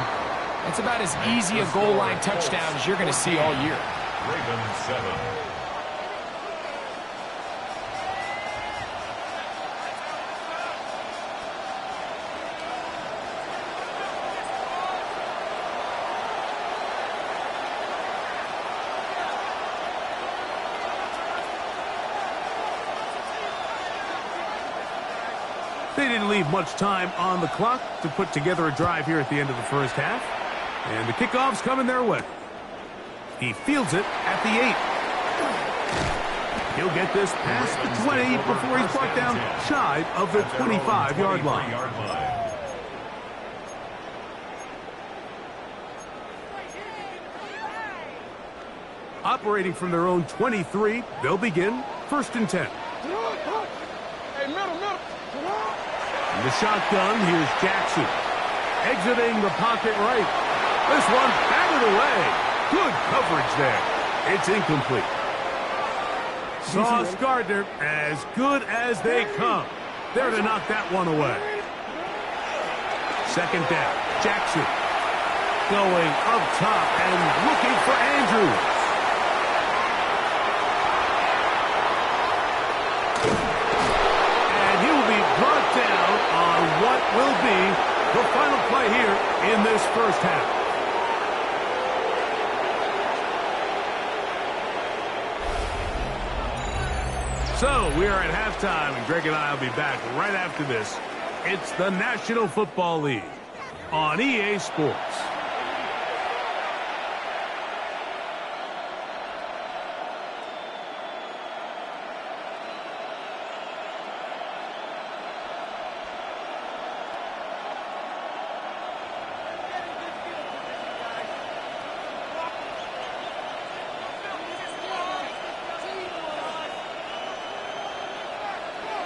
That's about as easy a goal line touchdown as you're going to see all year. Ravens 7. They didn't leave much time on the clock to put together a drive here at the end of the first half. And the kickoff's coming their way. He fields it at the 8. He'll get this past the 20 before he's brought down shy of the 25-yard line. Operating from their own 23, they'll begin 1st and 10. Hey, middle. In the shotgun, here's Jackson. Exiting the pocket right. This one batted away. Good coverage there. It's incomplete. Sauce Gardner, as good as they come. There to knock that one away. 2nd down. Jackson going up top and looking for Andrews. And he will be brought down on what will be the final play here in this first half. So we are at halftime, and Greg and I will be back right after this. It's the National Football League on EA Sports.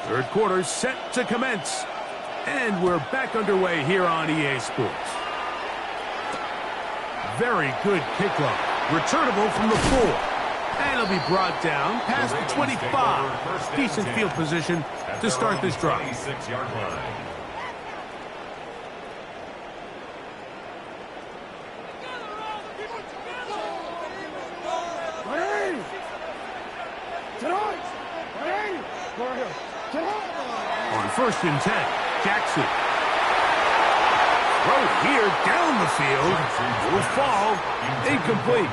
Third quarter set to commence. And we're back underway here on EA Sports. Very good kickoff. Returnable from the 4. And it'll be brought down past the 25. Decent field position to start this drive. 26-yard line. On 1st and 10, Jackson. Throw here down the field. Will fall. Incomplete.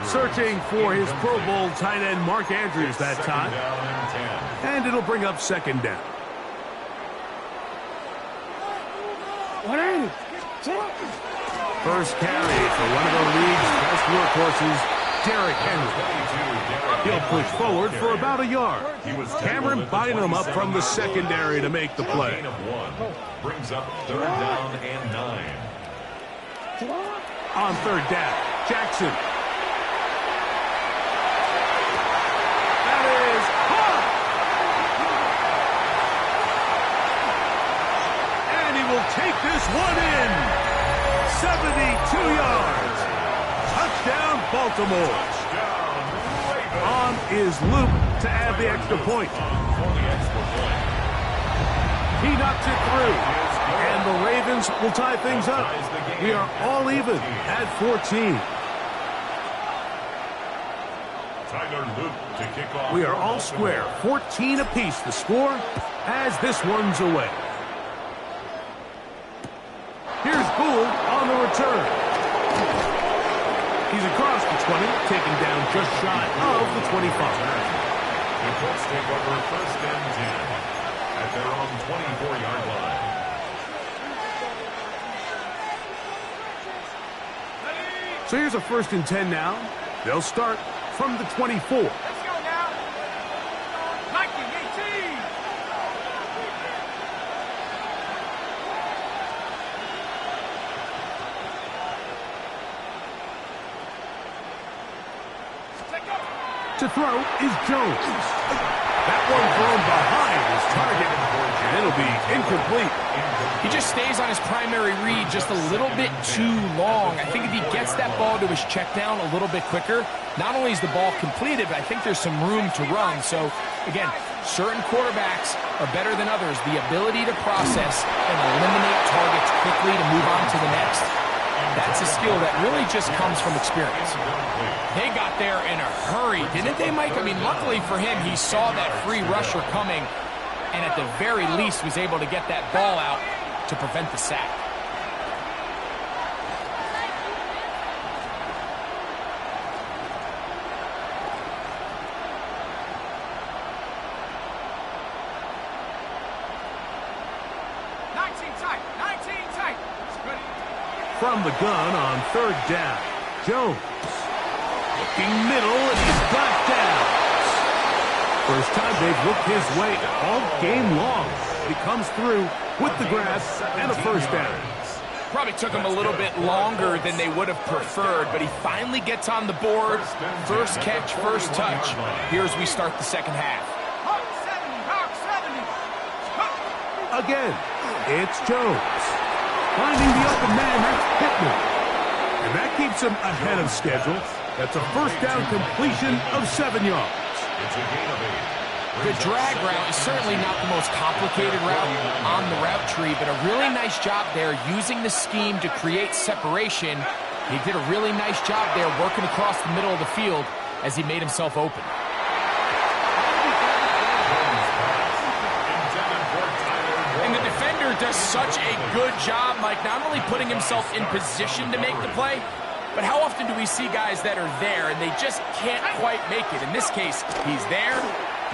Searching for his Pro Bowl tight end Mark Andrews that time. And it'll bring up 2nd down. First carry for one of the league's best workhorses, Derrick Henry. He'll push forward for about a yard. Cameron Bynum up from the secondary to make the play. Brings up 3rd down and 9. On 3rd down, Jackson. That is caught! And he will take this one in. 72 yards. Touchdown, Baltimore. On is Luke to add the extra point. He knocks it through. And the Ravens will tie things up. We are all even at 14. We are all square. 14 apiece the score as this one's away. Here's Gould on the return. He's across the 20, taken down just shy of the 25. The Colts take over 1st and 10 at their own 24-yard line. So here's a 1st and 10 now. They'll start from the 24. Let's go now. Nike 18. To throw is Jones. That one thrown behind his target, and it'll be incomplete. He just stays on his primary read just a little bit too long. I think if he gets that ball to his check down a little bit quicker, not only is the ball completed, but I think there's some room to run. So, again, certain quarterbacks are better than others. The ability to process and eliminate targets quickly to move on to the next. That's a skill that really just comes from experience. They got there in a hurry, didn't they, Mike? I mean, luckily for him, he saw that free rusher coming and at the very least was able to get that ball out to prevent the sack. From the gun on third down, Jones. Looking middle, and he's got down. First time they've looked his way all game long. He comes through with the grab and a first down. Probably took him a little bit longer than they would have preferred, but he finally gets on the board. First catch, first touch. Here as we start the second half. Again, it's Jones. Finding the open man, that's Pittman. And that keeps him ahead of schedule. That's a first down completion of 7 yards. It's a gain of 8. The drag route is certainly not the most complicated route on the route tree, but a really nice job there using the scheme to create separation. He did a really nice job there working across the middle of the field as he made himself open. And the defender does such a good job, Mike, not only putting himself in position to make the play, but how often do we see guys that are there and they just can't quite make it? In this case, he's there,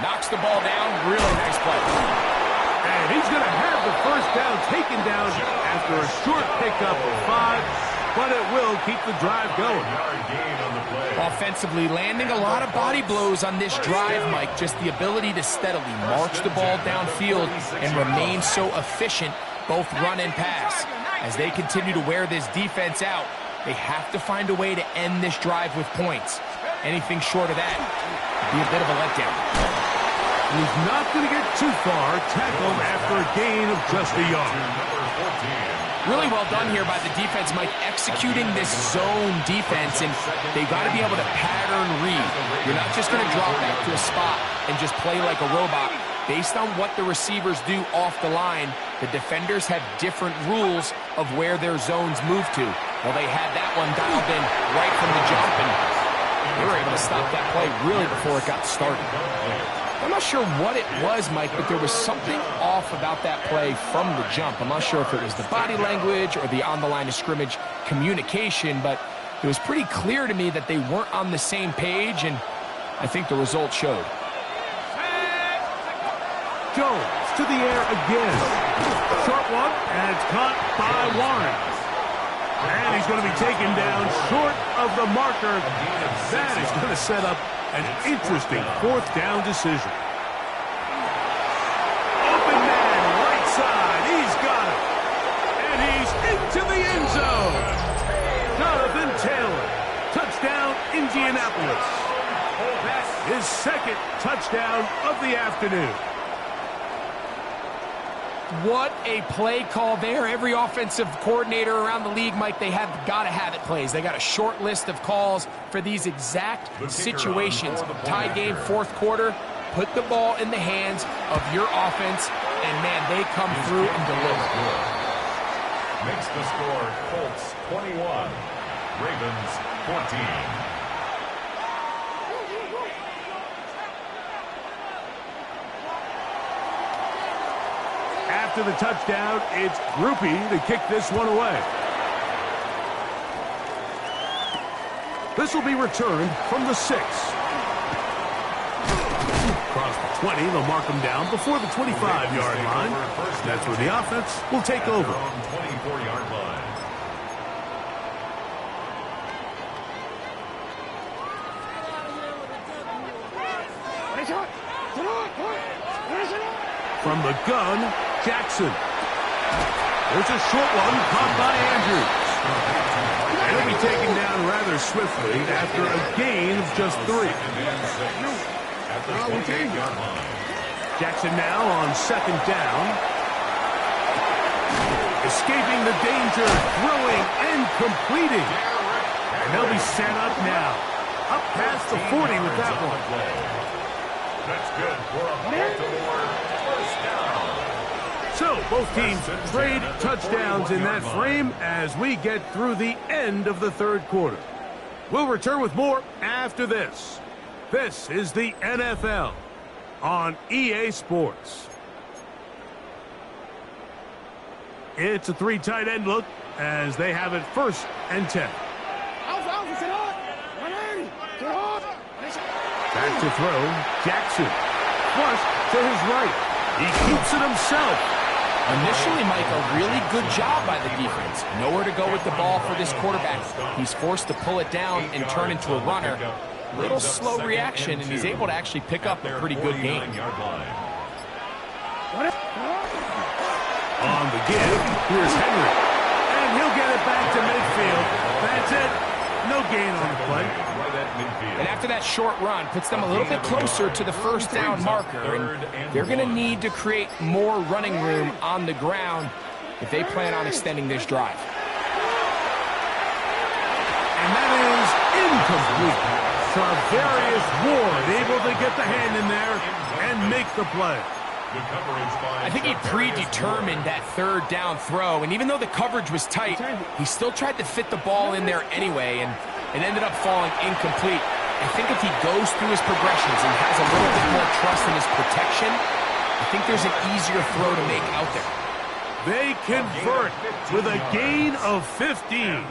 knocks the ball down, really nice play. And he's going to have the first down taken down after a short pickup of 5, but it will keep the drive going. Offensively, landing a lot of body blows on this drive, Mike. Just the ability to steadily march the ball downfield and remain so efficient, both run and pass. As they continue to wear this defense out, they have to find a way to end this drive with points. Anything short of that would be a bit of a letdown. He's not going to get too far. Tackled after a gain of just a yard. Really well done here by the defense, Mike, executing this zone defense, and they've got to be able to pattern read. You're not just going to drop back to a spot and just play like a robot. Based on what the receivers do off the line, the defenders have different rules of where their zones move to. Well, they had that one dialed in right from the jump, and they were able to stop that play really before it got started. I'm not sure what it was, Mike, but there was something off about that play from the jump. I'm not sure if it was the body language or the on-the-line-of-scrimmage communication, but it was pretty clear to me that they weren't on the same page, and I think the result showed. Jones to the air again. Short one, and it's caught by Warren. And he's going to be taken down short of the marker. That is going to set up an interesting fourth down decision. Open man, right side. He's got it. And he's into the end zone. Jonathan Taylor. Touchdown, Indianapolis. That's his second touchdown of the afternoon. What a play call there. Every offensive coordinator around the league, Mike, they have got to have it plays. They got a short list of calls for these exact situations. Tie game, fourth quarter, put the ball in the hands of your offense, and, man, they come through and deliver. Makes the score Colts 21, Ravens 14. After the touchdown, it's Groupie to kick this one away. This will be returned from the 6. Across the 20, they'll mark him down before the 25-yard line. That's where the offense will take over. 24-yard line. From the gun, Jackson. There's a short one caught by Andrews. And he'll be taken down rather swiftly after a gain of just 3. Jackson now on second down. Escaping the danger, throwing and completing. And they'll be set up now. Up past the 40 with that one. That's good for a Baltimore first down. So both teams trade touchdowns in that frame as we get through the end of the third quarter. We'll return with more after this. This is the NFL on EA Sports. It's a three tight end look as they have it 1st and 10. Back to throw. Jackson. Flush to his right. He keeps it himself. Initially, Mike, a really good job by the defense. Nowhere to go with the ball for this quarterback. He's forced to pull it down and turn into a runner. Little slow reaction, and he's able to actually pick up a pretty good game. On the give, here's Henry. And he'll get it back to midfield. That's it. No gain on the play. And after that short run, puts them a little bit closer to the first down marker. And they're going to need to create more running room on the ground if they plan on extending this drive. And that is incomplete. Travarius Ward able to get the hand in there and make the play. I think he predetermined that third down throw, and even though the coverage was tight, he still tried to fit the ball in there anyway, and it ended up falling incomplete. I think if he goes through his progressions and has a little bit more trust in his protection, I think there's an easier throw to make out there. They convert with a gain of 15.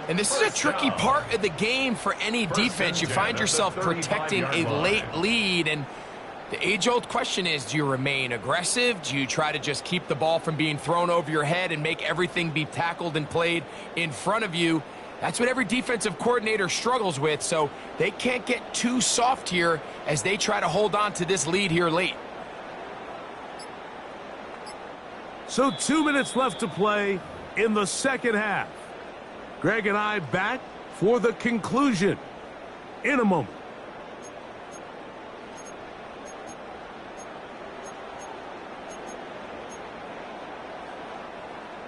And this is a tricky part of the game for any defense. You find yourself protecting a late lead, and the age-old question is, do you remain aggressive? Do you try to just keep the ball from being thrown over your head and make everything be tackled and played in front of you? That's what every defensive coordinator struggles with, so they can't get too soft here as they try to hold on to this lead here late. So 2 minutes left to play in the second half. Greg and I back for the conclusion in a moment.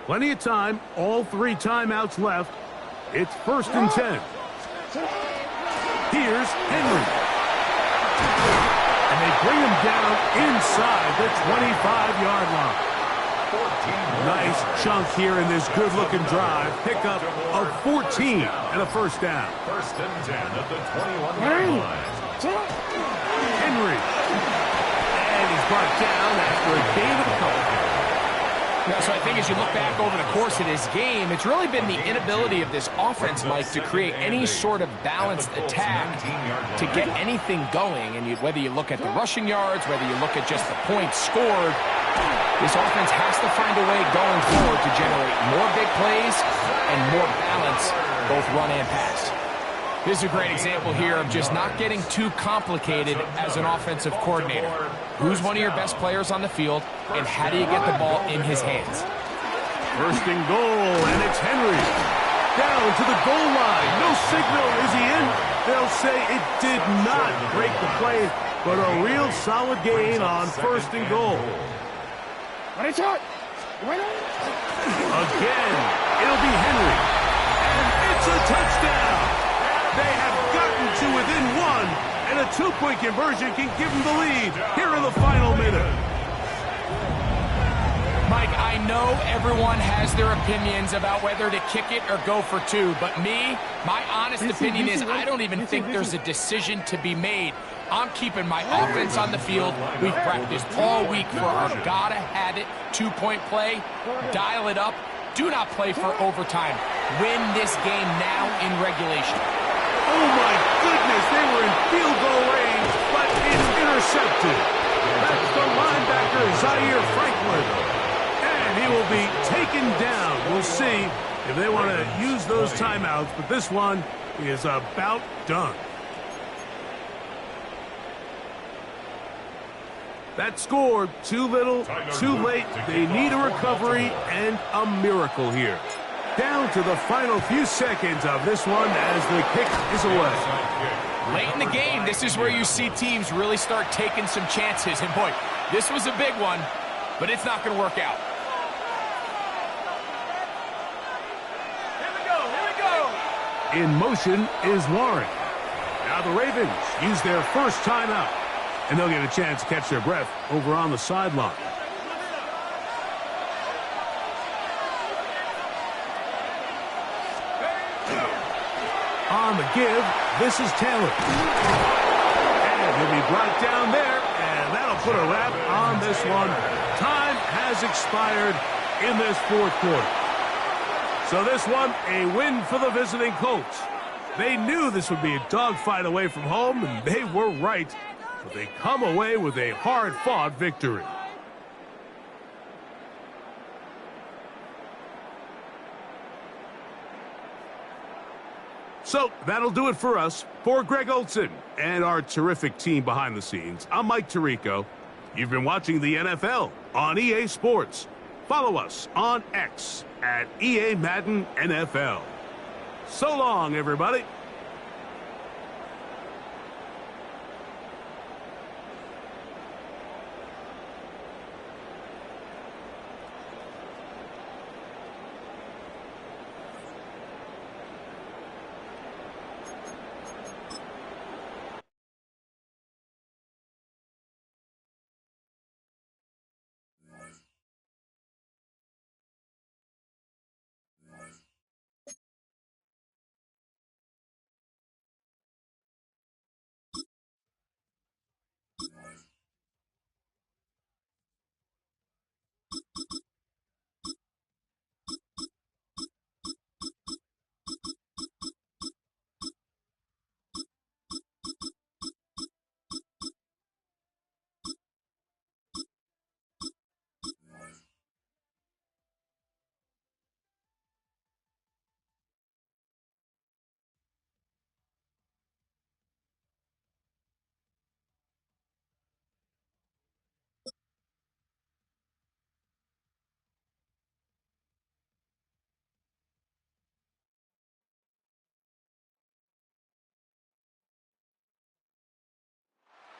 Plenty of time, all 3 timeouts left. It's 1st and 10. Here's Henry. And they bring him down inside the 25-yard line. Nice chunk here in this good-looking drive. Pickup of 14 and a first down. 1st and 10 at the 21-yard line. Henry. And he's brought down after a gain of a couple. Yeah, so I think as you look back over the course of this game, it's really been the inability of this offense, Mike, to create any sort of balanced attack to get anything going. And whether you look at the rushing yards, whether you look at just the points scored, this offense has to find a way going forward to generate more big plays and more balance, both run and pass. This is a great example here of just not getting too complicated as an offensive coordinator. Who's one of your best players on the field, and how do you get the ball in his hands? 1st and goal, and it's Henry. Down to the goal line. No signal. Is he in? They'll say it did not break the play, but a real solid gain on 1st and goal. Again, it'll be Henry. And it's a touchdown. They have gotten to within 1, and a 2-point conversion can give them the lead here in the final minute. Mike, I know everyone has their opinions about whether to kick it or go for 2, but my honest opinion is I don't even think there's a decision to be made. I'm keeping my offense on the field. We've practiced all week for our gotta-have-it 2-point play. Dial it up. Do not play for overtime. Win this game now in regulation. Oh, my goodness, they were in field goal range, but it's intercepted. That's the linebacker, Zaire Franklin. And he will be taken down. We'll see if they want to use those timeouts, but this one is about done. That score, too little, too late. They need a recovery and a miracle here. Down to the final few seconds of this one as the kick is away. Late in the game, this is where you see teams really start taking some chances. And boy, this was a big one, but it's not going to work out. Here we go. In motion is Warren. Now the Ravens use their first timeout, and they'll get a chance to catch their breath over on the sideline. on the give. This is Taylor. And he'll be brought down there, and that'll put a wrap on this one. Time has expired in this fourth quarter. So this one, a win for the visiting Colts. They knew this would be a dogfight away from home, and they were right. But they come away with a hard-fought victory. So that'll do it for us. For Greg Olson and our terrific team behind the scenes, I'm Mike Tirico. You've been watching the NFL on EA Sports. Follow us on X at EA Madden NFL. So long, everybody.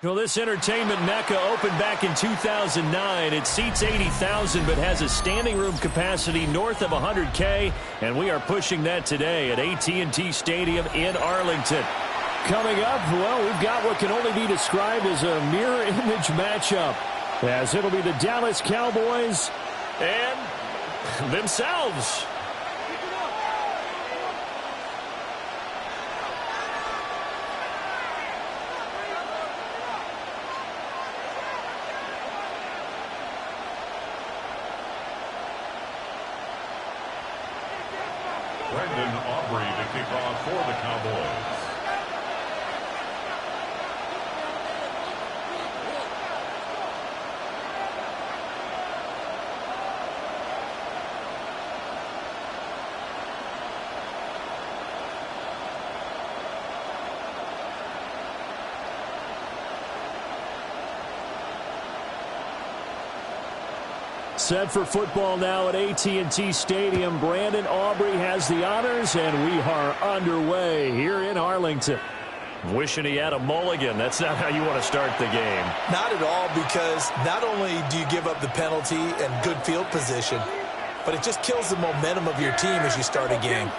Well, this entertainment mecca opened back in 2009. It seats 80,000 but has a standing room capacity north of 100K, and we are pushing that today at AT&T Stadium in Arlington. Coming up, well, we've got what can only be described as a mirror image matchup, as it'll be the Dallas Cowboys and themselves. Aubrey to kick off for the Cowboys. Set for football now at AT&T Stadium. Brandon Aubrey has the honors, and we are underway here in Arlington. Wishing he had a mulligan. That's not how you want to start the game. Not at all, because not only do you give up the penalty and good field position, but it just kills the momentum of your team as you start a game.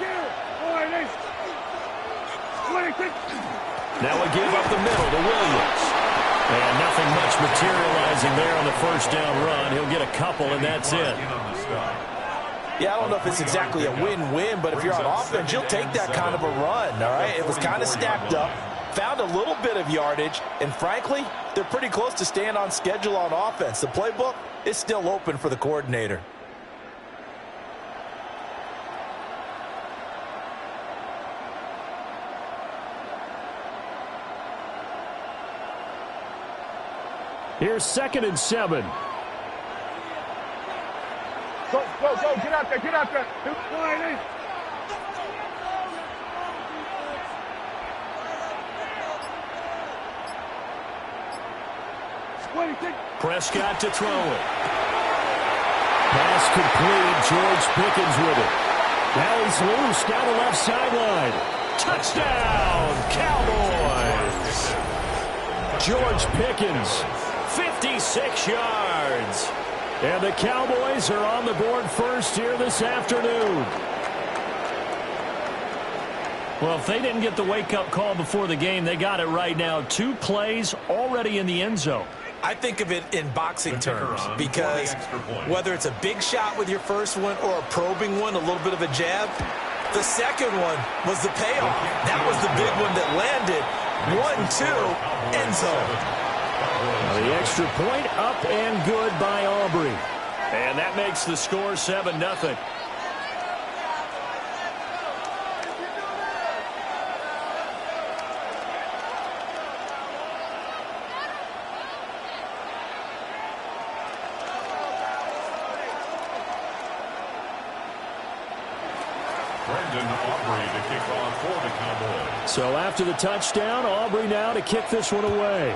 Now a give up the middle to Williams. And nothing much materializing there on the first down run. He'll get a couple, and that's it. Yeah, I don't know if it's exactly a win-win, but if you're on offense, you'll take that kind of a run, all right? It was kind of stacked up, found a little bit of yardage, and frankly, they're pretty close to staying on schedule on offense. The playbook is still open for the coordinator. Here's 2nd and 7. Go, get out there, get out there. Prescott to throw it. Pass complete. George Pickens with it. Now he's loose down the left sideline. Touchdown, Cowboys. George Pickens, 56 yards. And the Cowboys are on the board first here this afternoon. Well, if they didn't get the wake-up call before the game, they got it right now. 2 plays already in the end zone. I think of it in boxing terms, because whether it's a big shot with your first one or a probing one, a little bit of a jab, The second one was the payoff. That was the big one that landed. 1-2, end zone. The extra point up and good by Aubrey. And that makes the score 7-0. Aubrey to kick off for the Cowboys. So after the touchdown, Aubrey now to kick this one away.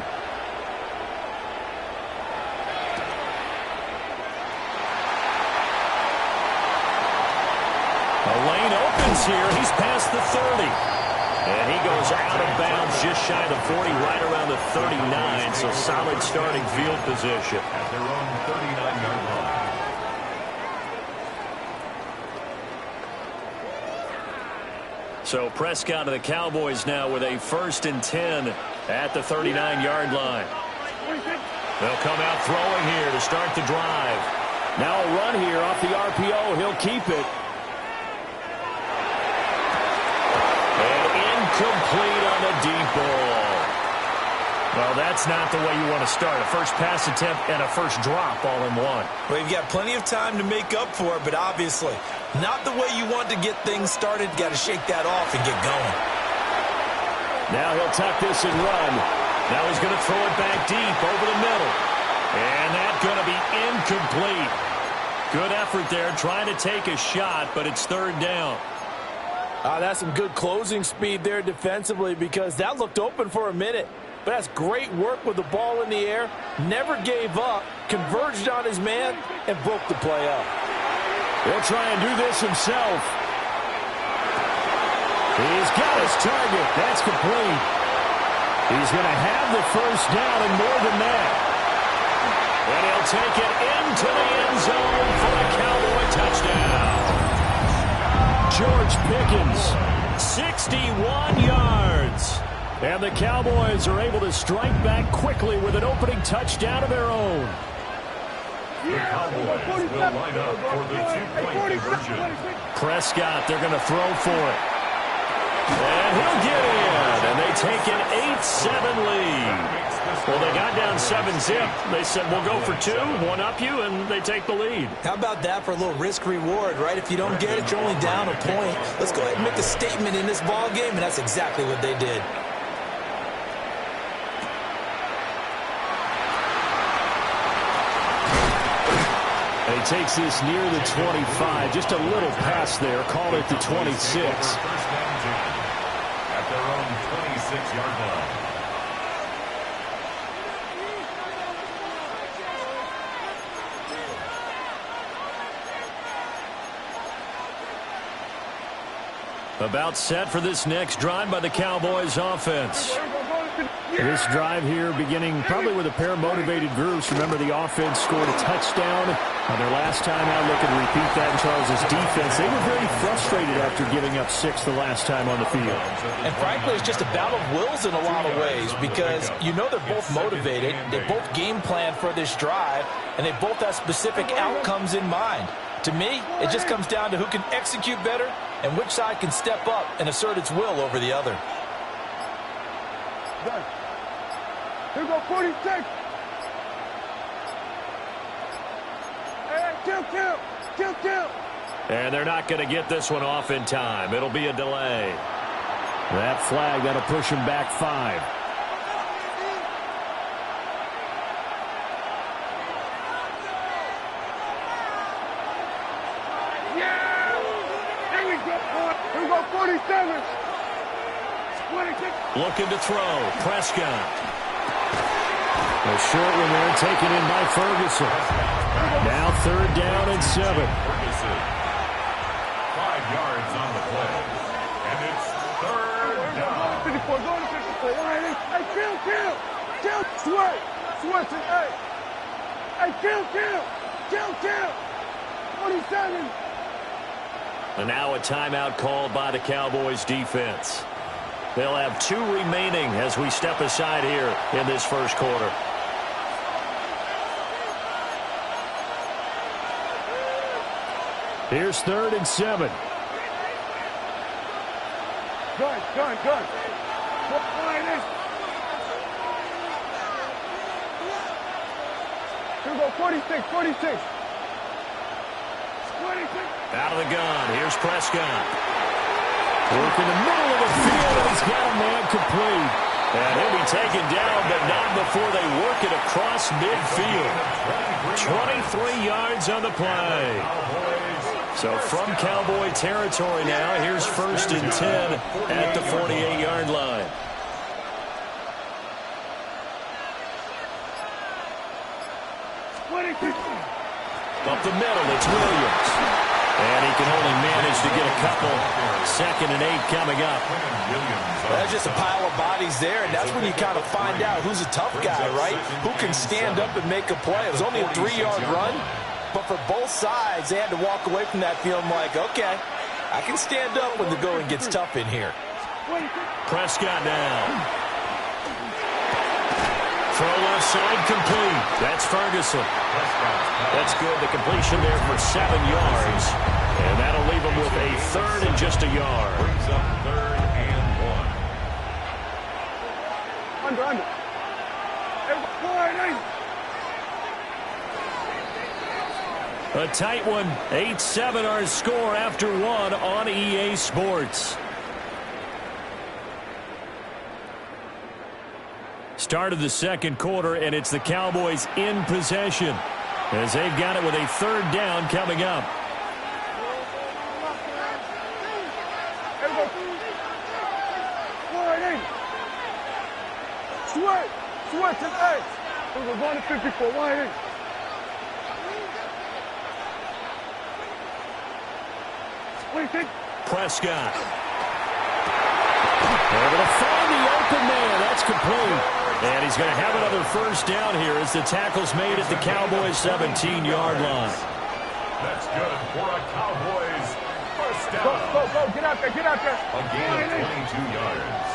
The lane opens here. He's past the 30. And he goes out of bounds just shy of the 40, right around the 39. So solid starting field position. At their own 39-yard line. So Prescott of the Cowboys now with a 1st and 10 at the 39-yard line. They'll come out throwing here to start the drive. Now a run here off the RPO. He'll keep it. And incomplete on the deep ball. Well, that's not the way you want to start. A first pass attempt and a first drop all in one. Well, you've got plenty of time to make up for it, but obviously not the way you want to get things started. Got to shake that off and get going. Now he'll tuck this and run. Now he's going to throw it back deep over the middle. And that's going to be incomplete. Good effort there trying to take a shot, but it's 3rd down. That's some good closing speed there defensively because that looked open for a minute. But that's great work with the ball in the air. Never gave up, converged on his man, and broke the play up. He'll try and do this himself. He's got his target. That's complete. He's going to have the first down and more than that. And he'll take it into the end zone for a Cowboy touchdown. George Pickens, 61 yards. And the Cowboys are able to strike back quickly with an opening touchdown of their own. The Cowboys will line up for the 2-point conversion. Prescott, they're going to throw for it. And he'll get in. And they take an 8-7 lead. Well, they got down 7-zip. They said, we'll go for 2, one up you, and they take the lead. How about that for a little risk-reward, right? If you don't get it, you're only down a point. Let's go ahead and make a statement in this ball game, and that's exactly what they did. And he takes this near the 25. Just a little pass there. Called it the 26. At their own 26-yard line. About set for this next drive by the Cowboys offense. This drive here beginning probably with a pair of motivated groups. Remember, the offense scored a touchdown on their last time out. Looking to repeat that in Charles's defense. They were very frustrated after giving up 6 the last time on the field. And frankly, it's just a battle of wills in a lot of ways because you know they're both motivated. They both game plan for this drive, and they both have specific outcomes in mind. To me, it just comes down to who can execute better and which side can step up and assert its will over the other. Here go 46. Hey, kill. And they're not going to get this one off in time. It'll be a delay. That flag, that'll push him back 5. Here we go, 47. 26. Looking to throw. Prescott. A short one there taken in by Ferguson. Now 3rd down and 7. Ferguson. 5 yards on the play. And it's 3rd down. 54, going to 54. Hey, kill. Sweat. Hey, kill. 47. And now a timeout called by the Cowboys defense. They'll have 2 remaining as we step aside here in this first quarter. Here's 3rd and 7. Gun. Here we go, 46. Out of the gun. Here's Prescott. Work in the middle of the field, and he's got a man complete. And he'll be taken down, but not before they work it across midfield. 23 yards on the play. So from Cowboy territory now, here's 1st and 10 at the 48-yard line. Up the middle, it's Williams. And he can only manage to get a couple. 2nd and 8 coming up. That's just a pile of bodies there, and that's when you kind of find out who's a tough guy, right? Who can stand up and make a play. It was only a 3-yard run, but for both sides, they had to walk away from that feeling like, okay, I can stand up when the going gets tough in here. Prescott now. Throw left side complete. That's Ferguson. That's good. The completion there for 7 yards. And that'll leave him with a 3rd and just a yard. Brings up 3rd and 1. Under. A tight one. 8-7 our score after 1 on EA Sports. Start of the 2nd quarter, and it's the Cowboys in possession as they've got it with a 3rd down coming up. Sweat to the edge. We're going to 54. Wide in. Prescott. Able to find the open man. That's complete. And he's going to have another 1st down here as the tackle's made at the Cowboys' 17-yard line. That's good for a Cowboys 1st down. Go. Get out there. A gain of 22 yards.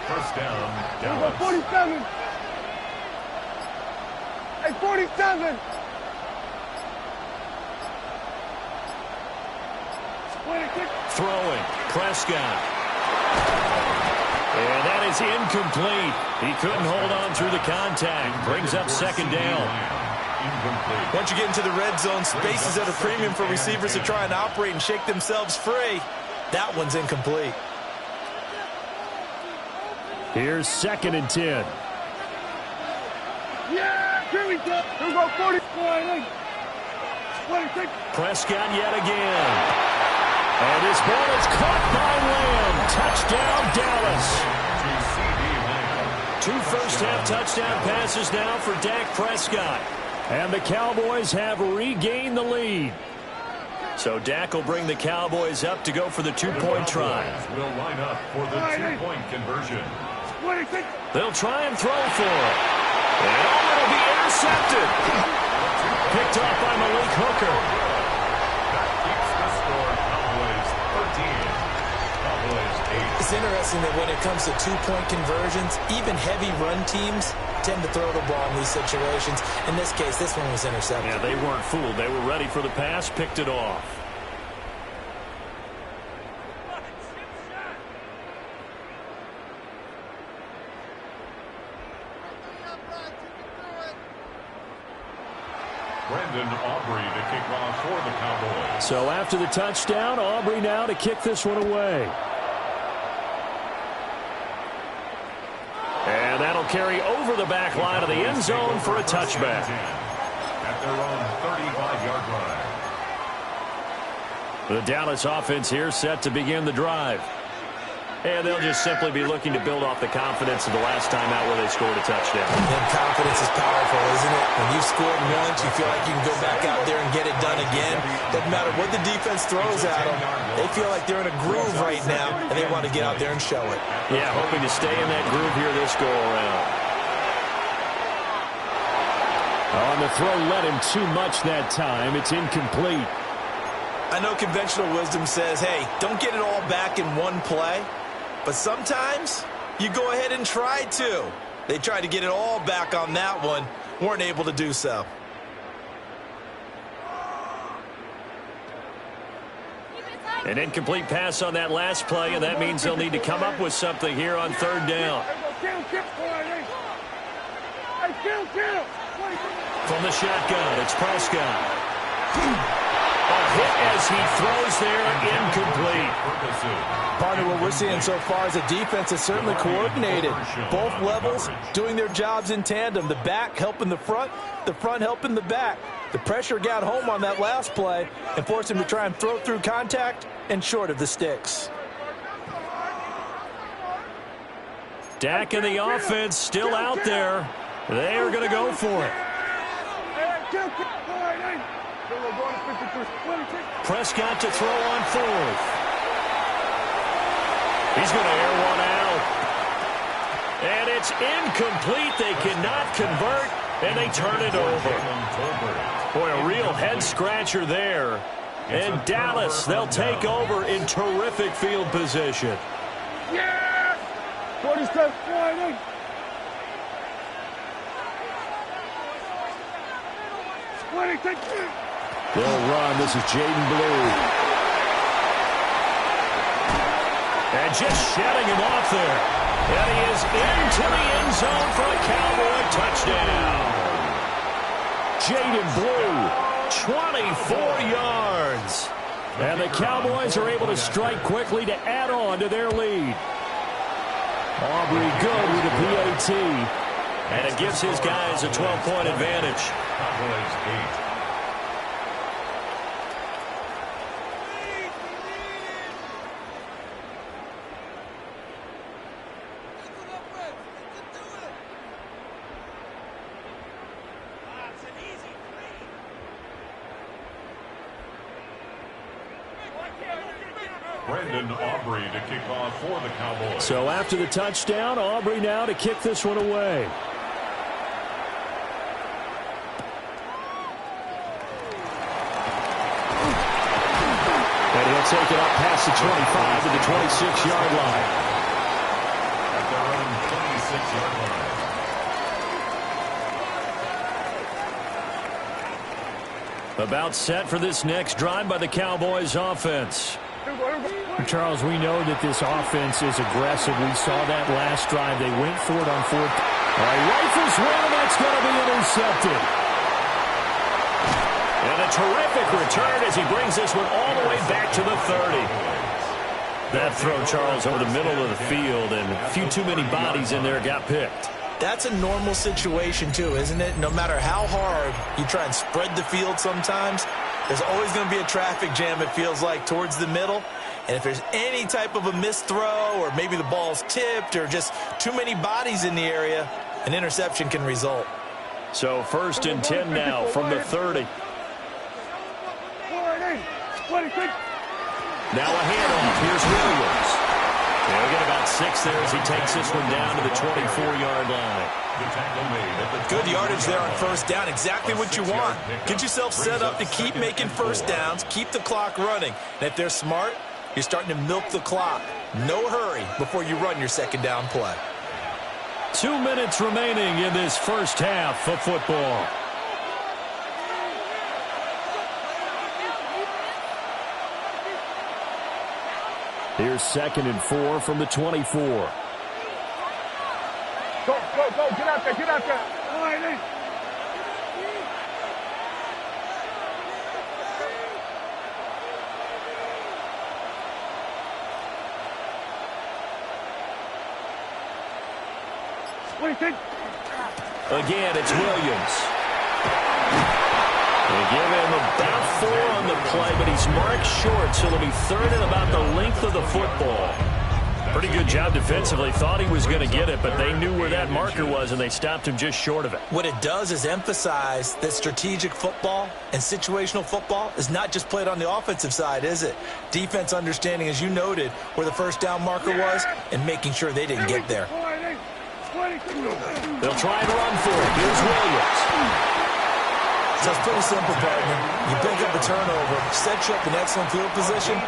1st down, Dallas. 47. Hey, 47. Throwing. Prescott. And that is incomplete. He couldn't hold on through the contact. Brings up 2nd down. Once you get into the red zone, space is at a premium for receivers to try and operate and shake themselves free. That one's incomplete. Here's 2nd and 10. Yeah, here we go. Here we go, 40. 26. Prescott yet again. And this ball is caught by Lamb. Touchdown, Dallas. 2 first-half touchdown passes now for Dak Prescott. And the Cowboys have regained the lead. So Dak will bring the Cowboys up to go for the 2-point try. Will line up for the 2-point conversion. They'll try and throw for it. And it'll be intercepted. Picked off by Malik Hooker. It's interesting that when it comes to 2-point conversions, even heavy run teams tend to throw the ball in these situations. In this case, this one was intercepted. Yeah, they weren't fooled. They were ready for the pass, picked it off. Brendan Aubrey to kick off for the Cowboys. So after the touchdown, Aubrey now to kick this one away. And that'll carry over the back line of the end zone for a touchback. At their own 35-yard line. The Dallas offense here set to begin the drive. And they'll just simply be looking to build off the confidence of the last time out where they scored a touchdown. And confidence is powerful, isn't it? When you've scored once, you feel like you can go back out there and get it done again. Doesn't matter what the defense throws at them. They feel like they're in a groove right now, and they want to get out there and show it. Yeah, hoping to stay in that groove here this go-around. On the throw, led him too much that time. It's incomplete. I know conventional wisdom says, hey, don't get it all back in one play. But sometimes you go ahead and try to. They tried to get it all back on that one. Weren't able to do so. An incomplete pass on that last play, and that means they'll need to come up with something here on third down. From the shotgun, it's Prescott. A hit as he throws there, incomplete. Partner, what we're seeing so far is a defense is certainly coordinated. Both levels doing their jobs in tandem. The back helping the front helping the back. The pressure got home on that last play and forced him to try and throw through contact and short of the sticks. Dak and the offense still out there. They are going to go for it. Prescott to throw on fourth. He's going to air one out. And it's incomplete. They cannot convert, and they turn it over. Boy, a real head-scratcher there. And Dallas, they'll take over in terrific field position. Yes! 47, 40. They'll run. This is Jaden Blue. And just shedding him off there. And he is into the end zone for a Cowboy touchdown. Jaden Blue, 24 yards. And the Cowboys are able to strike quickly to add on to their lead. Aubrey good with a PAT. And it gives his guys a 12-point advantage. Cowboys 8. Aubrey to kick off for the Cowboys. So after the touchdown, Aubrey now to kick this one away. And he'll take it up past the 25 to the 26-yard line. At their own 26-yard line. About set for this next drive by the Cowboys offense. Charles, we know that this offense is aggressive. We saw that last drive. They went for it on fourth. All right, rifles one, that's going to be intercepted. And a terrific return as he brings this one all the way back to the 30. That throw, Charles, over the middle of the field, and a few too many bodies in there got picked. That's a normal situation, too, isn't it? No matter how hard you try and spread the field sometimes, there's always going to be a traffic jam, it feels like, towards the middle. And if there's any type of a missed throw or maybe the ball's tipped or just too many bodies in the area, an interception can result. So 1st and 10 now from the 30. Now a handoff. Here's Williams. They'll get about 6 there as he takes this one down to the 24-yard line. Good yardage there on first down. Exactly what you want. Get yourself set up to keep making first downs, keep the clock running. And if they're smart, you're starting to milk the clock. No hurry before you run your second down play. 2 minutes remaining in this first half of football. Here's 2nd and 4 from the 24. Go, get out there, get out there. All right, Again, it's Williams. They give him about 4 on the play, but he's marked short, so it'll be 3rd and about the length of the football. Pretty good job defensively. Thought he was going to get it, but they knew where that marker was, and they stopped him just short of it. What it does is emphasize that strategic football and situational football is not just played on the offensive side, is it? Defense understanding, as you noted, where the first down marker was and making sure they didn't get there. They'll try and run for it. Here's Williams. So it's pretty simple, partner. You pick up a turnover, set you up in excellent field position.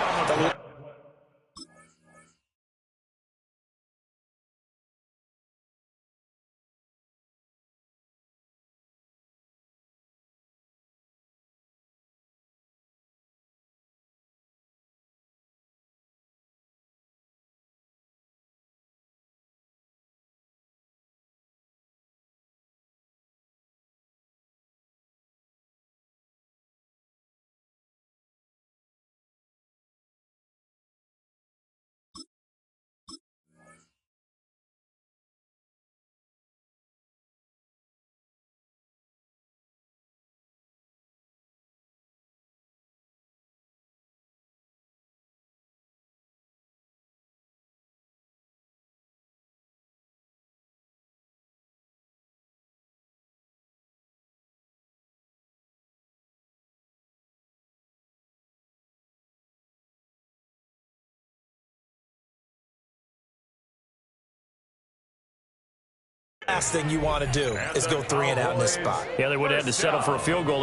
Last thing you want to do is go 3 and out in this spot. Yeah, they would have had to settle for a field goal.